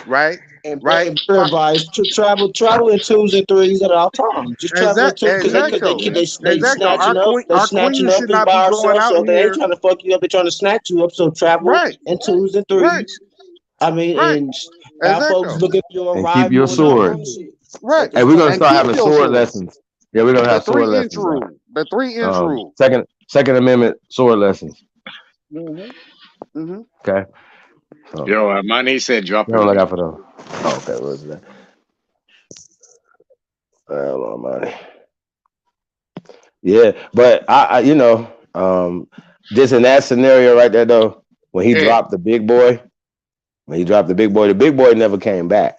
[SPEAKER 17] right?
[SPEAKER 16] And advice to travel in 2s and 3s at all times. Just travel in 2 because they snatching up, and by ourselves. So they ain't trying to fuck you up. They're trying to snatch you up. So travel in 2s and 3s. I mean, and have folks looking for your
[SPEAKER 3] and
[SPEAKER 16] arrival
[SPEAKER 3] keep your sword.
[SPEAKER 17] Right.
[SPEAKER 3] Hey, we're gonna start having sword lessons. Yeah, we're gonna have sword lessons.
[SPEAKER 17] The 3-inch rule.
[SPEAKER 3] Second Amendment sword lessons.
[SPEAKER 17] Okay.
[SPEAKER 3] So,
[SPEAKER 18] Yo, Manny said drop it.
[SPEAKER 3] Look out for them. Oh, okay, what is that? Hello, money. Yeah, but I just in that scenario right there though, when he dropped the big boy, the big boy never came back.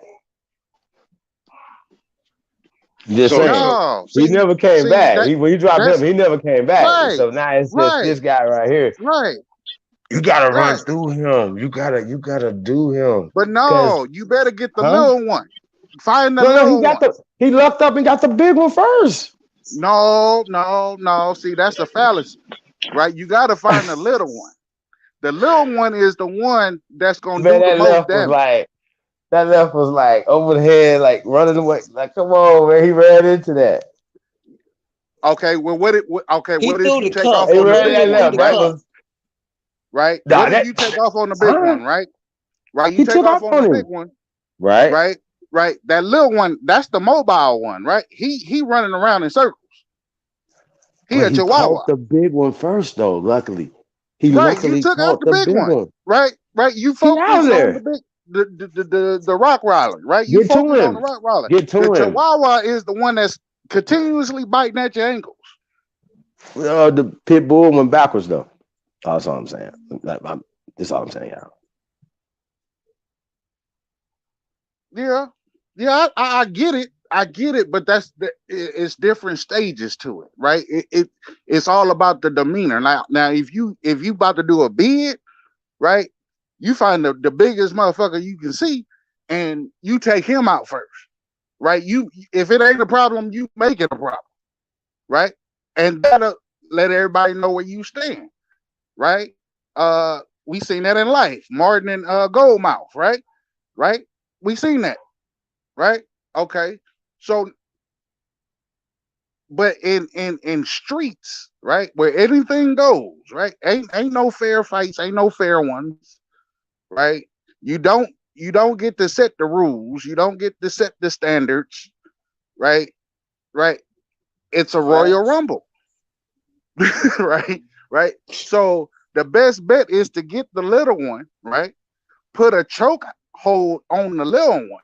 [SPEAKER 3] Just saying, he never came back. When you dropped him, he never came back.
[SPEAKER 17] Right,
[SPEAKER 3] so now it's just this guy right here.
[SPEAKER 17] Right.
[SPEAKER 3] You gotta run through him. You gotta do him.
[SPEAKER 17] But no, you better get the little one. Find the little one.
[SPEAKER 3] He lucked up and got the big one first.
[SPEAKER 17] No. See, that's a fallacy, right? You got to find the little one. The little one is the one that's gonna do the most damage.
[SPEAKER 3] That left was like over the head, like running away. Like, come on, man, he ran into that.
[SPEAKER 17] Okay, well, what if you take off on the big one, right? Right? What if you take off on the big one, right? Right, you take off on the big one,
[SPEAKER 3] right?
[SPEAKER 17] Right. That little one, that's the mobile one, right? He running around in circles. He a chihuahua.
[SPEAKER 3] Caught the big one first, though. Luckily,
[SPEAKER 17] you took out the big one. Right. You focus on the big. The rock roller, right? You focus on the rock roller. The chihuahua is the one that's continuously biting at your ankles.
[SPEAKER 3] The pit bull went backwards though. That's all I'm saying. That's all I'm saying,
[SPEAKER 17] y'all. Yeah, I get it, but it's different stages to it, right? It's all about the demeanor. Now if you about to do a bid, right? You find the biggest motherfucker you can see, and you take him out first, right? If it ain't a problem, you make it a problem, right? And that'll let everybody know where you stand, right? We seen that in life, Martin and Goldmouth, right? We seen that, right? Okay, so, but in streets, right, where anything goes, right? Ain't no fair fights, ain't no fair ones. Right? You don't you don't get to set the rules. You don't get to set the standards, right? Right. It's a Royal Rumble, right? Right. So the best bet is to get the little one, right? Put a choke hold on the little one,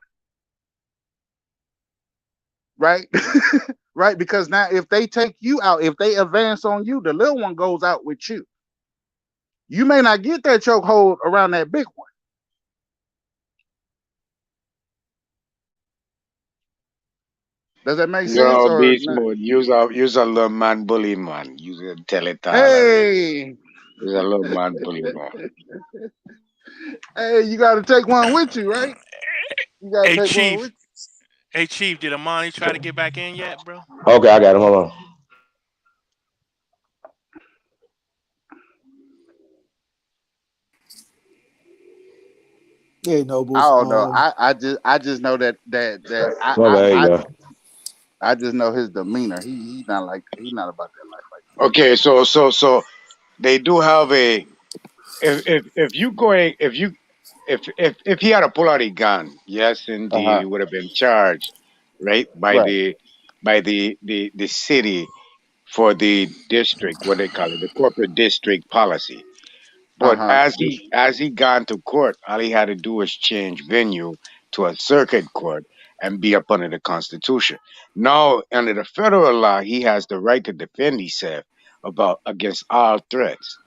[SPEAKER 17] right? Right. Because now if they take you out, if they advance on you, the little one goes out with you. You may not get that choke hold around that big one. Does that make sense
[SPEAKER 18] No,
[SPEAKER 17] or
[SPEAKER 18] beast
[SPEAKER 17] not?
[SPEAKER 18] mode. Use a little man bully man. Use a tell it all as it is.
[SPEAKER 17] Hey,
[SPEAKER 18] Use a little man bully man.
[SPEAKER 17] hey, you got to take one with you, right? You got to
[SPEAKER 12] Hey
[SPEAKER 17] take one with
[SPEAKER 12] Chief, hey Chief, did Amani try to get back in yet, bro?
[SPEAKER 3] Okay, I got him. Hold on.
[SPEAKER 10] Yeah,
[SPEAKER 17] I
[SPEAKER 10] Nobles.
[SPEAKER 17] don't know. I just know that
[SPEAKER 3] Okay, there you go.
[SPEAKER 17] I just know his demeanor. He's not like he's not about that life like
[SPEAKER 18] Okay, so they do have a if you going if he had a pull out a gun, yes,
[SPEAKER 17] that.
[SPEAKER 18] indeed, he would have been charged, right, by
[SPEAKER 17] Right.
[SPEAKER 18] the city for the district, what they call it, the corporate district policy. But
[SPEAKER 17] Uh-huh.
[SPEAKER 18] as he gone to court, all he had to do was change venue to a circuit court and be up under the Constitution. Now, under the federal law, he has the right to defend himself about against all threats.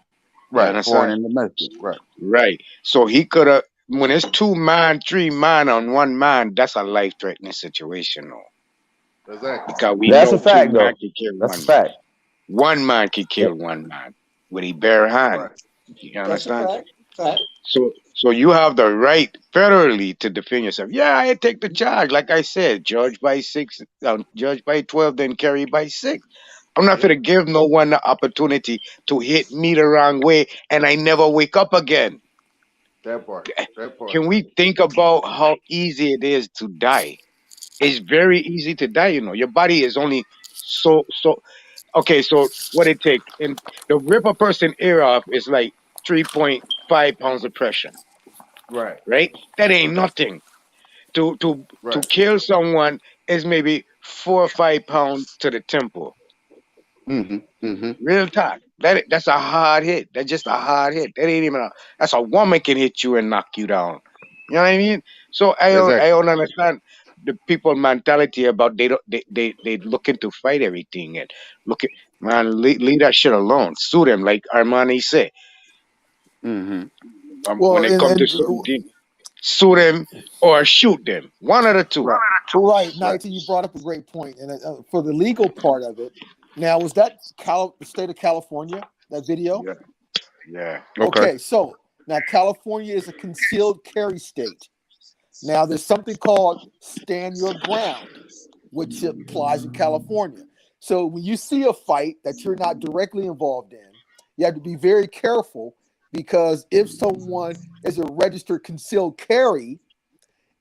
[SPEAKER 18] You
[SPEAKER 17] Right. Foreign
[SPEAKER 18] understand?
[SPEAKER 17] and domestic. Right.
[SPEAKER 18] Right. So he could have when it's 2 man, 3 man on 1 man, that's a life threatening situation, though.
[SPEAKER 17] Exactly.
[SPEAKER 18] Because we
[SPEAKER 3] That's a
[SPEAKER 18] know two
[SPEAKER 3] fact,
[SPEAKER 18] man
[SPEAKER 3] though.
[SPEAKER 18] can kill
[SPEAKER 3] That's a
[SPEAKER 18] 1 man.
[SPEAKER 3] fact.
[SPEAKER 18] 1 man can
[SPEAKER 3] Yep.
[SPEAKER 18] kill 1 man with a bare hand.
[SPEAKER 17] Right.
[SPEAKER 18] You
[SPEAKER 10] That's a
[SPEAKER 18] understand?
[SPEAKER 10] fact. Fact.
[SPEAKER 18] So you have the right federally to defend yourself. Yeah, I take the charge. Like I said, judge by 6, judge by 12, then carry by 6. I'm not
[SPEAKER 17] Yep.
[SPEAKER 18] going to give no one the opportunity to hit me the wrong way and I never wake up again.
[SPEAKER 17] That part. That part.
[SPEAKER 18] Can we think about how easy it is to die? It's very easy to die, you know. Your body is only so okay, so what it take and the rip a person ear off is like 3.5 pounds of pressure,
[SPEAKER 17] Right.
[SPEAKER 18] right? That ain't nothing. To
[SPEAKER 17] Right.
[SPEAKER 18] kill someone is maybe 4 or 5 pounds to the temple.
[SPEAKER 17] Mm-hmm. Mm-hmm.
[SPEAKER 18] Real talk. That's a hard hit. That's just a hard hit. That ain't even that's a woman can hit you and knock you down. You know what I mean? So I
[SPEAKER 17] Exactly.
[SPEAKER 18] don't understand the people mentality about they looking to fight everything and look at man leave that shit alone. Sue them like Armani said.
[SPEAKER 17] Mm-hmm.
[SPEAKER 18] When
[SPEAKER 10] Well,
[SPEAKER 18] it comes to
[SPEAKER 10] and
[SPEAKER 18] certain things, sue them or shoot them. One of the two.
[SPEAKER 17] Right.
[SPEAKER 10] right,
[SPEAKER 17] Right.
[SPEAKER 10] Knighton, you brought up a great point. And for the legal part of it, now was that the state of California? That video?
[SPEAKER 18] Yeah. Yeah.
[SPEAKER 17] Okay.
[SPEAKER 10] Okay, so now California is a concealed carry state. Now there's something called stand your ground, which applies in California. So when you see a fight that you're not directly involved in, you have to be very careful because if someone is a registered concealed carry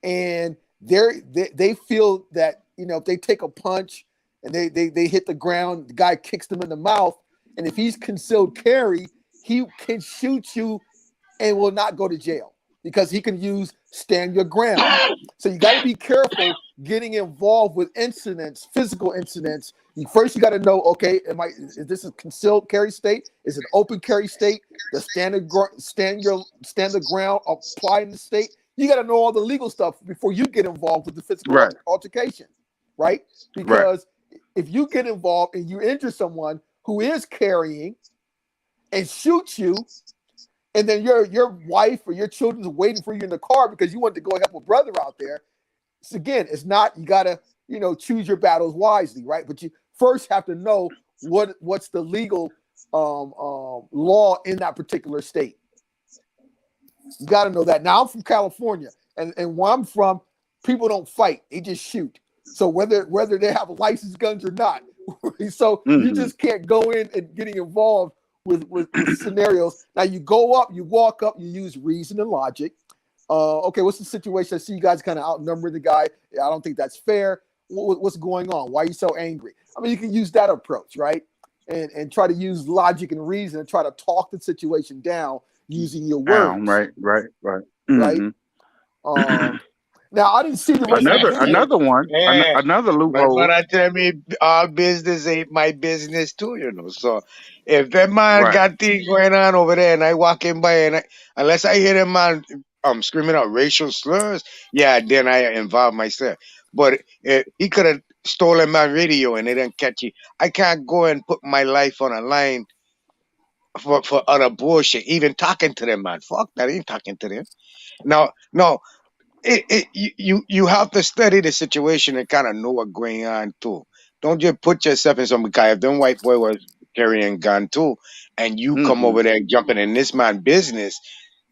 [SPEAKER 10] and they feel that if they take a punch and they hit the ground, the guy kicks them in the mouth, and if he's concealed carry, he can shoot you and will not go to jail because he can use stand your ground. So you got to be careful getting involved with incidents, physical incidents. First, you got to know, okay, is this a concealed carry state? Is it open carry state? The stand the ground apply in the state? You got to know all the legal stuff before you get involved with the physical
[SPEAKER 17] Right.
[SPEAKER 10] altercation, right?
[SPEAKER 17] Right.
[SPEAKER 10] Because if you get involved and you injure someone who is carrying and shoots you, and then your wife or your children's waiting for you in the car because you want to go help a brother out there. So again, it's not, you gotta choose your battles wisely, right? But you first have to know what's the legal law in that particular state. You got to know that. Now I'm from California, and where I'm from, people don't fight; they just shoot. So whether they have licensed guns or not, so you just can't go in and getting involved with scenarios. Now you go up, you walk up, you use reason and logic. Okay, what's the situation? I see you guys kind of outnumber the guy. I don't think that's fair. What's going on? Why are you so angry? I mean, you can use that approach, right? And try to use logic and reason and try to talk the situation down using your words.
[SPEAKER 17] Right. Right. Right.
[SPEAKER 10] Right.
[SPEAKER 17] Mm-hmm.
[SPEAKER 13] Now I didn't see the rest of the video.
[SPEAKER 18] My
[SPEAKER 4] Another loophole.
[SPEAKER 18] brother tell me all business ain't my business too, you know. So if that man
[SPEAKER 4] Right.
[SPEAKER 18] got things going on over there and I walk in by and unless I hear that man screaming out racial slurs, yeah, then I involve myself. But he could have stolen my radio and they didn't catch it. I can't go and put my life on a line for other bullshit. Even talking to them, man. Fuck that. I ain't talking to them. No, you have to study the situation and kind of know what's going on too. Don't just put yourself in some guy. If them white boy was carrying gun too, and you come
[SPEAKER 4] Mm-hmm.
[SPEAKER 18] over there jumping in this man business,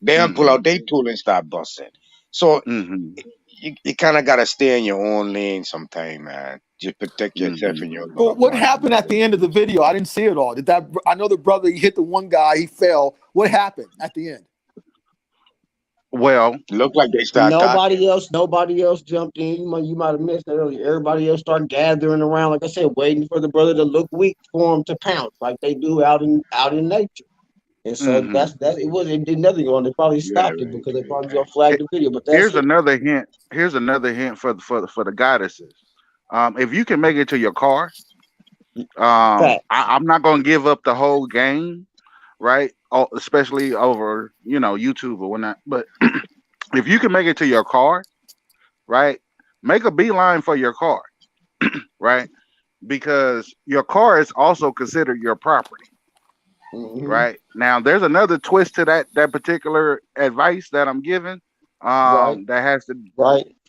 [SPEAKER 18] they'll pull out their tool and start busting. So
[SPEAKER 4] Mm-hmm.
[SPEAKER 18] you kind of gotta stay in your own lane sometime, man. Just protect yourself
[SPEAKER 4] Mm-hmm.
[SPEAKER 18] and your
[SPEAKER 13] But
[SPEAKER 18] loved
[SPEAKER 13] what
[SPEAKER 18] ones.
[SPEAKER 13] happened at the end of the video? I didn't see it all. I know the brother, he hit the one guy, he fell. What happened at the end?
[SPEAKER 4] Well,
[SPEAKER 18] look like they start talking.
[SPEAKER 16] Nobody else jumped in. You might have missed that earlier. Everybody else started gathering around, like I said, waiting for the brother to look weak for him to pounce, like they do out in nature. And so
[SPEAKER 4] mm-hmm.
[SPEAKER 16] it did nothing wrong. They probably
[SPEAKER 18] Yeah,
[SPEAKER 16] stopped it
[SPEAKER 18] right,
[SPEAKER 16] because they
[SPEAKER 18] right,
[SPEAKER 16] probably
[SPEAKER 18] right.
[SPEAKER 16] gonna flag the video. But that's
[SPEAKER 4] Here's
[SPEAKER 16] it.
[SPEAKER 4] another hint. Here's another hint for the goddesses. If you can make it to your car,
[SPEAKER 16] Fact.
[SPEAKER 4] I'm not gonna give up the whole game, right? Especially over YouTube or whatnot. But if you can make it to your car, right, make a beeline for your car, right, because your car is also considered your property. Right now, there's another twist to that particular advice that I'm giving.
[SPEAKER 16] Right.
[SPEAKER 4] That has to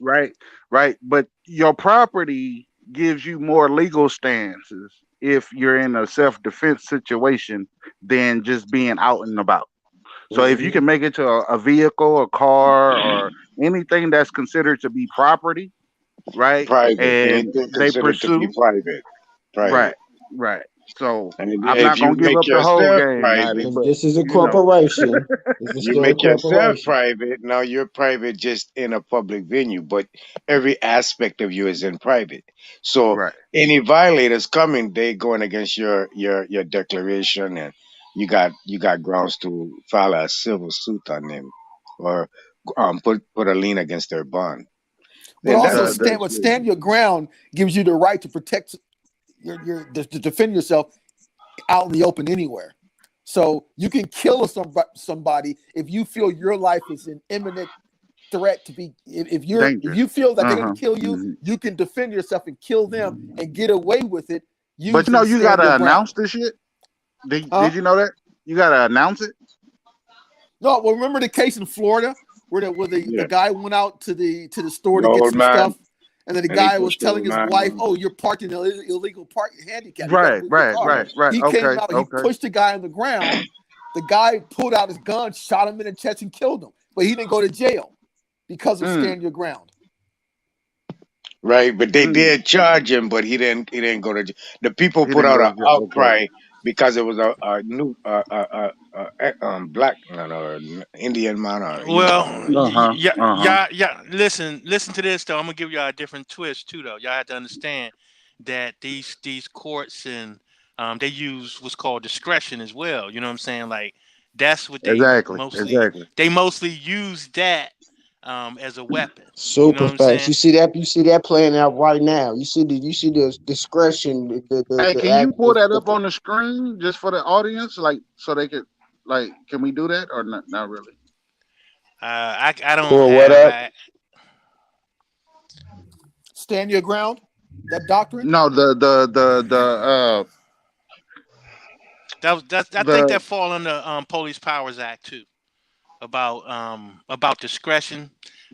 [SPEAKER 16] Right.
[SPEAKER 4] right. But your property gives you more legal stances if you're in a self-defense situation than just being out and about. So if you can make it to a vehicle, a car, or anything that's considered to be property, right,
[SPEAKER 18] Private.
[SPEAKER 4] and
[SPEAKER 18] Anything
[SPEAKER 4] they
[SPEAKER 18] considered to be
[SPEAKER 4] pursue,
[SPEAKER 18] private. Private.
[SPEAKER 4] right, right. So
[SPEAKER 18] And
[SPEAKER 4] I'm
[SPEAKER 18] if
[SPEAKER 4] not
[SPEAKER 18] you
[SPEAKER 4] gonna give
[SPEAKER 18] make
[SPEAKER 4] up the whole
[SPEAKER 18] yourself
[SPEAKER 4] game, Maddie,
[SPEAKER 18] private,
[SPEAKER 16] And
[SPEAKER 4] but
[SPEAKER 16] this is a
[SPEAKER 4] you know.
[SPEAKER 16] corporation. This is
[SPEAKER 18] you
[SPEAKER 16] still a
[SPEAKER 18] make yourself
[SPEAKER 16] corporation.
[SPEAKER 18] private. Now you're private just in a public venue, but every aspect of you is in private. So
[SPEAKER 4] Right.
[SPEAKER 18] any violators coming, they going against your declaration, and you got grounds to file a civil suit on them, or put a lien against their bond.
[SPEAKER 13] But
[SPEAKER 18] Then
[SPEAKER 13] also
[SPEAKER 18] that's
[SPEAKER 13] stand your ground gives you the right to protect to defend yourself out in the open anywhere. So you can kill somebody if you feel your life is an imminent threat to be. If
[SPEAKER 4] Dangerous.
[SPEAKER 13] you feel that they're going
[SPEAKER 4] Uh-huh.
[SPEAKER 13] to kill you,
[SPEAKER 4] hmm
[SPEAKER 13] you can defend yourself and kill them and get away with it
[SPEAKER 4] But
[SPEAKER 13] using
[SPEAKER 4] you
[SPEAKER 13] stand your
[SPEAKER 4] gotta
[SPEAKER 13] ground.
[SPEAKER 4] announce this shit. Did
[SPEAKER 13] Huh?
[SPEAKER 4] you know that? You gotta announce it.
[SPEAKER 13] No, well, remember the case in Florida where the
[SPEAKER 18] yeah.
[SPEAKER 13] guy went out to the store
[SPEAKER 18] The
[SPEAKER 13] to get
[SPEAKER 18] old
[SPEAKER 13] some
[SPEAKER 18] man,
[SPEAKER 13] stuff, and then the
[SPEAKER 18] and he
[SPEAKER 13] guy was
[SPEAKER 18] pushed the
[SPEAKER 13] telling
[SPEAKER 18] old
[SPEAKER 13] his
[SPEAKER 18] man.
[SPEAKER 13] wife, "Oh, you're parked in illegal park handicap. You got to
[SPEAKER 4] Right,
[SPEAKER 13] move your
[SPEAKER 4] right,
[SPEAKER 13] car."
[SPEAKER 4] right, right.
[SPEAKER 13] He
[SPEAKER 4] Okay,
[SPEAKER 13] came out, he
[SPEAKER 4] okay.
[SPEAKER 13] pushed the guy on the ground. The guy pulled out his gun, shot him in the chest, and killed him. But he didn't go to jail because of stand your ground.
[SPEAKER 18] Right, but they
[SPEAKER 4] Mm.
[SPEAKER 18] did charge him, but he didn't. He didn't go to. The people
[SPEAKER 4] He
[SPEAKER 18] put
[SPEAKER 4] didn't
[SPEAKER 18] out
[SPEAKER 4] go
[SPEAKER 18] an
[SPEAKER 4] to jail. Okay.
[SPEAKER 18] outcry because it was a new black man or an Indian man or
[SPEAKER 12] Well,
[SPEAKER 4] Uh-huh.
[SPEAKER 12] yeah,
[SPEAKER 4] Uh-huh.
[SPEAKER 12] yeah. Listen to this though. I'm gonna give y'all a different twist too, though. Y'all have to understand that these courts and they use what's called discretion as well. You know what I'm saying? Like that's what
[SPEAKER 4] Exactly. Exactly.
[SPEAKER 12] they mostly use that as a weapon. You know
[SPEAKER 16] Super
[SPEAKER 12] what I'm
[SPEAKER 16] facts.
[SPEAKER 12] saying?
[SPEAKER 16] You see that playing out right now. You see the discretion,
[SPEAKER 4] Hey,
[SPEAKER 16] the
[SPEAKER 4] can you
[SPEAKER 16] act,
[SPEAKER 4] pull that up on the screen just for the audience, like so they could can we do that or not? Not really.
[SPEAKER 12] I don't
[SPEAKER 3] Pull what
[SPEAKER 12] have
[SPEAKER 3] up?
[SPEAKER 13] Stand your ground. That doctrine.
[SPEAKER 4] No,
[SPEAKER 12] I think
[SPEAKER 4] the
[SPEAKER 12] that fall under Police Powers Act too about discretion.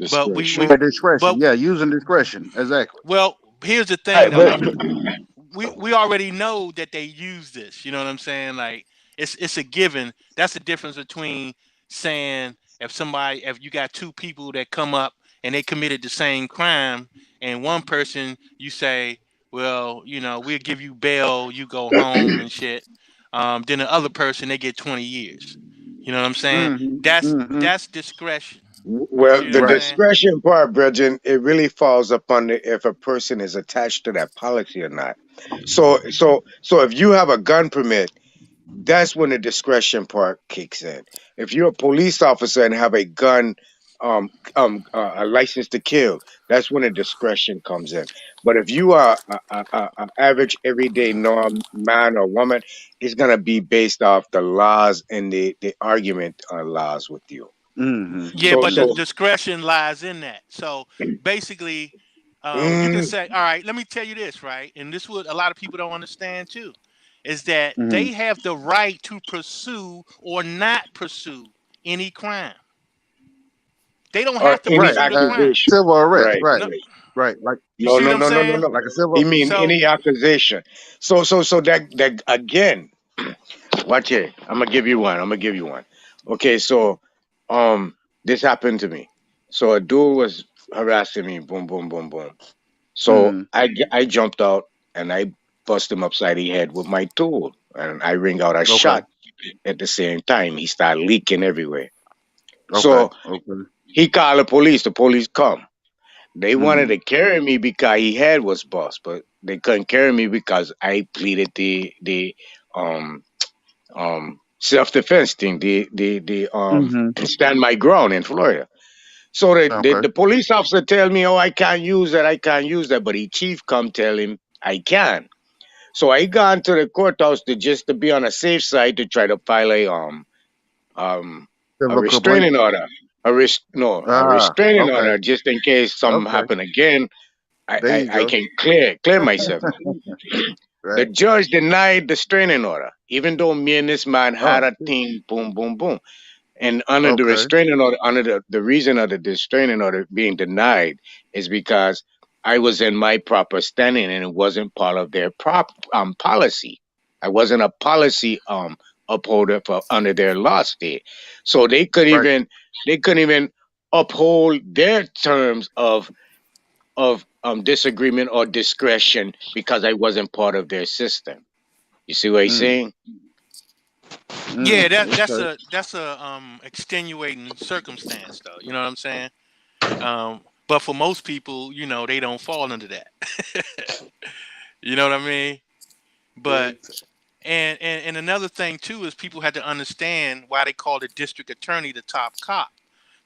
[SPEAKER 12] But
[SPEAKER 18] discretion.
[SPEAKER 4] discretion.
[SPEAKER 12] but
[SPEAKER 4] Yeah, using discretion. Exactly.
[SPEAKER 12] well, here's the thing
[SPEAKER 3] Right,
[SPEAKER 12] though. Like
[SPEAKER 3] but
[SPEAKER 12] we already know that they use this. You know what I'm saying? Like it's a given. That's the difference between saying if you got two people that come up and they committed the same crime, and one person you say, well, we'll give you bail, you go home and shit. Then the other person they get 20 years. You know what I'm saying?
[SPEAKER 4] Mm-hmm.
[SPEAKER 12] That's discretion.
[SPEAKER 18] Well,
[SPEAKER 12] You know
[SPEAKER 18] the
[SPEAKER 12] what I'm
[SPEAKER 4] Right.
[SPEAKER 12] saying?
[SPEAKER 18] discretion part, Bridget, it really falls upon if a person is attached to that policy or not. So if you have a gun permit, that's when the discretion part kicks in. If you're a police officer and have a gun a license to kill, that's when the discretion comes in. But if you are a average everyday norm man or woman, it's gonna be based off the laws and the argument laws with you.
[SPEAKER 17] Mm-hmm.
[SPEAKER 12] Yeah,
[SPEAKER 18] So
[SPEAKER 12] but the
[SPEAKER 18] so
[SPEAKER 12] discretion lies in that. So basically, you can
[SPEAKER 18] mm,
[SPEAKER 12] say, all right, let me tell you this, right? And this what a lot of people don't understand too, is that
[SPEAKER 17] Mm-hmm.
[SPEAKER 12] they have the right to pursue or not pursue any crime. They don't
[SPEAKER 18] or
[SPEAKER 12] have to
[SPEAKER 18] any
[SPEAKER 17] Right.
[SPEAKER 12] pursue the crime.
[SPEAKER 18] accusation,
[SPEAKER 17] Civil arrest.
[SPEAKER 18] right?
[SPEAKER 17] Right.
[SPEAKER 12] No,
[SPEAKER 17] Right. Like
[SPEAKER 12] you
[SPEAKER 18] No,
[SPEAKER 12] see what
[SPEAKER 18] no,
[SPEAKER 12] I'm
[SPEAKER 18] no, no, no,
[SPEAKER 12] saying?
[SPEAKER 18] no.
[SPEAKER 17] a
[SPEAKER 18] You
[SPEAKER 17] civil.
[SPEAKER 18] mean
[SPEAKER 12] So
[SPEAKER 18] any accusation? So that again. Watch it. I'm gonna give you one. I'm gonna give you one. Okay, so um, this happened to me. So a dude was harassing me. Boom, boom, boom, boom. So
[SPEAKER 17] Mm-hmm.
[SPEAKER 18] I jumped out and I bust him upside the head with my tool, and I ring out a
[SPEAKER 17] Okay.
[SPEAKER 18] shot at the same time. He started leaking everywhere.
[SPEAKER 17] Okay.
[SPEAKER 18] So
[SPEAKER 17] Okay.
[SPEAKER 18] he called the police. The police come. They wanted
[SPEAKER 17] Mm-hmm.
[SPEAKER 18] to carry me because he head was bust, but they couldn't carry me because I pleaded the self defense thing, the
[SPEAKER 17] Mm-hmm.
[SPEAKER 18] stand my ground in Florida. So
[SPEAKER 17] Okay.
[SPEAKER 18] the police officer tell me, oh, I can't use that, I can't use that, but the chief come tell him I can. So I gone to the courthouse to just to be on a safe side to try to file um a
[SPEAKER 17] Civil complaint.
[SPEAKER 18] restraining order. A
[SPEAKER 17] Ah.
[SPEAKER 18] restraining
[SPEAKER 17] Okay.
[SPEAKER 18] order just in case something
[SPEAKER 17] Okay.
[SPEAKER 18] happen again.
[SPEAKER 17] There you
[SPEAKER 18] I
[SPEAKER 17] go.
[SPEAKER 18] can clear myself. The
[SPEAKER 17] Right.
[SPEAKER 18] judge denied the restraining order, even though me and this man
[SPEAKER 17] Oh.
[SPEAKER 18] had a thing, boom, boom, boom. And under the
[SPEAKER 17] Okay.
[SPEAKER 18] restraining order, under the reason of the restraining order being denied is because I was in my proper standing and it wasn't part of their policy. I wasn't a policy upholder for under their law state. So
[SPEAKER 17] Right.
[SPEAKER 18] they couldn't even uphold their terms of disagreement or discretion because I wasn't part of their system. You see what I'm
[SPEAKER 17] Mm.
[SPEAKER 18] saying?
[SPEAKER 12] yeah,
[SPEAKER 17] Mm.
[SPEAKER 12] that's
[SPEAKER 17] Okay.
[SPEAKER 12] a extenuating circumstance though. You know what I'm saying? But for most people, they don't fall into that. You know what I mean? But and another thing too is people had to understand why they call the district attorney the top cop,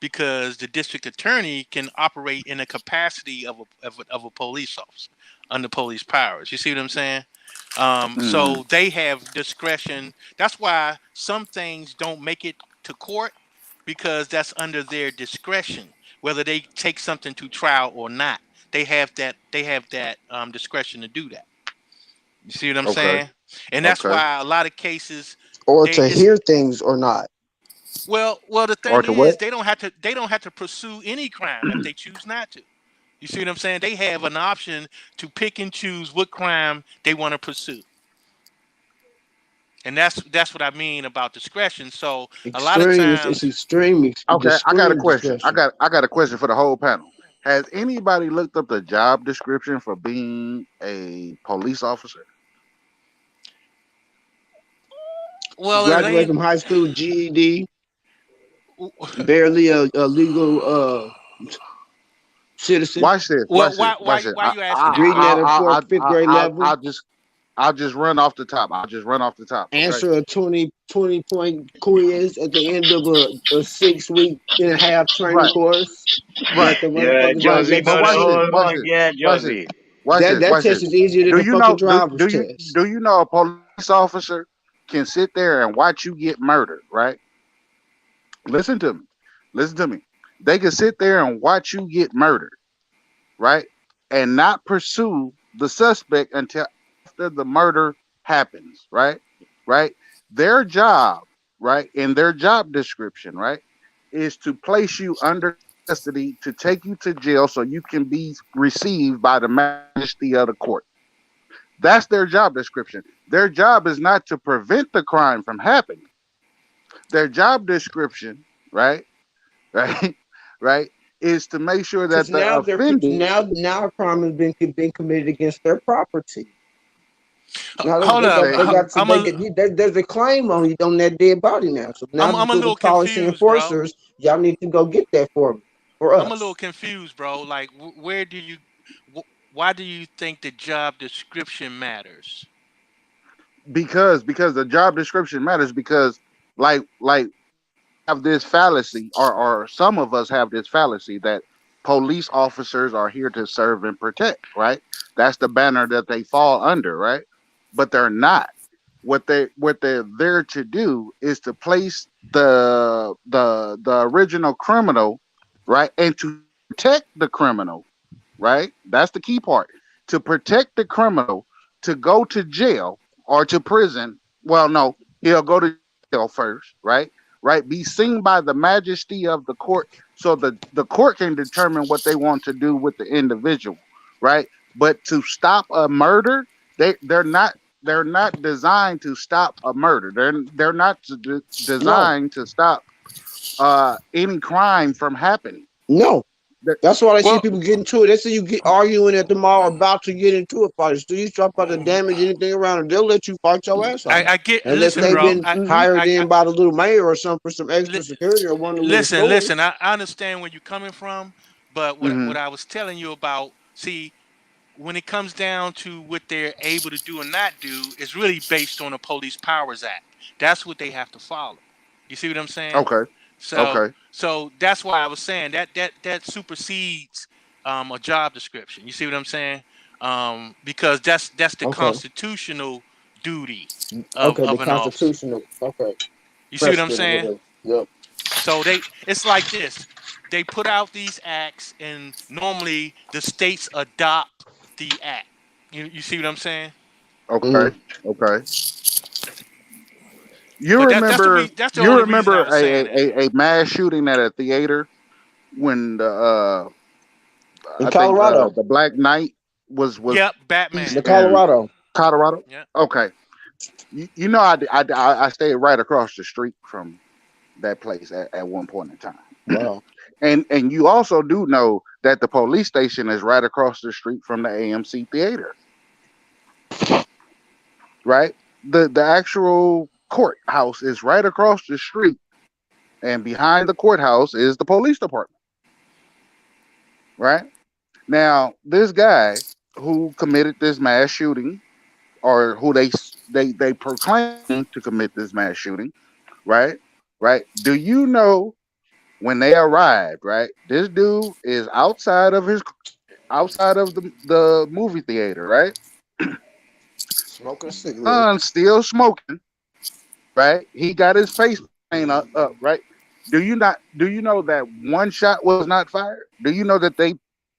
[SPEAKER 12] because the district attorney can operate in a capacity of a police officer under police powers. You see what I'm saying?
[SPEAKER 17] Mm-hmm.
[SPEAKER 12] So they have discretion. That's why some things don't make it to court, because that's under their discretion, whether they take something to trial or not. They have that discretion to do that. You see what I'm
[SPEAKER 17] Okay.
[SPEAKER 12] saying? And that's
[SPEAKER 17] Okay.
[SPEAKER 12] why a lot of cases
[SPEAKER 10] or
[SPEAKER 12] they
[SPEAKER 10] to
[SPEAKER 12] it's
[SPEAKER 10] hear things or not.
[SPEAKER 12] well the
[SPEAKER 17] Or
[SPEAKER 12] thing
[SPEAKER 17] to what?
[SPEAKER 12] is they don't have to pursue any crime if they choose not to. You see what I'm saying? They have an option to pick and choose what crime they want to pursue. And that's what I mean about discretion. So a lot of
[SPEAKER 10] Extreme, it's
[SPEAKER 12] times,
[SPEAKER 10] extreme,
[SPEAKER 17] Okay. I got a
[SPEAKER 10] extreme
[SPEAKER 17] question.
[SPEAKER 10] discretion.
[SPEAKER 17] I got a question for the whole panel. Has anybody looked up the job description for being a police officer?
[SPEAKER 12] well, it
[SPEAKER 10] Graduate
[SPEAKER 12] ain't.
[SPEAKER 10] from high school, GED, barely a legal citizen,
[SPEAKER 17] Watch this.
[SPEAKER 12] Well,
[SPEAKER 17] Watch this.
[SPEAKER 12] why
[SPEAKER 17] Watch
[SPEAKER 12] why
[SPEAKER 17] this.
[SPEAKER 12] why you asking that
[SPEAKER 10] reading at
[SPEAKER 12] question?
[SPEAKER 10] a fourth, fifth grade level,
[SPEAKER 17] I'll just run off the top. I'll just run off the top. Okay.
[SPEAKER 10] answer a 20 point quiz at the end of a 6 week and a half training
[SPEAKER 17] Right.
[SPEAKER 10] course
[SPEAKER 17] Right.
[SPEAKER 10] that the
[SPEAKER 18] Yeah,
[SPEAKER 10] motherfuckers
[SPEAKER 17] Right.
[SPEAKER 10] don't
[SPEAKER 18] Josie
[SPEAKER 10] let
[SPEAKER 18] know
[SPEAKER 17] But
[SPEAKER 10] you
[SPEAKER 18] the
[SPEAKER 17] watch this.
[SPEAKER 10] take.
[SPEAKER 18] whole
[SPEAKER 17] Watch
[SPEAKER 18] bug.
[SPEAKER 17] this.
[SPEAKER 18] Yeah,
[SPEAKER 17] Watch this.
[SPEAKER 18] Josie.
[SPEAKER 17] Watch
[SPEAKER 10] That
[SPEAKER 17] this.
[SPEAKER 10] that
[SPEAKER 17] Watch
[SPEAKER 10] test
[SPEAKER 17] this.
[SPEAKER 10] is easier than
[SPEAKER 17] Do
[SPEAKER 10] a
[SPEAKER 17] you
[SPEAKER 10] fucking
[SPEAKER 17] know?
[SPEAKER 10] driver's test.
[SPEAKER 17] Do you know a police officer can sit there and watch you get murdered? Right. Listen to me. Listen to me. They can sit there and watch you get murdered, right? And not pursue the suspect until after the murder happens, right? Right? Their job, right, in their job description, right, is to place you under custody to take you to jail so you can be received by the majesty of the court. That's their job description. Their job is not to prevent the crime from happening. Their job description, right, right, right, is to make sure
[SPEAKER 10] Because
[SPEAKER 17] that the
[SPEAKER 10] now
[SPEAKER 17] offender.
[SPEAKER 10] now a crime has been committed against their property. Now
[SPEAKER 12] Hold
[SPEAKER 10] they
[SPEAKER 12] up.
[SPEAKER 10] got
[SPEAKER 17] Okay,
[SPEAKER 10] they got to
[SPEAKER 12] I'm
[SPEAKER 10] they
[SPEAKER 12] a
[SPEAKER 10] get there's a claim on that dead body now. So now
[SPEAKER 12] I'm a
[SPEAKER 10] for the
[SPEAKER 12] little
[SPEAKER 10] policy
[SPEAKER 12] confused, bro.
[SPEAKER 10] enforcers, y'all need to go get that for me, for
[SPEAKER 12] I'm a little
[SPEAKER 10] us.
[SPEAKER 12] confused, bro. Like, why do you think the job description matters?
[SPEAKER 17] because the job description matters because like have this fallacy, or some of us have this fallacy that police officers are here to serve and protect, right? That's the banner that they fall under, right? But they're not. What they're there to do is to place the original criminal, right, and to protect the criminal, right? That's the key part. To protect the criminal to go to jail or to prison. Well, no, he'll go to jail first, right? Right? Be seen by the majesty of the court so the court can determine what they want to do with the individual, right? But to stop a murder, they're not designed to stop a murder. They're not
[SPEAKER 16] No,
[SPEAKER 17] designed to stop any crime from happening.
[SPEAKER 16] no.
[SPEAKER 17] That-
[SPEAKER 16] That's why I see
[SPEAKER 17] well,
[SPEAKER 16] people get into it. They say you get arguing at the mall about to get into a fight. So you try to damage anything around it, they'll let you fight your ass off.
[SPEAKER 12] I get.
[SPEAKER 16] Unless
[SPEAKER 12] Listen,
[SPEAKER 16] they've
[SPEAKER 12] bro.
[SPEAKER 16] been hired
[SPEAKER 12] I
[SPEAKER 16] in by the little mayor or something for some extra
[SPEAKER 12] li-
[SPEAKER 16] security or one of the little
[SPEAKER 12] listen,
[SPEAKER 16] stores.
[SPEAKER 12] listen. I understand where you're coming from, but what
[SPEAKER 17] mhm.
[SPEAKER 12] I was telling you about, see, when it comes down to what they're able to do and not do, is really based on the Police Powers Act. That's what they have to follow. You see what I'm saying?
[SPEAKER 17] Okay.
[SPEAKER 12] So,
[SPEAKER 17] Okay.
[SPEAKER 12] so that's why I was saying that supersedes a job description. You see what I'm saying? Because that's the
[SPEAKER 16] Okay.
[SPEAKER 12] constitutional duty
[SPEAKER 16] Okay, the
[SPEAKER 12] of an officer.
[SPEAKER 16] constitutional. Okay.
[SPEAKER 12] You see what I'm
[SPEAKER 16] Precedent or
[SPEAKER 12] saying?
[SPEAKER 16] whatever. Yep.
[SPEAKER 12] So it's like this. They put out these acts, and normally the states adopt the act. You see what I'm saying?
[SPEAKER 17] Okay.
[SPEAKER 16] Mm.
[SPEAKER 17] Okay. You
[SPEAKER 12] But
[SPEAKER 17] remember
[SPEAKER 12] that's the
[SPEAKER 17] you
[SPEAKER 12] only reason I
[SPEAKER 17] remember
[SPEAKER 12] was saying that.
[SPEAKER 17] a mass shooting at a theater when the
[SPEAKER 16] In
[SPEAKER 17] I think
[SPEAKER 16] Colorado.
[SPEAKER 17] the Black Knight was
[SPEAKER 12] Yep, Batman.
[SPEAKER 16] The
[SPEAKER 17] in
[SPEAKER 16] Colorado.
[SPEAKER 17] Colorado?
[SPEAKER 12] Yep.
[SPEAKER 17] Okay. You know I stayed right across the street from that place at one point in time.
[SPEAKER 16] Wow.
[SPEAKER 17] And you also do know that the police station is right across the street from the AMC theater, right? The actual courthouse is right across the street, and behind the courthouse is the police department, right? Now, this guy who committed this mass shooting, or who they proclaim to commit this mass shooting, right? Right? Do you know when they arrived, right? This dude is outside of the movie theater, right?
[SPEAKER 16] Smoking a cigarette.
[SPEAKER 17] Still smoking, right? He got his face paint up, right? Do you know that one shot was not fired? Do you know that they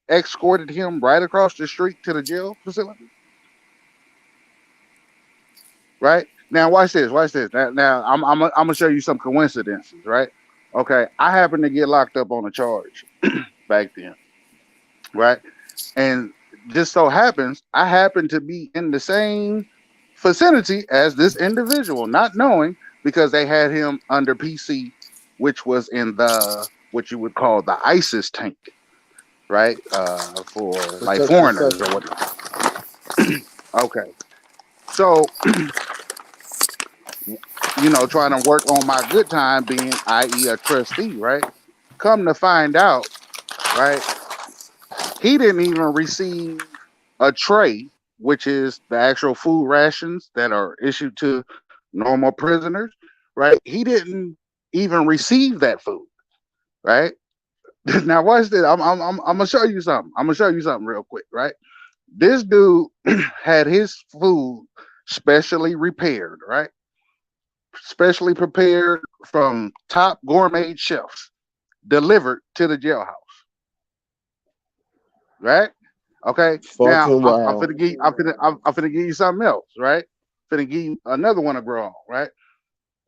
[SPEAKER 17] escorted him right across the street to the jail facility? Right? Now watch this, watch this. Now I'm gonna show you some coincidences, right? Okay, I happened to get locked up on a charge back then, right? And just so happens I happen to be in the same vicinity as this individual, not knowing, because they had him under PC, which was in the what you would call the ISIS tank, right? For like
[SPEAKER 16] Protect the
[SPEAKER 17] foreigners or
[SPEAKER 16] session.
[SPEAKER 17] whatnot. Okay, so trying to work on my good time, being i.e. a trustee, right? Come to find out, right? He didn't even receive a tray, which is the actual food rations that are issued to normal prisoners, right? He didn't even receive that food, right? Now watch this. I'm gonna show you something. I'm gonna show you something real quick, right? This dude had his food specially repaired, right? Specially prepared from top gourmet chefs, delivered to the jailhouse, right? Okay. Now
[SPEAKER 16] Fucking
[SPEAKER 17] I'm
[SPEAKER 16] wow.
[SPEAKER 17] finna give I'm finna give you something else, right? Finna give you another one to grow on, right?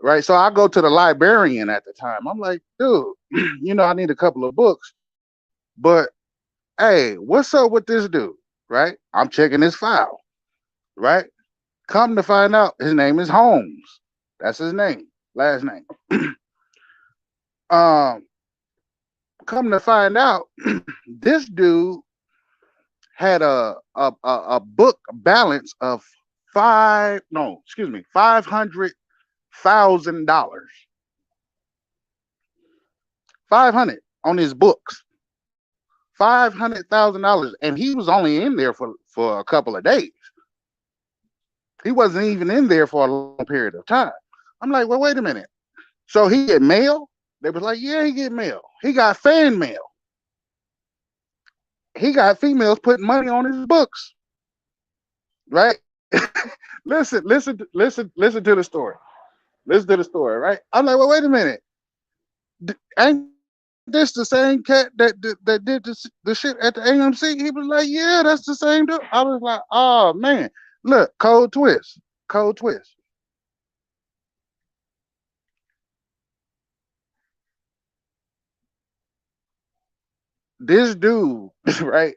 [SPEAKER 17] Right. So I go to the librarian at the time. I'm like, dude, I need a couple of books, but hey, what's up with this dude? Right? I'm checking his file, right? Come to find out, his name is Holmes. That's his name, last name. Um, come to find out, this dude had a book balance of $500,000. 500 on his books. $500,000, and he was only in there for a couple of days. He wasn't even in there for a long period of time. I'm like, well, wait a minute. So he get mail? They was like, yeah, he get mail. He got fan mail. He got females putting money on his books, right? Listen to the story. Listen to the story, right? I'm like, well, wait a minute. Ain't this the same cat that did the shit at the AMC? He was like, yeah, that's the same dude. I was like, oh man, look, cold twist, cold twist. This dude, right.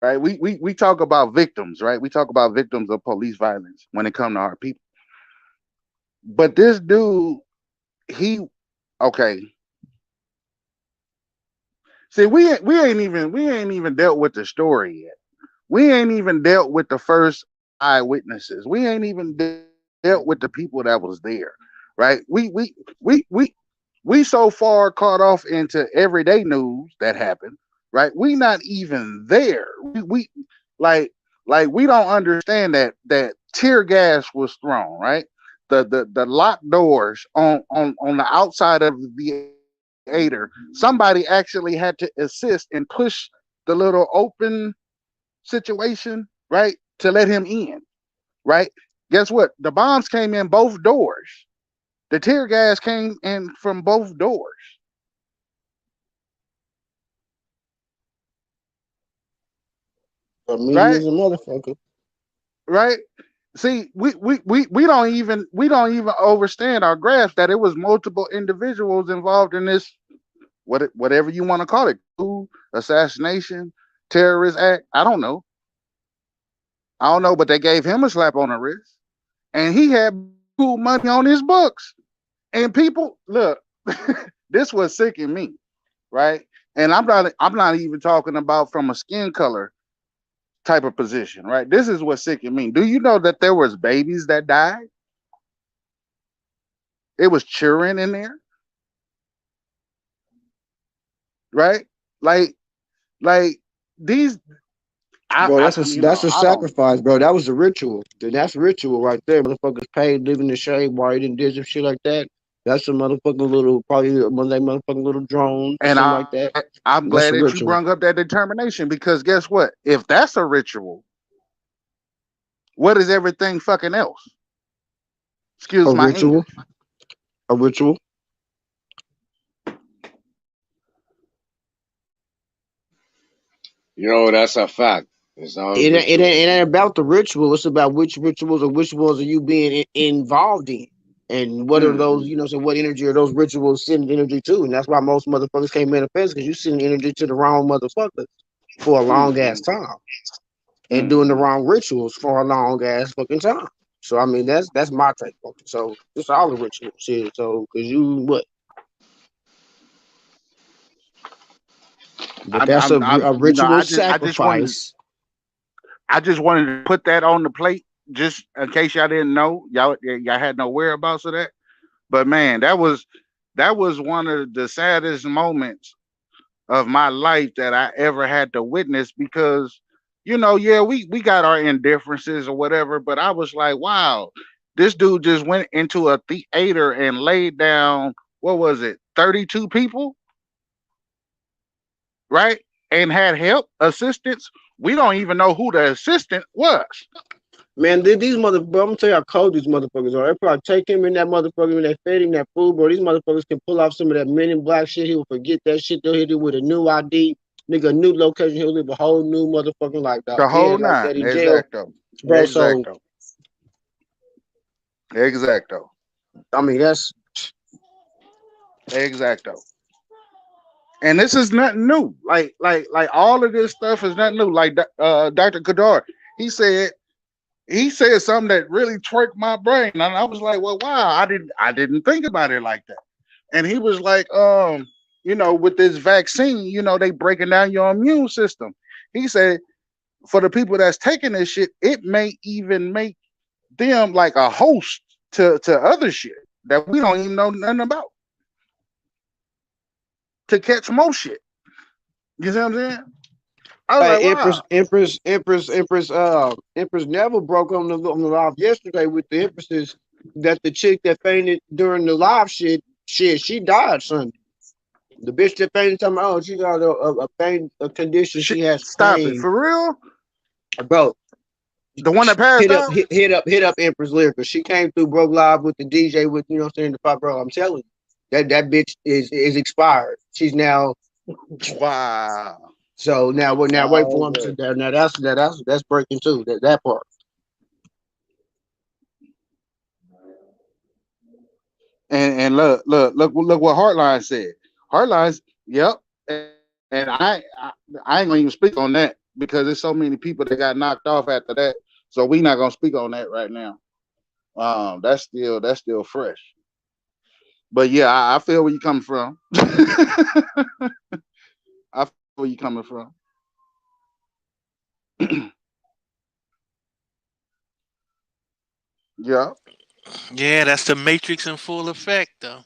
[SPEAKER 17] We talk about victims, right? We talk about victims of police violence when it comes to our people. But this dude, he okay. See, we ain't even dealt with the story yet. We ain't even dealt with the first eyewitnesses. We ain't even dealt with the people that was there, right? We so far caught off into everyday news that happened, right? We not even there. We like we don't understand that tear gas was thrown, right? The locked doors on the outside of the theater. Somebody actually had to assist and push the little open situation, right, to let him in, right? Guess what? The bombs came in both doors. The tear gas came in from both doors,
[SPEAKER 16] The media
[SPEAKER 17] right?
[SPEAKER 16] is a motherfucker.
[SPEAKER 17] Right? See, we don't even understand our grasp that it was multiple individuals involved in this, whatever you want to call it, coup, assassination, terrorist act. I don't know, but they gave him a slap on the wrist, and he had cool money on his books. And people, look, this was sicking me, right? And I'm not even talking about from a skin color type of position, right? This is what sicking me. Do you know that there was babies that died? It was children in there, right? Like, like these.
[SPEAKER 16] Bro,
[SPEAKER 17] I you know,
[SPEAKER 16] that's a
[SPEAKER 17] I don't.
[SPEAKER 16] sacrifice, bro. That was a ritual. That's ritual right there. Motherfuckers paid, live in the shade while he didn't do some shit like that. That's a motherfucking little, probably one of they motherfucking little drones or
[SPEAKER 17] And
[SPEAKER 16] something like that.
[SPEAKER 17] I'm
[SPEAKER 16] That's
[SPEAKER 17] glad
[SPEAKER 16] a
[SPEAKER 17] that you
[SPEAKER 16] ritual.
[SPEAKER 17] brought up that determination because guess what? If that's a ritual, what is everything fucking else?
[SPEAKER 16] A
[SPEAKER 17] Excuse my
[SPEAKER 16] ritual.
[SPEAKER 17] English.
[SPEAKER 16] A ritual.
[SPEAKER 18] That's a fact. It's all
[SPEAKER 16] It
[SPEAKER 18] rituals,
[SPEAKER 16] ain't
[SPEAKER 18] man.
[SPEAKER 16] about the ritual. It's about which rituals or which ones are you being involved in, and what are those?
[SPEAKER 17] Hmm.
[SPEAKER 16] You know, so what energy are those rituals sending energy to? And that's why most motherfuckers can't manifest because you sending energy to the wrong motherfuckers for a long ass
[SPEAKER 17] Hmm.
[SPEAKER 16] time and doing the
[SPEAKER 17] Hmm.
[SPEAKER 16] wrong rituals for a long ass fucking time. So I mean, that's my take on it. So it's all the ritual shit. So because you what? But that's a ritual sacrifice.
[SPEAKER 17] I just wanted to put that on the plate, just in case y'all didn't know, y'all had no whereabouts of that. But man, that was one of the saddest moments of my life that I ever had to witness because, yeah, we got our indifferences or whatever, but I was like, wow, this dude just went into a theater and laid down, what was it, 32 people, right? And had help, assistance. We don't even know who the assistant was.
[SPEAKER 16] Man, these motherfuckers, I'm gonna tell you how cold these motherfuckers are. They probably take him in that motherfucker and they fed him that food, bro. These motherfuckers can pull off some of that Men in Black shit. He will forget that shit. They'll hit it with a new ID, nigga, a new location. He'll live a whole new motherfucking life, dog.
[SPEAKER 17] The
[SPEAKER 16] Yeah,
[SPEAKER 17] whole
[SPEAKER 16] like that
[SPEAKER 17] nine.
[SPEAKER 16] in jail,
[SPEAKER 17] Exacto.
[SPEAKER 16] bro. So,
[SPEAKER 17] Exacto. Exacto.
[SPEAKER 16] I mean, that's
[SPEAKER 17] Exacto. And this is nothing new. Like all of this stuff is nothing new. Like Dr. Kadar, he said he said something that really twerked my brain, and I was like, well, wow, I didn't think about it like that. And he was like, with this vaccine, they breaking down your immune system. He said for the people that's taking this shit, it may even make them like a host to other shit that we don't even know nothing about to catch more shit. You see what I'm saying? I was
[SPEAKER 16] hey,
[SPEAKER 17] like, wow.
[SPEAKER 16] Empress Neville broke on the live yesterday with the Empresses that the chick that fainted during the live shit. Shit, she died Sunday. The bitch that painted talking about, oh, she got a pain, a condition. She has
[SPEAKER 17] Stop it.
[SPEAKER 16] pain.
[SPEAKER 17] For real?
[SPEAKER 16] Bro,
[SPEAKER 17] The one that passed out?
[SPEAKER 16] hit up Empress Lyrica. She came through, broke live with the DJ with, you know what I'm saying, the pop, bro. I'm telling you, that bitch is expired. She's now
[SPEAKER 17] wow.
[SPEAKER 16] So now wait for him to now that's breaking too. That part.
[SPEAKER 17] And look what Heartline said. Heartline's, yep. And I ain't gonna even speak on that because there's so many people that got knocked off after that. So we not gonna speak on that right now. That's still fresh. But yeah, I feel where you coming from. I feel where you coming from. Yeah.
[SPEAKER 12] Yeah, that's the Matrix in full effect, though.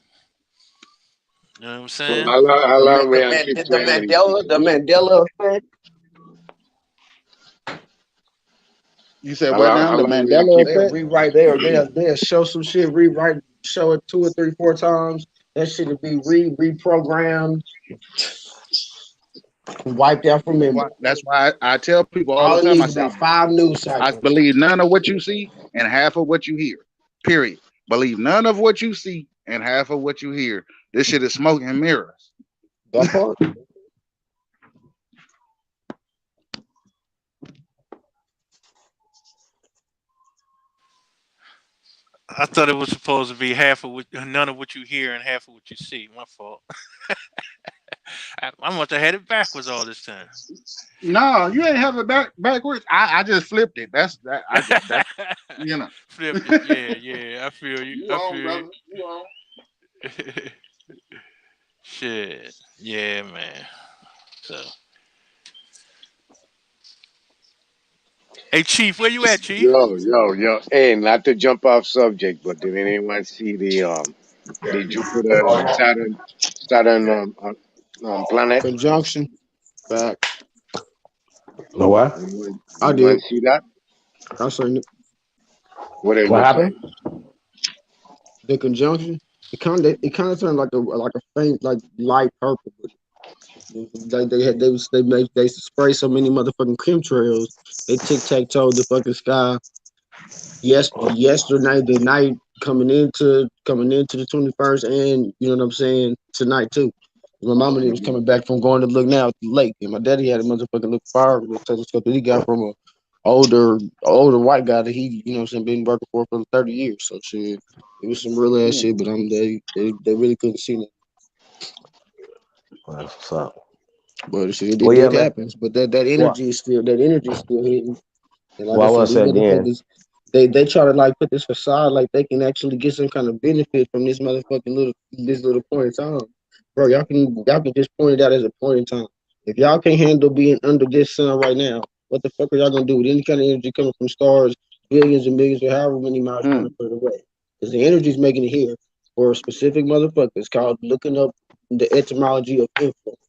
[SPEAKER 12] You know what I'm saying?
[SPEAKER 18] How long we have keep
[SPEAKER 16] The Mandela effect.
[SPEAKER 17] You said what now?
[SPEAKER 18] How
[SPEAKER 17] The
[SPEAKER 18] long we have
[SPEAKER 17] Mandela
[SPEAKER 18] keep
[SPEAKER 16] They'll
[SPEAKER 17] effect?
[SPEAKER 16] rewrite. They'll show some shit. Show it 2 or 3, 4 times. That shit will be reprogrammed, wiped out from memory.
[SPEAKER 17] That's why I tell people all
[SPEAKER 16] All
[SPEAKER 17] the
[SPEAKER 16] it
[SPEAKER 17] time. I
[SPEAKER 16] needs is
[SPEAKER 17] say,
[SPEAKER 16] about 5 news
[SPEAKER 17] I
[SPEAKER 16] cycles.
[SPEAKER 17] believe none of what you see and half of what you hear. Period. Believe none of what you see and half of what you hear. This shit is smoke and mirrors.
[SPEAKER 16] That part.
[SPEAKER 12] I thought it was supposed to be none of what you hear and half of what you see. My fault. I must have had it backwards all this time.
[SPEAKER 17] No, you ain't have it backwards. I just flipped it. That's you know.
[SPEAKER 12] Flipped it. Yeah. I feel you.
[SPEAKER 17] You on, brother. You on.
[SPEAKER 12] Shit. Yeah, man. So. Hey, Chief, where you at, Chief?
[SPEAKER 18] Yo. Hey, not to jump off subject, but did anyone see the Jupiter and Saturn planet?
[SPEAKER 16] Conjunction. Back.
[SPEAKER 3] No what?
[SPEAKER 16] I
[SPEAKER 18] Anyone
[SPEAKER 16] did.
[SPEAKER 18] see that?
[SPEAKER 16] I seen it.
[SPEAKER 18] What it
[SPEAKER 3] What
[SPEAKER 18] look like?
[SPEAKER 3] happened?
[SPEAKER 16] The conjunction. It kind of turned like a faint like light purple. Like they spray so many motherfucking chemtrails. They tic-tac-toe the fucking sky. Yesterday, the night coming into the 21st, and you know what I'm saying, tonight too. My mama was coming back from going to look now at the lake, and my daddy had a motherfucking look fire with a telescope that he got from a older white guy that he, you know what I'm saying, been working for 30 years. So shit, it was some real ass shit, but they really couldn't see it.
[SPEAKER 3] That's what's up.
[SPEAKER 16] But shit,
[SPEAKER 3] Well, yeah,
[SPEAKER 16] it
[SPEAKER 3] man.
[SPEAKER 16] happens. But that
[SPEAKER 3] Well,
[SPEAKER 16] energy is still hitting. And like I
[SPEAKER 3] I
[SPEAKER 16] said,
[SPEAKER 3] want to
[SPEAKER 16] these
[SPEAKER 3] say again.
[SPEAKER 16] motherfuckers, they try to like put this facade like they can actually get some kind of benefit from this motherfucking little point in time. Bro, y'all can just point it out as a point in time. If y'all can't handle being under this sun right now, what the fuck are y'all gonna do with any kind of energy coming from stars, billions and millions or however many miles trying to put it away? Because the energy's making it here for a specific motherfucker. It's called looking up the etymology of influence.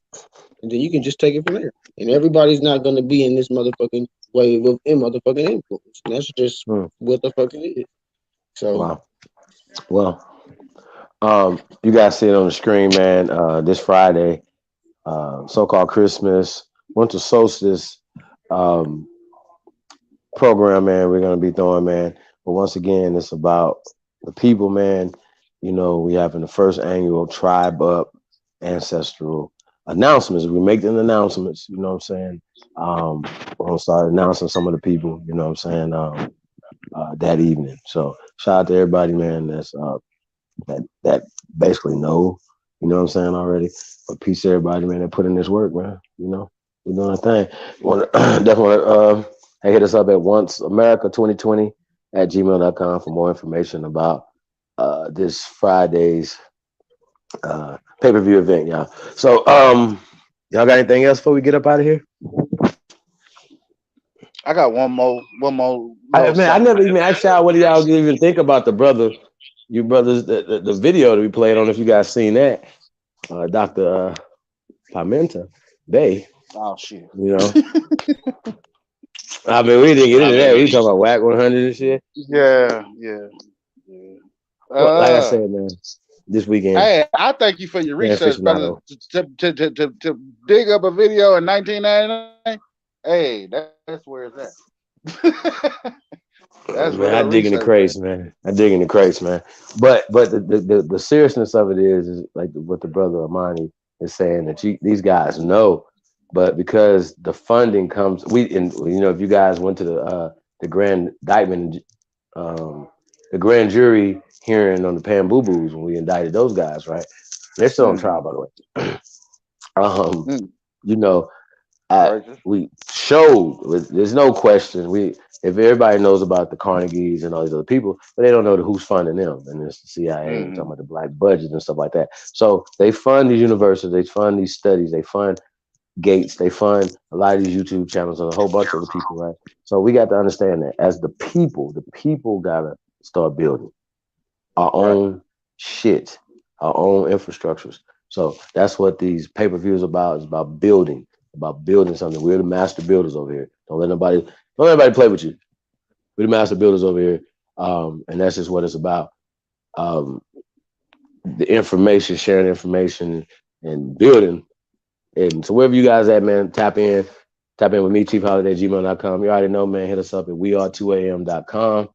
[SPEAKER 16] And then you can just take it from there. And everybody's not gonna be in this motherfucking wave of motherfucking influence. And that's just what the fuck it is. So
[SPEAKER 3] Wow. Well, you guys see it on the screen, man. This Friday, so-called Christmas, winter solstice program, man. We're gonna be throwing, man. But once again, it's about the people, man. You know, we having the first annual Tribe Up Ancestral announcements. We make the announcements. You know what I'm saying? We're gonna start announcing some of the people. You know what I'm saying? That evening. So shout out to everybody, man. That's that basically know. You know what I'm saying already. But peace to everybody, man. That put in this work, man. You know, we're doing a thing. Definitely hit us up at onceamerica2020 at gmail.com for more information about this Friday's pay-per-view event, y'all. So y'all got anything else before we get up out of here?
[SPEAKER 17] I got one more.
[SPEAKER 3] I never even asked y'all what do y'all even think about the brothers, the video that we played. I don't know if you guys seen that. Dr. Pimienta,
[SPEAKER 17] Oh shit.
[SPEAKER 3] You know. I mean, we didn't get into that. We talking about WAC 100 and shit.
[SPEAKER 17] Yeah.
[SPEAKER 3] Well, like I said, man, this weekend.
[SPEAKER 17] Hey, I thank you for your research, brother. To dig up a video in 1999. Hey, that's where it's at. That's
[SPEAKER 3] Man, I
[SPEAKER 17] real
[SPEAKER 3] dig in the
[SPEAKER 17] research, man.
[SPEAKER 3] crates, man. I dig in the crates, man. But the seriousness of it is like what the brother Amani is saying that these guys know, but because the funding comes, if you guys went to the grand indictment, the grand jury hearing on the Pan Boo Boos when we indicted those guys, right? They're still on trial, by the way. You know, we showed there's no question if everybody knows about the Carnegies and all these other people, but they don't know who's funding them, and it's the CIA. We're talking about the black budget and stuff like that. So they fund these universities, they fund these studies, they fund Gates, they fund a lot of these YouTube channels and a whole bunch of other people, right? So we got to understand that as the people gotta start building our own shit, our own infrastructures. So that's what these pay-per-views about. It's about building something. We're the master builders over here. Don't let anybody play with you. We're the master builders over here. And that's just what it's about. The information, sharing information and building. And so wherever you guys at, man, tap in with me, chiefholiday@gmail.com. You already know, man, hit us up at weare2am.com.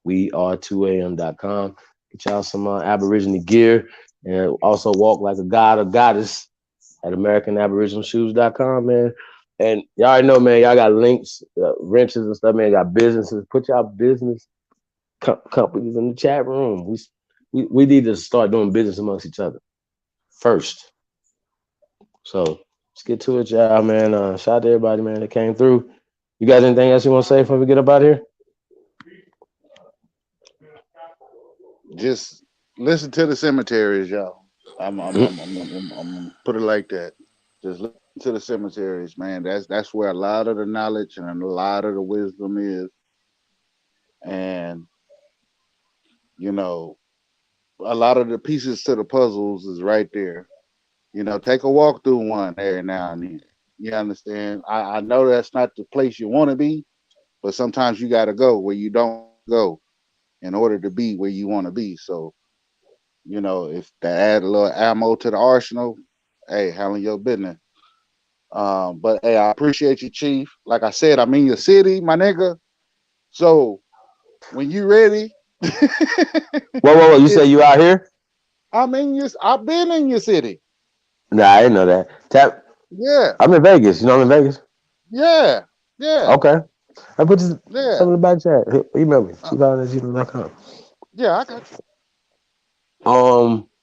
[SPEAKER 3] weare2am.com. Get y'all some Aborigine gear and also walk like a god or goddess at AmericanAboriginalShoes.com, man. And y'all already know, man, y'all got links, wrenches and stuff, man. Got businesses. Put y'all business companies in the chat room. We need to start doing business amongst each other first. So let's get to it, y'all, man. Shout out to everybody, man, that came through. You guys anything else you want to say before we get up out of here?
[SPEAKER 17] Just listen to the cemeteries, y'all. I'm put it like that. Just listen to the cemeteries, man. That's where a lot of the knowledge and a lot of the wisdom is. And a lot of the pieces to the puzzles is right there. Take a walk through one every now and then. You understand? I know that's not the place you want to be, but sometimes you got to go where you don't go in order to be where you want to be. So, if they add a little ammo to the arsenal, hey, handle your business. But hey, I appreciate you, Chief. Like I said, I'm in your city, my nigga. So when you ready,
[SPEAKER 3] Whoa! You say you out here?
[SPEAKER 17] I've been in your city.
[SPEAKER 3] Nah, I didn't know that.
[SPEAKER 17] Yeah.
[SPEAKER 3] I'm in Vegas. You know I'm in Vegas?
[SPEAKER 17] Yeah.
[SPEAKER 3] Okay. I put some in the back chat. Email me. chiefholiday@gmail.com.
[SPEAKER 17] Yeah, I got you.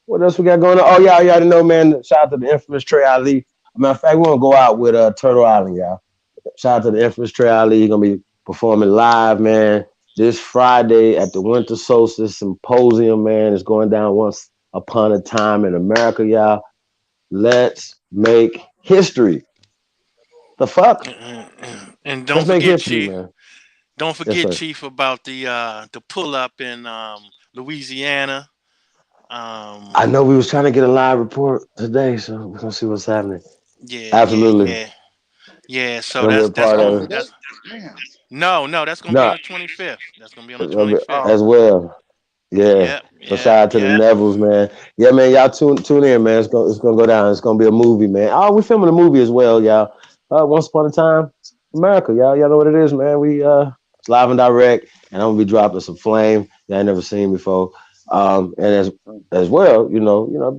[SPEAKER 3] What else we got going on? Oh, yeah, you already know, man. Shout out to the infamous Trey Ali. Matter of fact, we're gonna go out with Turtle Island, y'all. Shout out to the infamous Trey Ali. He's gonna be performing live, man, this Friday at the Winter Solstice Symposium, man. It's going down once upon a time in America, y'all. Let's make history. The fuck?
[SPEAKER 12] And don't
[SPEAKER 3] Let's make
[SPEAKER 12] forget,
[SPEAKER 3] history,
[SPEAKER 12] Chief.
[SPEAKER 3] man.
[SPEAKER 12] Don't
[SPEAKER 3] Yes,
[SPEAKER 12] forget,
[SPEAKER 3] sir.
[SPEAKER 12] Chief, about the pull up in Louisiana.
[SPEAKER 3] I know we was trying to get a live report today, so we're gonna see what's happening. Absolutely.
[SPEAKER 12] Yeah. So
[SPEAKER 3] Gonna be a
[SPEAKER 12] that's
[SPEAKER 3] part of
[SPEAKER 12] gonna
[SPEAKER 3] it.
[SPEAKER 12] that's no, that's gonna be on
[SPEAKER 3] No,
[SPEAKER 12] the 25th. That's gonna be on the
[SPEAKER 3] it's gonna be
[SPEAKER 12] 25th.
[SPEAKER 3] as well. Yeah. So shout out to the Neville's, man. Yeah, man. Y'all tune in, man. It's gonna go down. It's gonna be a movie, man. Oh, we're filming a movie as well, y'all. Once upon a time, America, y'all. Y'all know what it is, man. It's live and direct, and I'm gonna be dropping some flame that I ain't never seen before. And as well,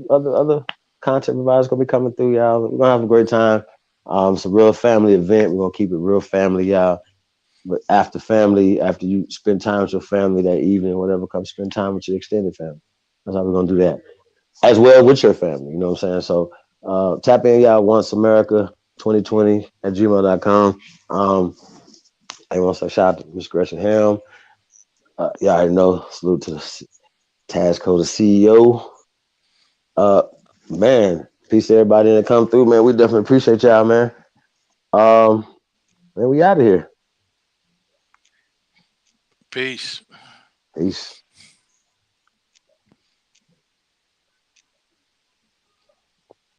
[SPEAKER 3] other content providers gonna be coming through, y'all. We're gonna have a great time. It's a real family event. We're gonna keep it real family, y'all. But after you spend time with your family that evening, whatever, come spend time with your extended family. That's how we're gonna do that. As well with your family, you know what I'm saying? So tap in, y'all, once America 2020 at gmail.com. I want to say shout out to Miss Gretchen Helm. Y'all already know, salute to the Tasco, the CEO. Man, peace to everybody that come through, man. We definitely appreciate y'all, man. Man, we out of here.
[SPEAKER 12] Peace.
[SPEAKER 3] Peace.